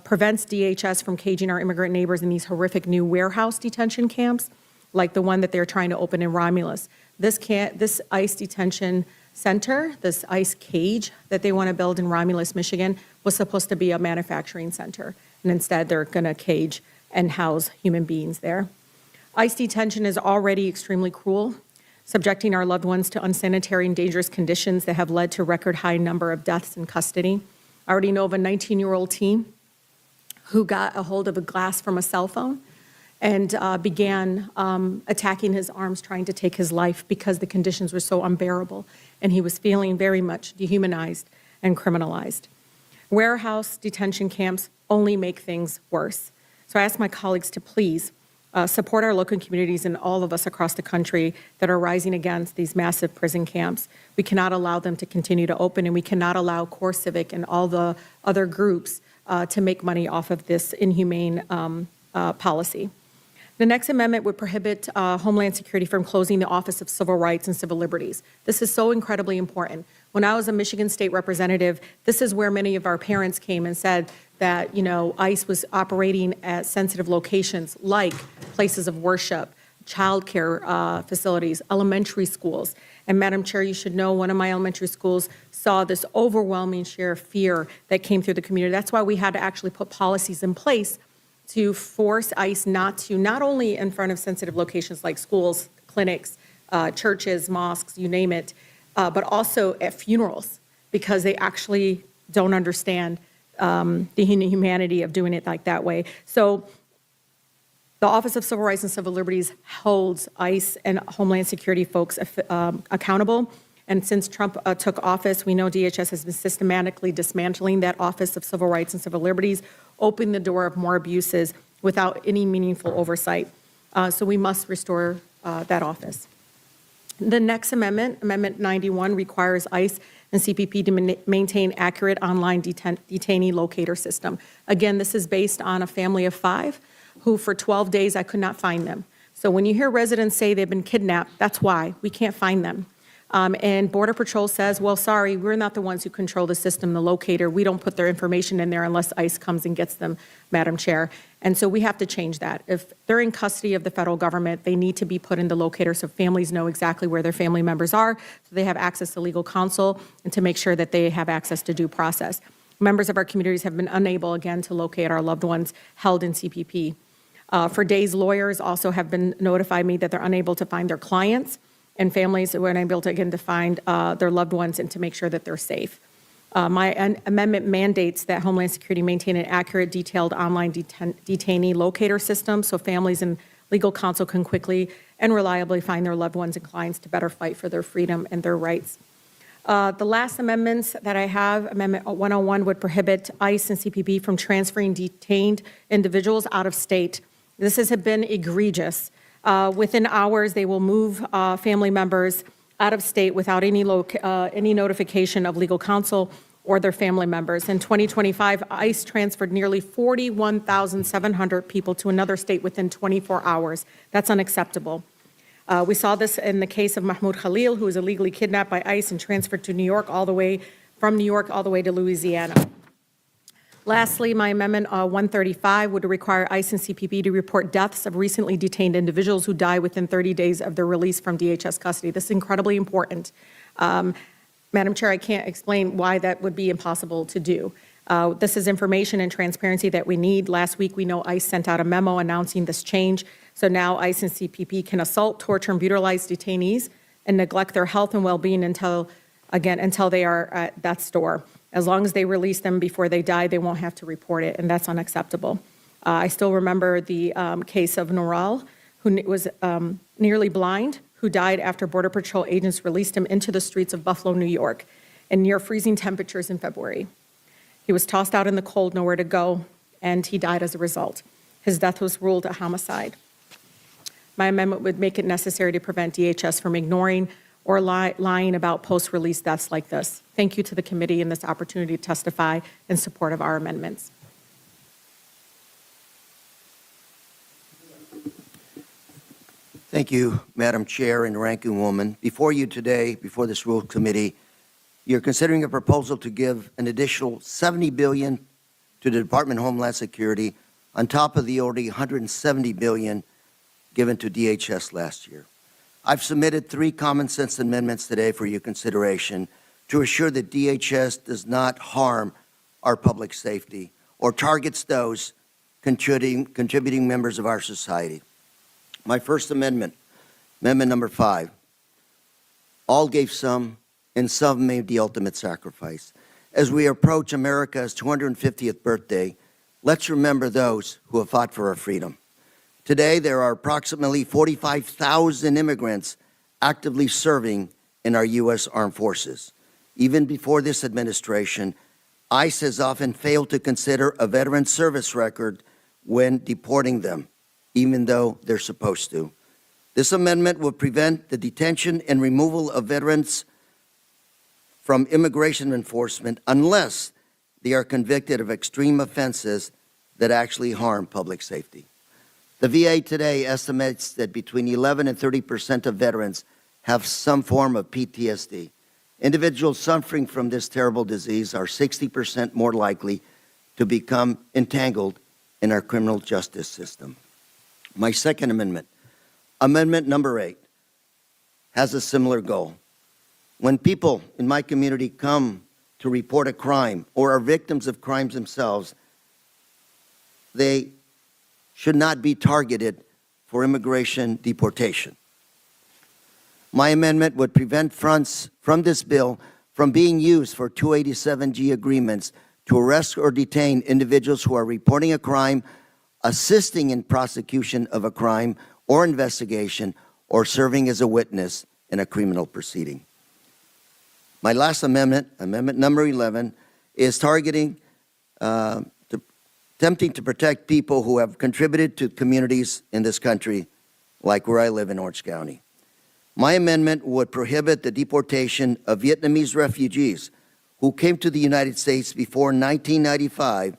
prevents DHS from caging our immigrant neighbors in these horrific new warehouse detention camps, like the one that they're trying to open in Romulus. This ICE detention center, this ICE cage that they want to build in Romulus, Michigan, was supposed to be a manufacturing center. And instead, they're going to cage and house human beings there. ICE detention is already extremely cruel, subjecting our loved ones to unsanitary and dangerous conditions that have led to a record high number of deaths in custody. I already know of a 19-year-old teen who got a hold of a glass from a cell phone and began attacking his arms, trying to take his life because the conditions were so unbearable, and he was feeling very much dehumanized and criminalized. Warehouse detention camps only make things worse. So I ask my colleagues to please support our local communities and all of us across the country that are rising against these massive prison camps. We cannot allow them to continue to open, and we cannot allow CoreCivic and all the other groups to make money off of this inhumane policy. The next amendment would prohibit Homeland Security from closing the Office of Civil Rights and Civil Liberties. This is so incredibly important. When I was a Michigan State representative, this is where many of our parents came and said that, ICE was operating at sensitive locations like places of worship, childcare facilities, elementary schools. And Madam Chair, you should know one of my elementary schools saw this overwhelming share of fear that came through the community. That's why we had to actually put policies in place to force ICE not only in front of sensitive locations like schools, clinics, churches, mosques, you name it, but also at funerals, because they actually don't understand the inhumanity of doing it like that way. So the Office of Civil Rights and Civil Liberties holds ICE and Homeland Security folks accountable. And since Trump took office, we know DHS has been systematically dismantling that Office of Civil Rights and Civil Liberties, opening the door of more abuses without any meaningful oversight. So we must restore that office. The next amendment, Amendment 91, requires ICE and CBP to maintain accurate online detainee locator system. Again, this is based on a family of 5 who for 12 days I could not find them. So when you hear residents say they've been kidnapped, that's why. We can't find them. And Border Patrol says, well, sorry, we're not the ones who control the system, the locator. We don't put their information in there unless ICE comes and gets them, Madam Chair. And so we have to change that. If they're in custody of the federal government, they need to be put in the locator so families know exactly where their family members are, so they have access to legal counsel and to make sure that they have access to due process. Members of our communities have been unable, again, to locate our loved ones held in CPP. For days, lawyers also have been notified me that they're unable to find their clients, and families were unable to, again, to find their loved ones and to make sure that they're safe. My amendment mandates that Homeland Security maintain an accurate, detailed online detainee locator system so families and legal counsel can quickly and reliably find their loved ones and clients to better fight for their freedom and their rights. The last amendments that I have, Amendment 101 would prohibit ICE and CPB from transferring detained individuals out of state. This has been egregious. Within hours, they will move family members out of state without any notification of legal counsel or their family members. In 2025, ICE transferred nearly 41,700 people to another state within 24 hours. That's unacceptable. We saw this in the case of Mahmoud Khalil, who was illegally kidnapped by ICE and transferred to New York from New York all the way to Louisiana. Lastly, my amendment 135 would require ICE and CPB to report deaths of recently detained individuals who die within 30 days of their release from DHS custody. This is incredibly important. Madam Chair, I can't explain why that would be impossible to do. This is information and transparency that we need. Last week, we know ICE sent out a memo announcing this change. So now ICE and CPB can assault, torture, and brutalize detainees and neglect their health and well-being until they are at death's door. As long as they release them before they die, they won't have to report it, and that's unacceptable. I still remember the case of Nural, who was nearly blind, who died after Border Patrol agents released him into the streets of Buffalo, New York, in near freezing temperatures in February. He was tossed out in the cold, nowhere to go, and he died as a result. His death was ruled a homicide. My amendment would make it necessary to prevent DHS from ignoring or lying about post-release deaths like this. Thank you to the committee and this opportunity to testify in support of our amendments. Thank you, Madam Chair and Ranking Woman. Before you today, before this Rules Committee, you're considering a proposal to give an additional $70 billion to the Department of Homeland Security on top of the already $170 billion given to DHS last year. I've submitted 3 common sense amendments today for your consideration to assure that DHS does not harm our public safety or targets those contributing members of our society. My first amendment, Amendment number 5, all gave some and some made the ultimate sacrifice. As we approach America's 250th birthday, let's remember those who have fought for our freedom. Today, there are approximately 45,000 immigrants actively serving in our U.S. Armed Forces. Even before this administration, ICE has often failed to consider a veteran service record when deporting them, even though they're supposed to. This amendment will prevent the detention and removal of veterans from immigration enforcement unless they are convicted of extreme offenses that actually harm public safety. The VA today estimates that between 11 and 30% of veterans have some form of PTSD. Individuals suffering from this terrible disease are 60% more likely to become entangled in our criminal justice system. My second amendment, Amendment number 8, has a similar goal. When people in my community come to report a crime or are victims of crimes themselves, they should not be targeted for immigration deportation. My amendment would prevent funds from this bill from being used for 287G agreements to arrest or detain individuals who are reporting a crime, assisting in prosecution of a crime or investigation, or serving as a witness in a criminal proceeding. My last amendment, Amendment number 11, is attempting to protect people who have contributed to communities in this country, like where I live in Orange County. My amendment would prohibit the deportation of Vietnamese refugees who came to the United States before 1995,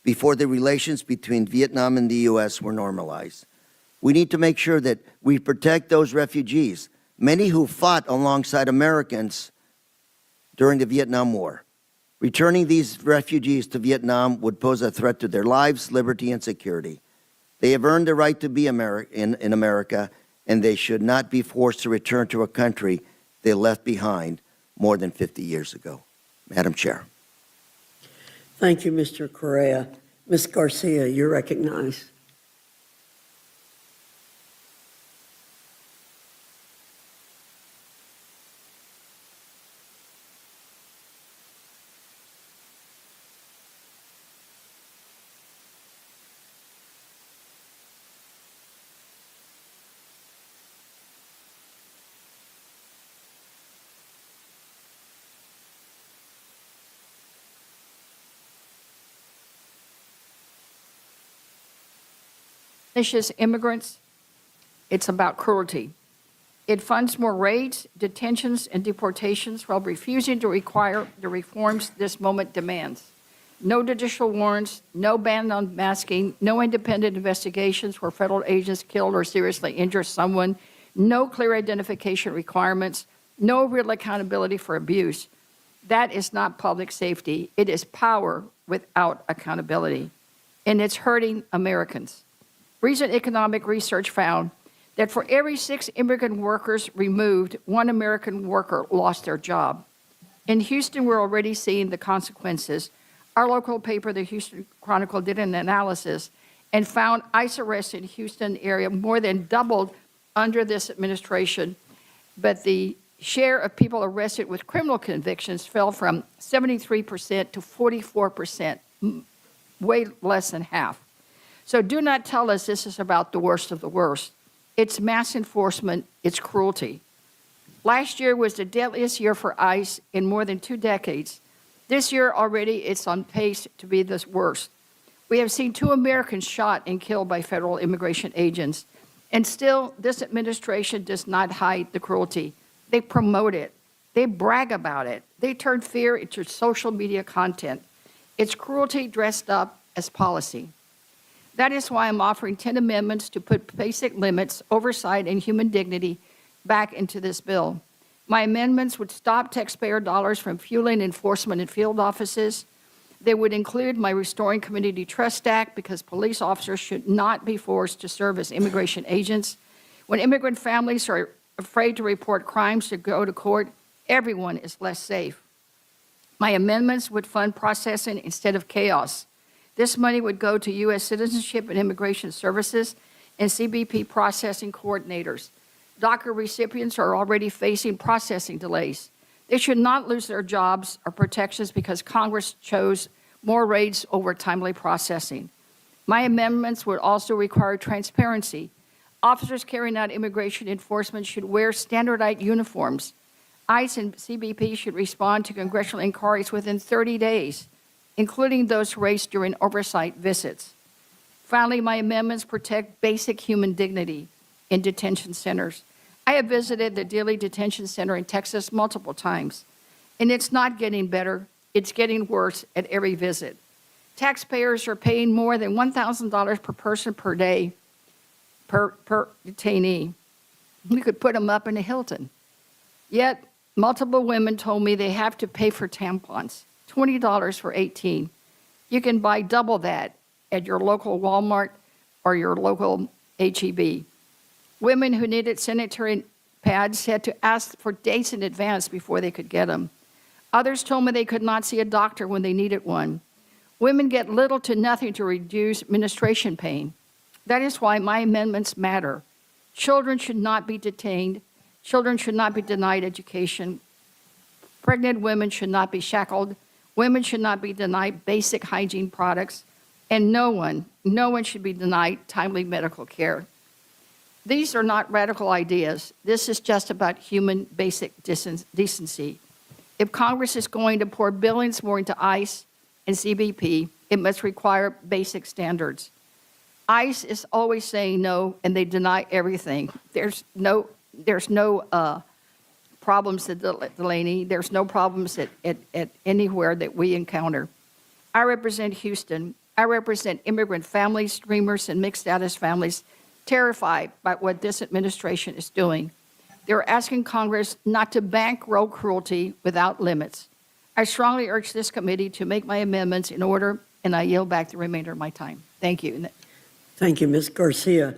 before the relations between Vietnam and the U.S. were normalized. We need to make sure that we protect those refugees, many who fought alongside Americans during the Vietnam War. Returning these refugees to Vietnam would pose a threat to their lives, liberty, and security. They have earned the right to be in America, and they should not be forced to return to a country they left behind more than 50 years ago. Madam Chair. Thank you, Mr. Correa. Ms. Garcia, you're recognized. punishes immigrants, it's about cruelty. It funds more raids, detentions, and deportations while refusing to require the reforms this moment demands. No judicial warrants, no ban on masking, no independent investigations where federal agents killed or seriously injured someone, no clear identification requirements, no real accountability for abuse. That is not public safety. It is power without accountability. And it's hurting Americans. Recent economic research found that for every 6 immigrant workers removed, 1 American worker lost their job. In Houston, we're already seeing the consequences. Our local paper, the Houston Chronicle, did an analysis and found ICE arrests in Houston area more than doubled under this administration, but the share of people arrested with criminal convictions fell from 73% to 44%, way less than half. So do not tell us this is about the worst of the worst. It's mass enforcement, it's cruelty. Last year was the deadliest year for ICE in more than 2 decades. This year already it's on pace to be the worst. We have seen 2 Americans shot and killed by federal immigration agents. And still, this administration does not hide the cruelty. They promote it. They brag about it. They turn fear into social media content. It's cruelty dressed up as policy. That is why I'm offering 10 amendments to put basic limits, oversight, and human dignity back into this bill. My amendments would stop taxpayer dollars from fueling enforcement in field offices. They would include my Restoring Community Trust Act, because police officers should not be forced to serve as immigration agents. When immigrant families are afraid to report crimes to go to court, everyone is less safe. My amendments would fund processing instead of chaos. This money would go to U.S. Citizenship and Immigration Services and CBP processing coordinators. DACA recipients are already facing processing delays. They should not lose their jobs or protections because Congress chose more raids over timely processing. My amendments would also require transparency. Officers carrying out immigration enforcement should wear standardized uniforms. ICE and CBP should respond to congressional inquiries within 30 days, including those raised during oversight visits. Finally, my amendments protect basic human dignity in detention centers. I have visited the Dilley Detention Center in Texas multiple times, and it's not getting better. It's getting worse at every visit. Taxpayers are paying more than $1,000 per person per day per detainee. We could put them up in a Hilton. Yet, multiple women told me they have to pay for tampons, $20 for 18. You can buy double that at your local Walmart or your local H-E-B. Women who needed sanitary pads had to ask for days in advance before they could get them. Others told me they could not see a doctor when they needed one. Women get little to nothing to reduce menstruation pain. That is why my amendments matter. Children should not be detained. Children should not be denied education. Pregnant women should not be shackled. Women should not be denied basic hygiene products. And no one should be denied timely medical care. These are not radical ideas. This is just about human basic decency. If Congress is going to pour billions more into ICE and CBP, it must require basic standards. ICE is always saying no, and they deny everything. There's no problems at Delaney. There's no problems at anywhere that we encounter. I represent Houston. I represent immigrant families, dreamers, and mixed status families terrified by what this administration is doing. They're asking Congress not to bankroll cruelty without limits. I strongly urge this committee to make my amendments in order, and I yield back the remainder of my time. Thank you. Thank you, Ms. Garcia.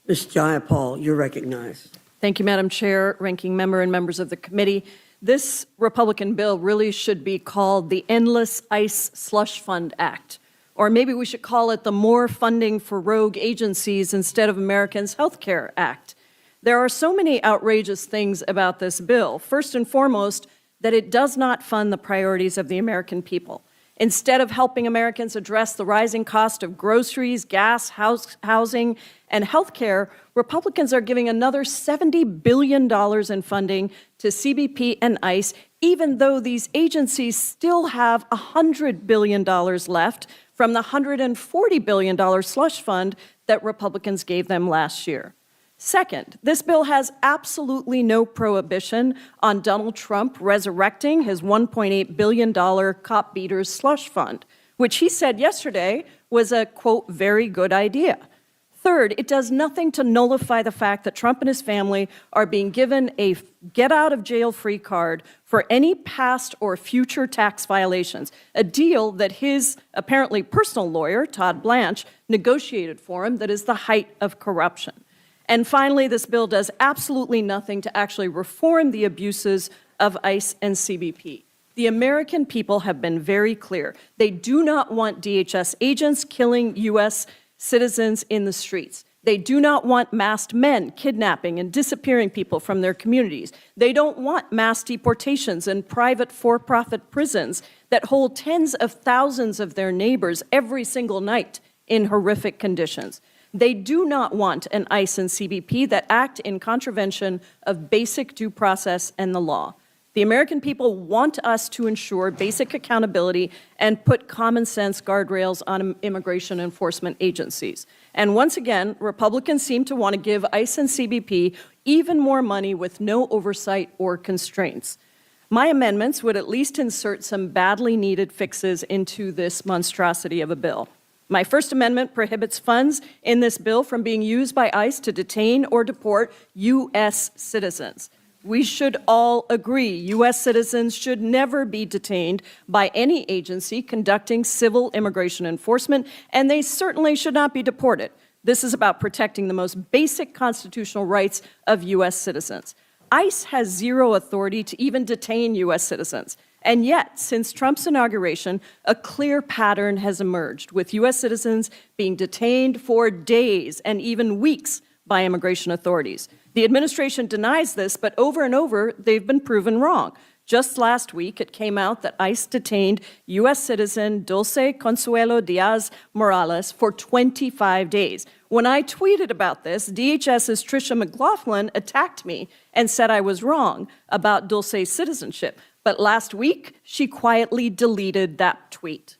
Ms. Jayapal, you're recognized. Thank you, Madam Chair, Ranking Member, and members of the committee. This Republican bill really should be called the Endless ICE Slush Fund Act. Or maybe we should call it the More Funding for Rogue Agencies Instead of Americans Healthcare Act. There are so many outrageous things about this bill. First and foremost, that it does not fund the priorities of the American people. Instead of helping Americans address the rising cost of groceries, gas, housing, and health care, Republicans are giving another $70 billion in funding to CBP and ICE, even though these agencies still have $100 billion left from the $140 billion slush fund that Republicans gave them last year. Second, this bill has absolutely no prohibition on Donald Trump resurrecting his $1.8 billion cop beaters slush fund, which he said yesterday was a, quote, very good idea. Third, it does nothing to nullify the fact that Trump and his family are being given a get-out-of-jail-free card for any past or future tax violations, a deal that his apparently personal lawyer, Todd Blanche, negotiated for him that is the height of corruption. And finally, this bill does absolutely nothing to actually reform the abuses of ICE and CBP. The American people have been very clear. They do not want DHS agents killing U.S. citizens in the streets. They do not want masked men kidnapping and disappearing people from their communities. They don't want mass deportations and private for-profit prisons that hold tens of thousands of their neighbors every single night in horrific conditions. They do not want an ICE and CBP that act in contravention of basic due process and the law. The American people want us to ensure basic accountability and put common sense guardrails on immigration enforcement agencies. And once again, Republicans seem to want to give ICE and CBP even more money with no oversight or constraints. My amendments would at least insert some badly needed fixes into this monstrosity of a bill. My First Amendment prohibits funds in this bill from being used by ICE to detain or deport U.S. citizens. We should all agree U.S. citizens should never be detained by any agency conducting civil immigration enforcement, and they certainly should not be deported. This is about protecting the most basic constitutional rights of U.S. citizens. ICE has zero authority to even detain U.S. citizens. And yet, since Trump's inauguration, a clear pattern has emerged, with U.S. citizens being detained for days and even weeks by immigration authorities. The administration denies this, but over and over, they've been proven wrong. Just last week, it came out that ICE detained U.S. citizen Dulce Consuelo Diaz Morales for 25 days. When I tweeted about this, DHS's Tricia McLaughlin attacked me and said I was wrong about Dulce's citizenship. But last week, she quietly deleted that tweet.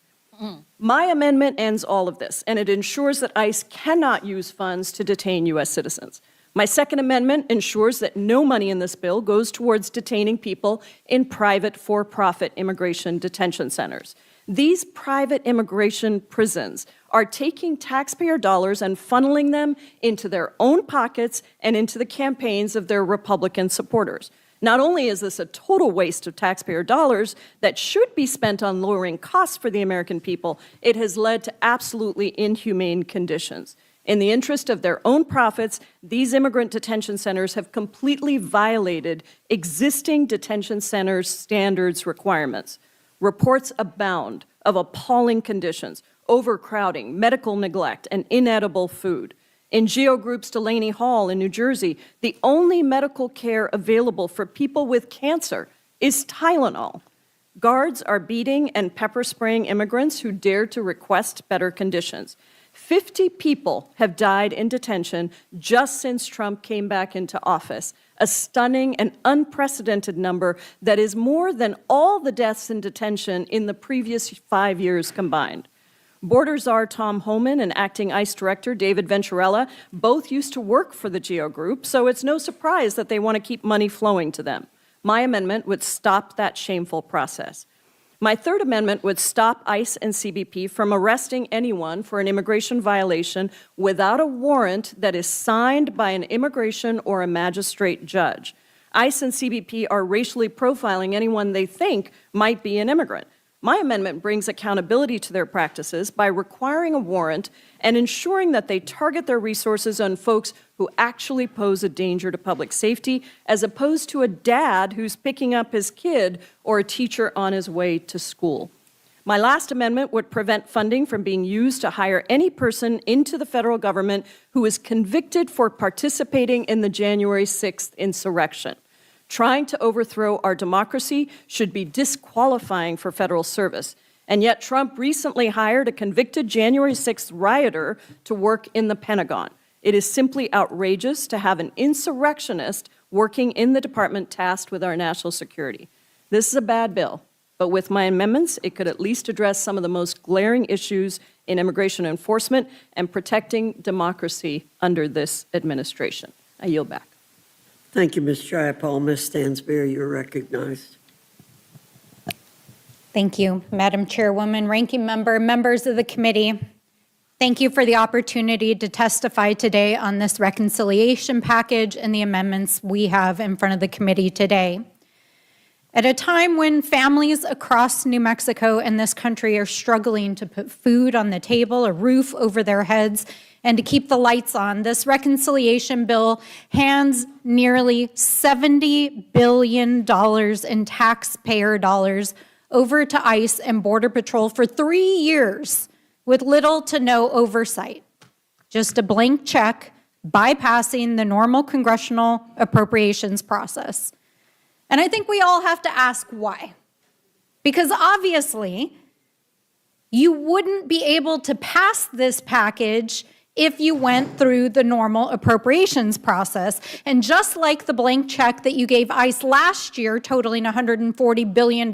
My amendment ends all of this, and it ensures that ICE cannot use funds to detain U.S. citizens. My Second Amendment ensures that no money in this bill goes towards detaining people in private for-profit immigration detention centers. These private immigration prisons are taking taxpayer dollars and funneling them into their own pockets and into the campaigns of their Republican supporters. Not only is this a total waste of taxpayer dollars that should be spent on lowering costs for the American people, it has led to absolutely inhumane conditions. In the interest of their own profits, these immigrant detention centers have completely violated existing detention centers' standards requirements. Reports abound of appalling conditions, overcrowding, medical neglect, and inedible food. In Geo Group's Delaney Hall in New Jersey, the only medical care available for people with cancer is Tylenol. Guards are beating and pepper spraying immigrants who dare to request better conditions. 50 people have died in detention just since Trump came back into office, a stunning and unprecedented number that is more than all the deaths in detention in the previous 5 years combined. Border Czar Tom Homan and acting ICE Director David Venturella both used to work for the Geo Group, so it's no surprise that they want to keep money flowing to them. My amendment would stop that shameful process. My Third Amendment would stop ICE and CBP from arresting anyone for an immigration violation without a warrant that is signed by an immigration or a magistrate judge. ICE and CBP are racially profiling anyone they think might be an immigrant. My amendment brings accountability to their practices by requiring a warrant and ensuring that they target their resources on folks who actually pose a danger to public safety, as opposed to a dad who's picking up his kid or a teacher on his way to school. My last amendment would prevent funding from being used to hire any person into the federal government who is convicted for participating in the January 6th insurrection. Trying to overthrow our democracy should be disqualifying for federal service. And yet Trump recently hired a convicted January 6th rioter to work in the Pentagon. It is simply outrageous to have an insurrectionist working in the department tasked with our national security. This is a bad bill, but with my amendments, it could at least address some of the most glaring issues in immigration enforcement and protecting democracy under this administration. I yield back. Thank you, Ms. Jayapal. Ms. Stansberry, you're recognized. Thank you, Madam Chairwoman, Ranking Member, members of the committee. Thank you for the opportunity to testify today on this reconciliation package and the amendments we have in front of the committee today. At a time when families across New Mexico and this country are struggling to put food on the table, a roof over their heads, and to keep the lights on, this reconciliation bill hands nearly $70 billion in taxpayer dollars over to ICE and Border Patrol for 3 years with little to no oversight. Just a blank check bypassing the normal congressional appropriations process. And I think we all have to ask why. Because obviously, you wouldn't be able to pass this package if you went through the normal appropriations process. And just like the blank check that you gave ICE last year, totaling $140 billion,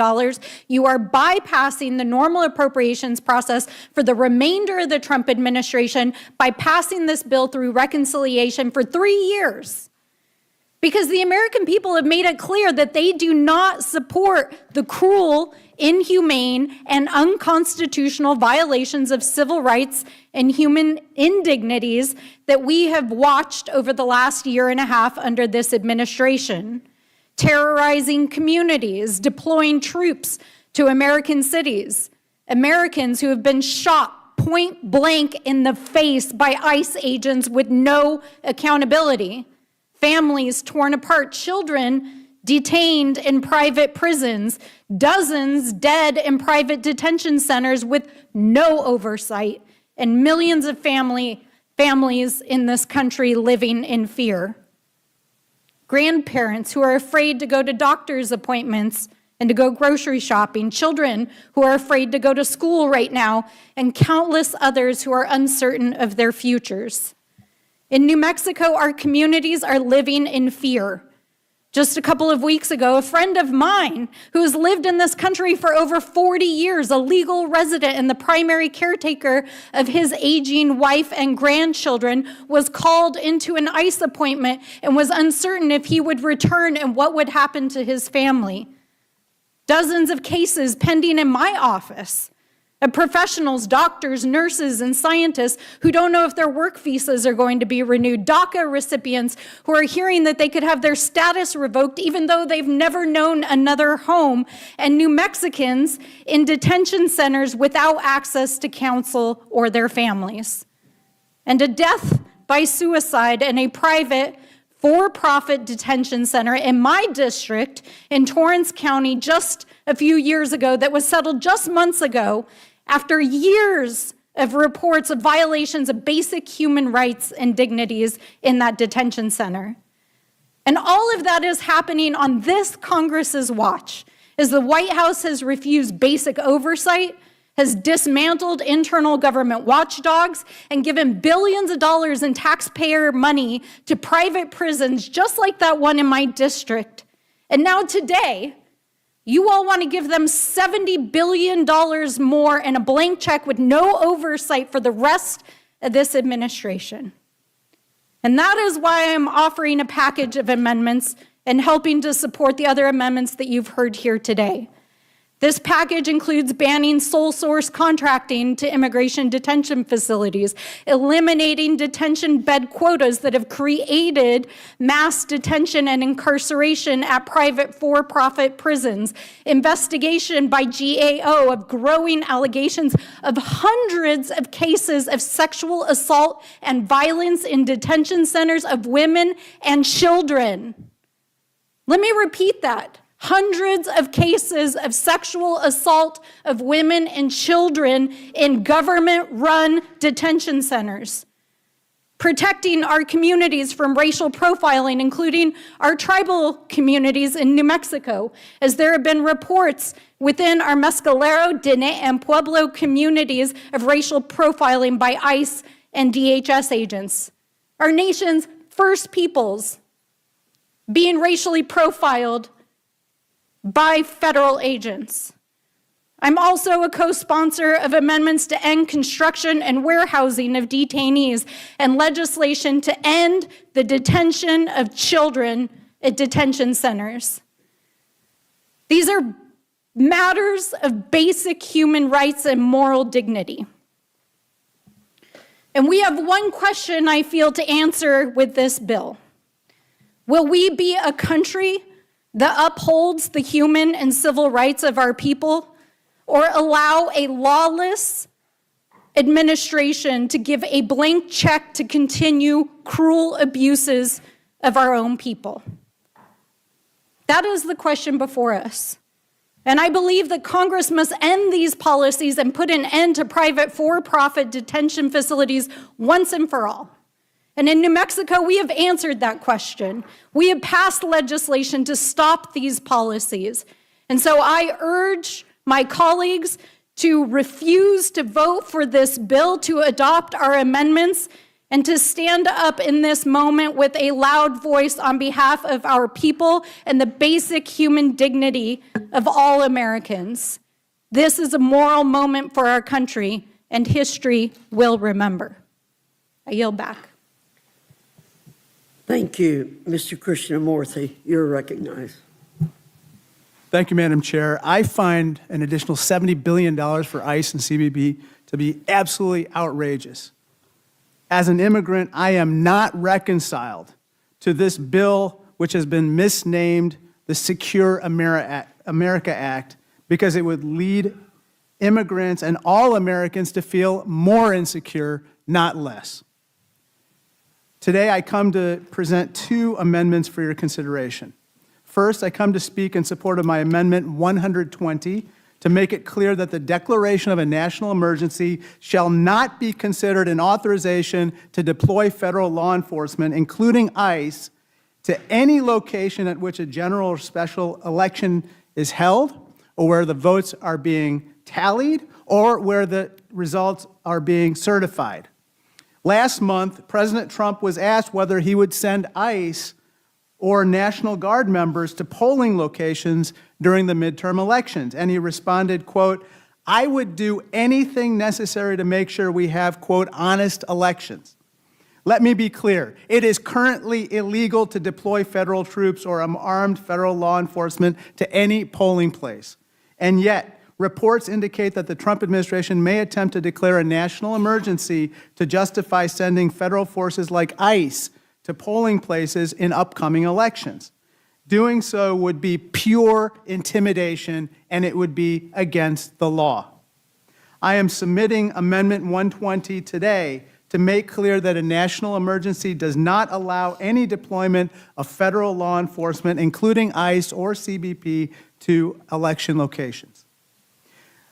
you are bypassing the normal appropriations process for the remainder of the Trump administration by passing this bill through reconciliation for 3 years. Because the American people have made it clear that they do not support the cruel, inhumane, and unconstitutional violations of civil rights and human indignities that we have watched over the last year and a half under this administration. Terrorizing communities, deploying troops to American cities, Americans who have been shot point blank in the face by ICE agents with no accountability. Families torn apart, children detained in private prisons, dozens dead in private detention centers with no oversight, and millions of families in this country living in fear. Grandparents who are afraid to go to doctor's appointments and to go grocery shopping, children who are afraid to go to school right now, and countless others who are uncertain of their futures. In New Mexico, our communities are living in fear. Just a couple of weeks ago, a friend of mine who has lived in this country for over 40 years, a legal resident and the primary caretaker of his aging wife and grandchildren, was called into an ICE appointment and was uncertain if he would return and what would happen to his family. Dozens of cases pending in my office of professionals, doctors, nurses, and scientists who don't know if their work visas are going to be renewed. DACA recipients who are hearing that they could have their status revoked even though they've never known another home. And New Mexicans in detention centers without access to counsel or their families. And a death by suicide in a private for-profit detention center in my district in Torrance County just a few years ago that was settled just months ago after years of reports of violations of basic human rights and dignities in that detention center. And all of that is happening on this Congress's watch, as the White House has refused basic oversight, has dismantled internal government watchdogs, and given billions of dollars in taxpayer money to private prisons, just like that one in my district. And now today, you all want to give them $70 billion more and a blank check with no oversight for the rest of this administration. And that is why I'm offering a package of amendments and helping to support the other amendments that you've heard here today. This package includes banning sole source contracting to immigration detention facilities, eliminating detention bed quotas that have created mass detention and incarceration at private for-profit prisons, investigation by GAO of growing allegations of hundreds of cases of sexual assault and violence in detention centers of women and children. Let me repeat that. Hundreds of cases of sexual assault of women and children in government-run detention centers. Protecting our communities from racial profiling, including our tribal communities in New Mexico, as there have been reports within our Mescalero, Dene, and Pueblo communities of racial profiling by ICE and DHS agents. Our nation's first peoples being racially profiled by federal agents. I'm also a co-sponsor of amendments to end construction and warehousing of detainees and legislation to end the detention of children at detention centers. These are matters of basic human rights and moral dignity. And we have one question I feel to answer with this bill. Will we be a country that upholds the human and civil rights of our people, or allow a lawless administration to give a blank check to continue cruel abuses of our own people? That is the question before us. And I believe that Congress must end these policies and put an end to private for-profit detention facilities once and for all. And in New Mexico, we have answered that question. We have passed legislation to stop these policies. And so I urge my colleagues to refuse to vote for this bill, to adopt our amendments, and to stand up in this moment with a loud voice on behalf of our people and the basic human dignity of all Americans. This is a moral moment for our country, and history will remember. I yield back. Thank you. Mr. Krishnamurthy, you're recognized. Thank you, Madam Chair. I find an additional $70 billion for ICE and CBP to be absolutely outrageous. As an immigrant, I am not reconciled to this bill, which has been misnamed the Secure America Act, because it would lead immigrants and all Americans to feel more insecure, not less. Today, I come to present two amendments for your consideration. First, I come to speak in support of my Amendment 120 to make it clear that the declaration of a national emergency shall not be considered an authorization to deploy federal law enforcement, including ICE, to any location at which a general or special election is held, or where the votes are being tallied, or where the results are being certified. Last month, President Trump was asked whether he would send ICE or National Guard members to polling locations during the midterm elections. And he responded, quote, "I would do anything necessary to make sure we have, quote, honest elections." Let me be clear. It is currently illegal to deploy federal troops or armed federal law enforcement to any polling place. And yet, reports indicate that the Trump administration may attempt to declare a national emergency to justify sending federal forces like ICE to polling places in upcoming elections. Doing so would be pure intimidation, and it would be against the law. I am submitting Amendment 120 today to make clear that a national emergency does not allow any deployment of federal law enforcement, including ICE or CBP, to election locations.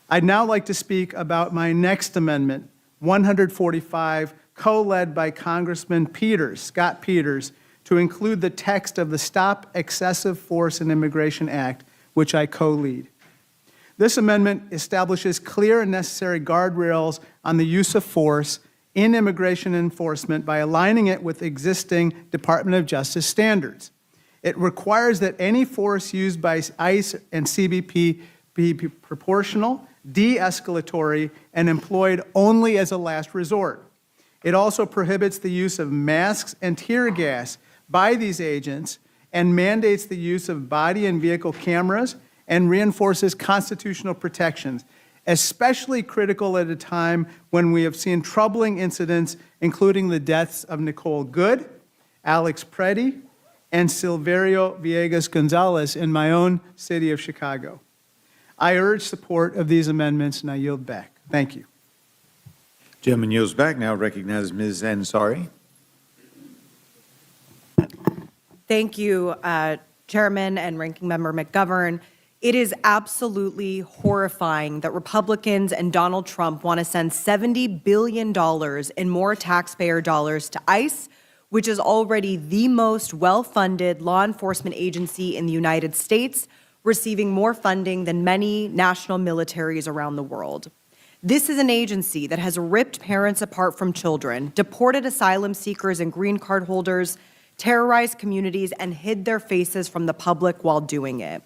I'd now like to speak about my next amendment, 145, co-led by Congressman Peters, Scott Peters, to include the text of the Stop Excessive Force in Immigration Act, which I co-lead. This amendment establishes clear and necessary guardrails on the use of force in immigration enforcement by aligning it with existing Department of Justice standards. It requires that any force used by ICE and CBP be proportional, de-escalatory, and employed only as a last resort. It also prohibits the use of masks and tear gas by these agents and mandates the use of body and vehicle cameras and reinforces constitutional protections, especially critical at a time when we have seen troubling incidents, including the deaths of Nicole Good, Alex Preddy, and Silverio Villegas Gonzalez in my own city of Chicago. I urge support of these amendments, and I yield back. Thank you. Gentleman yields back. Now recognizes Ms. Ansari. Thank you, Chairman and Ranking Member McGovern. It is absolutely horrifying that Republicans and Donald Trump want to send $70 billion in more taxpayer dollars to ICE, which is already the most well-funded law enforcement agency in the United States, receiving more funding than many national militaries around the world. This is an agency that has ripped parents apart from children, deported asylum seekers and green card holders, terrorized communities, and hid their faces from the public while doing it.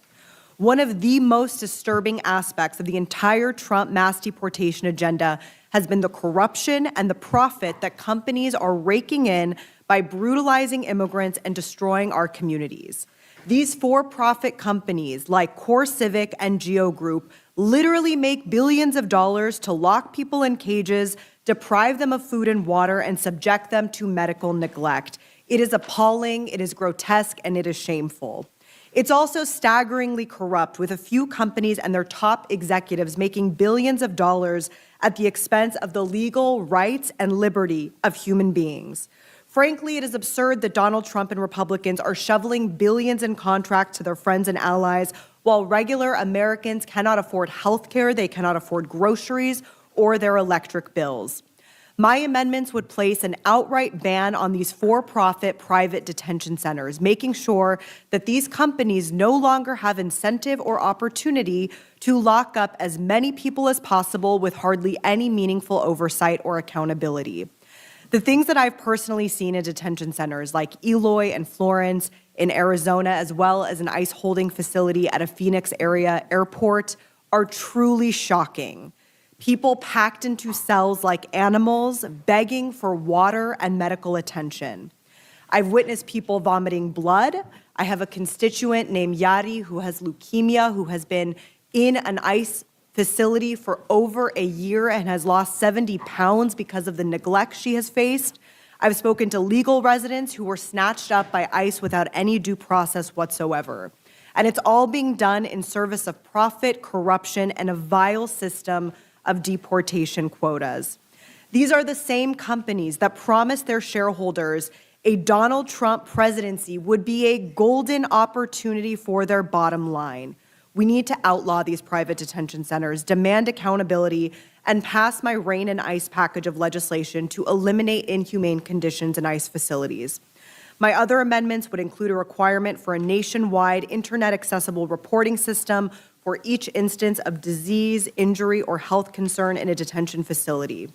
One of the most disturbing aspects of the entire Trump mass deportation agenda has been the corruption and the profit that companies are raking in by brutalizing immigrants and destroying our communities. These for-profit companies like CoreCivic and Geo Group literally make billions of dollars to lock people in cages, deprive them of food and water, and subject them to medical neglect. It is appalling, it is grotesque, and it is shameful. It's also staggeringly corrupt, with a few companies and their top executives making billions of dollars at the expense of the legal rights and liberty of human beings. Frankly, it is absurd that Donald Trump and Republicans are shoveling billions in contracts to their friends and allies while regular Americans cannot afford health care, they cannot afford groceries, or their electric bills. My amendments would place an outright ban on these for-profit private detention centers, making sure that these companies no longer have incentive or opportunity to lock up as many people as possible with hardly any meaningful oversight or accountability. The things that I've personally seen in detention centers like Eloy and Florence in Arizona, as well as an ICE holding facility at a Phoenix area airport, are truly shocking. People packed into cells like animals, begging for water and medical attention. I've witnessed people vomiting blood. I have a constituent named Yari who has leukemia, who has been in an ICE facility for over a year and has lost 70 pounds because of the neglect she has faced. I've spoken to legal residents who were snatched up by ICE without any due process whatsoever. And it's all being done in service of profit, corruption, and a vile system of deportation quotas. These are the same companies that promised their shareholders a Donald Trump presidency would be a golden opportunity for their bottom line. We need to outlaw these private detention centers, demand accountability, and pass my REIN and ICE package of legislation to eliminate inhumane conditions in ICE facilities. My other amendments would include a requirement for a nationwide internet-accessible reporting system for each instance of disease, injury, or health concern in a detention facility.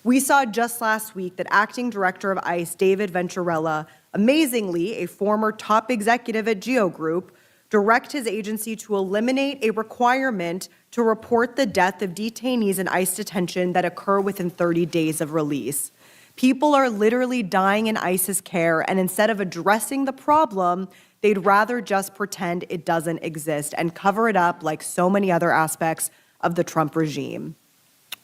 We saw just last week that Acting Director of ICE, David Venturella, amazingly a former top executive at Geo Group, direct his agency to eliminate a requirement to report the death of detainees in ICE detention that occur within 30 days of release. People are literally dying in ICE's care, and instead of addressing the problem, they'd rather just pretend it doesn't exist and cover it up like so many other aspects of the Trump regime.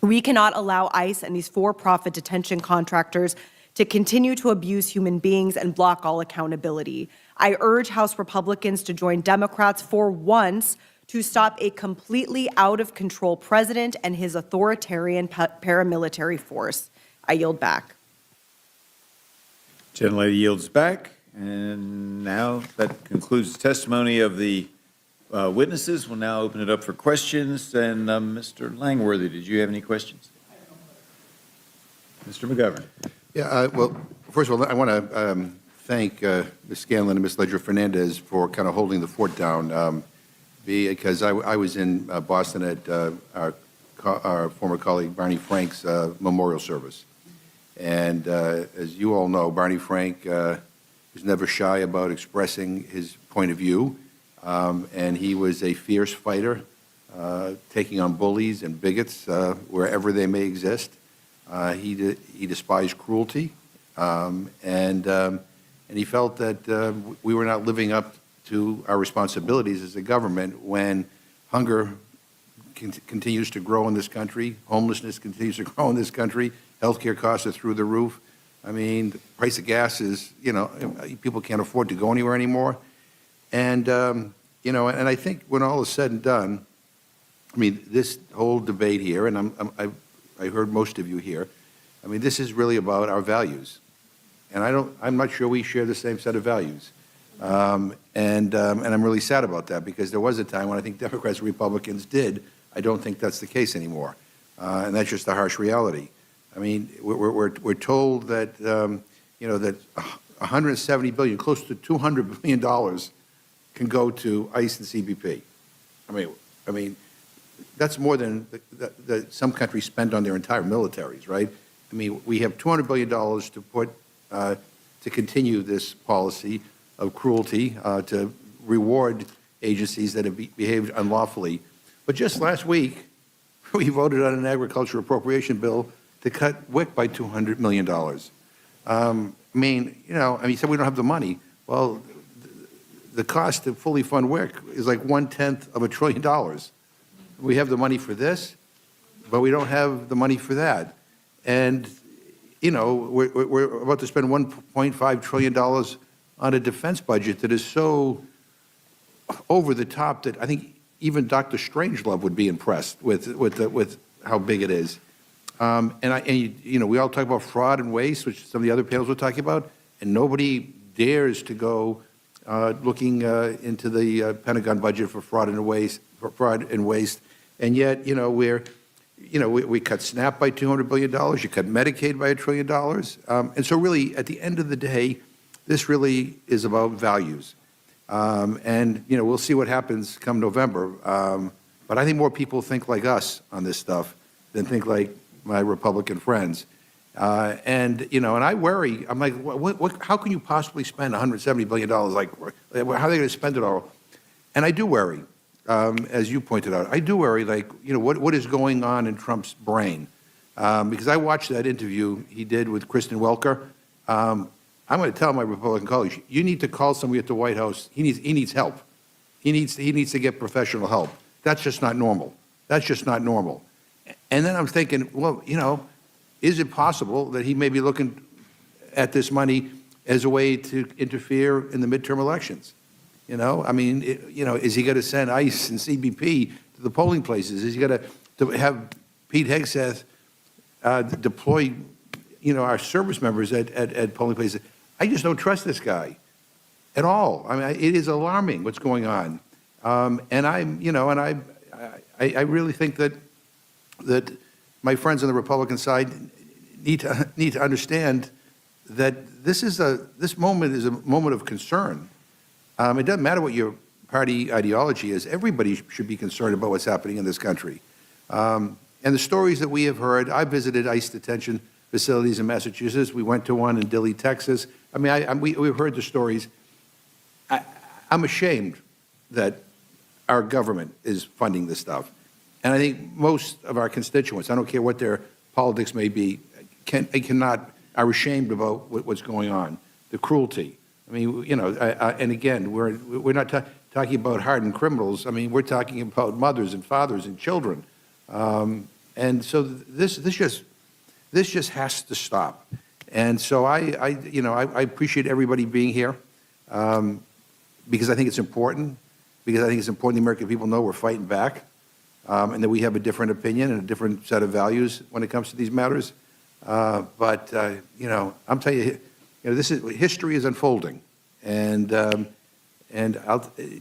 We cannot allow ICE and these for-profit detention contractors to continue to abuse human beings and block all accountability. I urge House Republicans to join Democrats for once to stop a completely out-of-control president and his authoritarian paramilitary force. I yield back. Gentlelady yields back. And now that concludes the testimony of the witnesses. We'll now open it up for questions. And Mr. Langworthy, did you have any questions? Mr. McGovern. Yeah, well, first of all, I want to thank Ms. Scanlon and Ms. Ledger-Fernandez for kind of holding the fort down, because I was in Boston at our former colleague Barney Frank's memorial service. And as you all know, Barney Frank was never shy about expressing his point of view, and he was a fierce fighter, taking on bullies and bigots wherever they may exist. He despised cruelty, and he felt that we were not living up to our responsibilities as a government when hunger continues to grow in this country, homelessness continues to grow in this country, healthcare costs are through the roof. I mean, the price of gas is, people can't afford to go anywhere anymore. And, and I think when all is said and done, I mean, this whole debate here, and I heard most of you here, I mean, this is really about our values. And I'm not sure we share the same set of values. And I'm really sad about that, because there was a time when I think Democrats and Republicans did. I don't think that's the case anymore. And that's just a harsh reality. I mean, we're told that, that $170 billion, close to $200 billion can go to ICE and CBP. I mean, that's more than some countries spend on their entire militaries, right? I mean, we have $200 billion to put to continue this policy of cruelty, to reward agencies that have behaved unlawfully. But just last week, we voted on an agriculture appropriation bill to cut WIC by $200 million. He said we don't have the money. Well, the cost to fully fund WIC is like $1/10 of $1 trillion. We have the money for this, but we don't have the money for that. And, we're about to spend $1.5 trillion on a defense budget that is so over the top that I think even Dr. Strangelove would be impressed with how big it is. We all talk about fraud and waste, which some of the other panels were talking about, and nobody dares to go looking into the Pentagon budget for fraud and waste. And yet, we cut SNAP by $200 billion. You cut Medicaid by $1 trillion. And so really, at the end of the day, this really is about values. We'll see what happens come November. But I think more people think like us on this stuff than think like my Republican friends. And I worry. I'm like, how can you possibly spend $170 billion? Like, how are they going to spend it all? And I do worry, as you pointed out. I do worry, what is going on in Trump's brain? Because I watched that interview he did with Kristen Welker. I'm going to tell my Republican colleagues, you need to call somebody at the White House. He needs help. He needs to get professional help. That's just not normal. That's just not normal. And then I'm thinking, well, is it possible that he may be looking at this money as a way to interfere in the midterm elections? Is he going to send ICE and CBP to the polling places? Is he going to have Pete Hegseth deploy, our service members at polling places? I just don't trust this guy at all. It is alarming what's going on. I really think that my friends on the Republican side need to understand that this moment is a moment of concern. It doesn't matter what your party ideology is. Everybody should be concerned about what's happening in this country. And the stories that we have heard, I visited ICE detention facilities in Massachusetts. We went to one in Dilley, Texas. We've heard the stories. I'm ashamed that our government is funding this stuff. And I think most of our constituents, I don't care what their politics may be, are ashamed about what's going on, the cruelty. And again, we're not talking about hardened criminals. We're talking about mothers and fathers and children. And so this just has to stop. And so I appreciate everybody being here because I think it's important. Because I think it's important the American people know we're fighting back and that we have a different opinion and a different set of values when it comes to these matters. I'm telling you, history is unfolding, and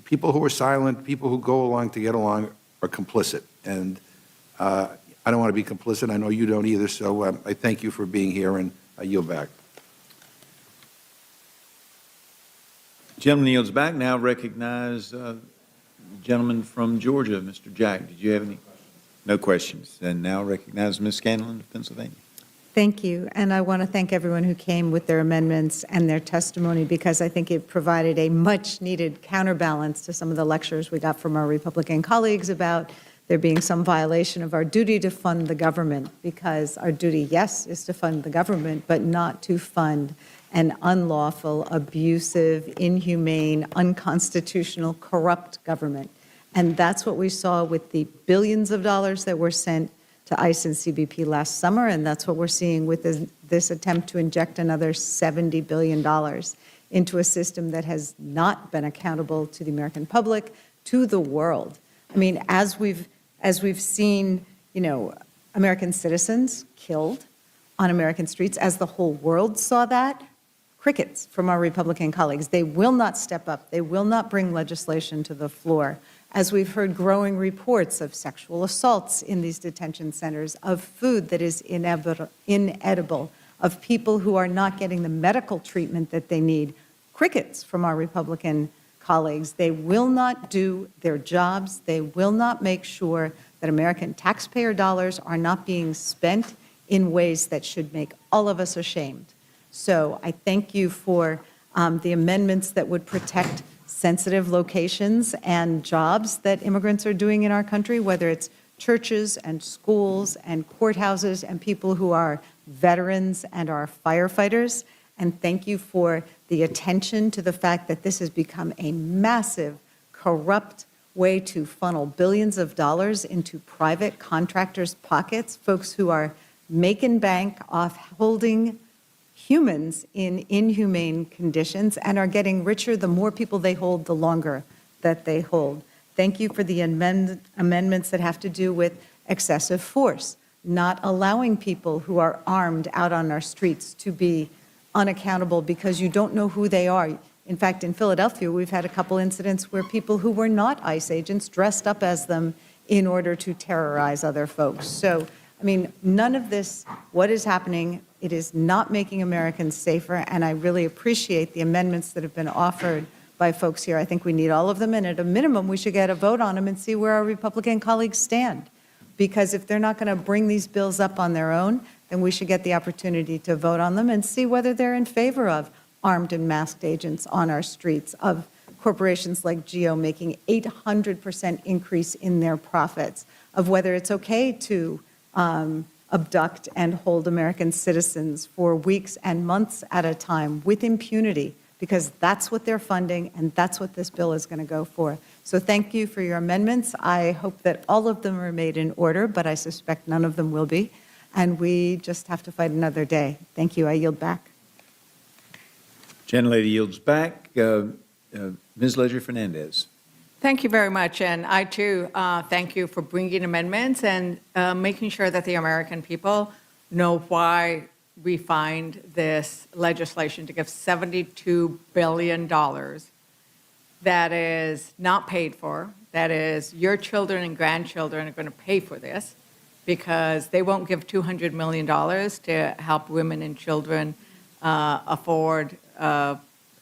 people who are silent, people who go along to get along, are complicit. And I don't want to be complicit. I know you don't either. So I thank you for being here, and I yield back. Gentleman yields back. Now recognize gentleman from Georgia, Mr. Jack. Did you have any? No questions. And now recognize Ms. Scanlon of Pennsylvania. Thank you. And I want to thank everyone who came with their amendments and their testimony, because I think it provided a much-needed counterbalance to some of the lectures we got from our Republican colleagues about there being some violation of our duty to fund the government, because our duty, yes, is to fund the government, but not to fund an unlawful, abusive, inhumane, unconstitutional, corrupt government. And that's what we saw with the billions of dollars that were sent to ICE and CBP last summer, and that's what we're seeing with this attempt to inject another $70 billion into a system that has not been accountable to the American public, to the world. As we've seen, American citizens killed on American streets, as the whole world saw that, crickets from our Republican colleagues. They will not step up. They will not bring legislation to the floor. As we've heard growing reports of sexual assaults in these detention centers, of food that is inedible, of people who are not getting the medical treatment that they need, crickets from our Republican colleagues. They will not do their jobs. They will not make sure that American taxpayer dollars are not being spent in ways that should make all of us ashamed. So I thank you for the amendments that would protect sensitive locations and jobs that immigrants are doing in our country, whether it's churches and schools and courthouses and people who are veterans and are firefighters. And thank you for the attention to the fact that this has become a massive, corrupt way to funnel billions of dollars into private contractors' pockets, folks who are making bank off holding humans in inhumane conditions and are getting richer the more people they hold, the longer that they hold. Thank you for the amendments that have to do with excessive force, not allowing people who are armed out on our streets to be unaccountable because you don't know who they are. In fact, in Philadelphia, we've had a couple incidents where people who were not ICE agents dressed up as them in order to terrorize other folks. So, I mean, none of this, what is happening, it is not making Americans safer, and I really appreciate the amendments that have been offered by folks here. I think we need all of them, and at a minimum, we should get a vote on them and see where our Republican colleagues stand. Because if they're not going to bring these bills up on their own, then we should get the opportunity to vote on them and see whether they're in favor of armed and masked agents on our streets, of corporations like GEO making 800% increase in their profits, of whether it's okay to abduct and hold American citizens for weeks and months at a time with impunity, because that's what they're funding and that's what this bill is going to go for. So thank you for your amendments. I hope that all of them are made in order, but I suspect none of them will be. And we just have to fight another day. Thank you. I yield back. Gentlelady yields back. Ms. Ledger-Fernandez. Thank you very much, and I too thank you for bringing amendments and making sure that the American people know why we find this legislation to give $72 billion that is not paid for, that is your children and grandchildren are going to pay for this because they won't give $200 million to help women and children afford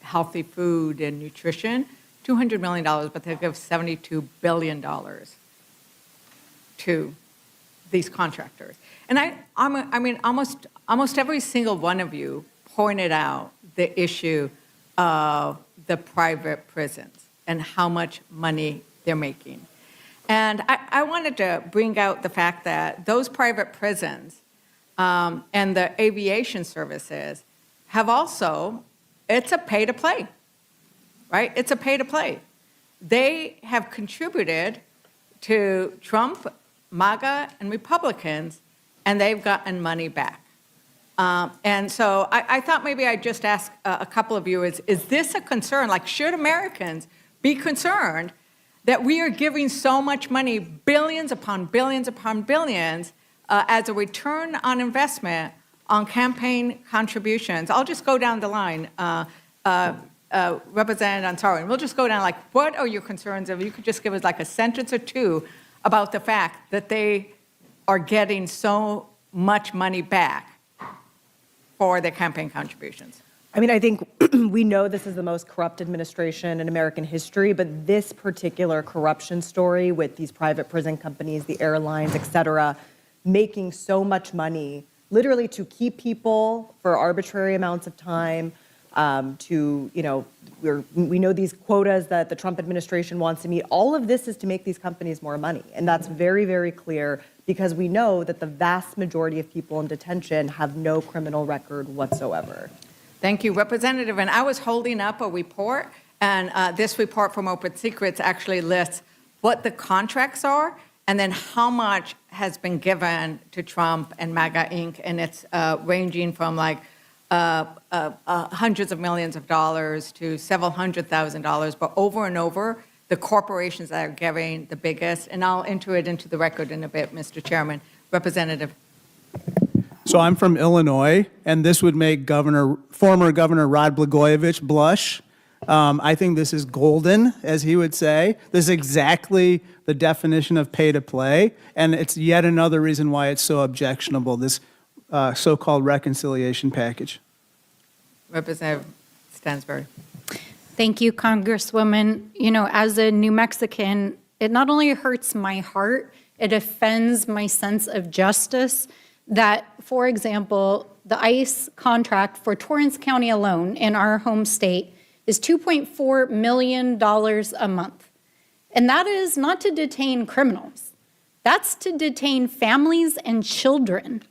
healthy food and nutrition. $200 million, but they'll give $72 billion to these contractors. And I mean, almost every single one of you pointed out the issue of the private prisons and how much money they're making. And I wanted to bring out the fact that those private prisons and the aviation services have also, it's a pay-to-play. Right? It's a pay-to-play. They have contributed to Trump, MAGA, and Republicans, and they've gotten money back. And so I thought maybe I'd just ask a couple of you, is this a concern? Like, should Americans be concerned that we are giving so much money, billions upon billions upon billions, as a return on investment on campaign contributions? I'll just go down the line. Representative Ansari, and we'll just go down, like, what are your concerns? If you could just give us like a sentence or two about the fact that they are getting so much money back for their campaign contributions. I mean, I think we know this is the most corrupt administration in American history, but this particular corruption story with these private prison companies, the airlines, et cetera, making so much money literally to keep people for arbitrary amounts of time, to, you know, we know these quotas that the Trump administration wants to meet. All of this is to make these companies more money. And that's very, very clear because we know that the vast majority of people in detention have no criminal record whatsoever. Thank you, Representative. And I was holding up a report, and this report from Open Secrets actually lists what the contracts are and then how much has been given to Trump and MAGA Inc. And it's ranging from like hundreds of millions of dollars to several $100,000, but over and over, the corporations that are giving the biggest, and I'll enter it into the record in a bit, Mr. Chairman. Representative. So I'm from Illinois, and this would make former Governor Rod Blagojevich blush. I think this is golden, as he would say. This is exactly the definition of pay to play, and it's yet another reason why it's so objectionable, this so-called reconciliation package. Representative Stansbury. Thank you, Congresswoman. You know, as a New Mexican, it not only hurts my heart, it offends my sense of justice that, for example, the ICE contract for Torrance County alone in our home state is $2.4 million a month. And that is not to detain criminals. That's to detain families and children.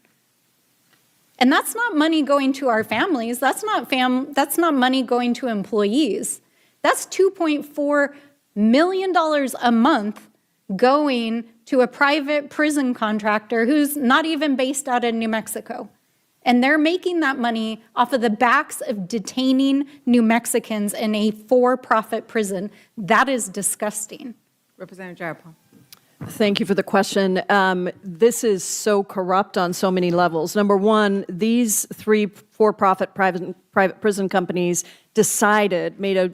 And that's not money going to our families. That's not money going to employees. That's $2.4 million a month going to a private prison contractor who's not even based out of New Mexico. And they're making that money off of the backs of detaining New Mexicans in a for-profit prison. That is disgusting. Representative Jayapal. Thank you for the question. This is so corrupt on so many levels. Number one, these three for-profit private prison companies made a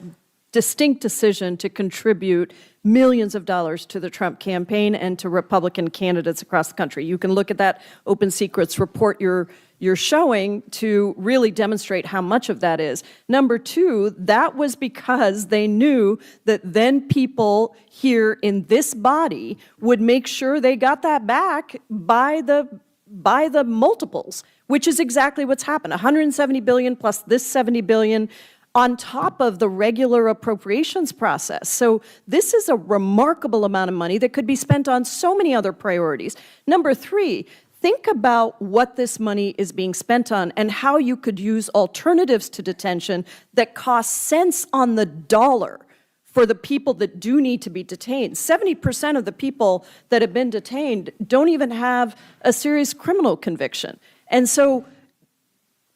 distinct decision to contribute millions of dollars to the Trump campaign and to Republican candidates across the country. You can look at that Open Secrets report you're showing to really demonstrate how much of that is. Number two, that was because they knew that then people here in this body would make sure they got that back by the multiples, which is exactly what's happened. 170 billion plus this 70 billion on top of the regular appropriations process. So this is a remarkable amount of money that could be spent on so many other priorities. Number three, think about what this money is being spent on and how you could use alternatives to detention that cost cents on the dollar for the people that do need to be detained. 70% of the people that have been detained don't even have a serious criminal conviction. And so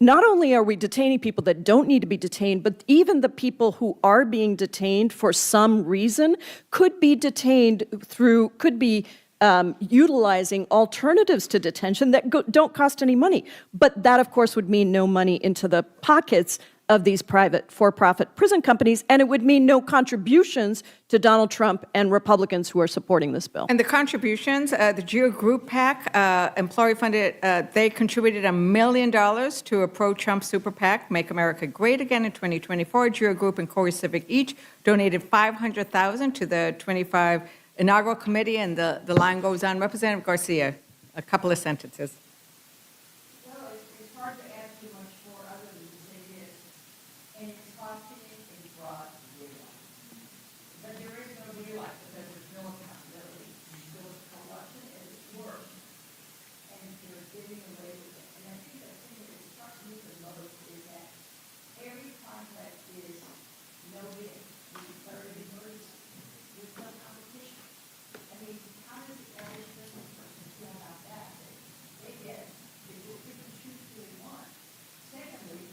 not only are we detaining people that don't need to be detained, but even the people who are being detained for some reason could be detained could be utilizing alternatives to detention that don't cost any money. But that, of course, would mean no money into the pockets of these private for-profit prison companies, and it would mean no contributions to Donald Trump and Republicans who are supporting this bill. And the contributions, the GEO Group PAC, employee-funded, they contributed $1 million to a pro-Trump super PAC, Make America Great Again in 2024. GEO Group and Corey Civic each donated $500,000 to the 25 inaugural committee, and the line goes on. Representative Garcia, a couple of sentences. It's hard to add too much more other than to say this, and it's costing a fraud deal. But there is no real life because there's no accountability. So it's corruption at its worst, and they're getting away with it. And I think the thing that struck me the most is that every contract is no bid. You declare an emergency. There's no competition. I mean, how does the average business person feel about that? They get, they will pick and choose who they want. Secondly,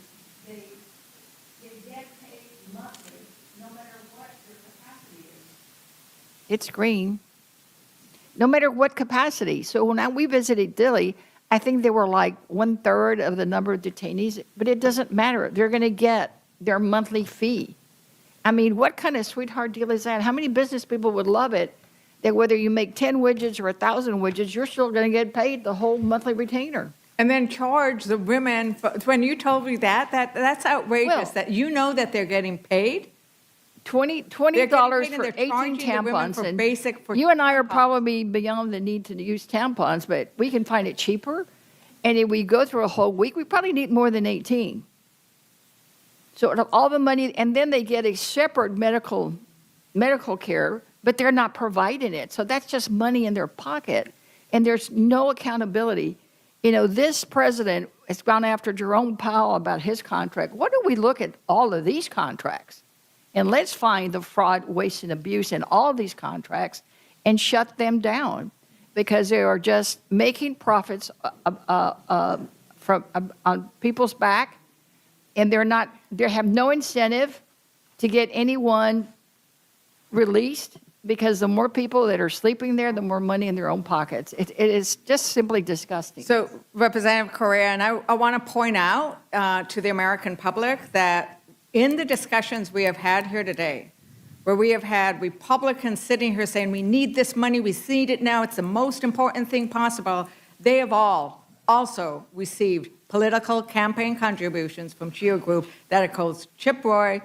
they get paid monthly, no matter what their capacity is. It's green. No matter what capacity. So when we visited Dilley, I think they were like 1/3 of the number of detainees, but it doesn't matter. They're going to get their monthly fee. I mean, what kind of sweetheart deal is that? How many business people would love it that whether you make 10 widgets or 1,000 widgets, you're still going to get paid the whole monthly retainer? And then charge the women, when you told me that's outrageous, that you know that they're getting paid. $20 for 18 tampons. And you and I are probably beyond the need to use tampons, but we can find it cheaper. And if we go through a whole week, we probably need more than 18. So all the money, and then they get a separate medical care, but they're not providing it. So that's just money in their pocket, and there's no accountability. You know, this president has gone after Jerome Powell about his contract. Why don't we look at all of these contracts? And let's find the fraud, waste, and abuse in all of these contracts and shut them down, because they are just making profits on people's back, and they have no incentive to get anyone released, because the more people that are sleeping there, the more money in their own pockets. It is just simply disgusting. So, Representative Correa, and I want to point out to the American public that in the discussions we have had here today, where we have had Republicans sitting here saying, we need this money, we need it now, it's the most important thing possible, they have all also received political campaign contributions from GEO Group that includes Chip Roy,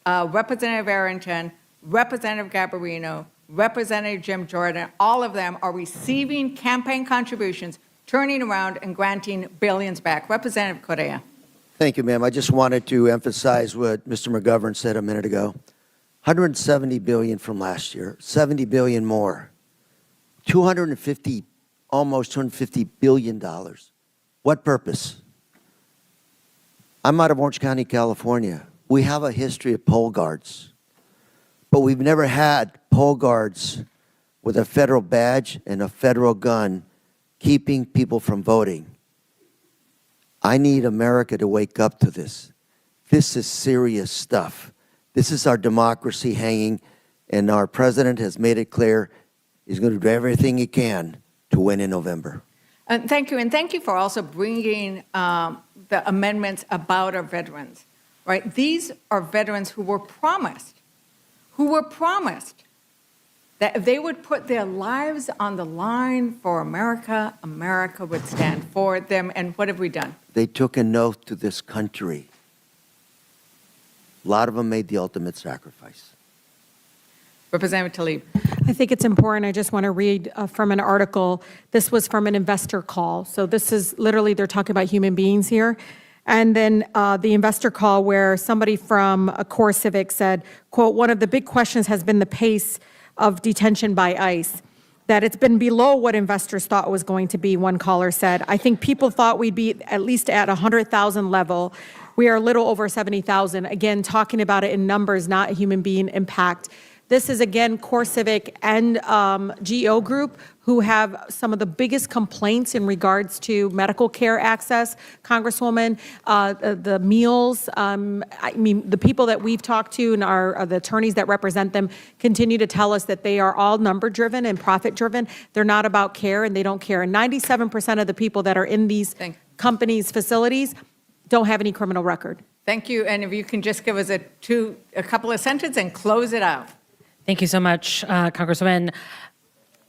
Representative Arrington, Representative Garbarino, Representative Jim Jordan. All of them are receiving campaign contributions, turning around and granting billions back. Representative Correa. Thank you, ma'am. I just wanted to emphasize what Mr. McGovern said a minute ago. 170 billion from last year, 70 billion more, 250, almost 250 billion dollars. What purpose? I'm out of Orange County, California. We have a history of poll guards, but we've never had poll guards with a federal badge and a federal gun keeping people from voting. I need America to wake up to this. This is serious stuff. This is our democracy hanging, and our president has made it clear he's going to do everything he can to win in November. Thank you, and thank you for also bringing the amendments about our veterans, right? These are veterans who were promised that if they would put their lives on the line for America, America would stand for them. And what have we done? They took an oath to this country. A lot of them made the ultimate sacrifice. Representative Tlaib. I think it's important. I just want to read from an article. This was from an investor call. So this is literally, they're talking about human beings here. And then the investor call where somebody from Core Civic said, quote, one of the big questions has been the pace of detention by ICE, that it's been below what investors thought was going to be, one caller said. I think people thought we'd be at least at 100,000 level. We are a little over 70,000. Again, talking about it in numbers, not a human being impact. This is, again, Core Civic and GEO Group, who have some of the biggest complaints in regards to medical care access, Congresswoman, the meals. I mean, the people that we've talked to and the attorneys that represent them continue to tell us that they are all number-driven and profit-driven. They're not about care, and they don't care. And 97% of the people that are in these companies' facilities don't have any criminal record. Thank you, and if you can just give us a couple of sentences and close it out. Thank you so much, Congresswoman.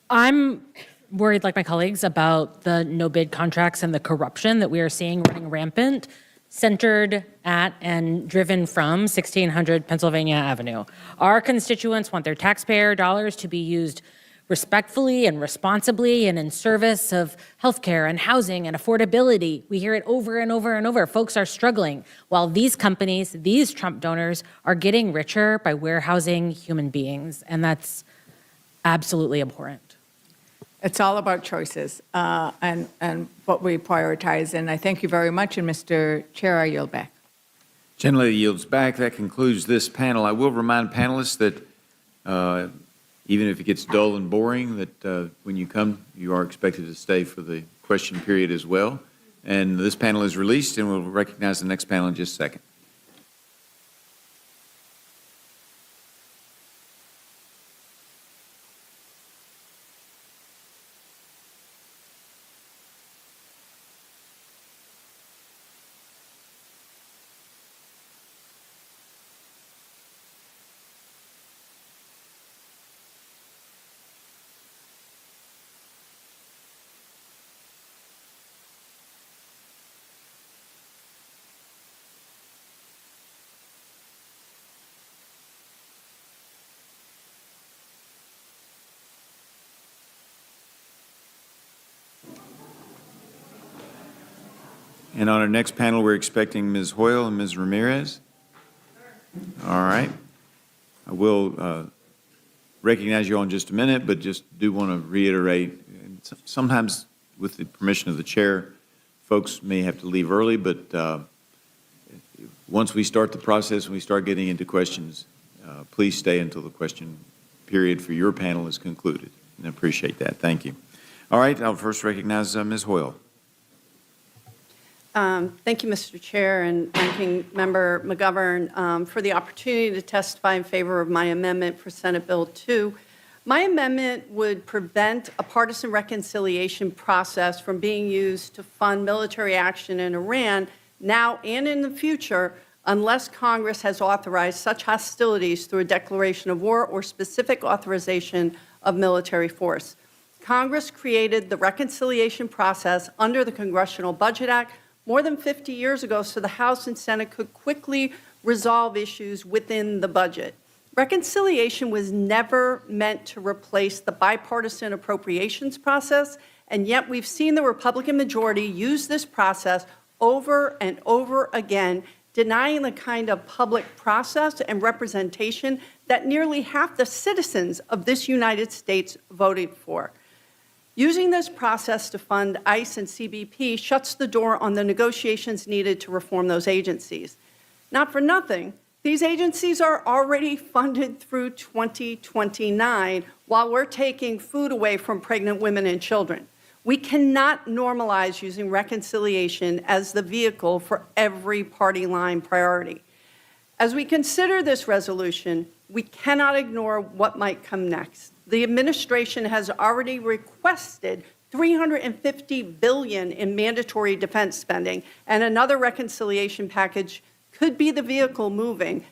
I'm worried, like my colleagues, about the no-bid contracts and the corruption that we are seeing running rampant, centered at and driven from 1600 Pennsylvania Avenue. Our constituents want their taxpayer dollars to be used respectfully and responsibly and in service of healthcare and housing and affordability. We hear it over and over and over. Folks are struggling while these companies, these Trump donors, are getting richer by warehousing human beings, and that's absolutely abhorrent. It's all about choices and what we prioritize, and I thank you very much, and Mr. Chair, I yield back. Gentlelady yields back. That concludes this panel. I will remind panelists that even if it gets dull and boring, that when you come, you are expected to stay for the question period as well. And this panel is released, and we'll recognize the next panel in just a second. And on our next panel, we're expecting Ms. Hoyle and Ms. Ramirez. All right. I will recognize you all in just a minute, but just do want to reiterate, sometimes with the permission of the chair, folks may have to leave early, but once we start the process and we start getting into questions, please stay until the question period for your panel is concluded. And I appreciate that. Thank you. All right. I'll first recognize Ms. Hoyle. Thank you, Mr. Chair and Ranking Member McGovern, for the opportunity to testify in favor of my amendment for Senate Bill 2. My amendment would prevent a partisan reconciliation process from being used to fund military action in Iran now and in the future unless Congress has authorized such hostilities through a declaration of war or specific authorization of military force. Congress created the reconciliation process under the Congressional Budget Act more than 50 years ago so the House and Senate could quickly resolve issues within the budget. Reconciliation was never meant to replace the bipartisan appropriations process, and yet we've seen the Republican majority use this process over and over again, denying the kind of public process and representation that nearly half the citizens of this United States voted for. Using this process to fund ICE and CBP shuts the door on the negotiations needed to reform those agencies. Not for nothing, these agencies are already funded through 2029 while we're taking food away from pregnant women and children. We cannot normalize using reconciliation as the vehicle for every party line priority. As we consider this resolution, we cannot ignore what might come next. The administration has already requested $350 billion in mandatory defense spending, and another reconciliation package could be the vehicle moving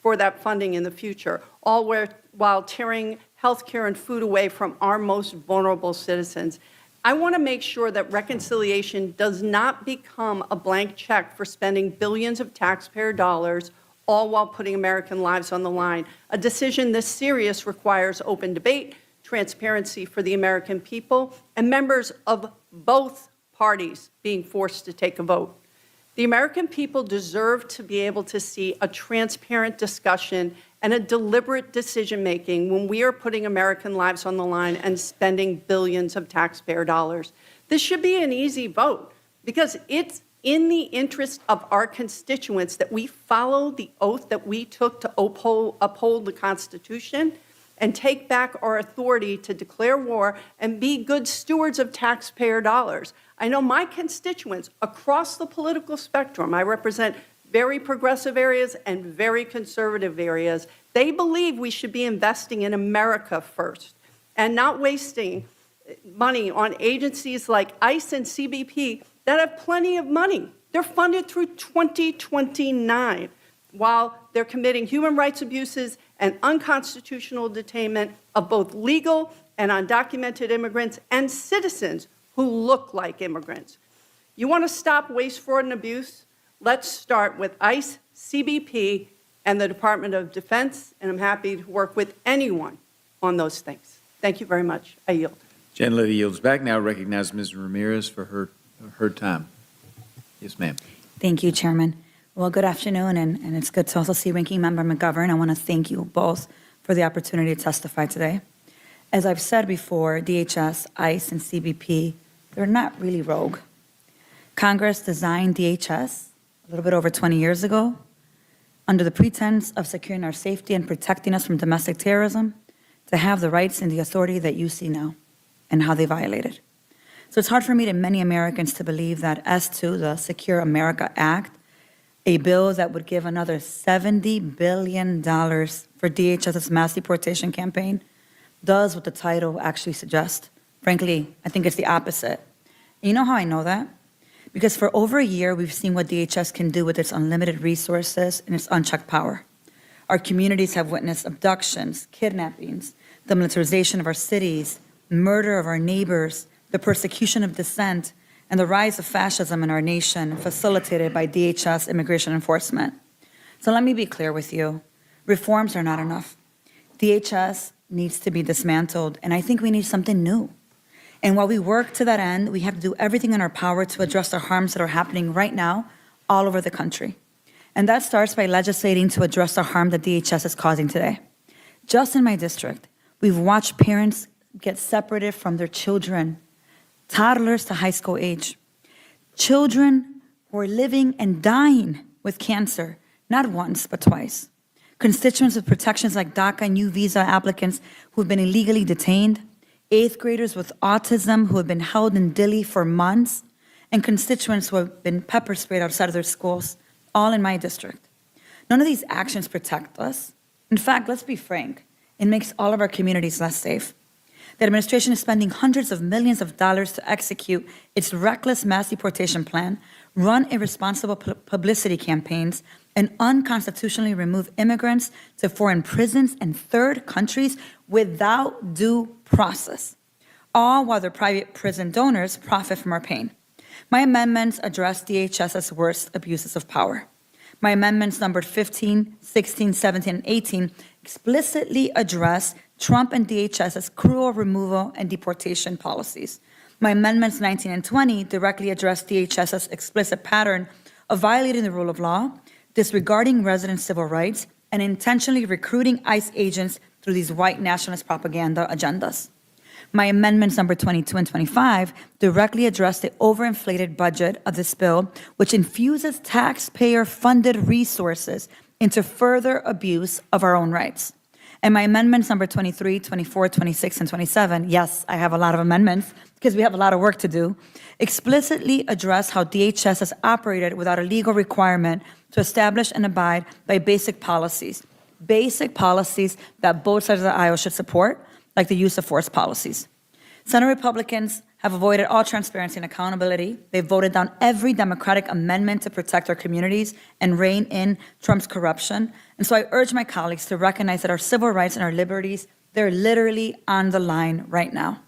for that funding in the future, all while tearing health care and food away from our most vulnerable citizens. I want to make sure that reconciliation does not become a blank check for spending billions of taxpayer dollars, all while putting American lives on the line. A decision this serious requires open debate, transparency for the American people, and members of both parties being forced to take a vote. The American people deserve to be able to see a transparent discussion and a deliberate decision-making when we are putting American lives on the line and spending billions of taxpayer dollars. This should be an easy vote because it's in the interest of our constituents that we follow the oath that we took to uphold the Constitution and take back our authority to declare war and be good stewards of taxpayer dollars. I know my constituents across the political spectrum, I represent very progressive areas and very conservative areas, they believe we should be investing in America first and not wasting money on agencies like ICE and CBP that have plenty of money. They're funded through 2029 while they're committing human rights abuses and unconstitutional detainment of both legal and undocumented immigrants and citizens who look like immigrants. You want to stop waste, fraud, and abuse? Let's start with ICE, CBP, and the Department of Defense, and I'm happy to work with anyone on those things. Thank you very much. I yield. Gentlelady yields back. Now recognize Ms. Ramirez for her time. Yes, ma'am. Thank you, Chairman. Well, good afternoon, and it's good to also see Ranking Member McGovern. I want to thank you both for the opportunity to testify today. As I've said before, DHS, ICE, and CBP, they're not really rogue. Congress designed DHS a little bit over 20 years ago under the pretense of securing our safety and protecting us from domestic terrorism to have the rights and the authority that you see now and how they violate it. So it's hard for me and many Americans to believe that S2, the Secure America Act, a bill that would give another $70 billion for DHS's mass deportation campaign, does what the title actually suggests. Frankly, I think it's the opposite. And you know how I know that? Because for over a year, we've seen what DHS can do with its unlimited resources and its unchecked power. Our communities have witnessed abductions, kidnappings, the militarization of our cities, murder of our neighbors, the persecution of dissent, and the rise of fascism in our nation, facilitated by DHS immigration enforcement. So let me be clear with you. Reforms are not enough. DHS needs to be dismantled, and I think we need something new. And while we work to that end, we have to do everything in our power to address the harms that are happening right now all over the country. And that starts by legislating to address the harm that DHS is causing today. Just in my district, we've watched parents get separated from their children, toddlers to high school age, children who are living and dying with cancer, not once, but twice. Constituents with protections like DACA and U visa applicants who have been illegally detained, 8th graders with autism who have been held in Dili for months, and constituents who have been pepper sprayed outside of their schools, all in my district. None of these actions protect us. In fact, let's be frank, it makes all of our communities less safe. The administration is spending hundreds of millions of dollars to execute its reckless mass deportation plan, run irresponsible publicity campaigns, and unconstitutionally remove immigrants to foreign prisons and third countries without due process, all while their private prison donors profit from our pain. My amendments address DHS's worst abuses of power. My amendments numbered 15, 16, 17, and 18 explicitly address Trump and DHS's cruel removal and deportation policies. My amendments 19 and 20 directly address DHS's explicit pattern of violating the rule of law, disregarding resident civil rights, and intentionally recruiting ICE agents through these white nationalist propaganda agendas. My amendments number 22 and 25 directly address the overinflated budget of this bill, which infuses taxpayer-funded resources into further abuse of our own rights. And my amendments number 23, 24, 26, and 27, yes, I have a lot of amendments because we have a lot of work to do, explicitly address how DHS has operated without a legal requirement to establish and abide by basic policies that both sides of the aisle should support, like the use of force policies. Senate Republicans have avoided all transparency and accountability. They've voted down every Democratic amendment to protect our communities and rein in Trump's corruption. And so I urge my colleagues to recognize that our civil rights and our liberties, they're literally on the line right now.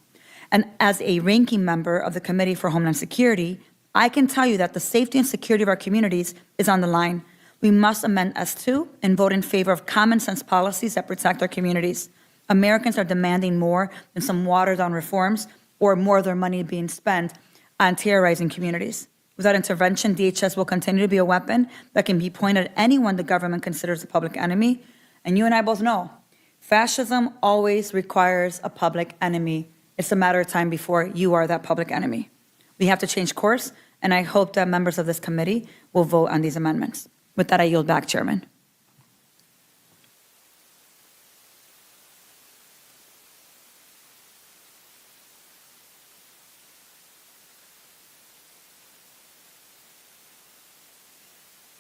And as a ranking member of the Committee for Homeland Security, I can tell you that the safety and security of our communities is on the line. We must amend S2 and vote in favor of common sense policies that protect our communities. Americans are demanding more than some watered-down reforms or more of their money being spent on terrorizing communities. Without intervention, DHS will continue to be a weapon that can be pointed at anyone the government considers a public enemy. And you and I both know, fascism always requires a public enemy. It's a matter of time before you are that public enemy. We have to change course, and I hope that members of this committee will vote on these amendments. With that, I yield back, Chairman.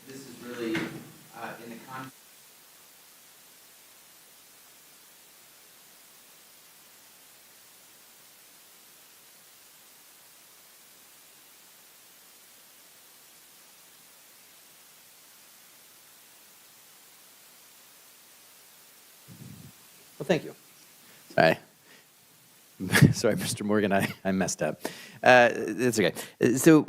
This is really in the context. Well, thank you. Sorry. Sorry, Mr. Morgan, I messed up. It's okay. So,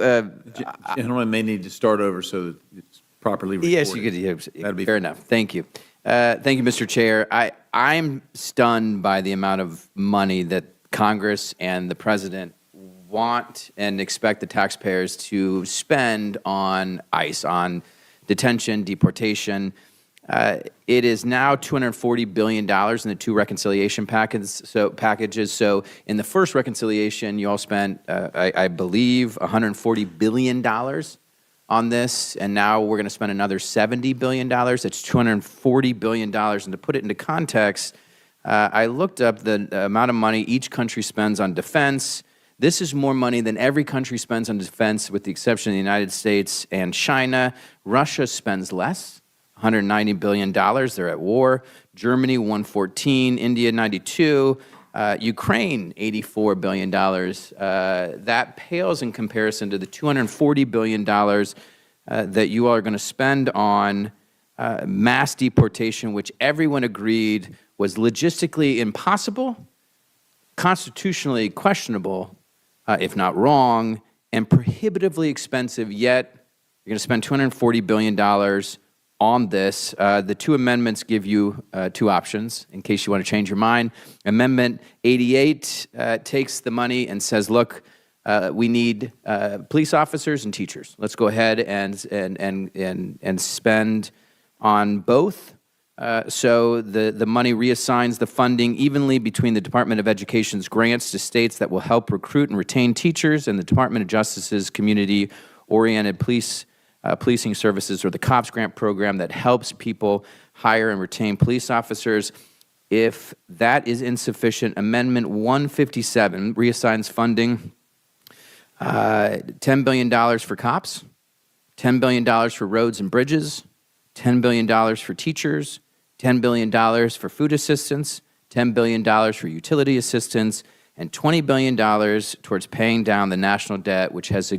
Gentlemen may need to start over so that it's properly recorded. yes, you could. Yes, that'd be fair enough. Thank you. Thank you, Mr. Chair. I'm stunned by the amount of money that Congress and the President want and expect the taxpayers to spend on ICE, on detention, deportation. It is now $240 billion in the two reconciliation packages. So in the first reconciliation, you all spent, I believe, $140 billion on this, and now we're going to spend another $70 billion. That's $240 billion. And to put it into context, I looked up the amount of money each country spends on defense. This is more money than every country spends on defense, with the exception of the United States and China. Russia spends less. $190 billion, they're at war. Germany, $114, India, $92, Ukraine, $84 billion. That pales in comparison to the $240 billion that you all are going to spend on mass deportation, which everyone agreed was logistically impossible, constitutionally questionable, if not wrong, and prohibitively expensive, yet you're going to spend $240 billion on this. The two amendments give you two options in case you want to change your mind. Amendment 88 takes the money and says, look, we need police officers and teachers. Let's go ahead and spend on both. So the money reassigns the funding evenly between the Department of Education's grants to states that will help recruit and retain teachers and the Department of Justice's community-oriented policing services, or the COPS grant program that helps people hire and retain police officers. If that is insufficient, Amendment 157 reassigns funding, $10 billion for cops, $10 billion for roads and bridges, $10 billion for teachers, $10 billion for food assistance, $10 billion for utility assistance, and $20 billion towards paying down the national debt, which has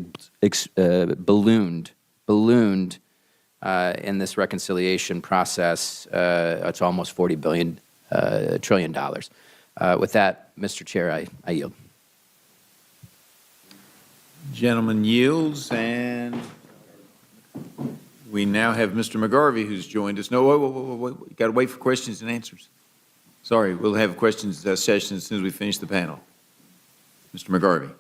ballooned in this reconciliation process. It's almost $40 trillion. With that, Mr. Chair, I yield. Gentleman yields, and we now have Mr. McGarvey, who's joined us. No, wait. You got to wait for questions and answers. Sorry, we'll have questions session as soon as we finish the panel. Mr. McGarvey.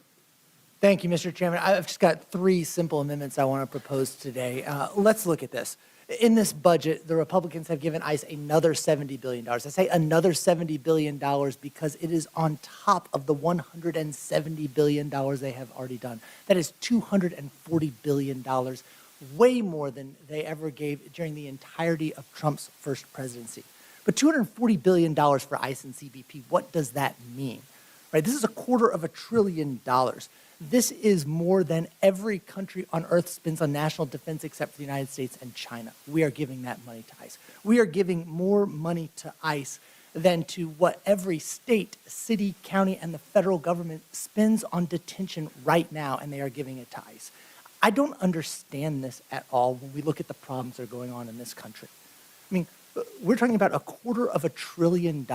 Thank you, Mr. Chairman. I've just got 3 simple amendments I want to propose today. Let's look at this. In this budget, the Republicans have given ICE another $70 billion. I say another $70 billion because it is on top of the $170 billion they have already done. That is $240 billion, way more than they ever gave during the entirety of Trump's first presidency. But $240 billion for ICE and CBP, what does that mean? Right? This is $250 billion. This is more than every country on earth spends on national defense except for the United States and China. We are giving that money to ICE. We are giving more money to ICE than to what every state, city, county, and the federal government spends on detention right now, and they are giving it to ICE. I don't understand this at all when we look at the problems that are going on in this country. I mean, we're talking about $250 billion,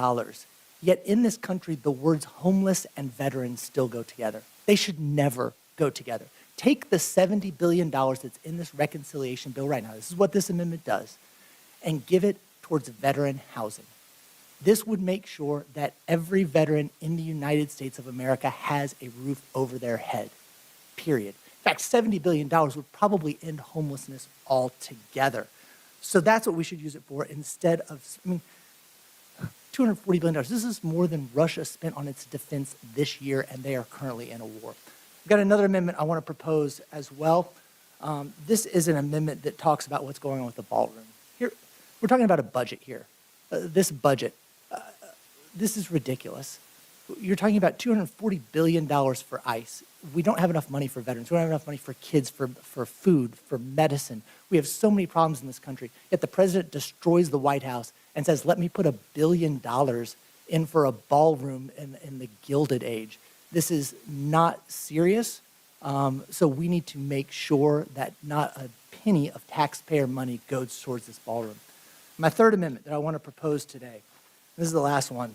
yet in this country, the words homeless and veterans still go together. They should never go together. Take the $70 billion that's in this reconciliation bill right now, this is what this amendment does, and give it towards veteran housing. This would make sure that every veteran in the United States of America has a roof over their head, period. In fact, $70 billion would probably end homelessness altogether. So that's what we should use it for instead of, $240 billion. This is more than Russia spent on its defense this year, and they are currently in a war. I've got another amendment I want to propose as well. This is an amendment that talks about what's going on with the ballroom. Here, we're talking about a budget here. This budget, this is ridiculous. You're talking about $240 billion for ICE. We don't have enough money for veterans. We don't have enough money for kids, for food, for medicine. We have so many problems in this country. Yet the president destroys the White House and says, let me put $1 billion in for a ballroom in the Gilded Age. This is not serious. So we need to make sure that not a penny of taxpayer money goes towards this ballroom. My third amendment that I want to propose today, this is the last one.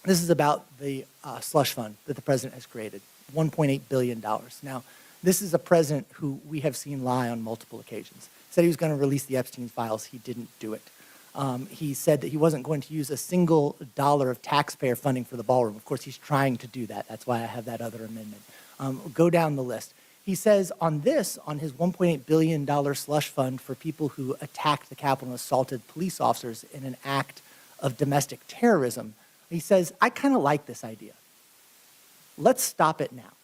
This is about the slush fund that the president has created, $1.8 billion. Now, this is a president who we have seen lie on multiple occasions. Said he was going to release the Epstein files. He didn't do it. He said that he wasn't going to use a single dollar of taxpayer funding for the ballroom. Of course, he's trying to do that. That's why I have that other amendment. Go down the list. He says on his $1.8 billion slush fund for people who attacked the Capitol and assaulted police officers in an act of domestic terrorism, he says, I kind of like this idea. Let's stop it now.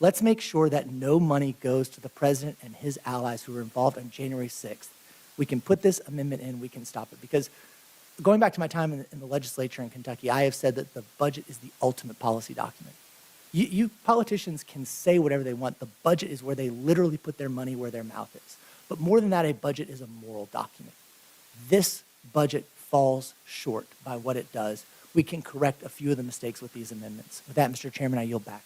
Let's make sure that no money goes to the president and his allies who were involved on January 6th. We can put this amendment in, we can stop it. Because going back to my time in the legislature in Kentucky, I have said that the budget is the ultimate policy document. You politicians can say whatever they want. The budget is where they literally put their money where their mouth is. But more than that, a budget is a moral document. This budget falls short by what it does. We can correct a few of the mistakes with these amendments. With that, Mr. Chairman, I yield back.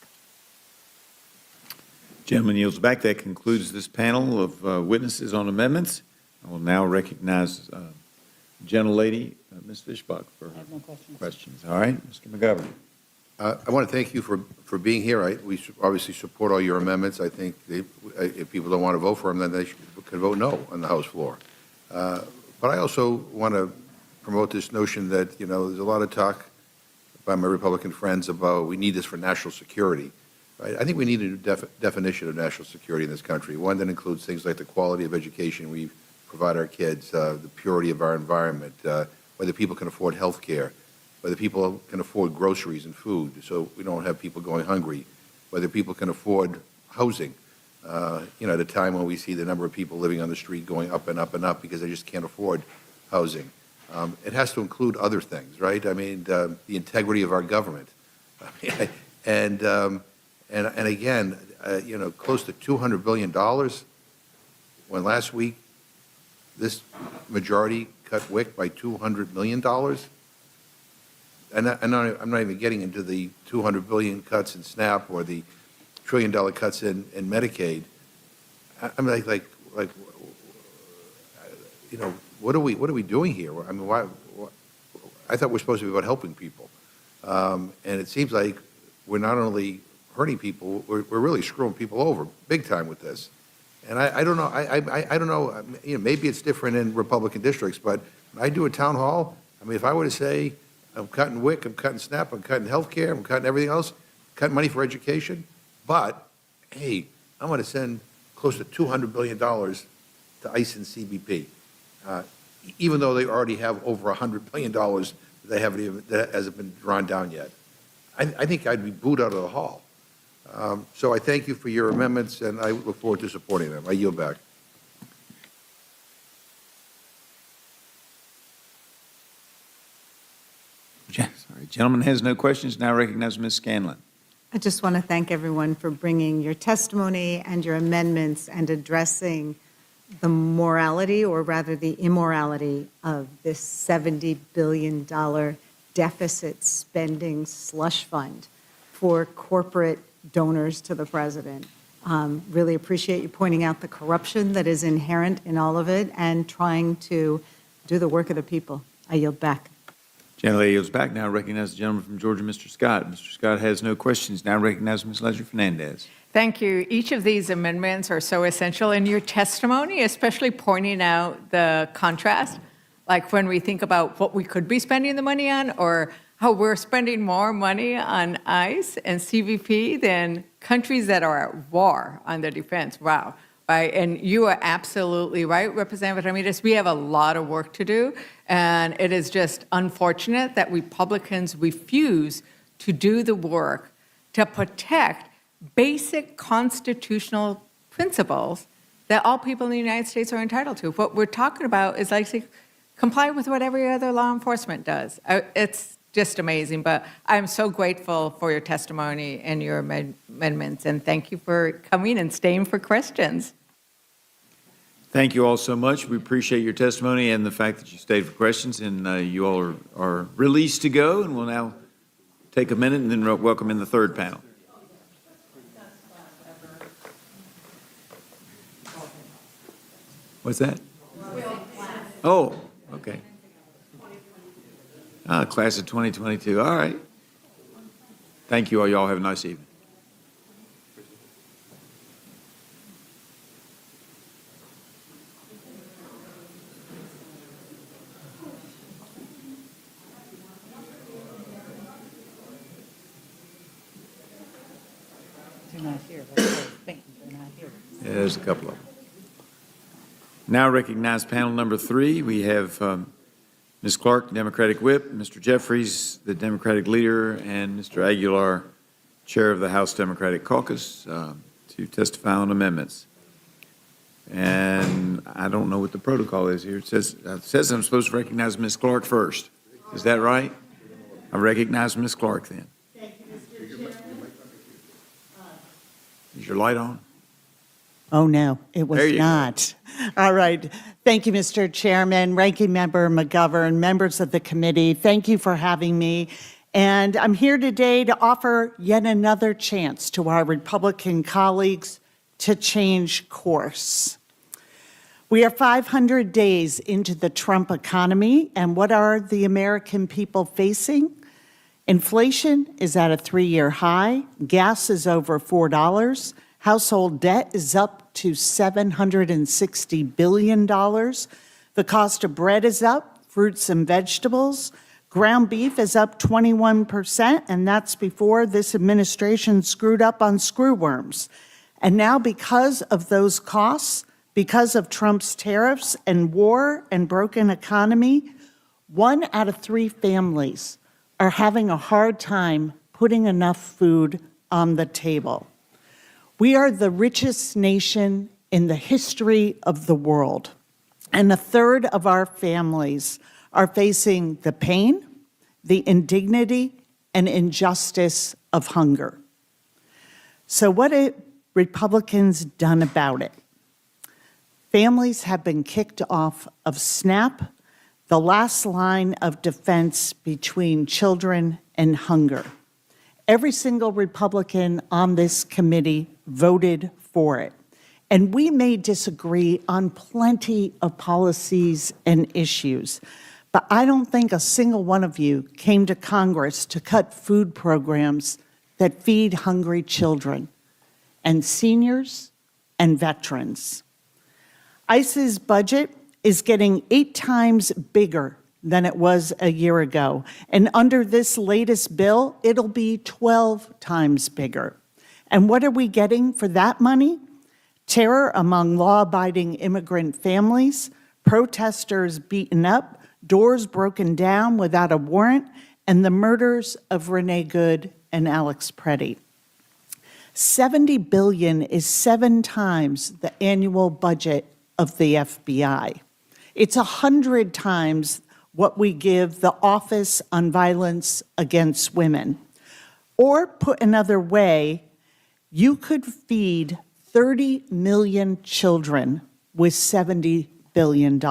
Gentleman yields back. That concludes this panel of witnesses on amendments. I will now recognize gentlelady, Ms. Fishbach, for her questions. All right, Mr. McGovern. I want to thank you for being here. We obviously support all your amendments. I think if people don't want to vote for them, then they could vote no on the House floor. But I also want to promote this notion that, there's a lot of talk by my Republican friends about we need this for national security. Right? I think we need a new definition of national security in this country, one that includes things like the quality of education we provide our kids, the purity of our environment, whether people can afford health care, whether people can afford groceries and food so we don't have people going hungry, whether people can afford housing, at a time when we see the number of people living on the street going up and up and up because they just can't afford housing. It has to include other things, right? I mean, the integrity of our government. And again, close to $200 billion when last week this majority cut WIC by $200 million. And I'm not even getting into the $200 billion cuts in SNAP or the $1 trillion cuts in Medicaid. I'm like, what are we doing here? I mean, why I thought we're supposed to be about helping people, and it seems like we're not only hurting people, we're really screwing people over big time with this. And I don't know. I don't know. Maybe it's different in Republican districts, but when I do a town hall, I mean, if I were to say I'm cutting WIC, I'm cutting SNAP, I'm cutting health care, I'm cutting everything else, cutting money for education, but hey, I'm going to send close to $200 billion to ICE and CBP, even though they already have over $100 billion that hasn't been drawn down yet. I think I'd be booed out of the hall. So I thank you for your amendments, and I look forward to supporting them. I yield back. Sorry, gentleman has no questions. Now recognize Ms. Scanlon. I just want to thank everyone for bringing your testimony and your amendments and addressing the morality, or rather the immorality, of this $70 billion deficit spending slush fund for corporate donors to the president. Really appreciate you pointing out the corruption that is inherent in all of it and trying to do the work of the people. I yield back. Gentlelady yields back. Now recognize the gentleman from Georgia, Mr. Scott. Mr. Scott has no questions. Now recognize Ms. Ledger Fernandez. Thank you. Each of these amendments are so essential in your testimony, especially pointing out the contrast, like when we think about what we could be spending the money on, or how we're spending more money on ICE and CBP than countries that are at war on their defense. Wow. Right? And you are absolutely right, Representative Ramirez. We have a lot of work to do, and it is just unfortunate that Republicans refuse to do the work to protect basic constitutional principles that all people in the United States are entitled to. What we're talking about is like to comply with what every other law enforcement does. It's just amazing, but I'm so grateful for your testimony and your amendments, and thank you for coming and staying for questions. Thank you all so much. We appreciate your testimony and the fact that you stayed for questions, and you all are released to go, and we'll now take a minute and then welcome in the third panel. What's that? Oh, okay. Class of 2022. All right. Thank you all. Y'all have a nice evening. They're not here. They're not here. Yeah, there's a couple of them. Now recognize panel number 3. We have Ms. Clark, Democratic Whip, Mr. Jeffries, the Democratic Leader, and Mr. Aguilar, Chair of the House Democratic Caucus, to testify on amendments. And I don't know what the protocol is here. It says I'm supposed to recognize Ms. Clark first. Is that right? I recognize Ms. Clark then. Thank you, Mr. Chair. Is your light on? Oh, no, it was not. All right. Thank you, Mr. Chairman, Ranking Member McGovern, members of the committee. Thank you for having me. And I'm here today to offer yet another chance to our Republican colleagues to change course. We are 500 days into the Trump economy, and what are the American people facing? Inflation is at a 3-year high. Gas is over $4. Household debt is up to $760 billion. The cost of bread is up, fruits and vegetables. Ground beef is up 21%, and that's before this administration screwed up on screwworms. And now, because of those costs, because of Trump's tariffs and war and broken economy, 1 out of 3 families are having a hard time putting enough food on the table. We are the richest nation in the history of the world, and 1/3 of our families are facing the pain, the indignity, and injustice of hunger. So what have Republicans done about it? Families have been kicked off of SNAP, the last line of defense between children and hunger. Every single Republican on this committee voted for it. And we may disagree on plenty of policies and issues, but I don't think a single one of you came to Congress to cut food programs that feed hungry children and seniors and veterans. ICE's budget is getting 8 times bigger than it was a year ago. And under this latest bill, it'll be 12 times bigger. And what are we getting for that money? Terror among law-abiding immigrant families, protesters beaten up, doors broken down without a warrant, and the murders of Renee Good and Alex Preddy. $70 billion is 7 times the annual budget of the FBI. It's 100 times what we give the Office on Violence Against Women. Or put another way, you could feed 30 million children with $70 billion.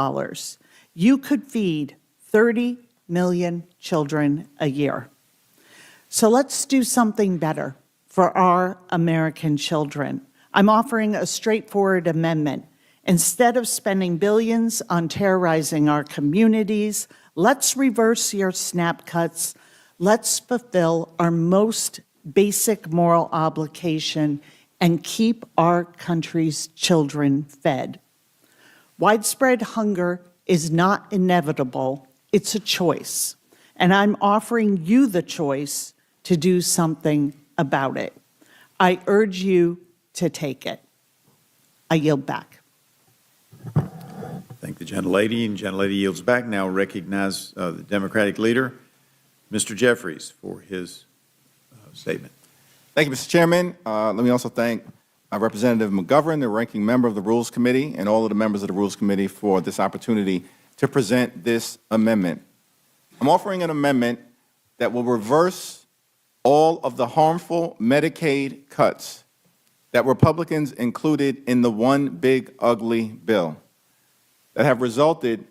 You could feed 30 million children a year. So let's do something better for our American children. I'm offering a straightforward amendment. Instead of spending billions on terrorizing our communities, let's reverse your SNAP cuts. Let's fulfill our most basic moral obligation and keep our country's children fed. Widespread hunger is not inevitable, it's a choice. And I'm offering you the choice to do something about it. I urge you to take it. I yield back. Thank the gentlelady, and gentlelady yields back. Now recognize the Democratic leader, Mr. Jeffries, for his statement. Thank you, Mr. Chairman. Let me also thank Representative McGovern, the ranking member of the Rules Committee, and all of the members of the Rules Committee for this opportunity to present this amendment. I'm offering an amendment that will reverse all of the harmful Medicaid cuts that Republicans included in the One Big Ugly Bill that have resulted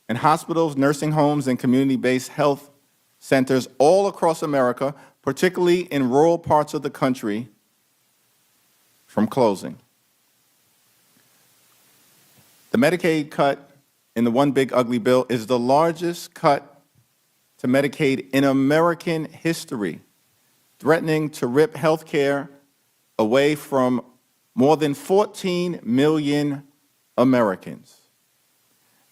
in hospitals, nursing homes, and community-based health centers all across America, particularly in rural parts of the country, from closing. The Medicaid cut in the One Big Ugly Bill is the largest cut to Medicaid in American history, threatening to rip health care away from more than 14 million Americans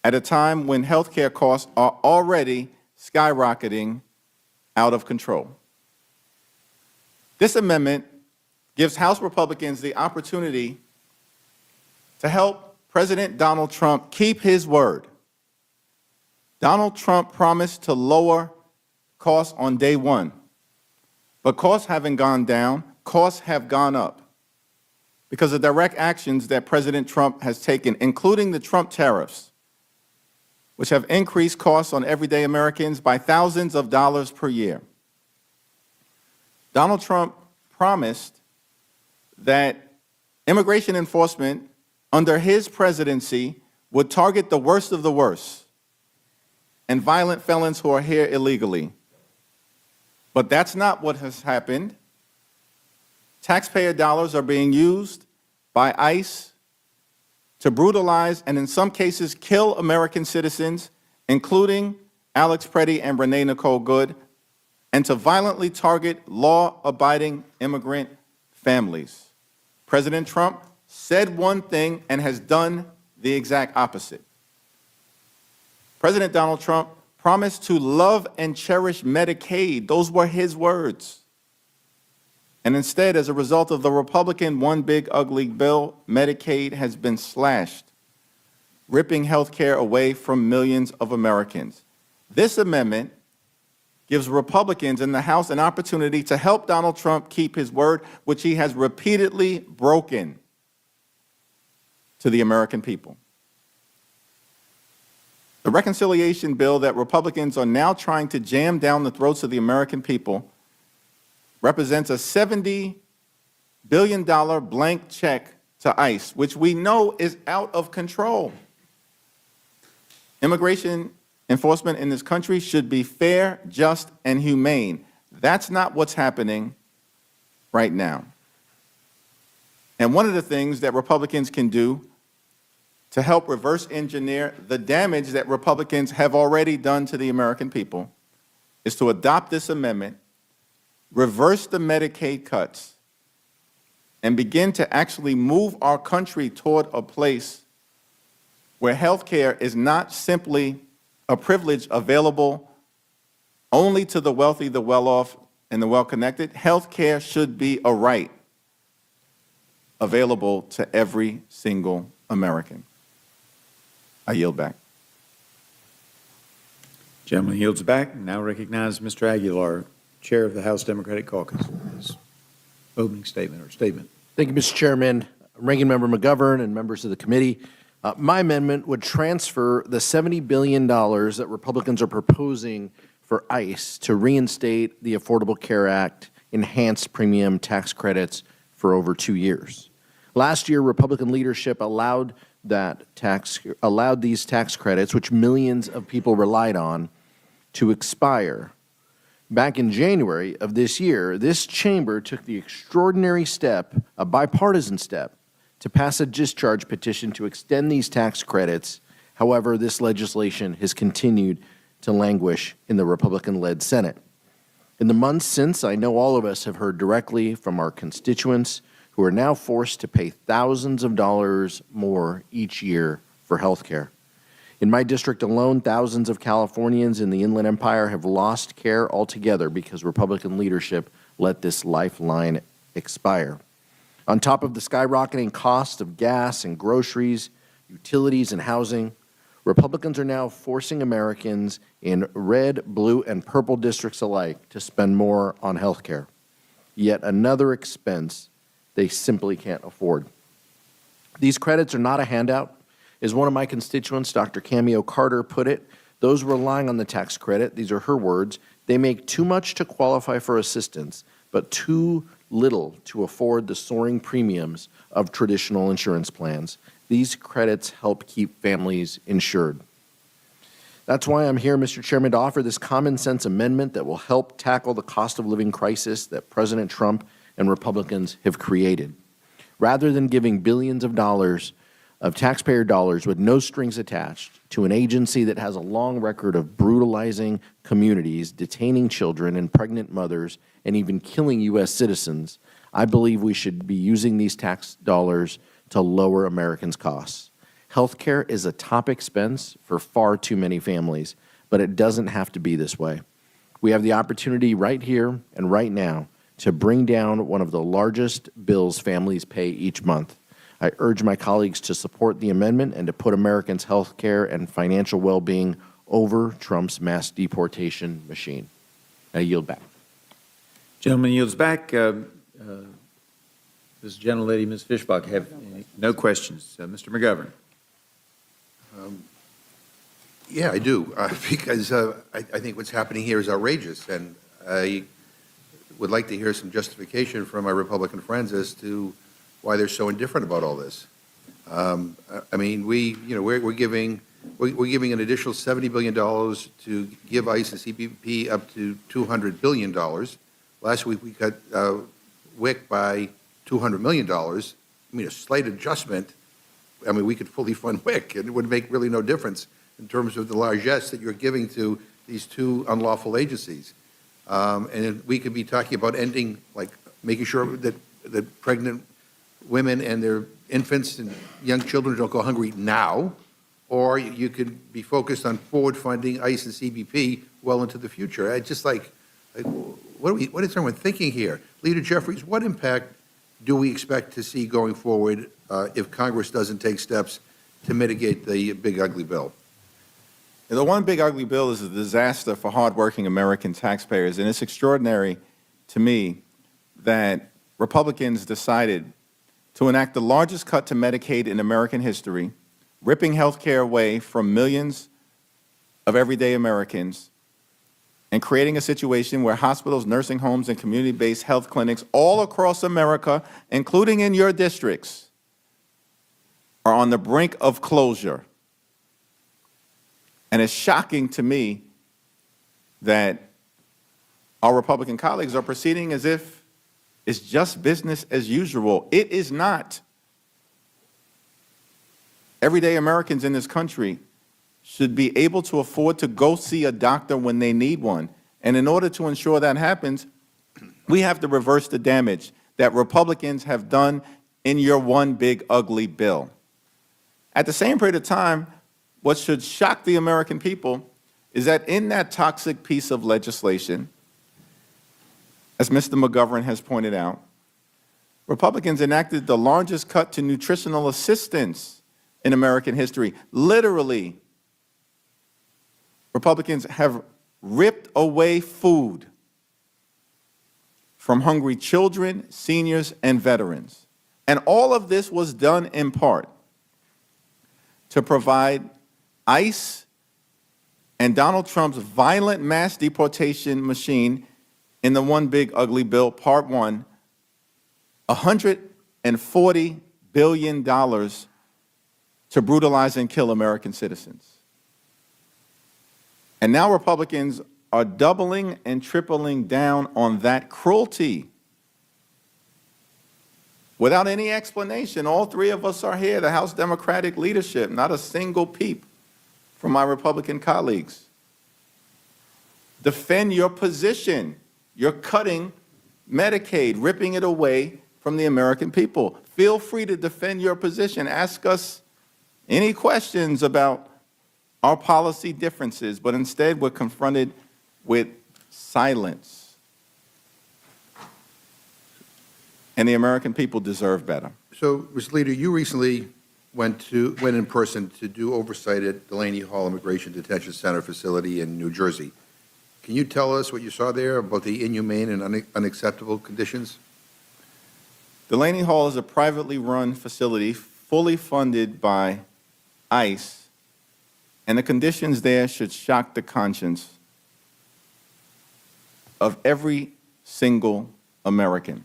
at a time when health care costs are already skyrocketing out of control. This amendment gives House Republicans the opportunity to help President Donald Trump keep his word. Donald Trump promised to lower costs on day one, but costs haven't gone down, costs have gone up because of direct actions that President Trump has taken, including the Trump tariffs, which have increased costs on everyday Americans by thousands of dollars per year. Donald Trump promised that immigration enforcement under his presidency would target the worst of the worst and violent felons who are here illegally. But that's not what has happened. Taxpayer dollars are being used by ICE to brutalize and in some cases kill American citizens, including Alex Preddy and Renee Nicole Good, and to violently target law-abiding immigrant families. President Trump said one thing and has done the exact opposite. President Donald Trump promised to love and cherish Medicaid. Those were his words. And instead, as a result of the Republican One Big Ugly Bill, Medicaid has been slashed, ripping health care away from millions of Americans. This amendment gives Republicans in the House an opportunity to help Donald Trump keep his word, which he has repeatedly broken to the American people. The reconciliation bill that Republicans are now trying to jam down the throats of the American people represents a $70 billion blank check to ICE, which we know is out of control. Immigration enforcement in this country should be fair, just, and humane. That's not what's happening right now. And one of the things that Republicans can do to help reverse engineer the damage that Republicans have already done to the American people is to adopt this amendment, reverse the Medicaid cuts, and begin to actually move our country toward a place where health care is not simply a privilege available only to the wealthy, the well-off, and the well-connected. Health care should be a right available to every single American. I yield back. Gentleman yields back. Now recognize Mr. Aguilar, Chair of the House Democratic Caucus, for his opening statement or statement. Thank you, Mr. Chairman, Ranking Member McGovern, and members of the committee. My amendment would transfer the $70 billion that Republicans are proposing for ICE to reinstate the Affordable Care Act enhanced premium tax credits for over 2 years. Last year, Republican leadership allowed these tax credits, which millions of people relied on, to expire. Back in January of this year, this chamber took the extraordinary step, a bipartisan step, to pass a discharge petition to extend these tax credits. However, this legislation has continued to languish in the Republican-led Senate. In the months since, I know all of us have heard directly from our constituents who are now forced to pay thousands of dollars more each year for health care. In my district alone, thousands of Californians in the Inland Empire have lost care altogether because Republican leadership let this lifeline expire. On top of the skyrocketing cost of gas and groceries, utilities and housing, Republicans are now forcing Americans in red, blue, and purple districts alike to spend more on health care. Yet another expense they simply can't afford. These credits are not a handout. As one of my constituents, Dr. Cameo Carter, put it, those relying on the tax credit, these are her words, they make too much to qualify for assistance, but too little to afford the soaring premiums of traditional insurance plans. These credits help keep families insured. That's why I'm here, Mr. Chairman, to offer this common sense amendment that will help tackle the cost of living crisis that President Trump and Republicans have created. Rather than giving billions of dollars of taxpayer dollars with no strings attached to an agency that has a long record of brutalizing communities, detaining children and pregnant mothers, and even killing U.S. citizens, I believe we should be using these tax dollars to lower Americans' costs. Health care is a top expense for far too many families, but it doesn't have to be this way. We have the opportunity right here and right now to bring down one of the largest bills families pay each month. I urge my colleagues to support the amendment and to put Americans' health care and financial well-being over Trump's mass deportation machine. I yield back. Gentleman yields back. This gentlelady, Ms. Fishbach, have no questions. Mr. McGovern. Yeah, I do, because I think what's happening here is outrageous, and I would like to hear some justification from my Republican friends as to why they're so indifferent about all this. I mean, we're giving an additional $70 billion to give ICE and CBP up to $200 billion. Last week, we cut WIC by $200 million. I mean, a slight adjustment. I mean, we could fully fund WIC, and it would make really no difference in terms of the largesse that you're giving to these two unlawful agencies. And we could be talking about ending, like, making sure that pregnant women and their infants and young children don't go hungry now, or you could be focused on forward funding ICE and CBP well into the future. I just like what is everyone thinking here? Leader Jeffries, what impact do we expect to see going forward if Congress doesn't take steps to mitigate the big ugly bill? And the one big ugly bill is a disaster for hardworking American taxpayers, and it's extraordinary to me that Republicans decided to enact the largest cut to Medicaid in American history, ripping health care away from millions of everyday Americans, and creating a situation where hospitals, nursing homes, and community-based health clinics all across America, including in your districts, are on the brink of closure. And it's shocking to me that our Republican colleagues are proceeding as if it's just business as usual. It is not. Everyday Americans in this country should be able to afford to go see a doctor when they need one. And in order to ensure that happens, we have to reverse the damage that Republicans have done in your one big ugly bill. At the same period of time, what should shock the American people is that in that toxic piece of legislation, as Mr. McGovern has pointed out, Republicans enacted the largest cut to nutritional assistance in American history. Literally, Republicans have ripped away food from hungry children, seniors, and veterans. And all of this was done in part to provide ICE and Donald Trump's violent mass deportation machine in the One Big Ugly Bill, Part 1, $140 billion to brutalize and kill American citizens. And now Republicans are doubling and tripling down on that cruelty. Without any explanation, all three of us are here, the House Democratic leadership, not a single peep from my Republican colleagues. Defend your position. You're cutting Medicaid, ripping it away from the American people. Feel free to defend your position. Ask us any questions about our policy differences, but instead we're confronted with silence. And the American people deserve better. So, Mr. Leader, you recently went in person to do oversight at Delaney Hall Immigration Detention Center facility in New Jersey. Can you tell us what you saw there about the inhumane and unacceptable conditions? Delaney Hall is a privately run facility fully funded by ICE, and the conditions there should shock the conscience of every single American.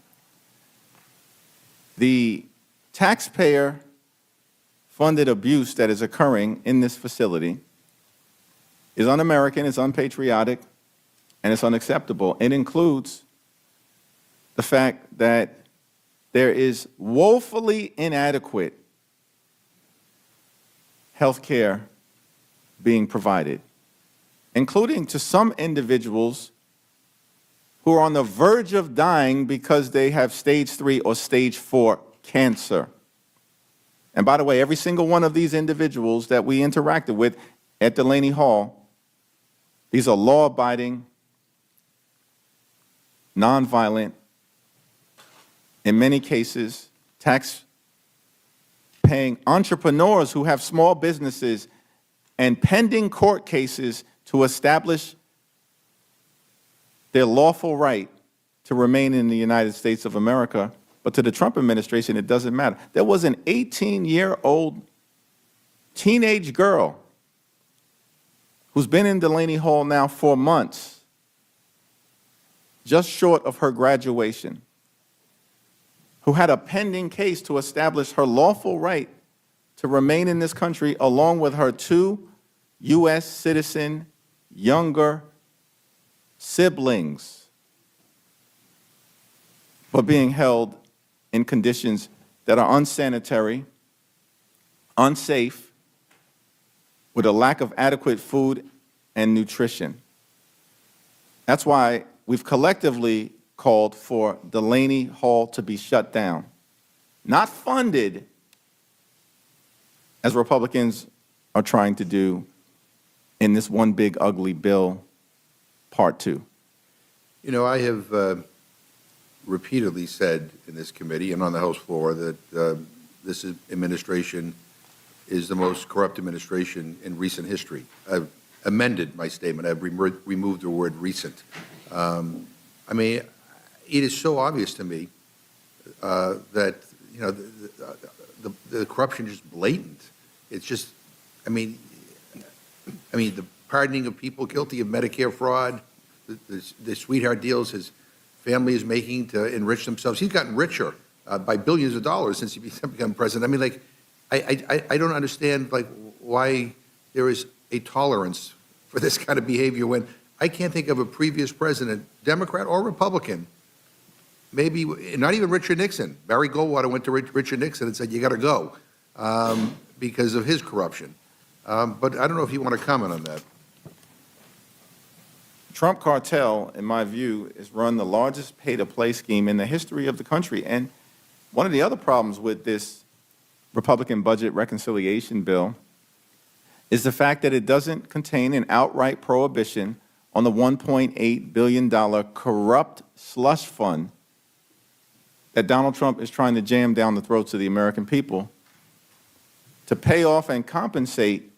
The taxpayer-funded abuse that is occurring in this facility is un-American, it's unpatriotic, and it's unacceptable. It includes the fact that there is woefully inadequate health care being provided, including to some individuals who are on the verge of dying because they have stage 3 or stage 4 cancer. And by the way, every single one of these individuals that we interacted with at Delaney Hall, these are law-abiding, nonviolent, in many cases, tax-paying entrepreneurs who have small businesses and pending court cases to establish their lawful right to remain in the United States of America. But to the Trump administration, it doesn't matter. There was an 18-year-old teenage girl who's been in Delaney Hall now for months, just short of her graduation, who had a pending case to establish her lawful right to remain in this country along with her 2 U.S. citizen younger siblings, but being held in conditions that are unsanitary, unsafe, with a lack of adequate food and nutrition. That's why we've collectively called for Delaney Hall to be shut down, not funded, as Republicans are trying to do in this One Big Ugly Bill, Part 2. You know, I have repeatedly said in this committee and on the House floor that this administration is the most corrupt administration in recent history. I've amended my statement. I've removed the word recent. I mean, it is so obvious to me that, you know, the corruption is just blatant. It's just, I mean, the pardoning of people guilty of Medicare fraud, the sweetheart deals his family is making to enrich themselves. He's gotten richer by billions of dollars since he became president. I mean, like, I don't understand, like, why there is a tolerance for this kind of behavior when I can't think of a previous president, Democrat or Republican, maybe not even Richard Nixon. Barry Goldwater went to Richard Nixon and said, you got to go because of his corruption. But I don't know if you want to comment on that. Trump cartel, in my view, has run the largest pay-to-play scheme in the history of the country. And one of the other problems with this Republican budget reconciliation bill is the fact that it doesn't contain an outright prohibition on the $1.8 billion corrupt slush fund that Donald Trump is trying to jam down the throats of the American people to pay off and compensate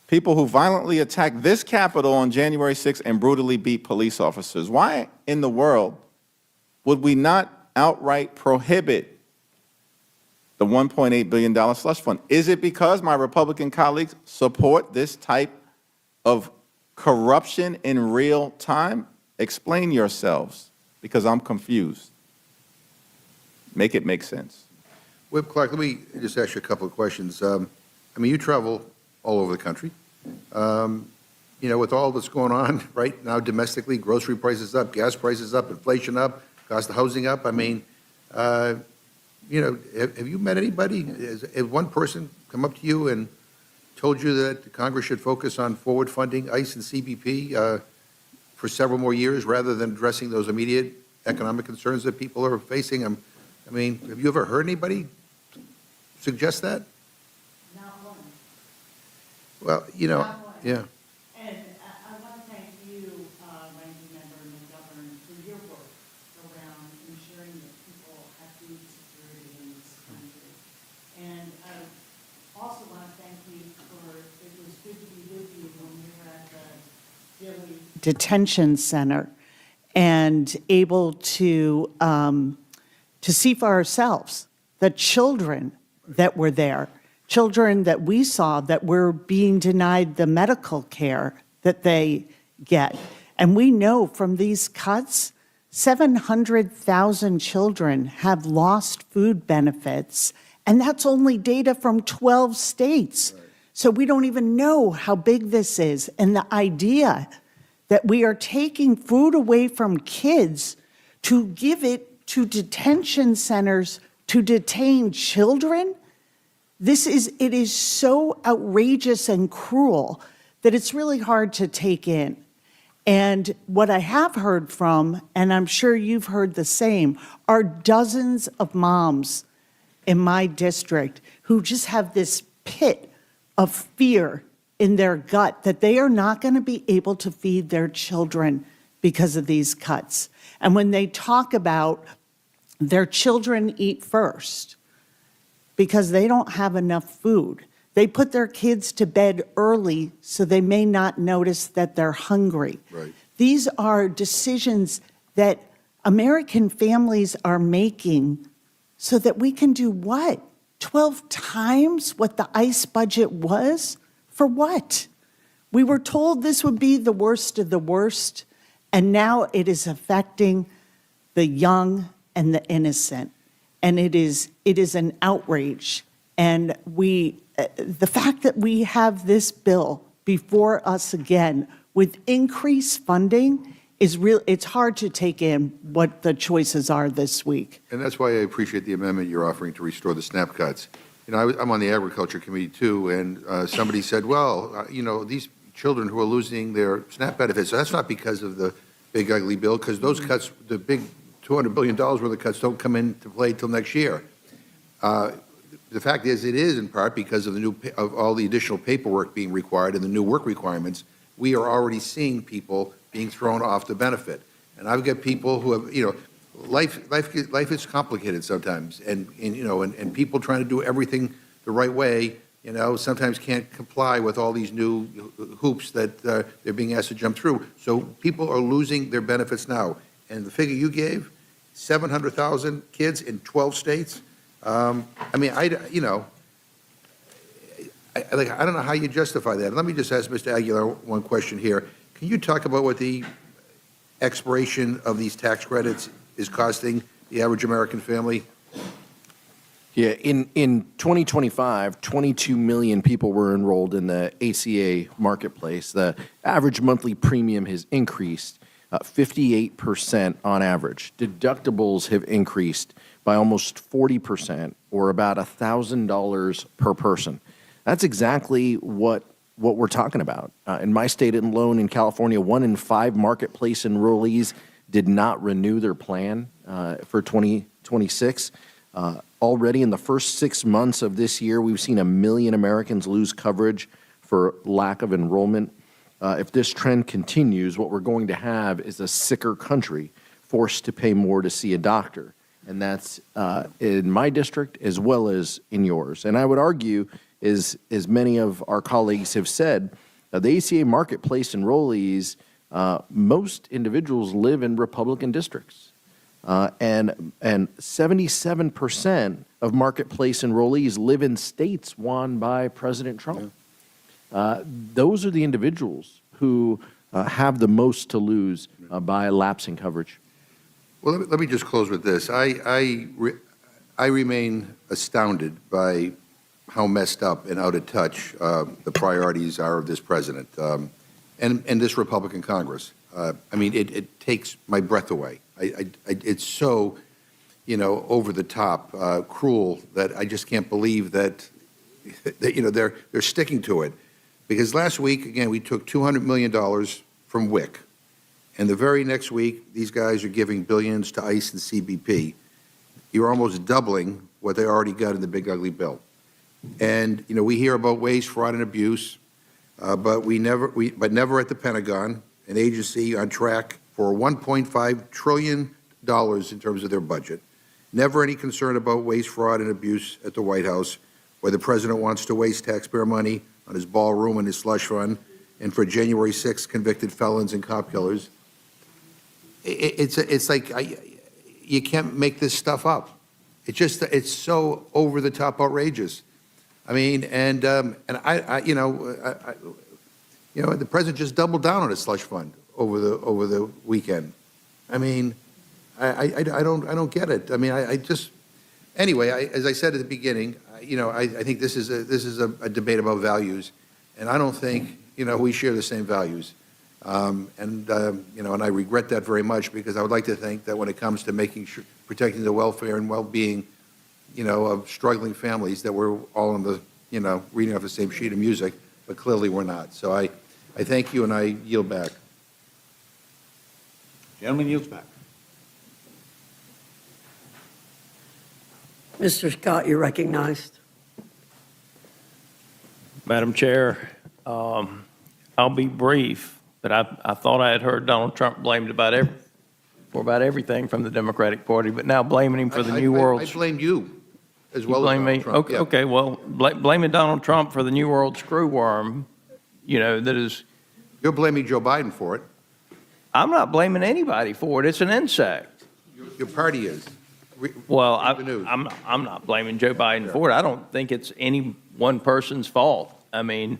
people who violently attacked this Capitol on January 6th and brutally beat police officers. Why in the world would we not outright prohibit the $1.8 billion slush fund? Is it because my Republican colleagues support this type of corruption in real time? Explain yourselves, because I'm confused. Make it make sense. Whip Clark, let me just ask you a couple of questions. I mean, you travel all over the country. You know, with all that's going on right now domestically, grocery prices up, gas prices up, inflation up, cost of housing up. I mean, you know, have you met anybody? Has one person come up to you and told you that Congress should focus on forward funding ICE and CBP for several more years rather than addressing those immediate economic concerns that people are facing? I mean, have you ever heard anybody suggest that? Not one. Well, you know, Not one. yeah. And I want to thank you, Ranking Member McGovern, for your work around ensuring that people have food security in this country. And I also want to thank you for, it was good to be with you when we were at the Dilley Detention Center and able to see for ourselves the children that were there, children that we saw that were being denied the medical care that they get. And we know from these cuts, 700,000 children have lost food benefits, and that's only data from 12 states. Right. So we don't even know how big this is. And the idea that we are taking food away from kids to give it to detention centers to detain children, it is so outrageous and cruel that it's really hard to take in. And what I have heard from, and I'm sure you've heard the same, are dozens of moms in my district who just have this pit of fear in their gut that they are not going to be able to feed their children because of these cuts. And when they talk about their children eat first because they don't have enough food, they put their kids to bed early so they may not notice that they're hungry. Right. These are decisions that American families are making so that we can do what? 12 times what the ICE budget was? For what? We were told this would be the worst of the worst, and now it is affecting the young and the innocent. And it is an outrage. And the fact that we have this bill before us again with increased funding is real. It's hard to take in what the choices are this week. And that's why I appreciate the amendment you're offering to restore the SNAP cuts. You know, I'm on the Agriculture Committee too, and somebody said, well, you know, these children who are losing their SNAP benefits, that's not because of the big ugly bill, because those cuts, the big $200 billion worth of cuts don't come into play till next year. The fact is, it is in part because of of all the additional paperwork being required and the new work requirements. We are already seeing people being thrown off the benefit. And I've got people who have, you know, life is complicated sometimes, and you know, and people trying to do everything the right way, you know, sometimes can't comply with all these new hoops that they're being asked to jump through. So people are losing their benefits now. And the figure you gave, 700,000 kids in 12 states. I mean, you know, I don't know how you justify that. Let me just ask Mr. Aguilar one question here. Can you talk about what the expiration of these tax credits is costing the average American family? Yeah, in 2025, 22 million people were enrolled in the ACA marketplace. The average monthly premium has increased 58% on average. Deductibles have increased by almost 40%, or about $1,000 per person. That's exactly what we're talking about. In my state alone, in California, 1 in 5 marketplace enrollees did not renew their plan for 2026. Already in the first 6 months of this year, we've seen 1 million Americans lose coverage for lack of enrollment. If this trend continues, what we're going to have is a sicker country forced to pay more to see a doctor. and that's in my district as well as in yours. And I would argue, as many of our colleagues have said, the ACA marketplace enrollees, most individuals live in Republican districts. And 77% of marketplace enrollees live in states won by President Trump. Those are the individuals who have the most to lose by lapsing coverage. Well, let me just close with this. I remain astounded by how messed up and out of touch the priorities are of this president and this Republican Congress. I mean, it takes my breath away. It's so, over the top, cruel, that I just can't believe that they're sticking to it. Because last week, again, we took $200 million from WIC, and the very next week, these guys are giving billions to ICE and CBP. You're almost doubling what they already got in the big ugly bill. And we hear about waste, fraud, and abuse, but never at the Pentagon, an agency on track for $1.5 trillion in terms of their budget. Never any concern about waste, fraud, and abuse at the White House, where the president wants to waste taxpayer money on his ballroom and his slush fund, and for January 6th convicted felons and cop killers. It's like you can't make this stuff up. It's so over the top outrageous. I mean, the president just doubled down on his slush fund over the weekend. I mean, I don't get it. I mean, anyway, as I said at the beginning, I think this is a debate about values, and I don't think we share the same values. And I regret that very much, because I would like to think that when it comes to protecting the welfare and well-being, of struggling families, that we're all on the, reading off the same sheet of music, but clearly we're not. So I thank you, and I yield back. Gentleman yields back. Mr. Scott, you're recognized. Madam Chair, I'll be brief, but I thought I had heard Donald Trump blamed for about everything from the Democratic Party, but now blaming him for the New World. I blamed you as well. You blame me? Trump. Okay, okay, well, blaming Donald Trump for the New World screwworm, that is. You're blaming Joe Biden for it. I'm not blaming anybody for it. It's an insect. Your party is. Well, I'm not blaming Joe Biden for it. I don't think it's any one person's fault. I mean,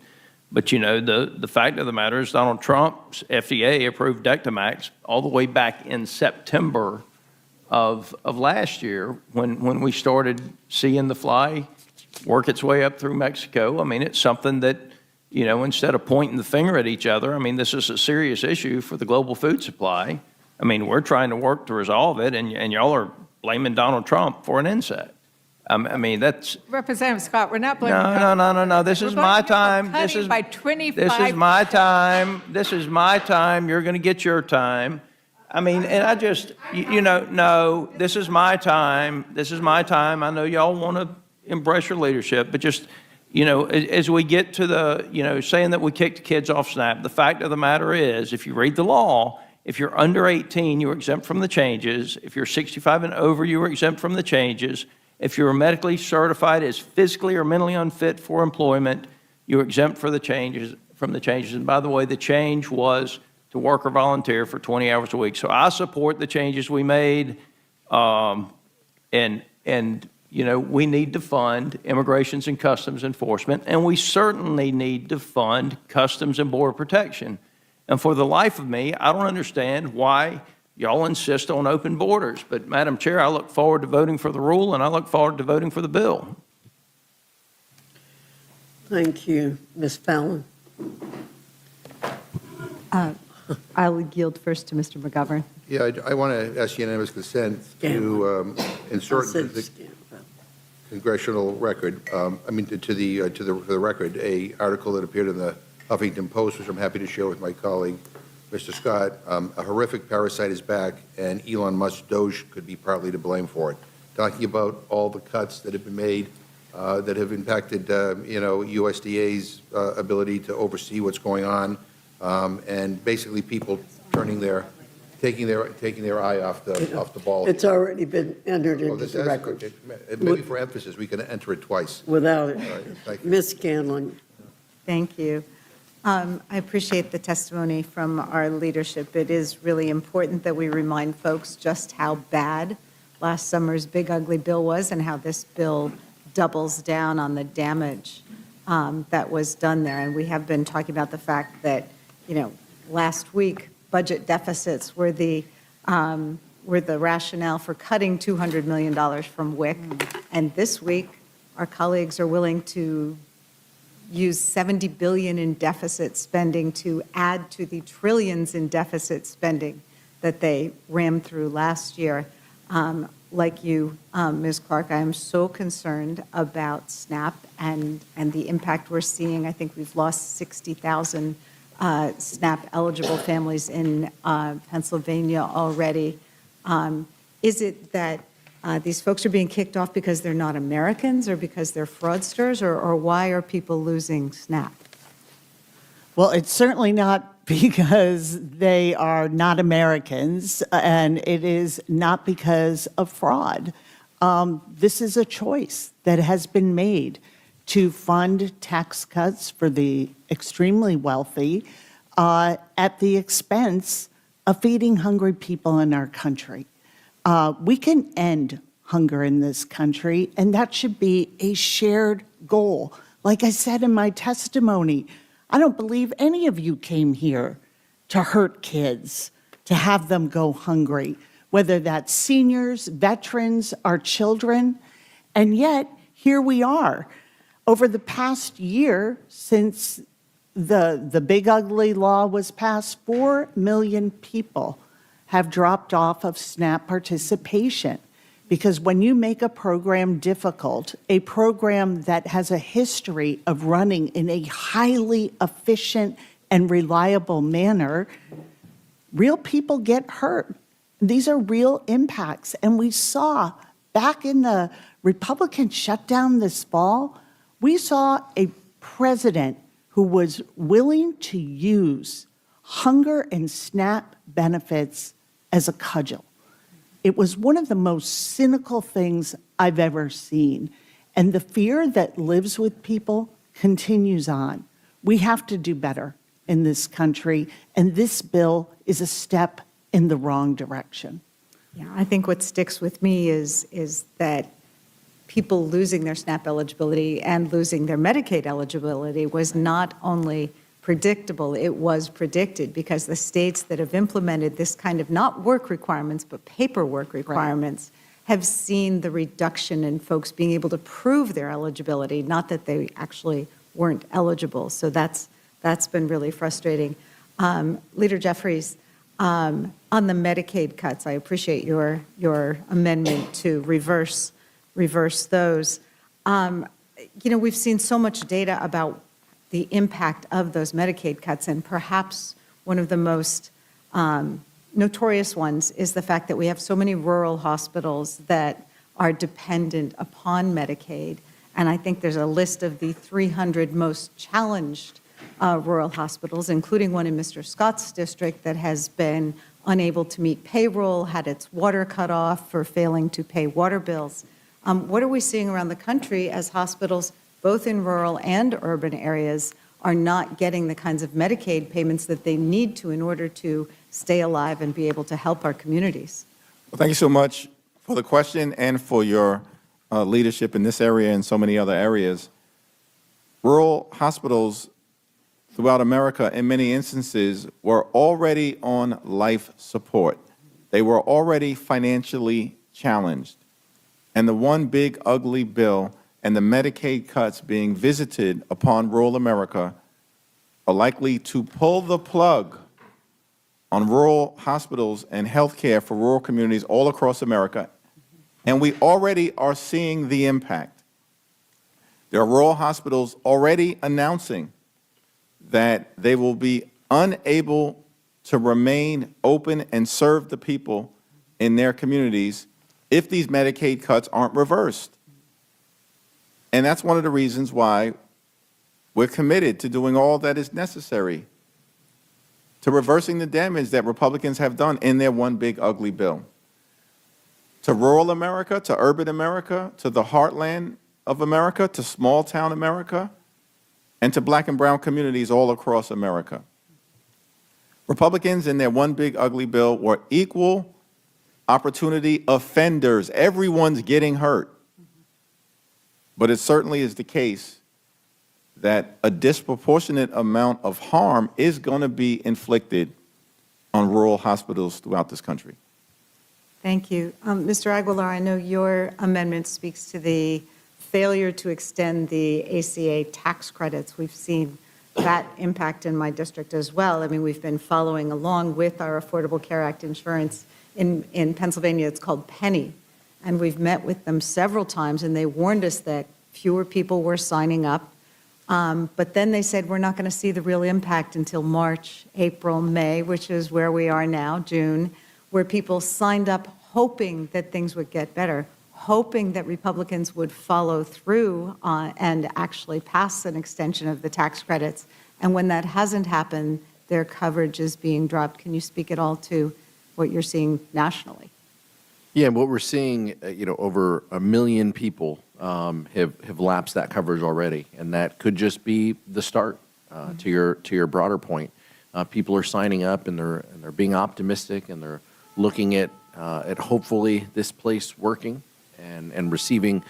but the fact of the matter is Donald Trump's FDA approved Dectomax all the way back in September of last year when we started seeing the fly work its way up through Mexico. I mean, it's something that, instead of pointing the finger at each other, I mean, this is a serious issue for the global food supply. I mean, we're trying to work to resolve it, and y'all are blaming Donald Trump for an insect. I mean, that's. Representative Scott, we're not blaming. No. This is my time. This is by 25. This is my time. This is my time. You're going to get your time. I mean, and I just, no, this is my time. This is my time. I know y'all want to embrace your leadership, but just, as we get to the, saying that we kicked kids off SNAP, the fact of the matter is, if you read the law, if you're under 18, you're exempt from the changes. If you're 65 and over, you are exempt from the changes. If you're medically certified as physically or mentally unfit for employment, you're exempt from the changes. And by the way, the change was to work or volunteer for 20 hours a week. So I support the changes we made, and we need to fund Immigrations and Customs Enforcement, and we certainly need to fund Customs and Border Protection. And for the life of me, I don't understand why y'all insist on open borders. But, Madam Chair, I look forward to voting for the rule, and I look forward to voting for the bill. Thank you. Ms. Fallon. I'll yield first to Mr. McGovern. Yeah, I want to ask unanimous consent to insert the congressional record, to the record, a article that appeared in the Huffington Post, which I'm happy to share with my colleague, Mr. Scott. A horrific parasite is back, and Elon Musk's Doge could be partly to blame for it. Talking about all the cuts that have been made that have impacted, USDA's ability to oversee what's going on, and basically people turning their taking their eye off the ball. It's already been entered Well, into this the has- record Maybe for emphasis, we can enter it twice. without it. All right, thank you. Ms. Scanlon. Thank you. I appreciate the testimony from our leadership. It is really important that we remind folks just how bad last summer's big ugly bill was and how this bill doubles down on the damage that was done there. And we have been talking about the fact that, last week, budget deficits were the rationale for cutting $200 million from WIC. And this week, our colleagues are willing to use $70 billion in deficit spending to add to the trillions in deficit spending that they rammed through last year. Like you, Ms. Clark, I am so concerned about SNAP and the impact we're seeing. I think we've lost 60,000 SNAP-eligible families in Pennsylvania already. Is it that these folks are being kicked off because they're not Americans or because they're fraudsters, or why are people losing SNAP? Well, it's certainly not because they are not Americans, and it is not because of fraud. This is a choice that has been made to fund tax cuts for the extremely wealthy at the expense of feeding hungry people in our country. We can end hunger in this country, and that should be a shared goal. Like I said in my testimony, I don't believe any of you came here to hurt kids, to have them go hungry, whether that's seniors, veterans, our children. And yet, here we are. Over the past year, since the big ugly law was passed, 4 million people have dropped off of SNAP participation. Because when you make a program difficult, a program that has a history of running in a highly efficient and reliable manner, real people get hurt. These are real impacts. And we saw back in the Republican shutdown this fall, we saw a president who was willing to use hunger and SNAP benefits as a cudgel. It was one of the most cynical things I've ever seen. And the fear that lives with people continues on. We have to do better in this country, and this bill is a step in the wrong direction. Yeah, I think what sticks with me is that people losing their SNAP eligibility and losing their Medicaid eligibility was not only predictable, it was predicted, because the states that have implemented this kind of not work requirements, but paperwork requirements, have seen the reduction in folks being able to prove their eligibility, not that they actually weren't eligible. So that's been really frustrating. Leader Jeffries, on the Medicaid cuts, I appreciate your amendment to reverse those. We've seen so much data about the impact of those Medicaid cuts, and perhaps one of the most notorious ones is the fact that we have so many rural hospitals that are dependent upon Medicaid. And I think there's a list of the 300 most challenged rural hospitals, including one in Mr. Scott's district that has been unable to meet payroll, had its water cut off for failing to pay water bills. What are we seeing around the country as hospitals, both in rural and urban areas, are not getting the kinds of Medicaid payments that they need to in order to stay alive and be able to help our communities? Well, thank you so much for the question and for your leadership in this area and so many other areas. Rural hospitals throughout America, in many instances, were already on life support. They were already financially challenged. And the one big ugly bill and the Medicaid cuts being visited upon rural America are likely to pull the plug on rural hospitals and health care for rural communities all across America. And we already are seeing the impact. There are rural hospitals already announcing that they will be unable to remain open and serve the people in their communities if these Medicaid cuts aren't reversed. And that's one of the reasons why we're committed to doing all that is necessary to reversing the damage that Republicans have done in their one big ugly bill. To rural America, to urban America, to the heartland of America, to small town America, and to black and brown communities all across America. Republicans in their one big ugly bill were equal opportunity offenders. Everyone's getting hurt. But it certainly is the case that a disproportionate amount of harm is going to be inflicted on rural hospitals throughout this country. Thank you. Mr. Aguilar, I know your amendment speaks to the failure to extend the ACA tax credits. We've seen that impact in my district as well. I mean, we've been following along with our Affordable Care Act insurance. In Pennsylvania, it's called Penny. And we've met with them several times, and they warned us that fewer people were signing up. But then they said, we're not going to see the real impact until March, April, May, which is where we are now, June, where people signed up hoping that things would get better, hoping that Republicans would follow through and actually pass an extension of the tax credits. And when that hasn't happened, their coverage is being dropped. Can you speak at all to what you're seeing nationally? Yeah, what we're seeing, over 1 million people have lapsed that coverage already, and that could just be the start. To your broader point, people are signing up and they're being optimistic and they're looking at hopefully this place working and receiving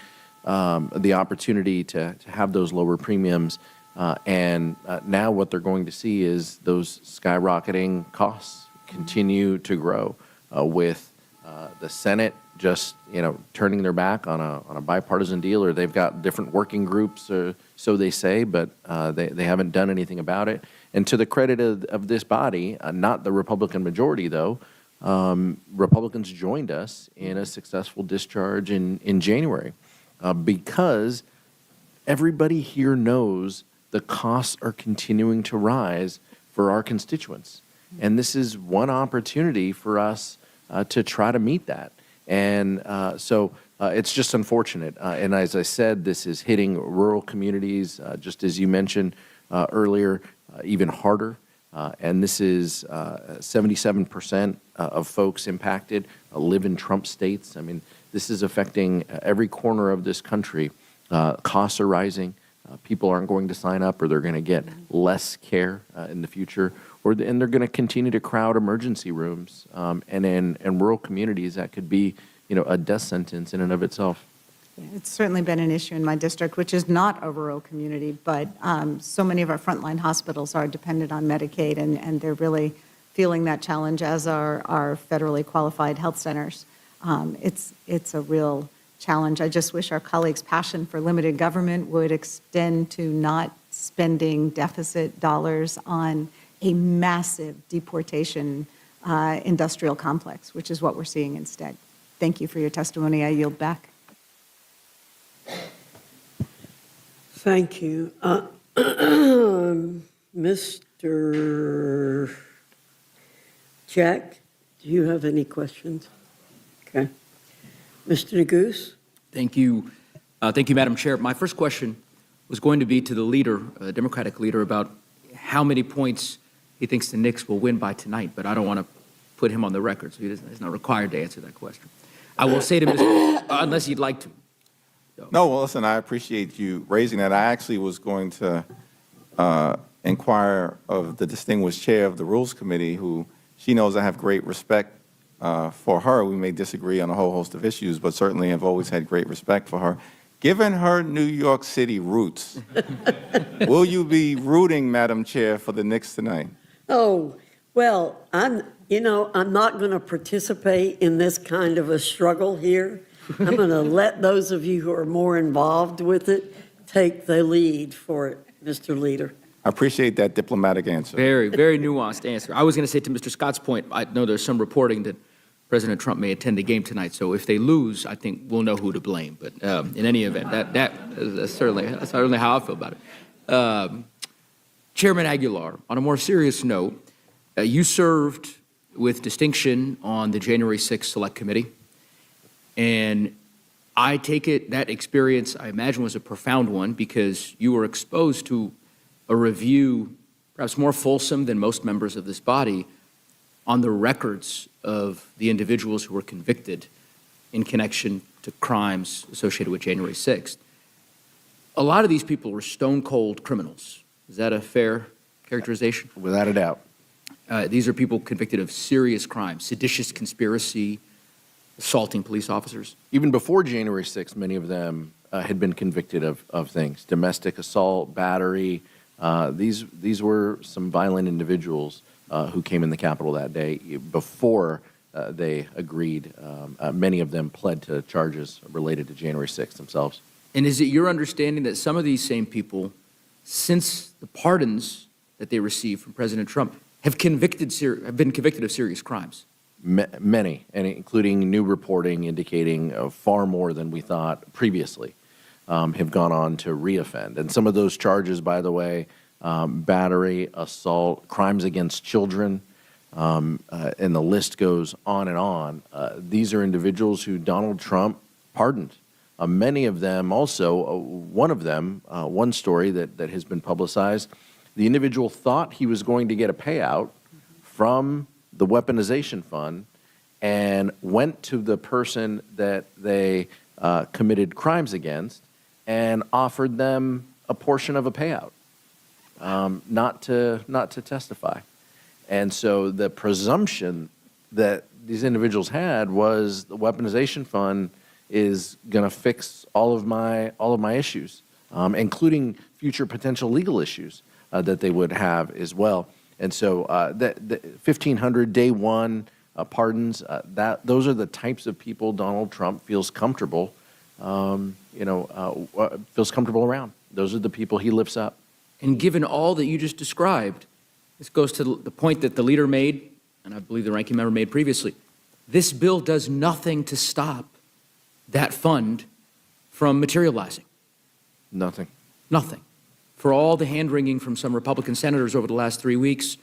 the opportunity to have those lower premiums. And now what they're going to see is those skyrocketing costs continue to grow with the Senate just, turning their back on a bipartisan deal, or they've got different working groups, or so they say, but they haven't done anything about it. And to the credit of this body, not the Republican majority, though, Republicans joined us in a successful discharge in January because everybody here knows the costs are continuing to rise for our constituents. And this is one opportunity for us to try to meet that. And so it's just unfortunate. And as I said, this is hitting rural communities, just as you mentioned earlier, even harder. And this is 77% of folks impacted live in Trump states. I mean, this is affecting every corner of this country. Costs are rising. People aren't going to sign up, or they're going to get less care in the future, and they're going to continue to crowd emergency rooms. And in rural communities, that could be, a death sentence in and of itself. It's certainly been an issue in my district, which is not a rural community, but so many of our frontline hospitals are dependent on Medicaid, and they're really feeling that challenge, as are our federally qualified health centers. It's a real challenge. I just wish our colleagues' passion for limited government would extend to not spending deficit dollars on a massive deportation industrial complex, which is what we're seeing instead. Thank you for your testimony. I yield back. Thank you. Mr. Jack, do you have any questions? Okay. Mr. Neguse? Thank you. Thank you, Madam Chair. My first question was going to be to the leader, Democratic leader, about how many points he thinks the Knicks will win by tonight, but I don't want to put him on the record, so he's not required to answer that question. I will say to Mr. Unless you'd like to. No, well, listen, I appreciate you raising that. I actually was going to inquire of the distinguished chair of the Rules Committee, who she knows I have great respect for her. We may disagree on a whole host of issues, but certainly have always had great respect for her. Given her New York City roots, will you be rooting, Madam Chair, for the Knicks tonight? Oh, well, I'm not going to participate in this kind of a struggle here. I'm going to let those of you who are more involved with it take the lead for it, Mr. Leader. I appreciate that diplomatic answer. Very, very nuanced answer. I was going to say to Mr. Scott's point, I know there's some reporting that President Trump may attend the game tonight, so if they lose, I think we'll know who to blame. But in any event, that's certainly how I feel about it. Chairman Aguilar, on a more serious note, you served with distinction on the January 6th Select Committee, and I take it that experience, I imagine, was a profound one because you were exposed to a review perhaps more fulsome than most members of this body, on the records of the individuals who were convicted in connection to crimes associated with January 6th. A lot of these people were stone-cold criminals. Is that a fair characterization? Without a doubt. These are people convicted of serious crimes, seditious conspiracy, assaulting police officers. Even before January 6th, many of them had been convicted of things, domestic assault, battery. These were some violent individuals who came in the Capitol that day before they agreed. Many of them pled to charges related to January 6th themselves. And is it your understanding that some of these same people, since the pardons that they received from President Trump, have been convicted of serious crimes? Many, and including new reporting indicating far more than we thought previously, have gone on to reoffend. And some of those charges, by the way, battery, assault, crimes against children, and the list goes on and on. These are individuals who Donald Trump pardoned. Many of them also, one of them, one story that has been publicized, the individual thought he was going to get a payout from the weaponization fund and went to the person that they committed crimes against and offered them a portion of a payout, not to testify. And so the presumption that these individuals had was the weaponization fund is going to fix all of my issues, including future potential legal issues that they would have as well. And so the 1,500 day one pardons, those are the types of people Donald Trump feels comfortable, feels comfortable around. Those are the people he lifts up. And given all that you just described, this goes to the point that the leader made, and I believe the ranking member made previously. This bill does nothing to stop that fund from materializing. Nothing. Nothing. For all the hand-wringing from some Republican senators over the last 3 weeks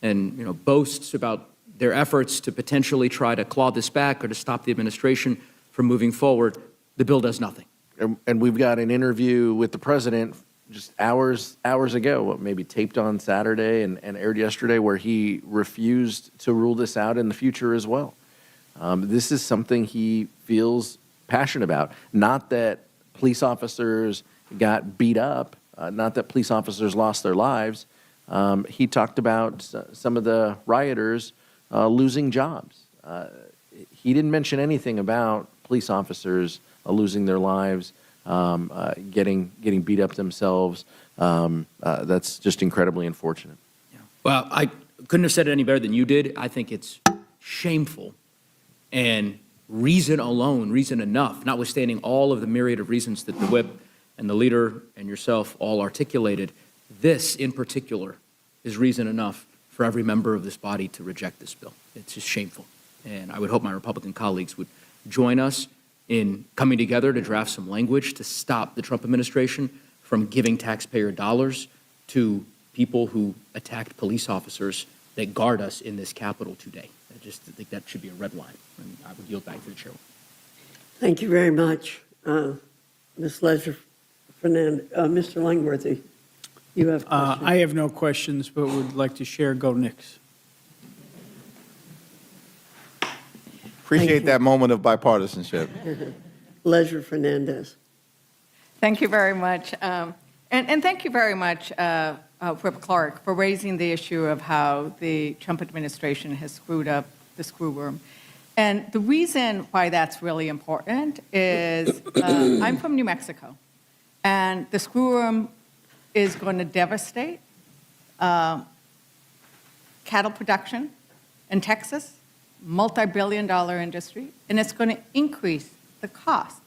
and boasts about their efforts to potentially try to claw this back or to stop the administration from moving forward, the bill does nothing. And we've got an interview with the president just hours ago, maybe taped on Saturday and aired yesterday, where he refused to rule this out in the future as well. This is something he feels passionate about. Not that police officers got beat up, not that police officers lost their lives. He talked about some of the rioters losing jobs. He didn't mention anything about police officers losing their lives, getting beat up themselves. That's just incredibly unfortunate. Well, I couldn't have said it any better than you did. I think it's shameful, and reason alone, reason enough, notwithstanding all of the myriad of reasons that the whip and the leader and yourself all articulated, this in particular is reason enough for every member of this body to reject this bill. It's just shameful. And I would hope my Republican colleagues would join us in coming together to draft some language to stop the Trump administration from giving taxpayer dollars to people who attacked police officers that guard us in this Capitol today. I just think that should be a red line. And I would yield back to the chair. Thank you very much, Ms. Leger-Fernandez. Mr. Langworthy, you have questions? I have no questions, but would like to share Go Knicks. Appreciate that moment of bipartisanship. Leger-Fernandez. Thank you very much. And thank you very much, Whip Clark, for raising the issue of how the Trump administration has screwed up the screw room. And the reason why that's really important is I'm from New Mexico, and the screw room is going to devastate cattle production in Texas, multi-billion-dollar industry, and it's going to increase the cost.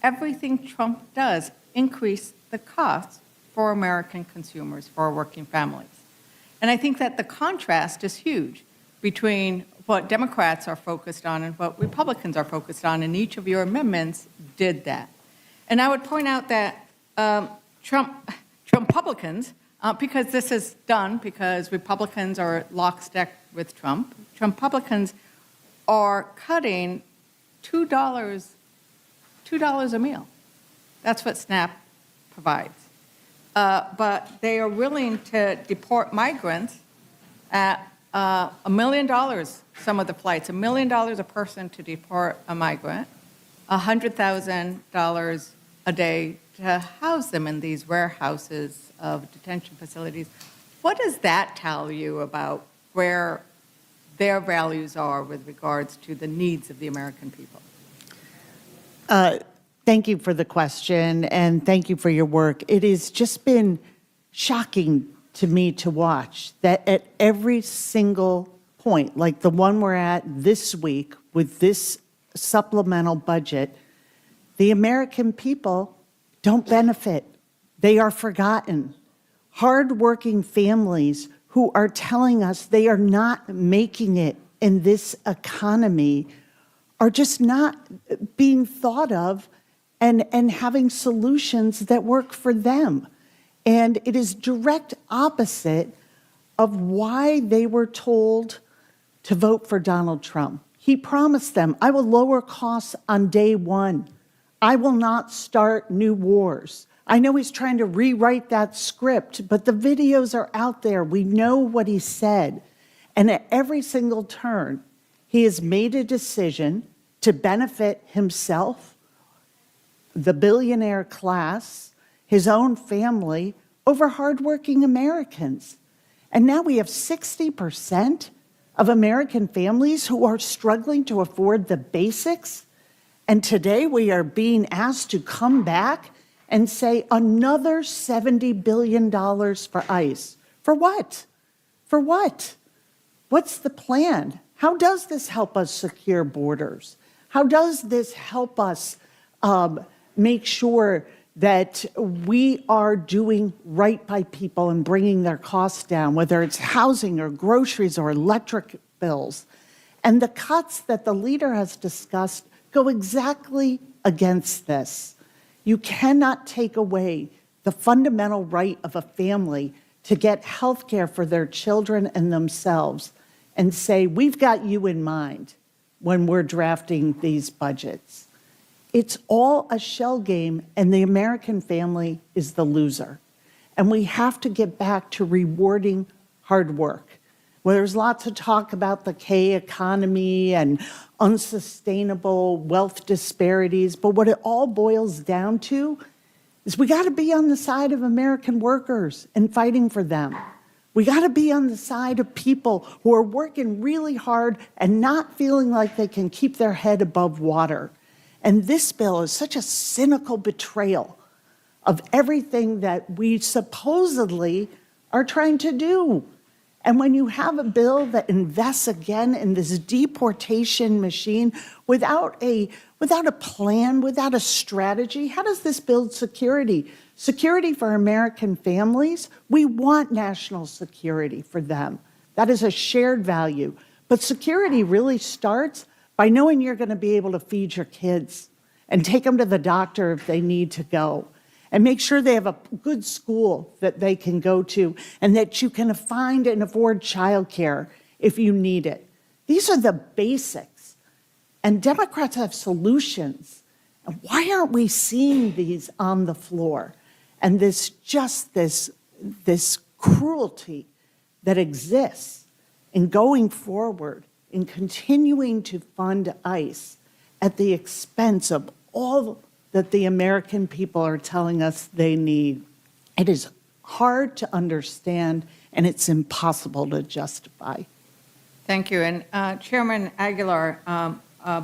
Everything Trump does increase the cost for American consumers, for our working families. And I think that the contrast is huge between what Democrats are focused on and what Republicans are focused on, and each of your amendments did that. And I would point out that Trump-Publicans, because this is done because Republicans are lockstep with Trump, Trump-Publicans are cutting $2 a meal. That's what SNAP provides. but they are willing to deport migrants at $1 million, some of the flights, $1 million a person to deport a migrant, $100,000 a day to house them in these warehouses of detention facilities. What does that tell you about where their values are with regards to the needs of the American people? Thank you for the question, and thank you for your work. It has just been shocking to me to watch that at every single point, like the one we're at this week with this supplemental budget, the American people don't benefit. They are forgotten. Hardworking families who are telling us they are not making it in this economy are just not being thought of and having solutions that work for them. And it is direct opposite of why they were told to vote for Donald Trump. He promised them, I will lower costs on day one. I will not start new wars. I know he's trying to rewrite that script, but the videos are out there. We know what he said. And at every single turn, he has made a decision to benefit himself, the billionaire class, his own family, over hardworking Americans. And now we have 60% of American families who are struggling to afford the basics. And today we are being asked to come back and say another $70 billion for ICE. For what? For what? What's the plan? How does this help us secure borders? How does this help us make sure that we are doing right by people and bringing their costs down, whether it's housing or groceries or electric bills? And the cuts that the leader has discussed go exactly against this. You cannot take away the fundamental right of a family to get health care for their children and themselves and say, we've got you in mind when we're drafting these budgets. It's all a shell game, and the American family is the loser. And we have to get back to rewarding hard work. Well, there's lots of talk about the K economy and unsustainable wealth disparities, but what it all boils down to is we got to be on the side of American workers and fighting for them. We got to be on the side of people who are working really hard and not feeling like they can keep their head above water. And this bill is such a cynical betrayal of everything that we supposedly are trying to do. And when you have a bill that invests again in this deportation machine without a plan, without a strategy, how does this build security? Security for American families? We want national security for them. That is a shared value. But security really starts by knowing you're going to be able to feed your kids and take them to the doctor if they need to go, and make sure they have a good school that they can go to, and that you can find and afford childcare if you need it. These are the basics. And Democrats have solutions. And why aren't we seeing these on the floor? And this cruelty that exists in going forward, in continuing to fund ICE at the expense of all that the American people are telling us they need. It is hard to understand, and it's impossible to justify. Thank you. And Chairman Aguilar,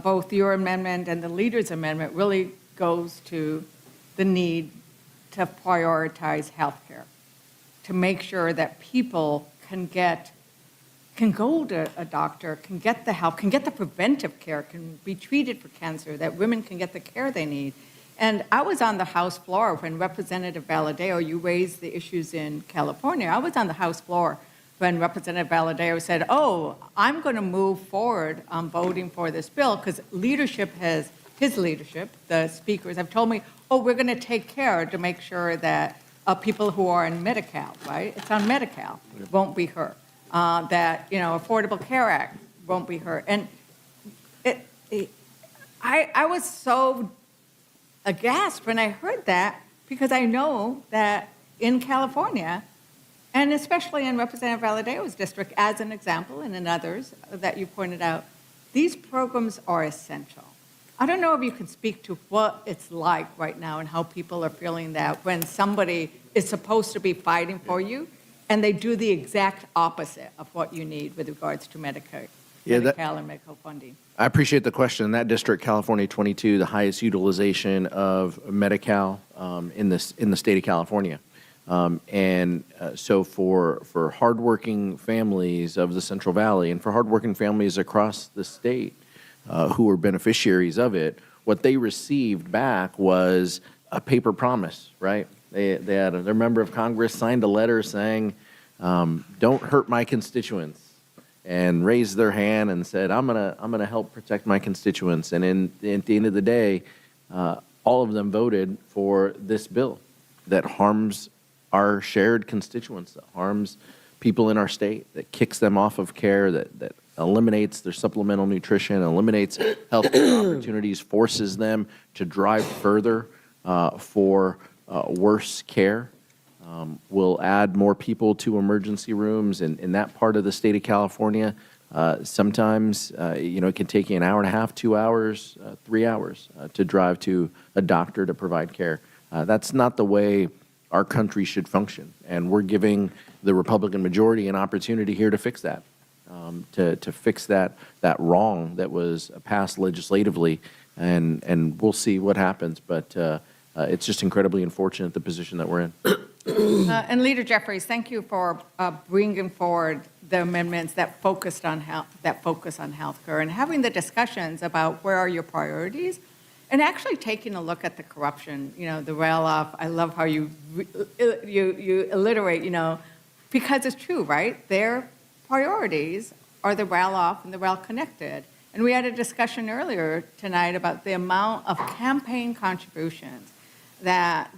both your amendment and the leader's amendment really goes to the need to prioritize health care, to make sure that people can go to a doctor, can get the help, can get the preventive care, can be treated for cancer, that women can get the care they need. And I was on the House floor when Representative Valadao, you raised the issues in California. I was on the House floor when Representative Valadao said, oh, I'm going to move forward on voting for this bill because his leadership, the speakers, have told me, oh, we're going to take care to make sure that people who are in Medi-Cal, right? It's on Medi-Cal, won't be hurt. That, Affordable Care Act won't be hurt. And I was so aghast when I heard that, because I know that in California, and especially in Representative Valadeo's district, as an example, and in others that you pointed out, these programs are essential. I don't know if you can speak to what it's like right now and how people are feeling that when somebody is supposed to be fighting for you, and they do the exact opposite of what you need with regards to Medicare, Medi-Cal, and medical funding. I appreciate the question. In that district, California 22, the highest utilization of Medi-Cal in the state of California. So for hardworking families of the Central Valley and for hardworking families across the state who were beneficiaries of it, what they received back was a paper promise, right? They had their member of Congress signed a letter saying, "Don't hurt my constituents," and raised their hand and said, I'm gonna help protect my constituents. And at the end of the day, all of them voted for this bill that harms our shared constituents, that harms people in our state, that kicks them off of care, that eliminates their supplemental nutrition, eliminates health opportunities, forces them to drive further for worse care. Will add more people to emergency rooms in that part of the state of California. Sometimes, it can take you an hour and a half, 2 hours, 3 hours to drive to a doctor to provide care. That's not the way our country should function. And we're giving the Republican majority an opportunity here to fix that, to fix that wrong that was passed legislatively. And we'll see what happens. But it's just incredibly unfortunate, the position that we're in. And Leader Jeffries, thank you for bringing forward the amendments that focus on healthcare and having the discussions about where are your priorities, and actually taking a look at the corruption. The rail off. I love how you alliterate. Because it's true, right? Their priorities are the rail off and the rail connected. And we had a discussion earlier tonight about the amount of campaign contributions that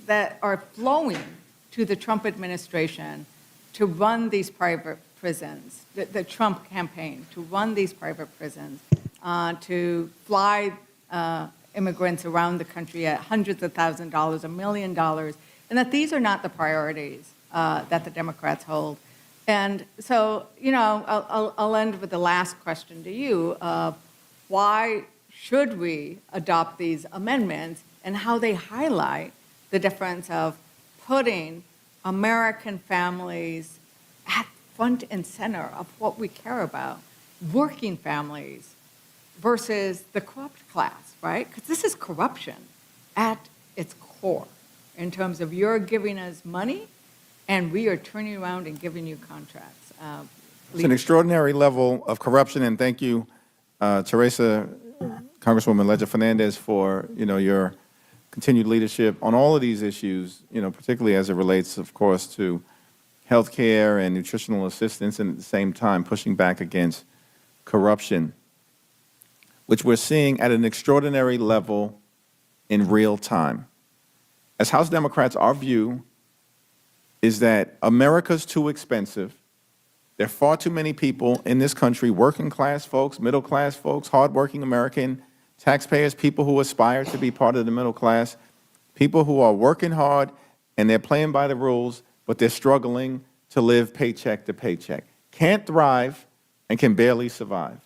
that are flowing to the Trump administration to run these private prisons, the Trump campaign to run these private prisons, to fly immigrants around the country at hundreds of thousands of dollars, $1 million, and that these are not the priorities that the Democrats hold. And so, I'll end with the last question to you of why should we adopt these amendments and how they highlight the difference of putting American families at front and center of what we care about, working families versus the corrupt class, right? Because this is corruption at its core in terms of you're giving us money and we are turning around and giving you contracts. It's an extraordinary level of corruption, and thank you, Teresa, Congresswoman Leger-Fernandez, for your continued leadership on all of these issues, particularly as it relates, of course, to health care and nutritional assistance, and at the same time pushing back against corruption, which we're seeing at an extraordinary level in real time. As House Democrats, our view is that America's too expensive. There are far too many people in this country, working class folks, middle class folks, hardworking American taxpayers, people who aspire to be part of the middle class, people who are working hard and they're playing by the rules, but they're struggling to live paycheck to paycheck, can't thrive and can barely survive.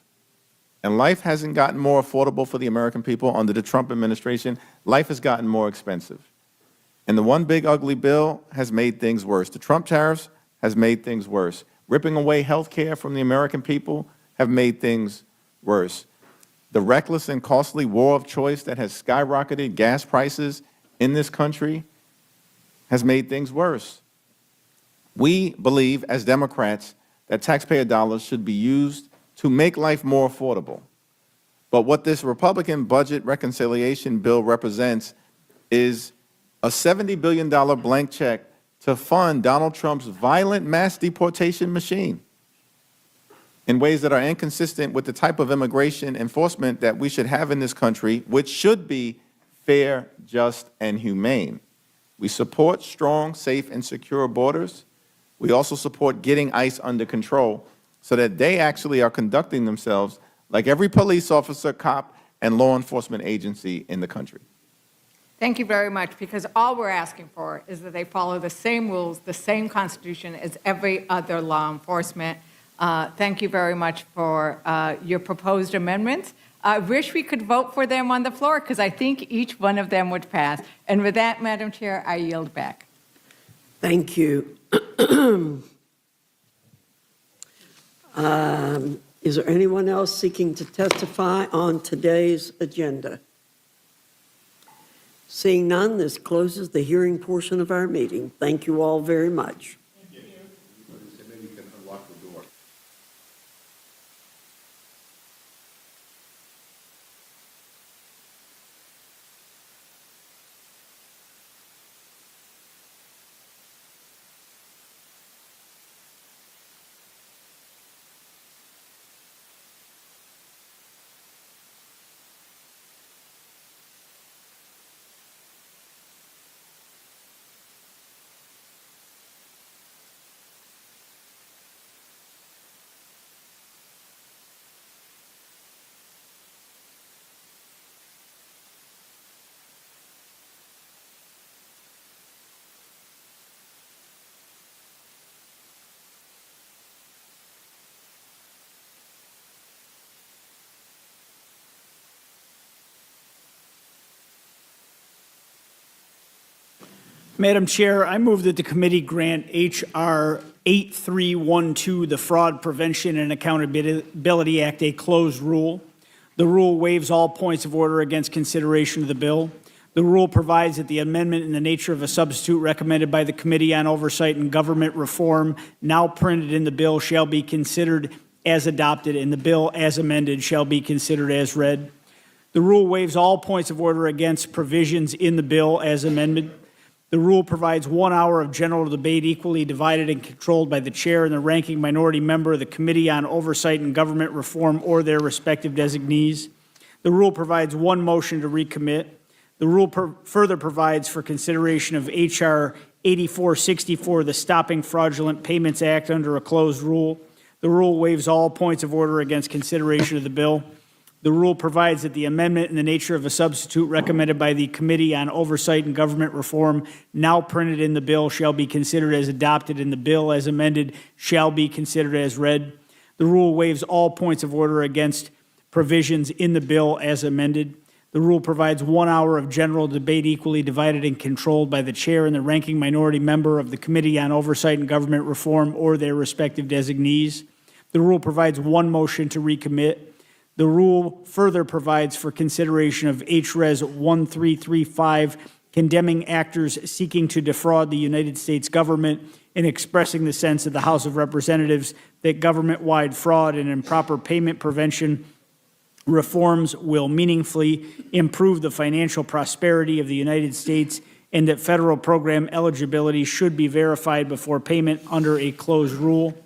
And life hasn't gotten more affordable for the American people under the Trump administration. Life has gotten more expensive. And the one big ugly bill has made things worse. The Trump tariffs has made things worse. Ripping away health care from the American people have made things worse. The reckless and costly war of choice that has skyrocketed gas prices in this country has made things worse. We believe, as Democrats, that taxpayer dollars should be used to make life more affordable. But what this Republican budget reconciliation bill represents is a $70 billion blank check to fund Donald Trump's violent mass deportation machine in ways that are inconsistent with the type of immigration enforcement that we should have in this country, which should be fair, just, and humane. We support strong, safe, and secure borders. We also support getting ICE under control so that they actually are conducting themselves like every police officer, cop, and law enforcement agency in the country. Thank you very much, because all we're asking for is that they follow the same rules, the same Constitution as every other law enforcement. Thank you very much for your proposed amendments. I wish we could vote for them on the floor, because I think each one of them would pass. And with that, Madam Chair, I yield back. Thank you. Is there anyone else seeking to testify on today's agenda? Seeing none, this closes the hearing portion of our meeting. Thank you all very much. Maybe you can unlock the door. Madam Chair, I move that the committee grant H.R. 8312, the Fraud Prevention and Accountability Act, a closed rule. The rule waives all points of order against consideration of the bill. The rule provides that the amendment in the nature of a substitute recommended by the Committee on Oversight and Government Reform, now printed in the bill, shall be considered as adopted, and the bill as amended shall be considered as read. The rule waives all points of order against provisions in the bill as amended. The rule provides 1 hour of general debate equally divided and controlled by the chair and the ranking minority member of the Committee on Oversight and Government Reform or their respective designees. The rule provides 1 motion to recommit. The rule further provides for consideration of H.R. 8464, the Stopping Fraudulent Payments Act, under a closed rule. The rule waives all points of order against consideration of the bill. The rule provides that the amendment in the nature of a substitute recommended by the Committee on Oversight and Government Reform, now printed in the bill, shall be considered as adopted, and the bill as amended shall be considered as read. The rule waives all points of order against provisions in the bill as amended. The rule provides 1 hour of general debate equally divided and controlled by the chair and the ranking minority member of the Committee on Oversight and Government Reform or their respective designees. The rule provides 1 motion to recommit. The rule further provides for consideration of H.Res. 1335, condemning actors seeking to defraud the United States government and expressing the sense of the House of Representatives that government-wide fraud and improper payment prevention reforms will meaningfully improve the financial prosperity of the United States, and that federal program eligibility should be verified before payment under a closed rule.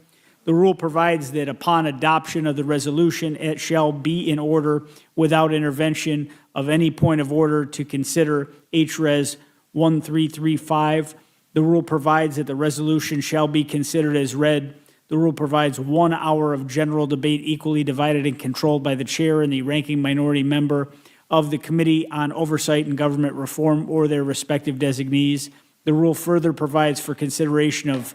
The rule provides that upon adoption of the resolution, it shall be in order without intervention of any point of order to consider H.Res. 1335. The rule provides that the resolution shall be considered as read. The rule provides 1 hour of general debate equally divided and controlled by the chair and the ranking minority member of the Committee on Oversight and Government Reform or their respective designees. The rule further provides for consideration of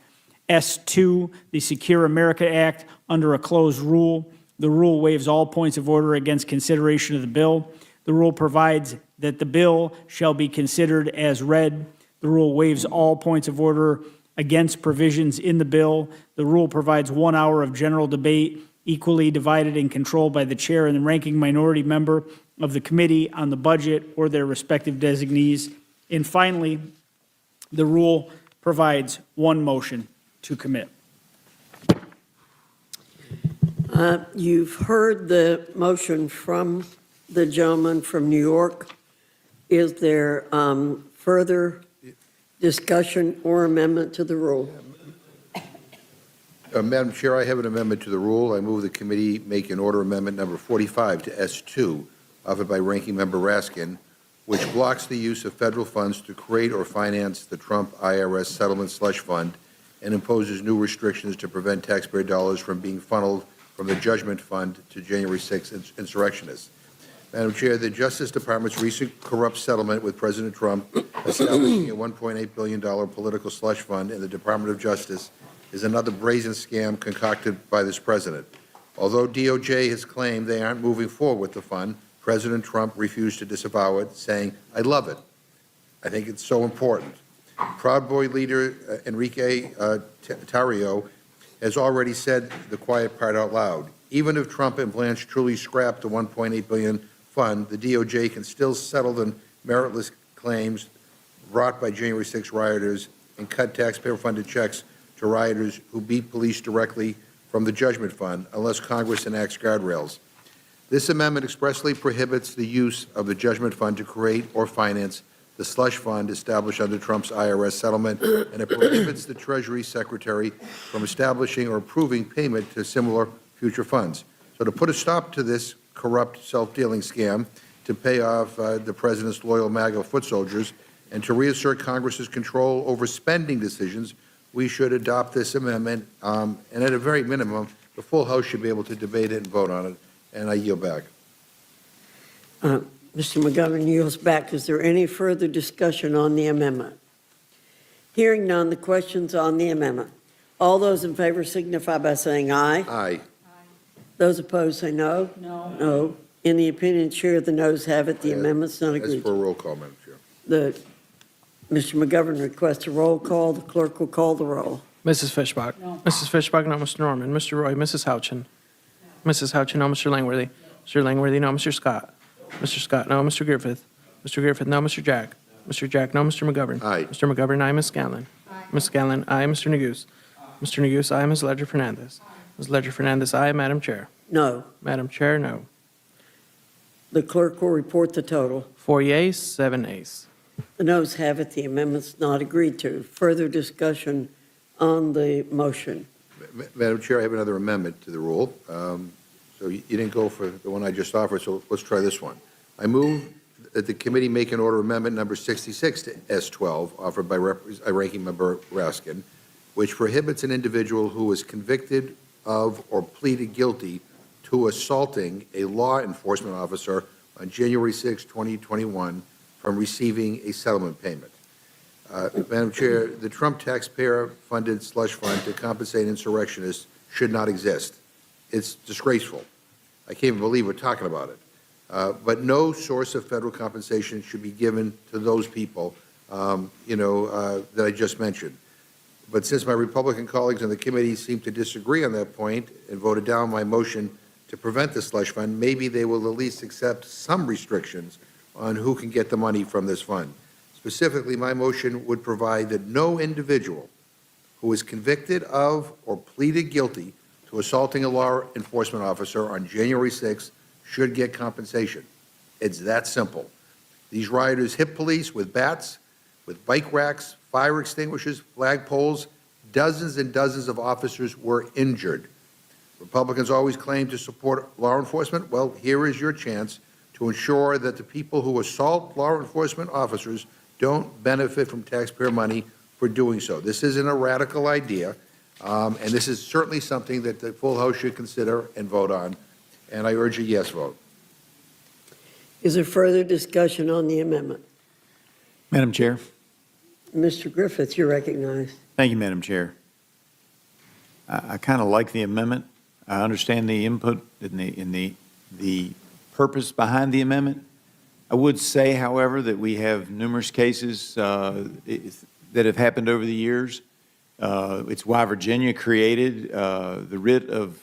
S2, the Secure America Act, under a closed rule. The rule waives all points of order against consideration of the bill. The rule provides that the bill shall be considered as read. The rule waives all points of order against provisions in the bill. The rule provides 1 hour of general debate equally divided and controlled by the chair and the ranking minority member of the Committee on the Budget or their respective designees. And finally, the rule provides 1 motion to commit. You've heard the motion from the gentleman from New York. Is there further discussion or amendment to the rule? Madam Chair, I have an amendment to the rule. I move the committee make an order amendment number 45 to S2, offered by Ranking Member Raskin, which blocks the use of federal funds to create or finance the Trump IRS settlement slush fund and imposes new restrictions to prevent taxpayer dollars from being funneled from the judgment fund to January 6th insurrectionists. Madam Chair, the Justice Department's recent corrupt settlement with President Trump establishing a $1.8 billion political slush fund in the Department of Justice is another brazen scam concocted by this president. Although DOJ has claimed they aren't moving forward with the fund, President Trump refused to disavow it, saying, "I love it. I think it's so important." Proud Boy leader Enrique Tarrio has already said the quiet part out loud. Even if Trump and Blanche truly scrapped the $1.8 billion fund, the DOJ can still settle the meritless claims brought by January 6 rioters and cut taxpayer-funded checks to rioters who beat police directly from the judgment fund unless Congress enacts guardrails. This amendment expressly prohibits the use of the judgment fund to create or finance the slush fund established under Trump's IRS settlement, and it prohibits the Treasury Secretary from establishing or approving payment to similar future funds. So to put a stop to this corrupt self-dealing scam, to pay off the President's loyal MAGA foot soldiers, and to reassert Congress's control over spending decisions, we should adopt this amendment, and at a very minimum, the full House should be able to debate it and vote on it, and I yield back. Mr. McGovern yields back. Is there any further discussion on the amendment? Hearing none, the question's on the amendment. All those in favor signify by saying aye. Aye. Those opposed say no. No. No. In the opinion of the chair, the noes have it. The amendment's not That's agreed for a to. roll call, Madam Chair. Mr. McGovern requests a roll call. The clerk will call the roll. Mrs. Fishbach. No. Mrs. Fishbach, no. Mr. Norman. Mr. Roy. Mrs. Houchin. No. Mrs. Houchin, no. Mr. Langworthy. Mr. Langworthy, no. Mr. Scott. Mr. Scott, no. Mr. Griffith. Mr. Griffith, no. Mr. Jack. Mr. Jack, no. Mr. McGovern. Aye. Mr. McGovern, aye. Ms. Scanlon. Aye. Ms. Scanlon, aye. Mr. Neguse. Mr. Neguse, aye. Ms. Ledger Fernandez. Ms. Ledger Fernandez, aye. Madam Chair. No. Madam Chair, no. The clerk will report the total. 4 yeas, 7 nays. The noes have it. The amendment's not agreed to. Further discussion on the motion. Madam Chair, I have another amendment to the rule. So you didn't go for the one I just offered, so let's try this one. I move that the committee make an order amendment number 66 to S12, offered by Ranking Member Raskin, which prohibits an individual who is convicted of or pleaded guilty to assaulting a law enforcement officer on January 6, 2021, from receiving a settlement payment. Madam Chair, the Trump taxpayer-funded slush fund to compensate insurrectionists should not exist. It's disgraceful. I can't even believe we're talking about it. But no source of federal compensation should be given to those people, that I just mentioned. But since my Republican colleagues on the committee seem to disagree on that point and voted down my motion to prevent the slush fund, maybe they will at least accept some restrictions on who can get the money from this fund. Specifically, my motion would provide that no individual who is convicted of or pleaded guilty to assaulting a law enforcement officer on January 6th should get compensation. It's that simple. These rioters hit police with bats, with bike racks, fire extinguishers, flagpoles. Dozens and dozens of officers were injured. Republicans always claim to support law enforcement. Well, here is your chance to ensure that the people who assault law enforcement officers don't benefit from taxpayer money for doing so. This isn't a radical idea, and this is certainly something that the full House should consider and vote on, and I urge a yes vote. Is there further discussion on the amendment? Madam Chair. Mr. Griffith, you're recognized. Thank you, Madam Chair. I kind of like the amendment. I understand the input and the purpose behind the amendment. I would say, however, that we have numerous cases that have happened over the years. It's why Virginia created the writ of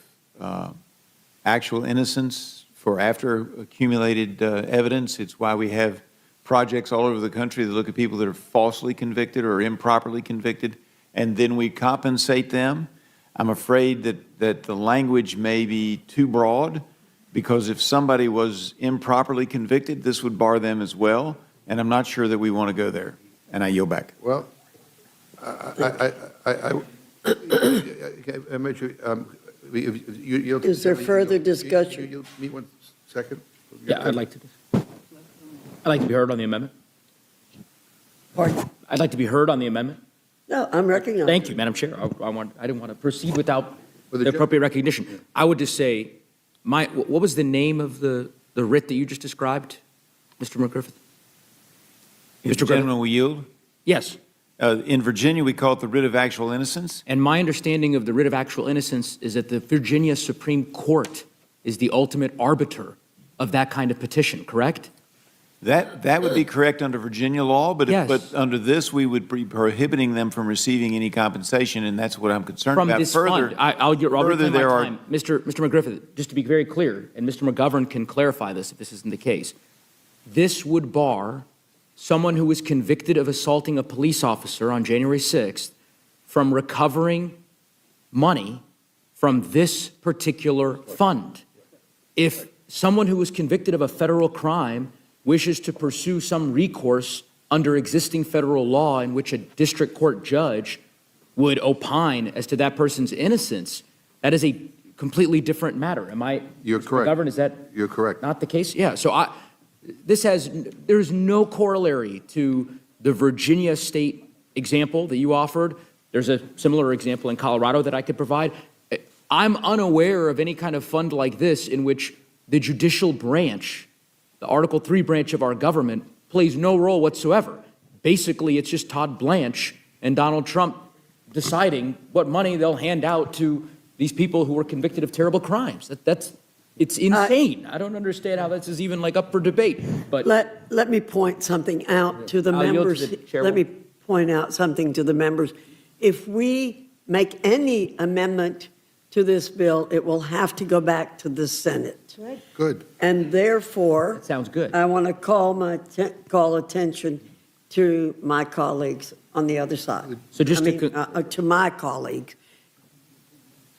actual innocence for after accumulated evidence. It's why we have projects all over the country that look at people that are falsely convicted or improperly convicted, and then we compensate them. I'm afraid that the language may be too broad, because if somebody was improperly convicted, this would bar them as well, and I'm not sure that we want to go there. And I yield back. Well, Is there further discussion? You'll meet 1 second? Yeah, I'd like to be heard on the amendment. Pardon? I'd like to be heard on the amendment. No, I'm recognized. Thank you, Madam Chair. I didn't want to proceed without the appropriate recognition. I would just say, what was the name of the the writ that you just described, Mr. McGriffith? If the gentleman will yield? Yes. In Virginia, we call it the writ of actual innocence. And my understanding of the writ of actual innocence is that the Virginia Supreme Court is the ultimate arbiter of that kind of petition, correct? That would be correct under Virginia law, but Yes. but under this, we would be prohibiting them from receiving any compensation, and that's what I'm concerned From about. this Further, fund. I'll further, reclaim my there are time. Mr. McGriffith, just to be very clear, and Mr. McGovern can clarify this if this isn't the case, this would bar someone who was convicted of assaulting a police officer on January 6th from recovering money from this particular fund. If someone who was convicted of a federal crime wishes to pursue some recourse under existing federal law in which a district court judge would opine as to that person's innocence, that is a completely different matter. Am I? You're Mr. correct. McGovern, is that You're correct. not the case? Yeah, so there's no corollary to the Virginia state example that you offered. There's a similar example in Colorado that I could provide. I'm unaware of any kind of fund like this in which the judicial branch, the Article 3 branch of our government, plays no role whatsoever. Basically, it's just Todd Blanche and Donald Trump deciding what money they'll hand out to these people who were convicted of terrible crimes. It's insane. I don't understand how this is even like up for debate. But Let me point something out to the I'll yield to members. the chairwoman. Let me point out something to the members. If we make any amendment to this bill, it will have to go back to the Senate. Good. And therefore, that sounds good. I want to call attention to my colleagues on the other side. So just to my colleague.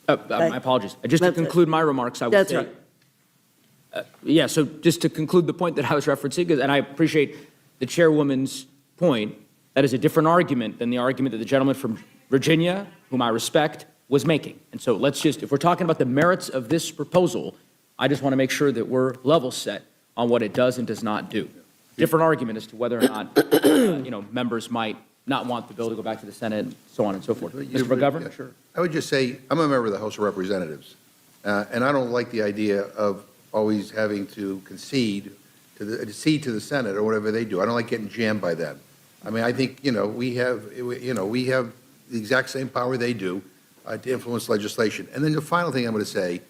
My apologies. Just to conclude my remarks, I would That's say. right. Yeah, so just to conclude the point that I was referencing, and I appreciate the chairwoman's point, that is a different argument than the argument that the gentleman from Virginia, whom I respect, was making. And so if we're talking about the merits of this proposal, I just want to make sure that we're level set on what it does and does not do. Different argument as to whether or not, members might not want the bill to go back to the Senate, and so on and so forth. Mr. McGovern? Yeah, sure. I would just say, I'm a member of the House of Representatives, and I don't like the idea of always having to concede to the Senate or whatever they do. I don't like getting jammed by them. I mean, I think, we have the exact same power they do to influence legislation. And then the final thing I'm going to say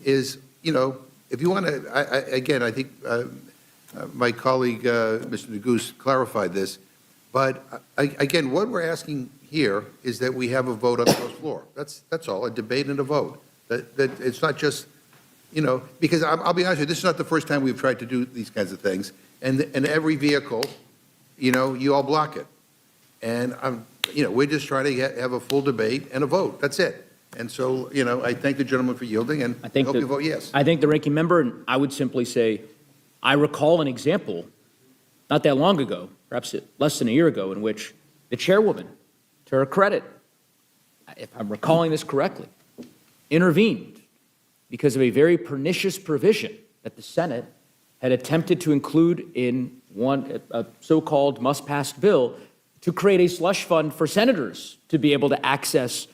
is, if you want to, again, I think my colleague, Mr. Neguse, clarified this, but again, what we're asking here is that we have a vote on the House floor. That's all, a debate and a vote. That it's not just, because I'll be honest with you, this is not the first time we've tried to do these kinds of things. And every vehicle, you all block it. And we're just trying to have a full debate and a vote. That's it. And so, I thank the gentleman for yielding, and I hope you vote yes. I think the ranking member, and I would simply say, I recall an example not that long ago, perhaps less than a year ago, in which the chairwoman, to her credit, if I'm recalling this correctly, intervened because of a very pernicious provision that the Senate had attempted to include in a so-called must-pass bill to create a slush fund for senators to be able to access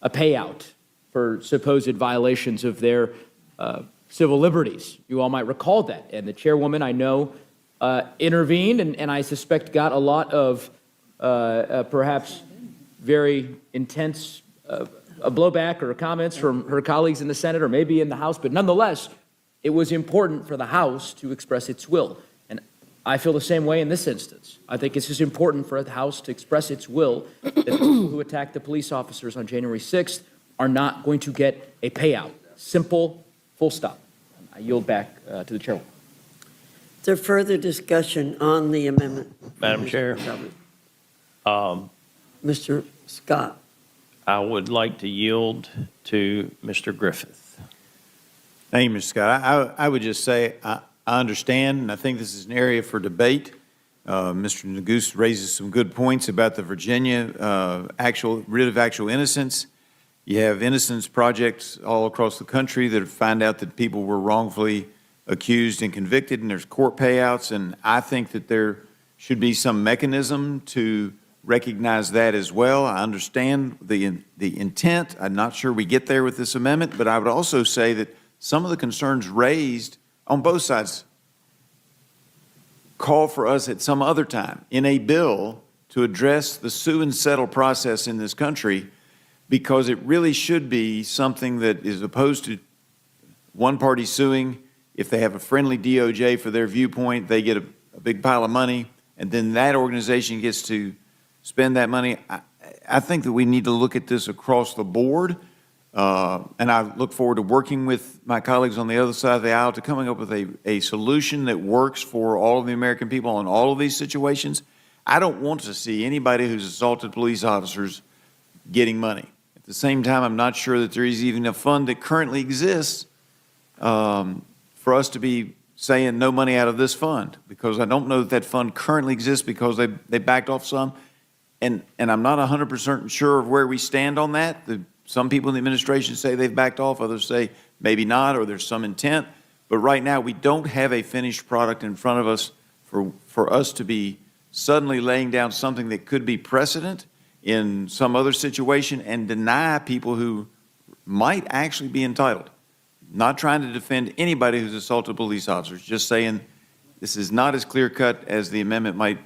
a payout for supposed violations of their civil liberties. You all might recall that. And the chairwoman, I know, intervened, and I suspect got a lot of perhaps very intense blowback or comments from her colleagues in the Senate or maybe in the House. But nonetheless, it was important for the House to express its will. And I feel the same way in this instance. I think it's just important for the House to express its will that the people who attacked the police officers on January 6th are not going to get a payout. Simple, full stop. I yield back to the chairwoman. Is there further discussion on the amendment? Madam Chair. Mr. Scott. I would like to yield to Mr. Griffith. Thank you, Mr. Scott. I would just say I understand, and I think this is an area for debate. Mr. Neguse raises some good points about the Virginia writ of actual innocence. You have innocence projects all across the country that find out that people were wrongfully accused and convicted, and there's court payouts. And I think that there should be some mechanism to recognize that as well. I understand the intent. I'm not sure we get there with this amendment, but I would also say that some of the concerns raised on both sides call for us at some other time in a bill to address the sue and settle process in this country, because it really should be something that is opposed to one party suing. If they have a friendly DOJ for their viewpoint, they get a big pile of money, and then that organization gets to spend that money. I think that we need to look at this across the board, and I look forward to working with my colleagues on the other side of the aisle to coming up with a solution that works for all of the American people in all of these situations. I don't want to see anybody who's assaulted police officers getting money. At the same time, I'm not sure that there is even a fund that currently exists for us to be saying no money out of this fund, because I don't know that that fund currently exists because they backed off some. And I'm not 100% sure of where we stand on that. Some people in the administration say they've backed off, others say maybe not, or there's some intent. But right now, we don't have a finished product in front of us for us to be suddenly laying down something that could be precedent in some other situation and deny people who might actually be entitled. Not trying to defend anybody who's assaulted police officers, just saying this is not as clear-cut as the amendment might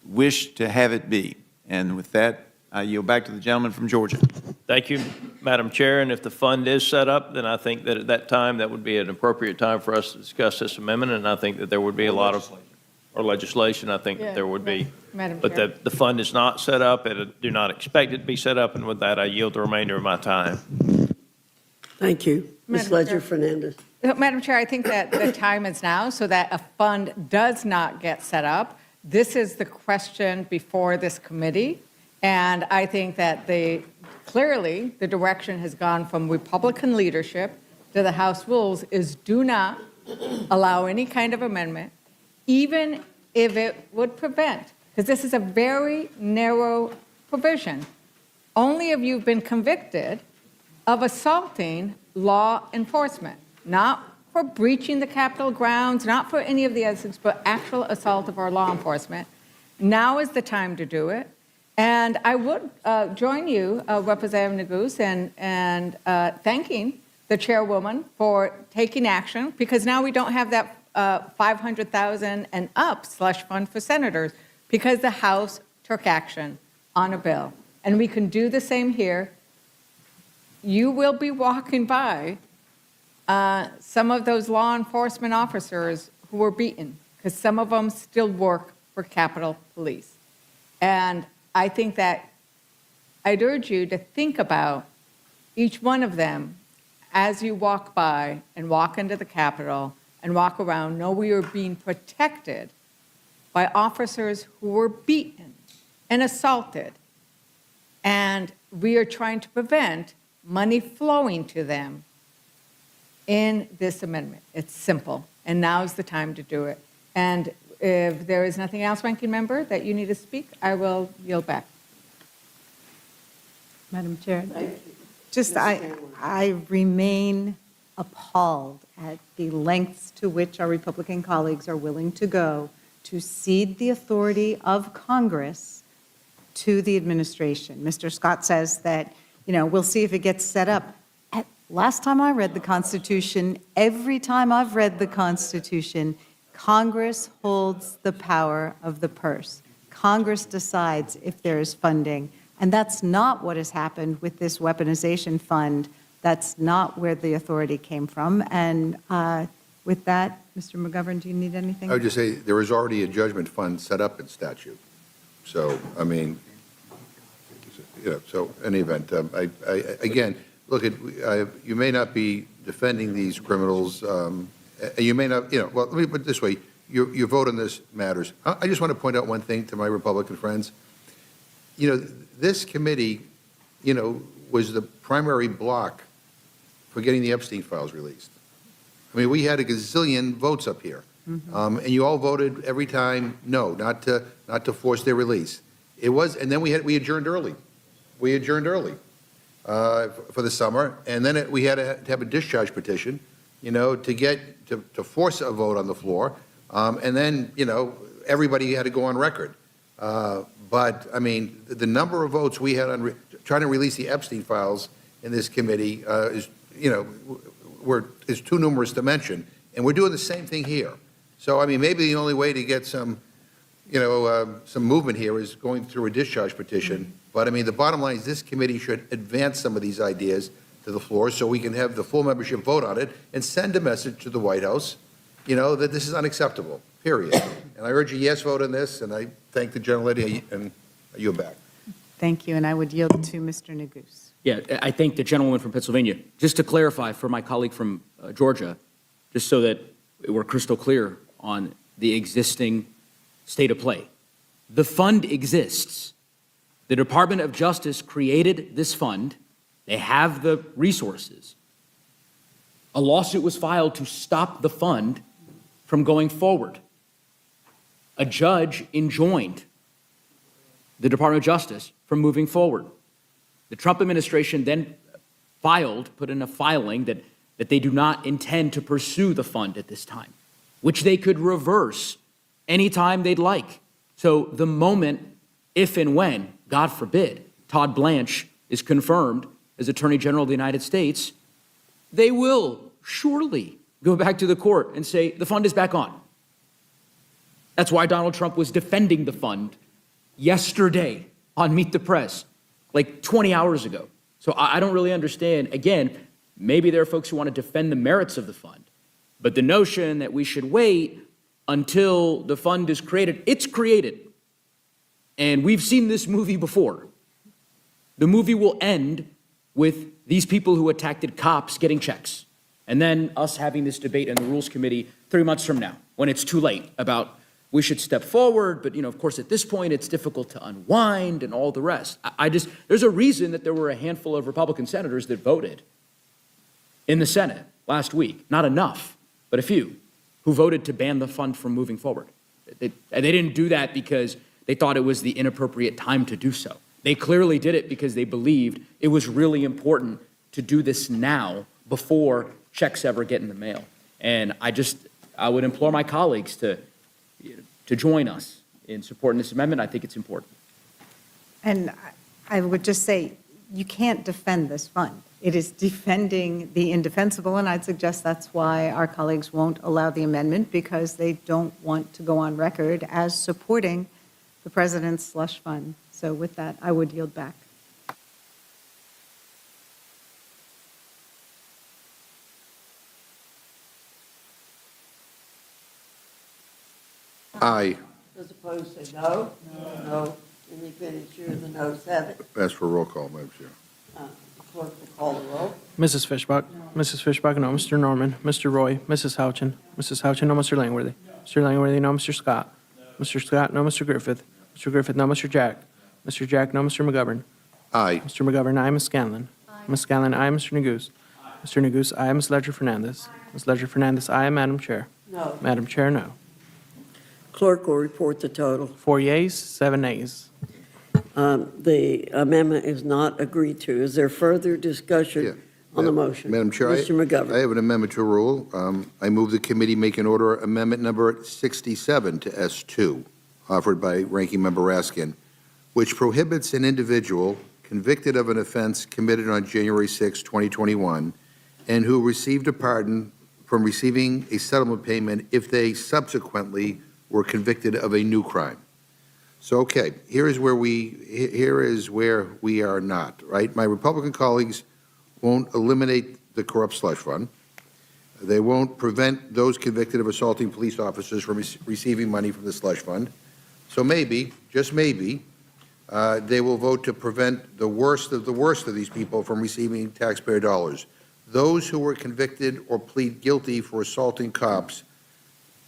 wish to have it be. And with that, I yield back to the gentleman from Georgia. Thank you, Madam Chair. And if the fund is set up, then I think that at that time, that would be an appropriate time for us to discuss this amendment. And I think that there would be a lot of, or legislation, I think that there would be. Madam But Chair. the fund is not set up, and I do not expect it to be set up. And with that, I yield the remainder of my time. Thank you. Ms. Madam Ledger Chair. Fernandez. Madam Chair, I think that the time is now so that a fund does not get set up. This is the question before this committee, and I think that clearly the direction has gone from Republican leadership to the House rules is do not allow any kind of amendment, even if it would prevent, because this is a very narrow provision. Only if you've been convicted of assaulting law enforcement, not for breaching the Capitol grounds, not for any of the other things, but actual assault of our law enforcement. Now is the time to do it. And I would join you, Representative Neguse, and thanking the chairwoman for taking action, because now we don't have that $500,000 and up slush fund for senators, because the House took action on a bill. And we can do the same here. You will be walking by some of those law enforcement officers who were beaten, because some of them still work for Capitol Police. And I think that I'd urge you to think about each one of them as you walk by and walk into the Capitol and walk around. Know we are being protected by officers who were beaten and assaulted. And we are trying to prevent money flowing to them in this amendment. It's simple, and now's the time to do it. And if there is nothing else, Ranking Member, that you need to speak, I will yield back. Madam Chair, I remain appalled at the lengths to which our Republican colleagues are willing to go to cede the authority of Congress to the administration. Mr. Scott says that, we'll see if it gets set up. Last time I read the Constitution, every time I've read the Constitution, Congress holds the power of the purse. Congress decides if there is funding, and that's not what has happened with this weaponization fund. That's not where the authority came from. And with that, Mr. McGovern, do you need anything? I would just say there is already a judgment fund set up in statute. So, I mean, so in any event, again, look, you may not be defending these criminals. You may not, well, let me put it this way. Your vote on this matters. I just want to point out one thing to my Republican friends. This committee, was the primary block for getting the Epstein files released. I mean, we had a gazillion votes up here. And you all voted every time, no, not to force their release. It was, and then we adjourned early. We adjourned early for the summer, and then we had to have a discharge petition, to force a vote on the floor, and then, everybody had to go on record. But, I mean, the number of votes we had on trying to release the Epstein files in this committee is too numerous to mention. And we're doing the same thing here. So, I mean, maybe the only way to get some, some movement here is going through a discharge petition. But, I mean, the bottom line is this committee should advance some of these ideas to the floor so we can have the full membership vote on it and send a message to the White House, that this is unacceptable, period. And I urge a yes vote on this, and I thank the gentlelady, and I yield back. Thank you, and I would yield to Mr. Neguse. Yeah, I thank the gentleman from Pennsylvania. Just to clarify for my colleague from Georgia, just so that we're crystal clear on the existing state of play. The fund exists. The Department of Justice created this fund. They have the resources. A lawsuit was filed to stop the fund from going forward. A judge enjoined the Department of Justice from moving forward. The Trump administration then put in a filing that they do not intend to pursue the fund at this time, which they could reverse anytime they'd like. So the moment, if and when, God forbid, Todd Blanche is confirmed as Attorney General of the United States, they will surely go back to the court and say, the fund is back on. That's why Donald Trump was defending the fund yesterday on Meet the Press, like 20 hours ago. So I don't really understand. Again, maybe there are folks who want to defend the merits of the fund, but the notion that we should wait until the fund is created, it's created. And we've seen this movie before. The movie will end with these people who attacked cops getting checks, and then us having this debate in the Rules Committee 3 months from now, when it's too late, about we should step forward, but of course at this point it's difficult to unwind and all the rest. There's a reason that there were a handful of Republican senators that voted in the Senate last week, not enough, but a few, who voted to ban the fund from moving forward. They didn't do that because they thought it was the inappropriate time to do so. They clearly did it because they believed it was really important to do this now before checks ever get in the mail. And I would implore my colleagues to join us in supporting this amendment. I think it's important. And I would just say, you can't defend this fund. It is defending the indefensible, and I'd suggest that's why our colleagues won't allow the amendment, because they don't want to go on record as supporting the president's slush fund. So with that, I would yield back. Aye. Those opposed say no. No. In the event it's you, the noes have it. Ask for a roll call, Madam Chair. The clerk will call the roll. Mrs. Fishbach? Mrs. Fishbach, no. Mr. Norman? Mr. Roy? Mrs. Houchin? Mrs. Houchin, no. Mr. Langworthy? Mr. Langworthy, no. Mr. Scott? Mr. Scott, no. Mr. Griffith? Mr. Griffith, no. Mr. Jack? Mr. Jack, no. Mr. McGovern? Aye. Mr. McGovern, aye. Ms. Scanlon? Ms. Scanlon, aye. Mr. Neguse? Mr. Neguse, aye. Ms. Ledger Fernandez? Ms. Ledger Fernandez, aye. Madam Chair? No. Madam Chair, no. Clerk will report the total. 4 yeas, 7 nays. The amendment is not agreed to. Is there further discussion on the motion? Madam Chair, Mr. McGovern. I have an amendment to a rule. I move the committee make an order amendment number 67 to S2, offered by Ranking Member Raskin, which prohibits an individual convicted of an offense committed on January 6, 2021, and who received a pardon from receiving a settlement payment if they subsequently were convicted of a new crime. So, okay, here is where we are not, right? My Republican colleagues won't eliminate the corrupt slush fund. They won't prevent those convicted of assaulting police officers from receiving money from the slush fund. So maybe, just maybe, they will vote to prevent the worst of these people from receiving taxpayer dollars. Those who were convicted or plead guilty for assaulting cops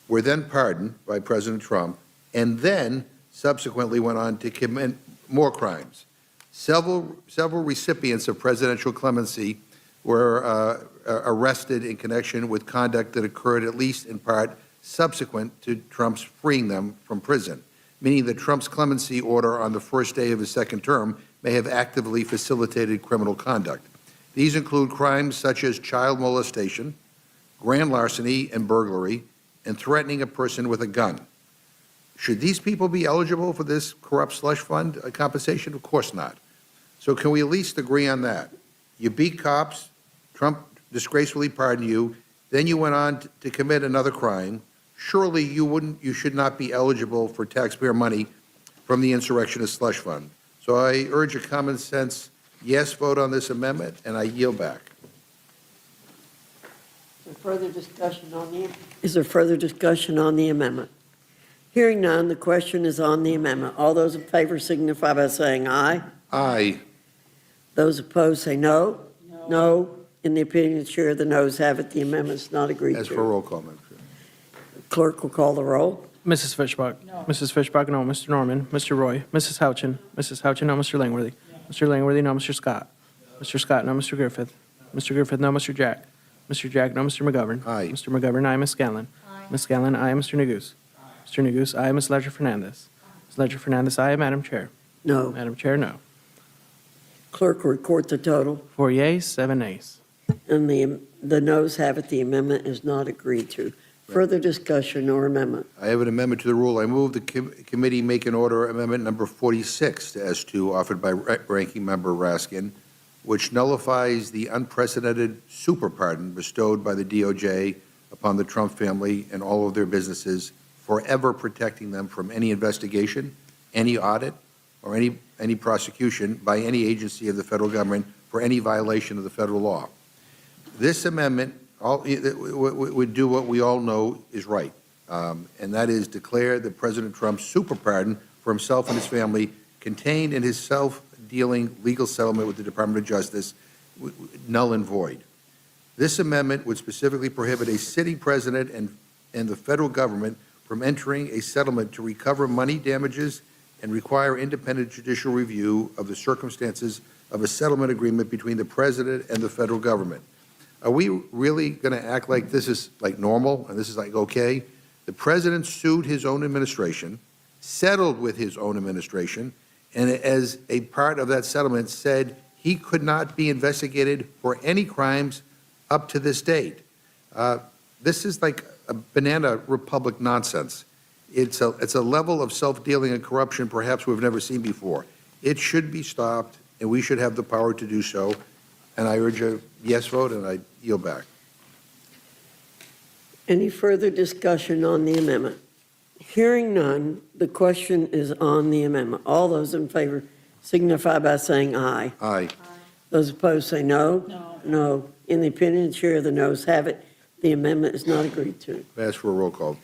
were then pardoned by President Trump and then subsequently went on to commit more crimes. Several recipients of presidential clemency were arrested in connection with conduct that occurred at least in part subsequent to Trump's freeing them from prison, meaning that Trump's clemency order on the first day of his second term may have actively facilitated criminal conduct. These include crimes such as child molestation, grand larceny and burglary, and threatening a person with a gun. Should these people be eligible for this corrupt slush fund compensation? Of course not. So can we at least agree on that? You beat cops, Trump disgracefully pardoned you, then you went on to commit another crime. surely you should not be eligible for taxpayer money from the insurrectionist slush fund. So I urge a common sense yes vote on this amendment, and I yield back. Is there further discussion on the, is there further discussion on the amendment? Hearing none, the question is on the amendment. All those in favor signify by saying aye. Aye. Those opposed say no. No. In the opinion of the chair, the noes have it. The amendment is not agreed to. As for a roll call, Madam Chair. Clerk will call the roll. Mrs. Fishbach? No. Mrs. Fishbach, no. Mr. Norman? Mr. Roy? Mrs. Houchin? Mrs. Houchin, no. Mr. Langworthy? Mr. Langworthy, no. Mr. Scott? Mr. Scott, no. Mr. Griffith? Mr. Griffith, no. Mr. Jack? Mr. Jack, no. Mr. McGovern? Aye. Mr. McGovern, aye. Ms. Scanlon? Ms. Scanlon, aye. Mr. Neguse? Mr. Neguse, aye. Ms. Ledger Fernandez? Ms. Ledger Fernandez, aye. Madam Chair? No. Madam Chair, no. Clerk will report the total. 4 yeas, 7 nays. And the noes have it. The amendment is not agreed to. Further discussion or amendment? I have an amendment to the rule. I move the committee make an order amendment number 46 to S2 offered by Ranking Member Raskin, which nullifies the unprecedented super pardon bestowed by the DOJ upon the Trump family and all of their businesses, forever protecting them from any investigation, any audit, or any prosecution by any agency of the federal government for any violation of the federal law. This amendment would do what we all know is right, and that is declare that President Trump's super pardon for himself and his family contained in his self-dealing legal settlement with the Department of Justice null and void. This amendment would specifically prohibit a sitting president and the federal government from entering a settlement to recover money damages and require independent judicial review of the circumstances of a settlement agreement between the president and the federal government. Are we really going to act like this is like normal and this is like okay? The president sued his own administration, settled with his own administration, and as a part of that settlement said he could not be investigated for any crimes up to this date. This is like a banana republic nonsense. It's a level of self-dealing and corruption perhaps we've never seen before. It should be stopped, and we should have the power to do so. And I urge a yes vote, and I yield back. Any further discussion on the amendment? Hearing none, the question is on the amendment. All those in favor signify by saying aye. Aye. Those opposed say no. No. No. In the opinion of the chair, the noes have it. The amendment is not agreed to. I ask for a roll call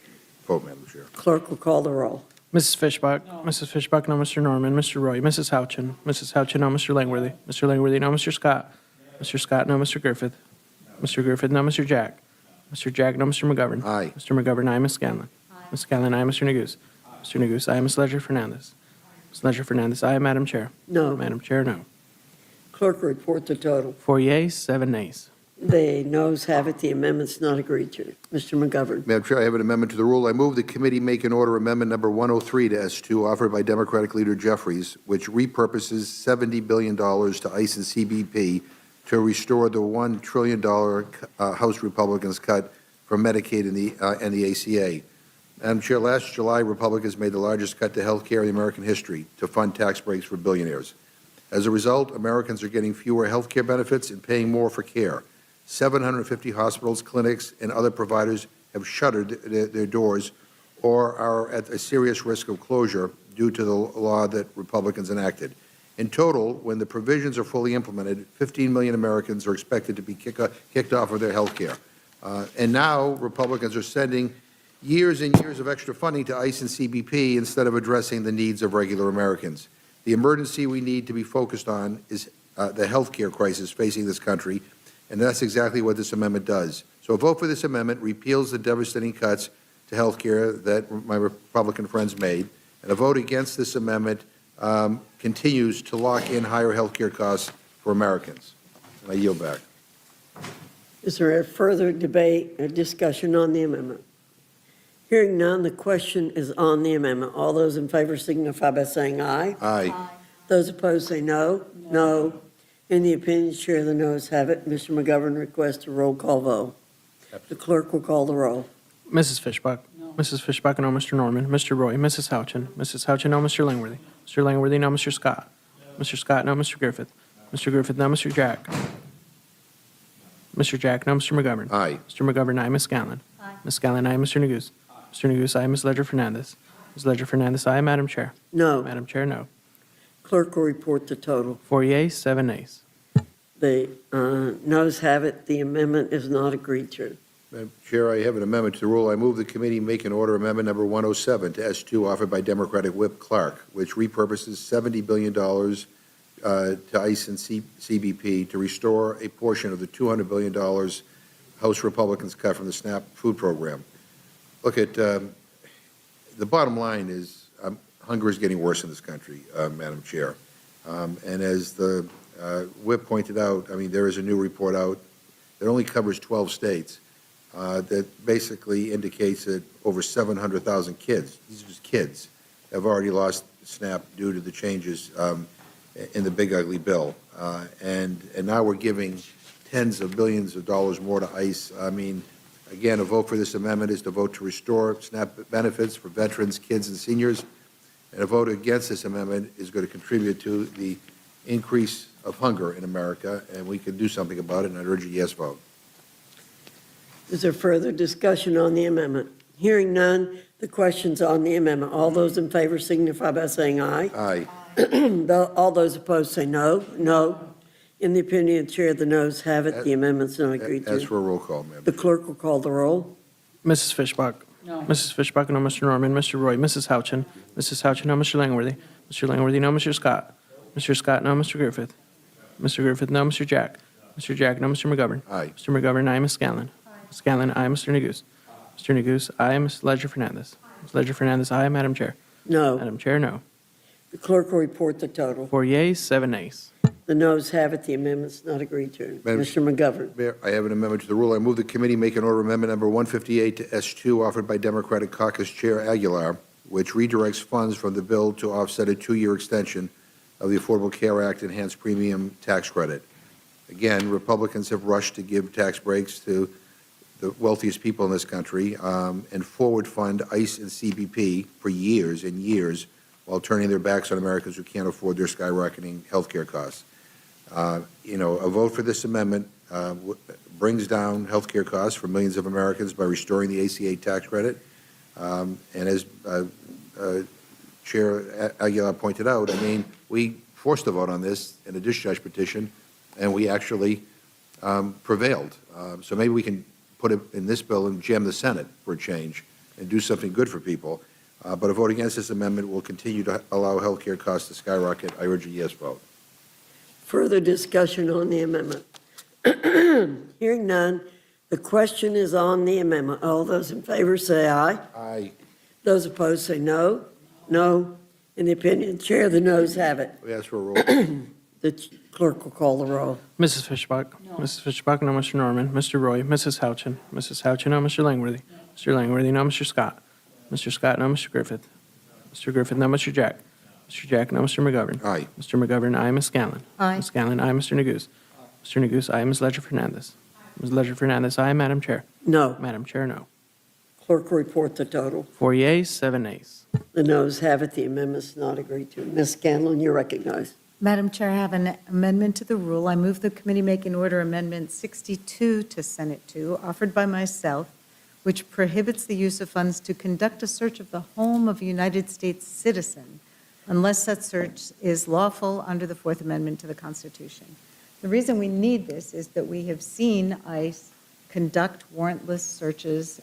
vote, Madam Chair. Clerk will call the roll. Mrs. Fishbach? No. Mrs. Fishbach, no. Mr. Norman? Mr. Roy? Mrs. Houchin? Mrs. Houchin, no. Mr. Langworthy? Mr. Langworthy, no. Mr. Scott? Mr. Scott, no. Mr. Griffith? Mr. Griffith, no. Mr. Jack? Mr. Jack, no. Mr. McGovern? Aye. Mr. McGovern, aye. Ms. Scanlon? Ms. Scanlon, aye. Mr. Neguse? Mr. Neguse, aye. Ms. Ledger Fernandez? Ms. Ledger Fernandez, aye. Madam Chair? No. Madam Chair, no. Clerk will report the total. 4 yeas, 7 nays. The noes have it. The amendment's not agreed to. Mr. McGovern. Madam Chair, I have an amendment to the rule. I move the committee make an order amendment number 103 to S2 offered by Democratic leader Jeffries, which repurposes $70 billion to ICE and CBP to restore the $1 trillion House Republicans cut from Medicaid and the ACA. Madam Chair, last July, Republicans made the largest cut to health care in American history to fund tax breaks for billionaires. As a result, Americans are getting fewer health care benefits and paying more for care. 750 hospitals, clinics, and other providers have shuttered their doors or are at a serious risk of closure due to the law that Republicans enacted. In total, when the provisions are fully implemented, 15 million Americans are expected to be kicked off of their health care. And now Republicans are sending years and years of extra funding to ICE and CBP instead of addressing the needs of regular Americans. The emergency we need to be focused on is the health care crisis facing this country, and that's exactly what this amendment does. So a vote for this amendment repeals the devastating cuts to health care that my Republican friends made, and a vote against this amendment continues to lock in higher health care costs for Americans. And I yield back. Is there a further debate or discussion on the amendment? Hearing none, the question is on the amendment. All those in favor signify by saying aye. Aye. Those opposed say no. No. In the opinion of the chair, the noes have it. Mr. McGovern requests a roll call vote. The clerk will call the roll. Mrs. Fishbach? No. Mrs. Fishbach, no. Mr. Norman? Mr. Roy? Mrs. Houchin? Mrs. Houchin, no. Mr. Langworthy? Mr. Langworthy, no. Mr. Scott? Mr. Scott, no. Mr. Griffith? Mr. Griffith, no. Mr. Jack? Mr. Jack, no. Mr. McGovern? Aye. Mr. McGovern, aye. Ms. Scanlon? Ms. Scanlon, aye. Mr. Neguse? Mr. Neguse, aye. Ms. Ledger Fernandez. Ms. Ledger Fernandez, aye. Madam Chair. No. Madam Chair, no. Clerk will report the total. 4 yeas, 7 nays. The noes have it, the amendment is not agreed to. Madam Chair, I have an amendment to the rule. I move the committee make an order amendment number 107 to S2 offered by Democratic Whip Clark, which repurposes $70 billion to ICE and CBP to restore a portion of the $200 billion House Republicans cut from the SNAP food program. Look at, the bottom line is hunger is getting worse in this country, Madam Chair. And as the Whip pointed out, I mean, there is a new report out that only covers 12 states that basically indicates that over 700,000 kids, these are just kids, have already lost SNAP due to the changes in the big ugly bill. And now we're giving tens of billions of dollars more to ICE. I mean, again, a vote for this amendment is to vote to restore SNAP benefits for veterans, kids, and seniors. And a vote against this amendment is going to contribute to the increase of hunger in America, and we can do something about it, and I urge a yes vote. Is there further discussion on the amendment? Hearing none, the question's on the amendment. All those in favor signify by saying aye. Aye. All those opposed say no. No. In the opinion of the chair, the noes have it. The amendment's not agreed Ask to. for a roll call, ma'am. The clerk will call the roll. Mrs. Fishbach. No. Mrs. Fishbach, no. Mr. Norman. Mr. Roy. Mrs. Houchin. Mrs. Houchin, no. Mr. Langworthy. Mr. Langworthy, no. Mr. Scott. Mr. Scott, no. Mr. Griffith. Mr. Griffith, no. Mr. Jack. Mr. Jack, no. Mr. McGovern. Aye. Mr. McGovern, aye. Ms. Scanlon. Ms. Scanlon, aye. Mr. Neguse. Mr. Neguse, aye. Ms. Ledger Fernandez. Ms. Ledger Fernandez, aye. Madam Chair. No. Madam Chair, no. The clerk will report the total. 4 yeas, 7 nays. The noes have it. The amendment's not agreed to. Madam- Mr. McGovern. Mayor, I have an amendment to the rule. I move the committee make an order amendment number 158 to S2 offered by Democratic Caucus Chair Aguilar, which redirects funds from the bill to offset a 2-year extension of the Affordable Care Act enhanced premium tax credit. Again, Republicans have rushed to give tax breaks to the wealthiest people in this country and forward fund ICE and CBP for years and years while turning their backs on Americans who can't afford their skyrocketing health care costs. You know, a vote for this amendment brings down health care costs for millions of Americans by restoring the ACA tax credit. And as Chair Aguilar pointed out, I mean, we forced a vote on this in a discharge petition, and we actually prevailed. So maybe we can put it in this bill and jam the Senate for a change and do something good for people. But a vote against this amendment will continue to allow health care costs to skyrocket. I urge a yes vote. Further discussion on the amendment. Hearing none, the question is on the amendment. All those in favor say aye. Aye. Those opposed say no. No. In the opinion of the chair, the noes have it. We ask for a roll. The clerk will call the roll. Mrs. Fishbach. No. Mrs. Fishbach, no. Mr. Norman. Mr. Roy. Mrs. Houchin. Mrs. Houchin, no. Mr. Langworthy. Mr. Langworthy, no. Mr. Scott. Mr. Scott, no. Mr. Griffith. Mr. Griffith, no. Mr. Jack. Mr. Jack, no. Mr. McGovern. Aye. Mr. McGovern, aye. Ms. Scanlon. Aye. Ms. Scanlon, aye. Mr. Neguse. Mr. Neguse, aye. Ms. Ledger Fernandez. Ms. Ledger Fernandez, aye. Madam Chair. No. Madam Chair, no. Clerk will report the total. 4 yeas, 7 nays. The noes have it. The amendment's not agreed to. Ms. Scanlon, you're recognized. Madam Chair, I have an amendment to the rule. I move the committee make an order amendment 62 to Senate 2, offered by myself, which prohibits the use of funds to conduct a search of the home of a United States citizen unless such search is lawful under the Fourth Amendment to the Constitution. The reason we need this is that we have seen ICE conduct warrantless searches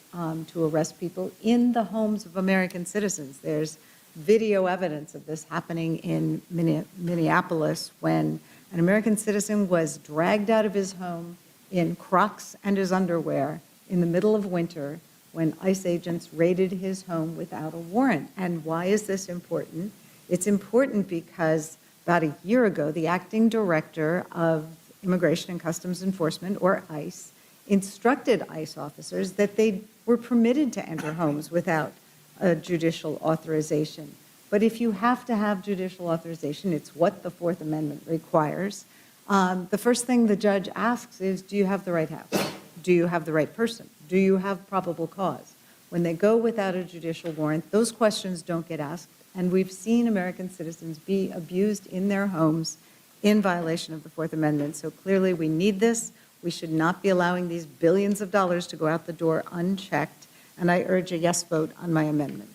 to arrest people in the homes of American citizens. There's video evidence of this happening in Minneapolis when an American citizen was dragged out of his home in Crocs and his underwear in the middle of winter when ICE agents raided his home without a warrant. And why is this important? It's important because about a year ago, the acting director of Immigration and Customs Enforcement, or ICE, instructed ICE officers that they were permitted to enter homes without a judicial authorization. But if you have to have judicial authorization, it's what the Fourth Amendment requires. The first thing the judge asks is, do you have the right house? Do you have the right person? Do you have probable cause? When they go without a judicial warrant, those questions don't get asked, and we've seen American citizens be abused in their homes in violation of the Fourth Amendment. So clearly we need this. We should not be allowing these billions of dollars to go out the door unchecked. and I urge a yes vote on my amendment.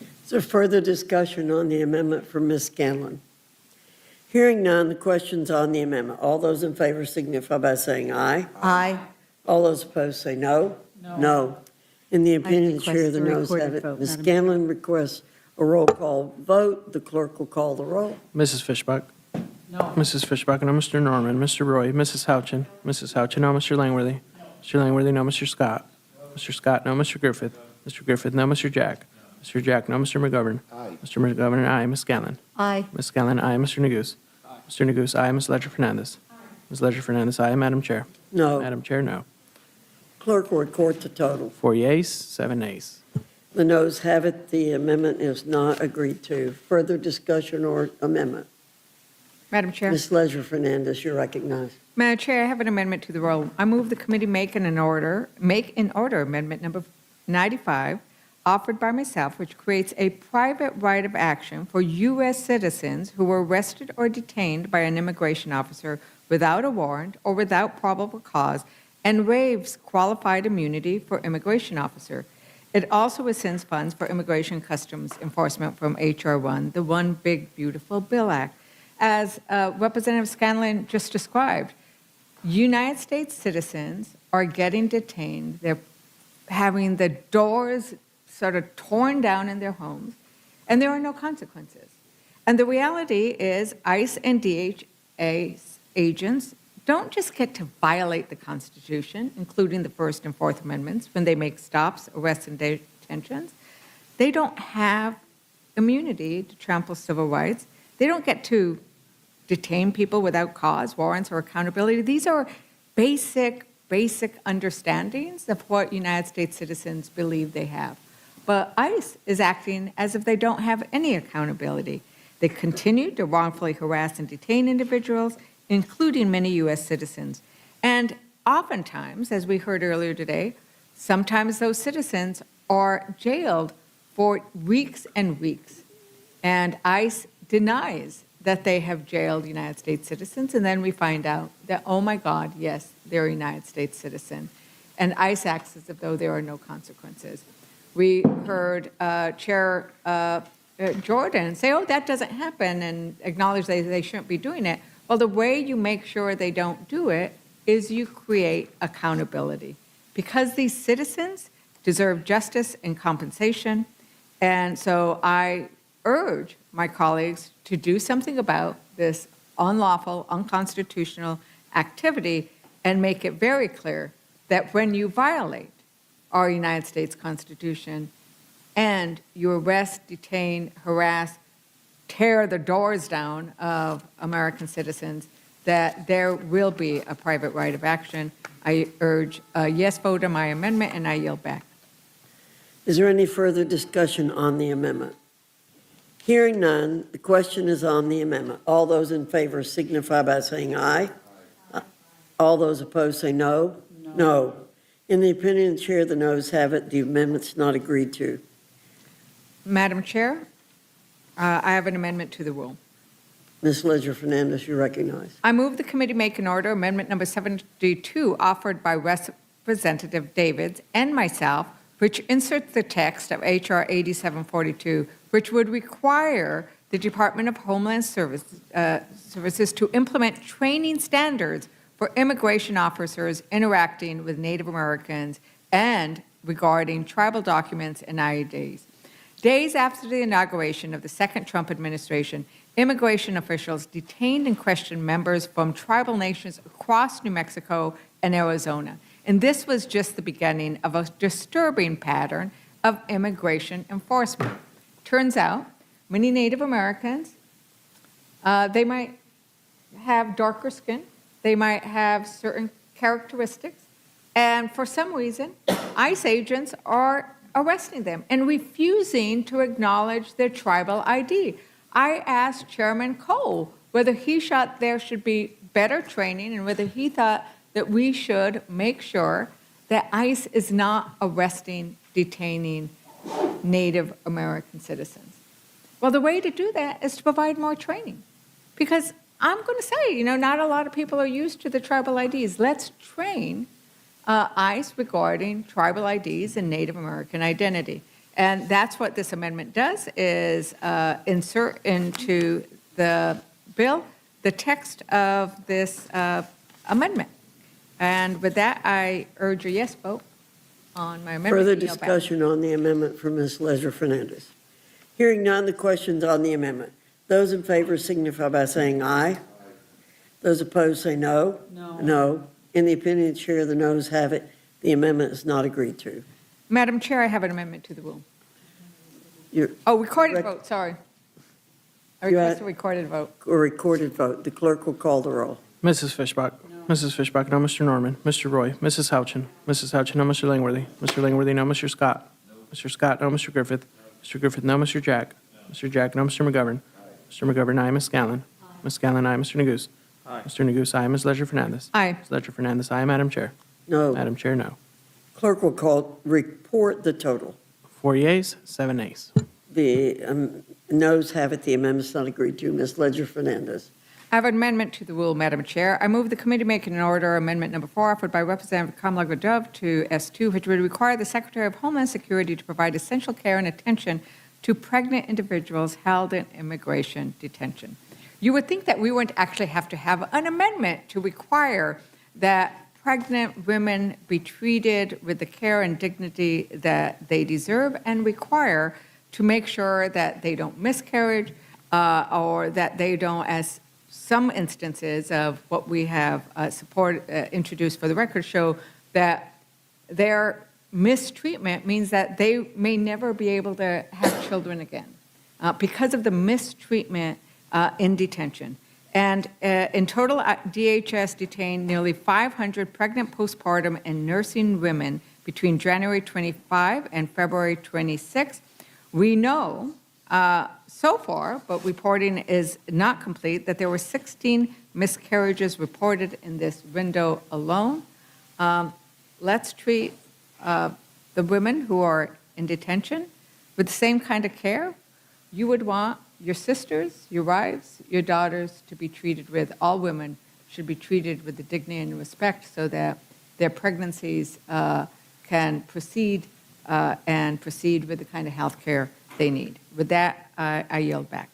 Is there further discussion on the amendment from Ms. Scanlon? Hearing none, the question's on the amendment. All those in favor signify by saying aye. Aye. All those opposed say no. No. In the opinion of the chair, the request a noes have recorded it. vote, Ms. Madam Scanlon requests a roll call vote. The clerk will call the roll. Mrs. Fishbach? No. Mrs. Fishbach, no. Mr. Norman? Mr. Roy? Mrs. Houchin? Mrs. Houchin, no. Mr. Langworthy? Mr. Langworthy, no. Mr. Scott? Mr. Scott, no. Mr. Griffith? Mr. Griffith, no. Mr. Jack? Mr. Jack, no. Mr. McGovern? Aye. Mr. McGovern, aye. Ms. Scanlon? Aye. Ms. Scanlon, aye. Mr. Neguse? Mr. Neguse, aye. Ms. Ledger Fernandez? Ms. Ledger Fernandez, aye. Madam Chair? No. Madam Chair, no. Clerk will record the total. 4 yeas, 7 nays. The noes have it. The amendment is not agreed to. Further discussion or amendment? Madam Chair. Ms. Ledger Fernandez, you're recognized. Madam Chair, I have an amendment to the roll. I move the committee make in order amendment number 95, offered by myself, which creates a private right of action for U.S. citizens who were arrested or detained by an immigration officer without a warrant or without probable cause, and waives qualified immunity for immigration officer. It also assigns funds for Immigration Customs Enforcement from H.R. 1, the One Big Beautiful Bill Act. As Representative Scanlon just described, United States citizens are getting detained. They're having the doors sort of torn down in their homes, and there are no consequences. And the reality is ICE and DHA agents don't just get to violate the Constitution, including the First and Fourth Amendments, when they make stops, arrests, and detentions. They don't have immunity to trample civil rights. They don't get to detain people without cause, warrants, or accountability. These are basic understandings of what United States citizens believe they have. But ICE is acting as if they don't have any accountability. They continue to wrongfully harass and detain individuals, including many U.S. citizens. And oftentimes, as we heard earlier today, sometimes those citizens are jailed for weeks and weeks. And ICE denies that they have jailed United States citizens, and then we find out that, oh my God, yes, they're a United States citizen. And ICE acts as if though there are no consequences. We heard Chair Jordan say, oh, that doesn't happen, and acknowledge they shouldn't be doing it. Well, the way you make sure they don't do it is you create accountability. Because these citizens deserve justice and compensation, and so I urge my colleagues to do something about this unlawful, unconstitutional activity and make it very clear that when you violate our United States Constitution and you arrest, detain, harass, tear the doors down of American citizens, that there will be a private right of action. I urge a yes vote on my amendment, and I yield back. Is there any further discussion on the amendment? Hearing none, the question is on the amendment. All those in favor signify by saying aye. All those opposed say no. No. In the opinion of the chair, the noes have it. The amendment's not agreed to. Madam Chair, I have an amendment to the rule. Ms. Ledger Fernandez, you recognize. I move the committee make an order amendment number 72 offered by Representative Davids and myself, which inserts the text of H.R. 8742, which would require the Department of Homeland Services to implement training standards for immigration officers interacting with Native Americans and regarding tribal documents and IDs. Days after the inauguration of the second Trump administration, immigration officials detained and questioned members from tribal nations across New Mexico and Arizona. And this was just the beginning of a disturbing pattern of immigration enforcement. Turns out, many Native Americans, they might have darker skin, they might have certain characteristics, and for some reason, ICE agents are arresting them and refusing to acknowledge their tribal ID. I asked Chairman Cole whether he thought there should be better training and whether he thought that we should make sure that ICE is not arresting, detaining Native American citizens. Well, the way to do that is to provide more training. Because I'm going to say, not a lot of people are used to the tribal IDs. Let's train ICE regarding tribal IDs and Native American identity. And that's what this amendment does, is insert into the bill the text of this amendment. And with that, I urge a yes vote on my amendment. Further and yield back. discussion on the amendment from Ms. Leisure Fernandez. Hearing none, the questions on the amendment. Those in favor signify by saying aye. Those opposed say no. No. No. In the opinion of the chair, the noes have it. The amendment is not agreed to. Madam Chair, I have an amendment to the rule. You're- Oh, recorded vote, sorry. I You request had- a recorded vote. A recorded vote. The clerk will call the roll. Mrs. Fishbach. Mrs. Fishbach, no. Mr. Norman. Mr. Roy. Mrs. Houchin. Mrs. Houchin, no. Mr. Langworthy. Mr. Langworthy, no. Mr. Scott. Mr. Scott, no. Mr. Griffith. Mr. Griffith, no. Mr. Jack. Mr. Jack, no. Mr. McGovern. Mr. McGovern, aye. Ms. Scanlon. Ms. Scanlon, aye. Mr. Neguse. Mr. Neguse, aye. Ms. Leisure Fernandez. Aye. Ms. Leisure Fernandez, aye. Madam Chair. No. Madam Chair, no. Clerk will report the total. 4 yeas, 7 nays. The noes have it. The amendment's not agreed to. Ms. Leisure Fernandez. I have an amendment to the rule, Madam Chair. I move the committee make an order amendment number 4 offered by Representative Kamala Dove to S2, which would require the Secretary of Homeland Security to provide essential care and attention to pregnant individuals held in immigration detention. You would think that we wouldn't actually have to have an amendment to require that pregnant women be treated with the care and dignity that they deserve, and require to make sure that they don't miscarriage or that they don't, as some instances of what we have introduced for the record show, that their mistreatment means that they may never be able to have children again because of the mistreatment in detention. And in total, DHS detained nearly 500 pregnant postpartum and nursing women between January 25 and February 26. We know so far, but reporting is not complete, that there were 16 miscarriages reported in this window alone. Let's treat the women who are in detention with the same kind of care you would want your sisters, your wives, your daughters to be treated with. All women should be treated with the dignity and respect so that their pregnancies can proceed and proceed with the kind of health care they need. With that, I yield back.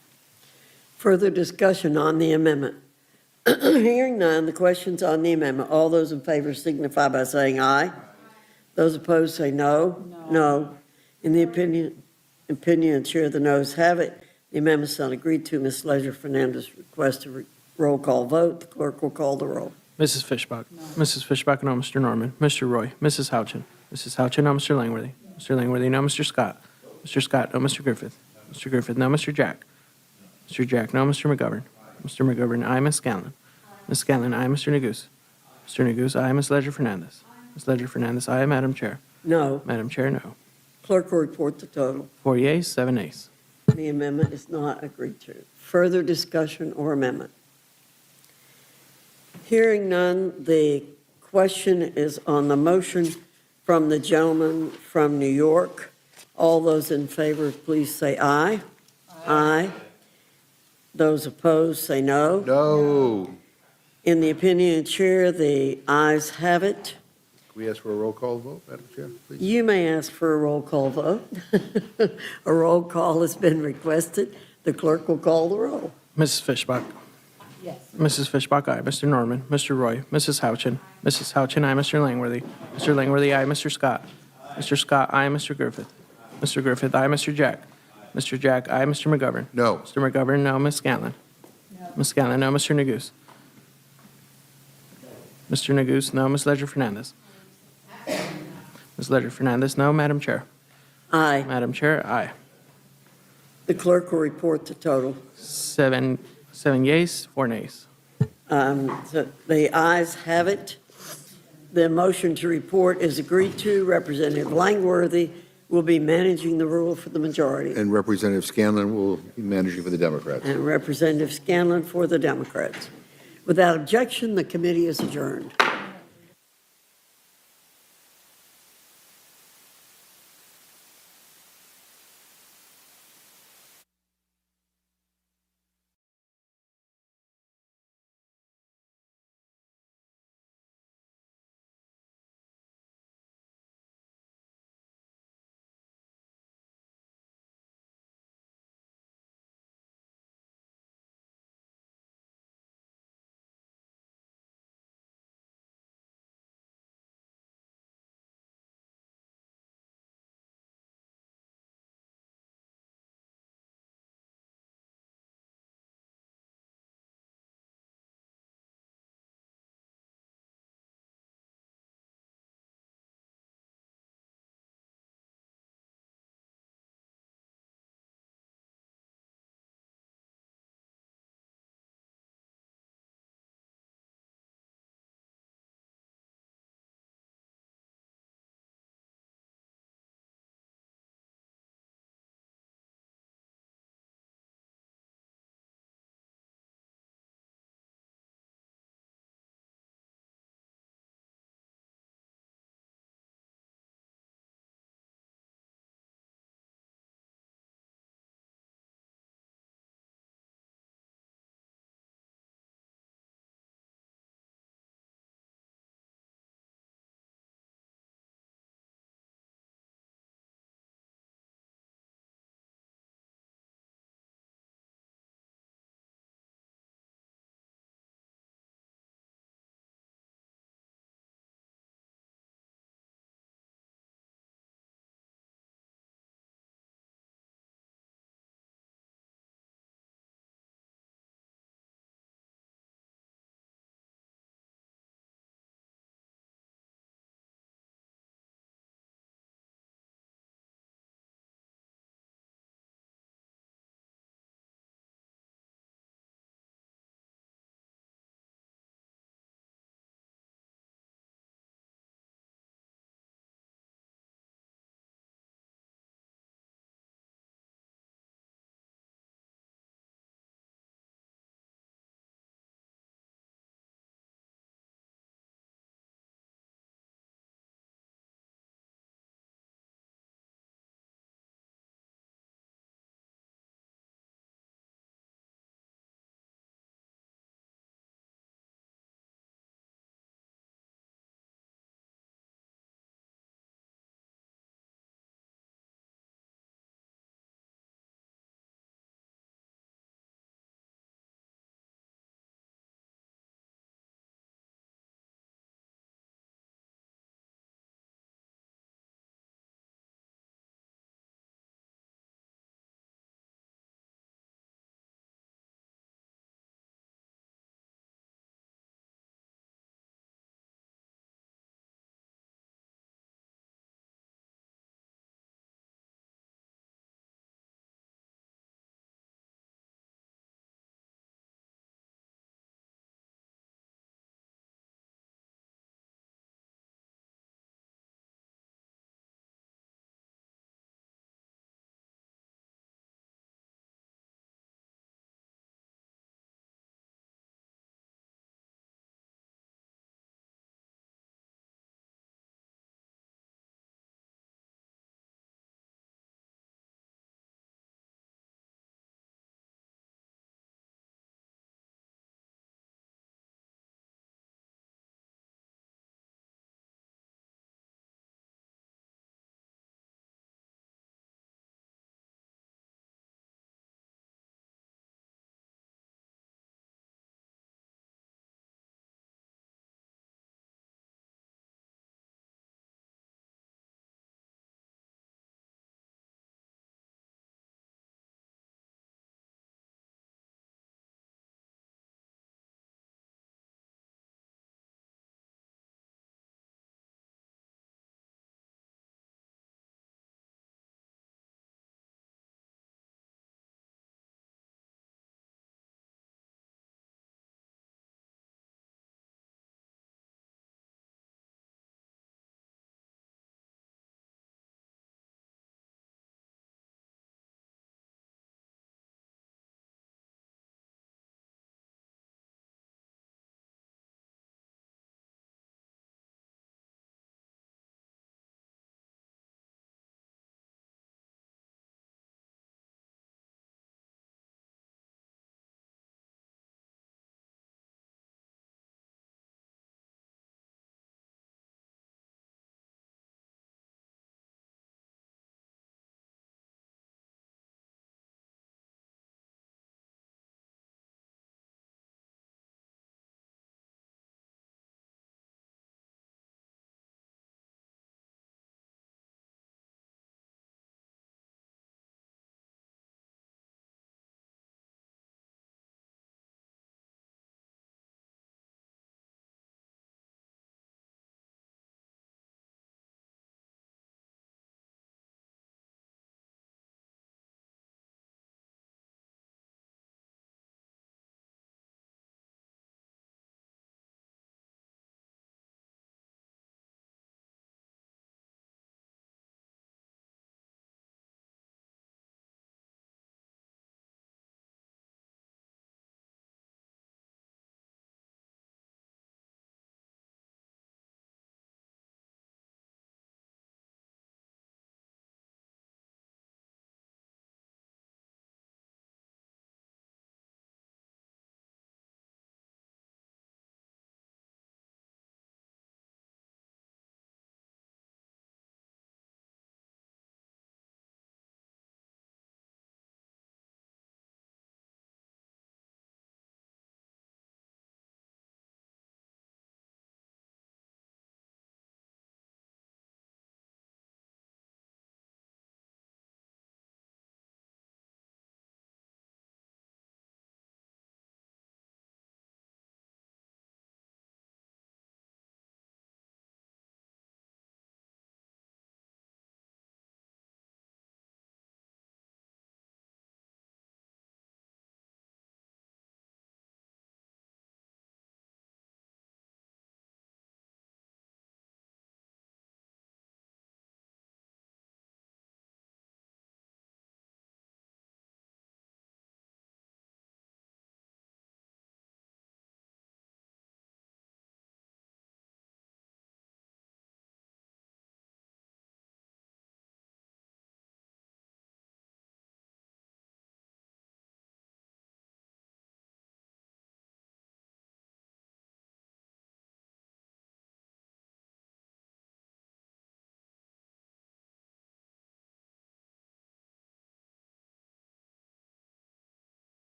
Further discussion on the amendment. Hearing none, the questions on the amendment. All those in favor signify by saying aye. Those opposed say no. No. In the opinion of the chair, the noes have it. The amendment's not agreed to. Ms. Leisure Fernandez requests a roll call vote. The clerk will call the roll. Mrs. Fishbach. Mrs. Fishbach, no. Mr. Norman. Mr. Roy. Mrs. Houchin. Mrs. Houchin, no. Mr. Langworthy. Mr. Langworthy, no. Mr. Scott. Mr. Scott, no. Mr. Griffith. Mr. Griffith, no. Mr. Jack. Mr. Jack, no. Mr. McGovern. Mr. McGovern, aye. Ms. Scanlon. Ms. Scanlon, aye. Mr. Neguse. Mr. Neguse, aye. Ms. Leisure Fernandez. Ms. Leisure Fernandez, aye. Madam Chair. No. Madam Chair, no. Clerk will report the total. 4 yeas, 7 nays. The amendment is not agreed to. Further discussion or amendment? Hearing none, the question is on the motion from the gentleman from New York. All those in favor, please say aye. Aye. Those opposed, say no. No. In the opinion of the chair, the ayes have it. Can we ask for a roll call vote, Madam Chair, please? You may ask for a roll call vote. A roll call has been requested. The clerk will call the roll. Mrs. Fishbach. Yes. Mrs. Fishbach, aye. Mr. Norman. Mr. Roy. Mrs. Houchin. Mrs. Houchin, aye. Mr. Langworthy. Mr. Langworthy, aye. Mr. Scott. Mr. Scott, aye. Mr. Griffith. Mr. Griffith, aye. Mr. Jack. Mr. Jack, aye. Mr. McGovern. No. Mr. McGovern, no. Ms. Scanlon. Ms. Scanlon, no. Mr. Neguse. Mr. Neguse, no. Ms. Leisure Fernandez. Ms. Leisure Fernandez, no. Madam Chair. Aye. Madam Chair, aye. The clerk will report the total. 7 yeas, 4 nays. So the ayes have it. The motion to report is agreed to. Representative Langworthy will be managing the rule for the majority, And Representative Scanlon will be managing for the Democrats. and Representative Scanlon for the Democrats. Without objection, the committee is adjourned.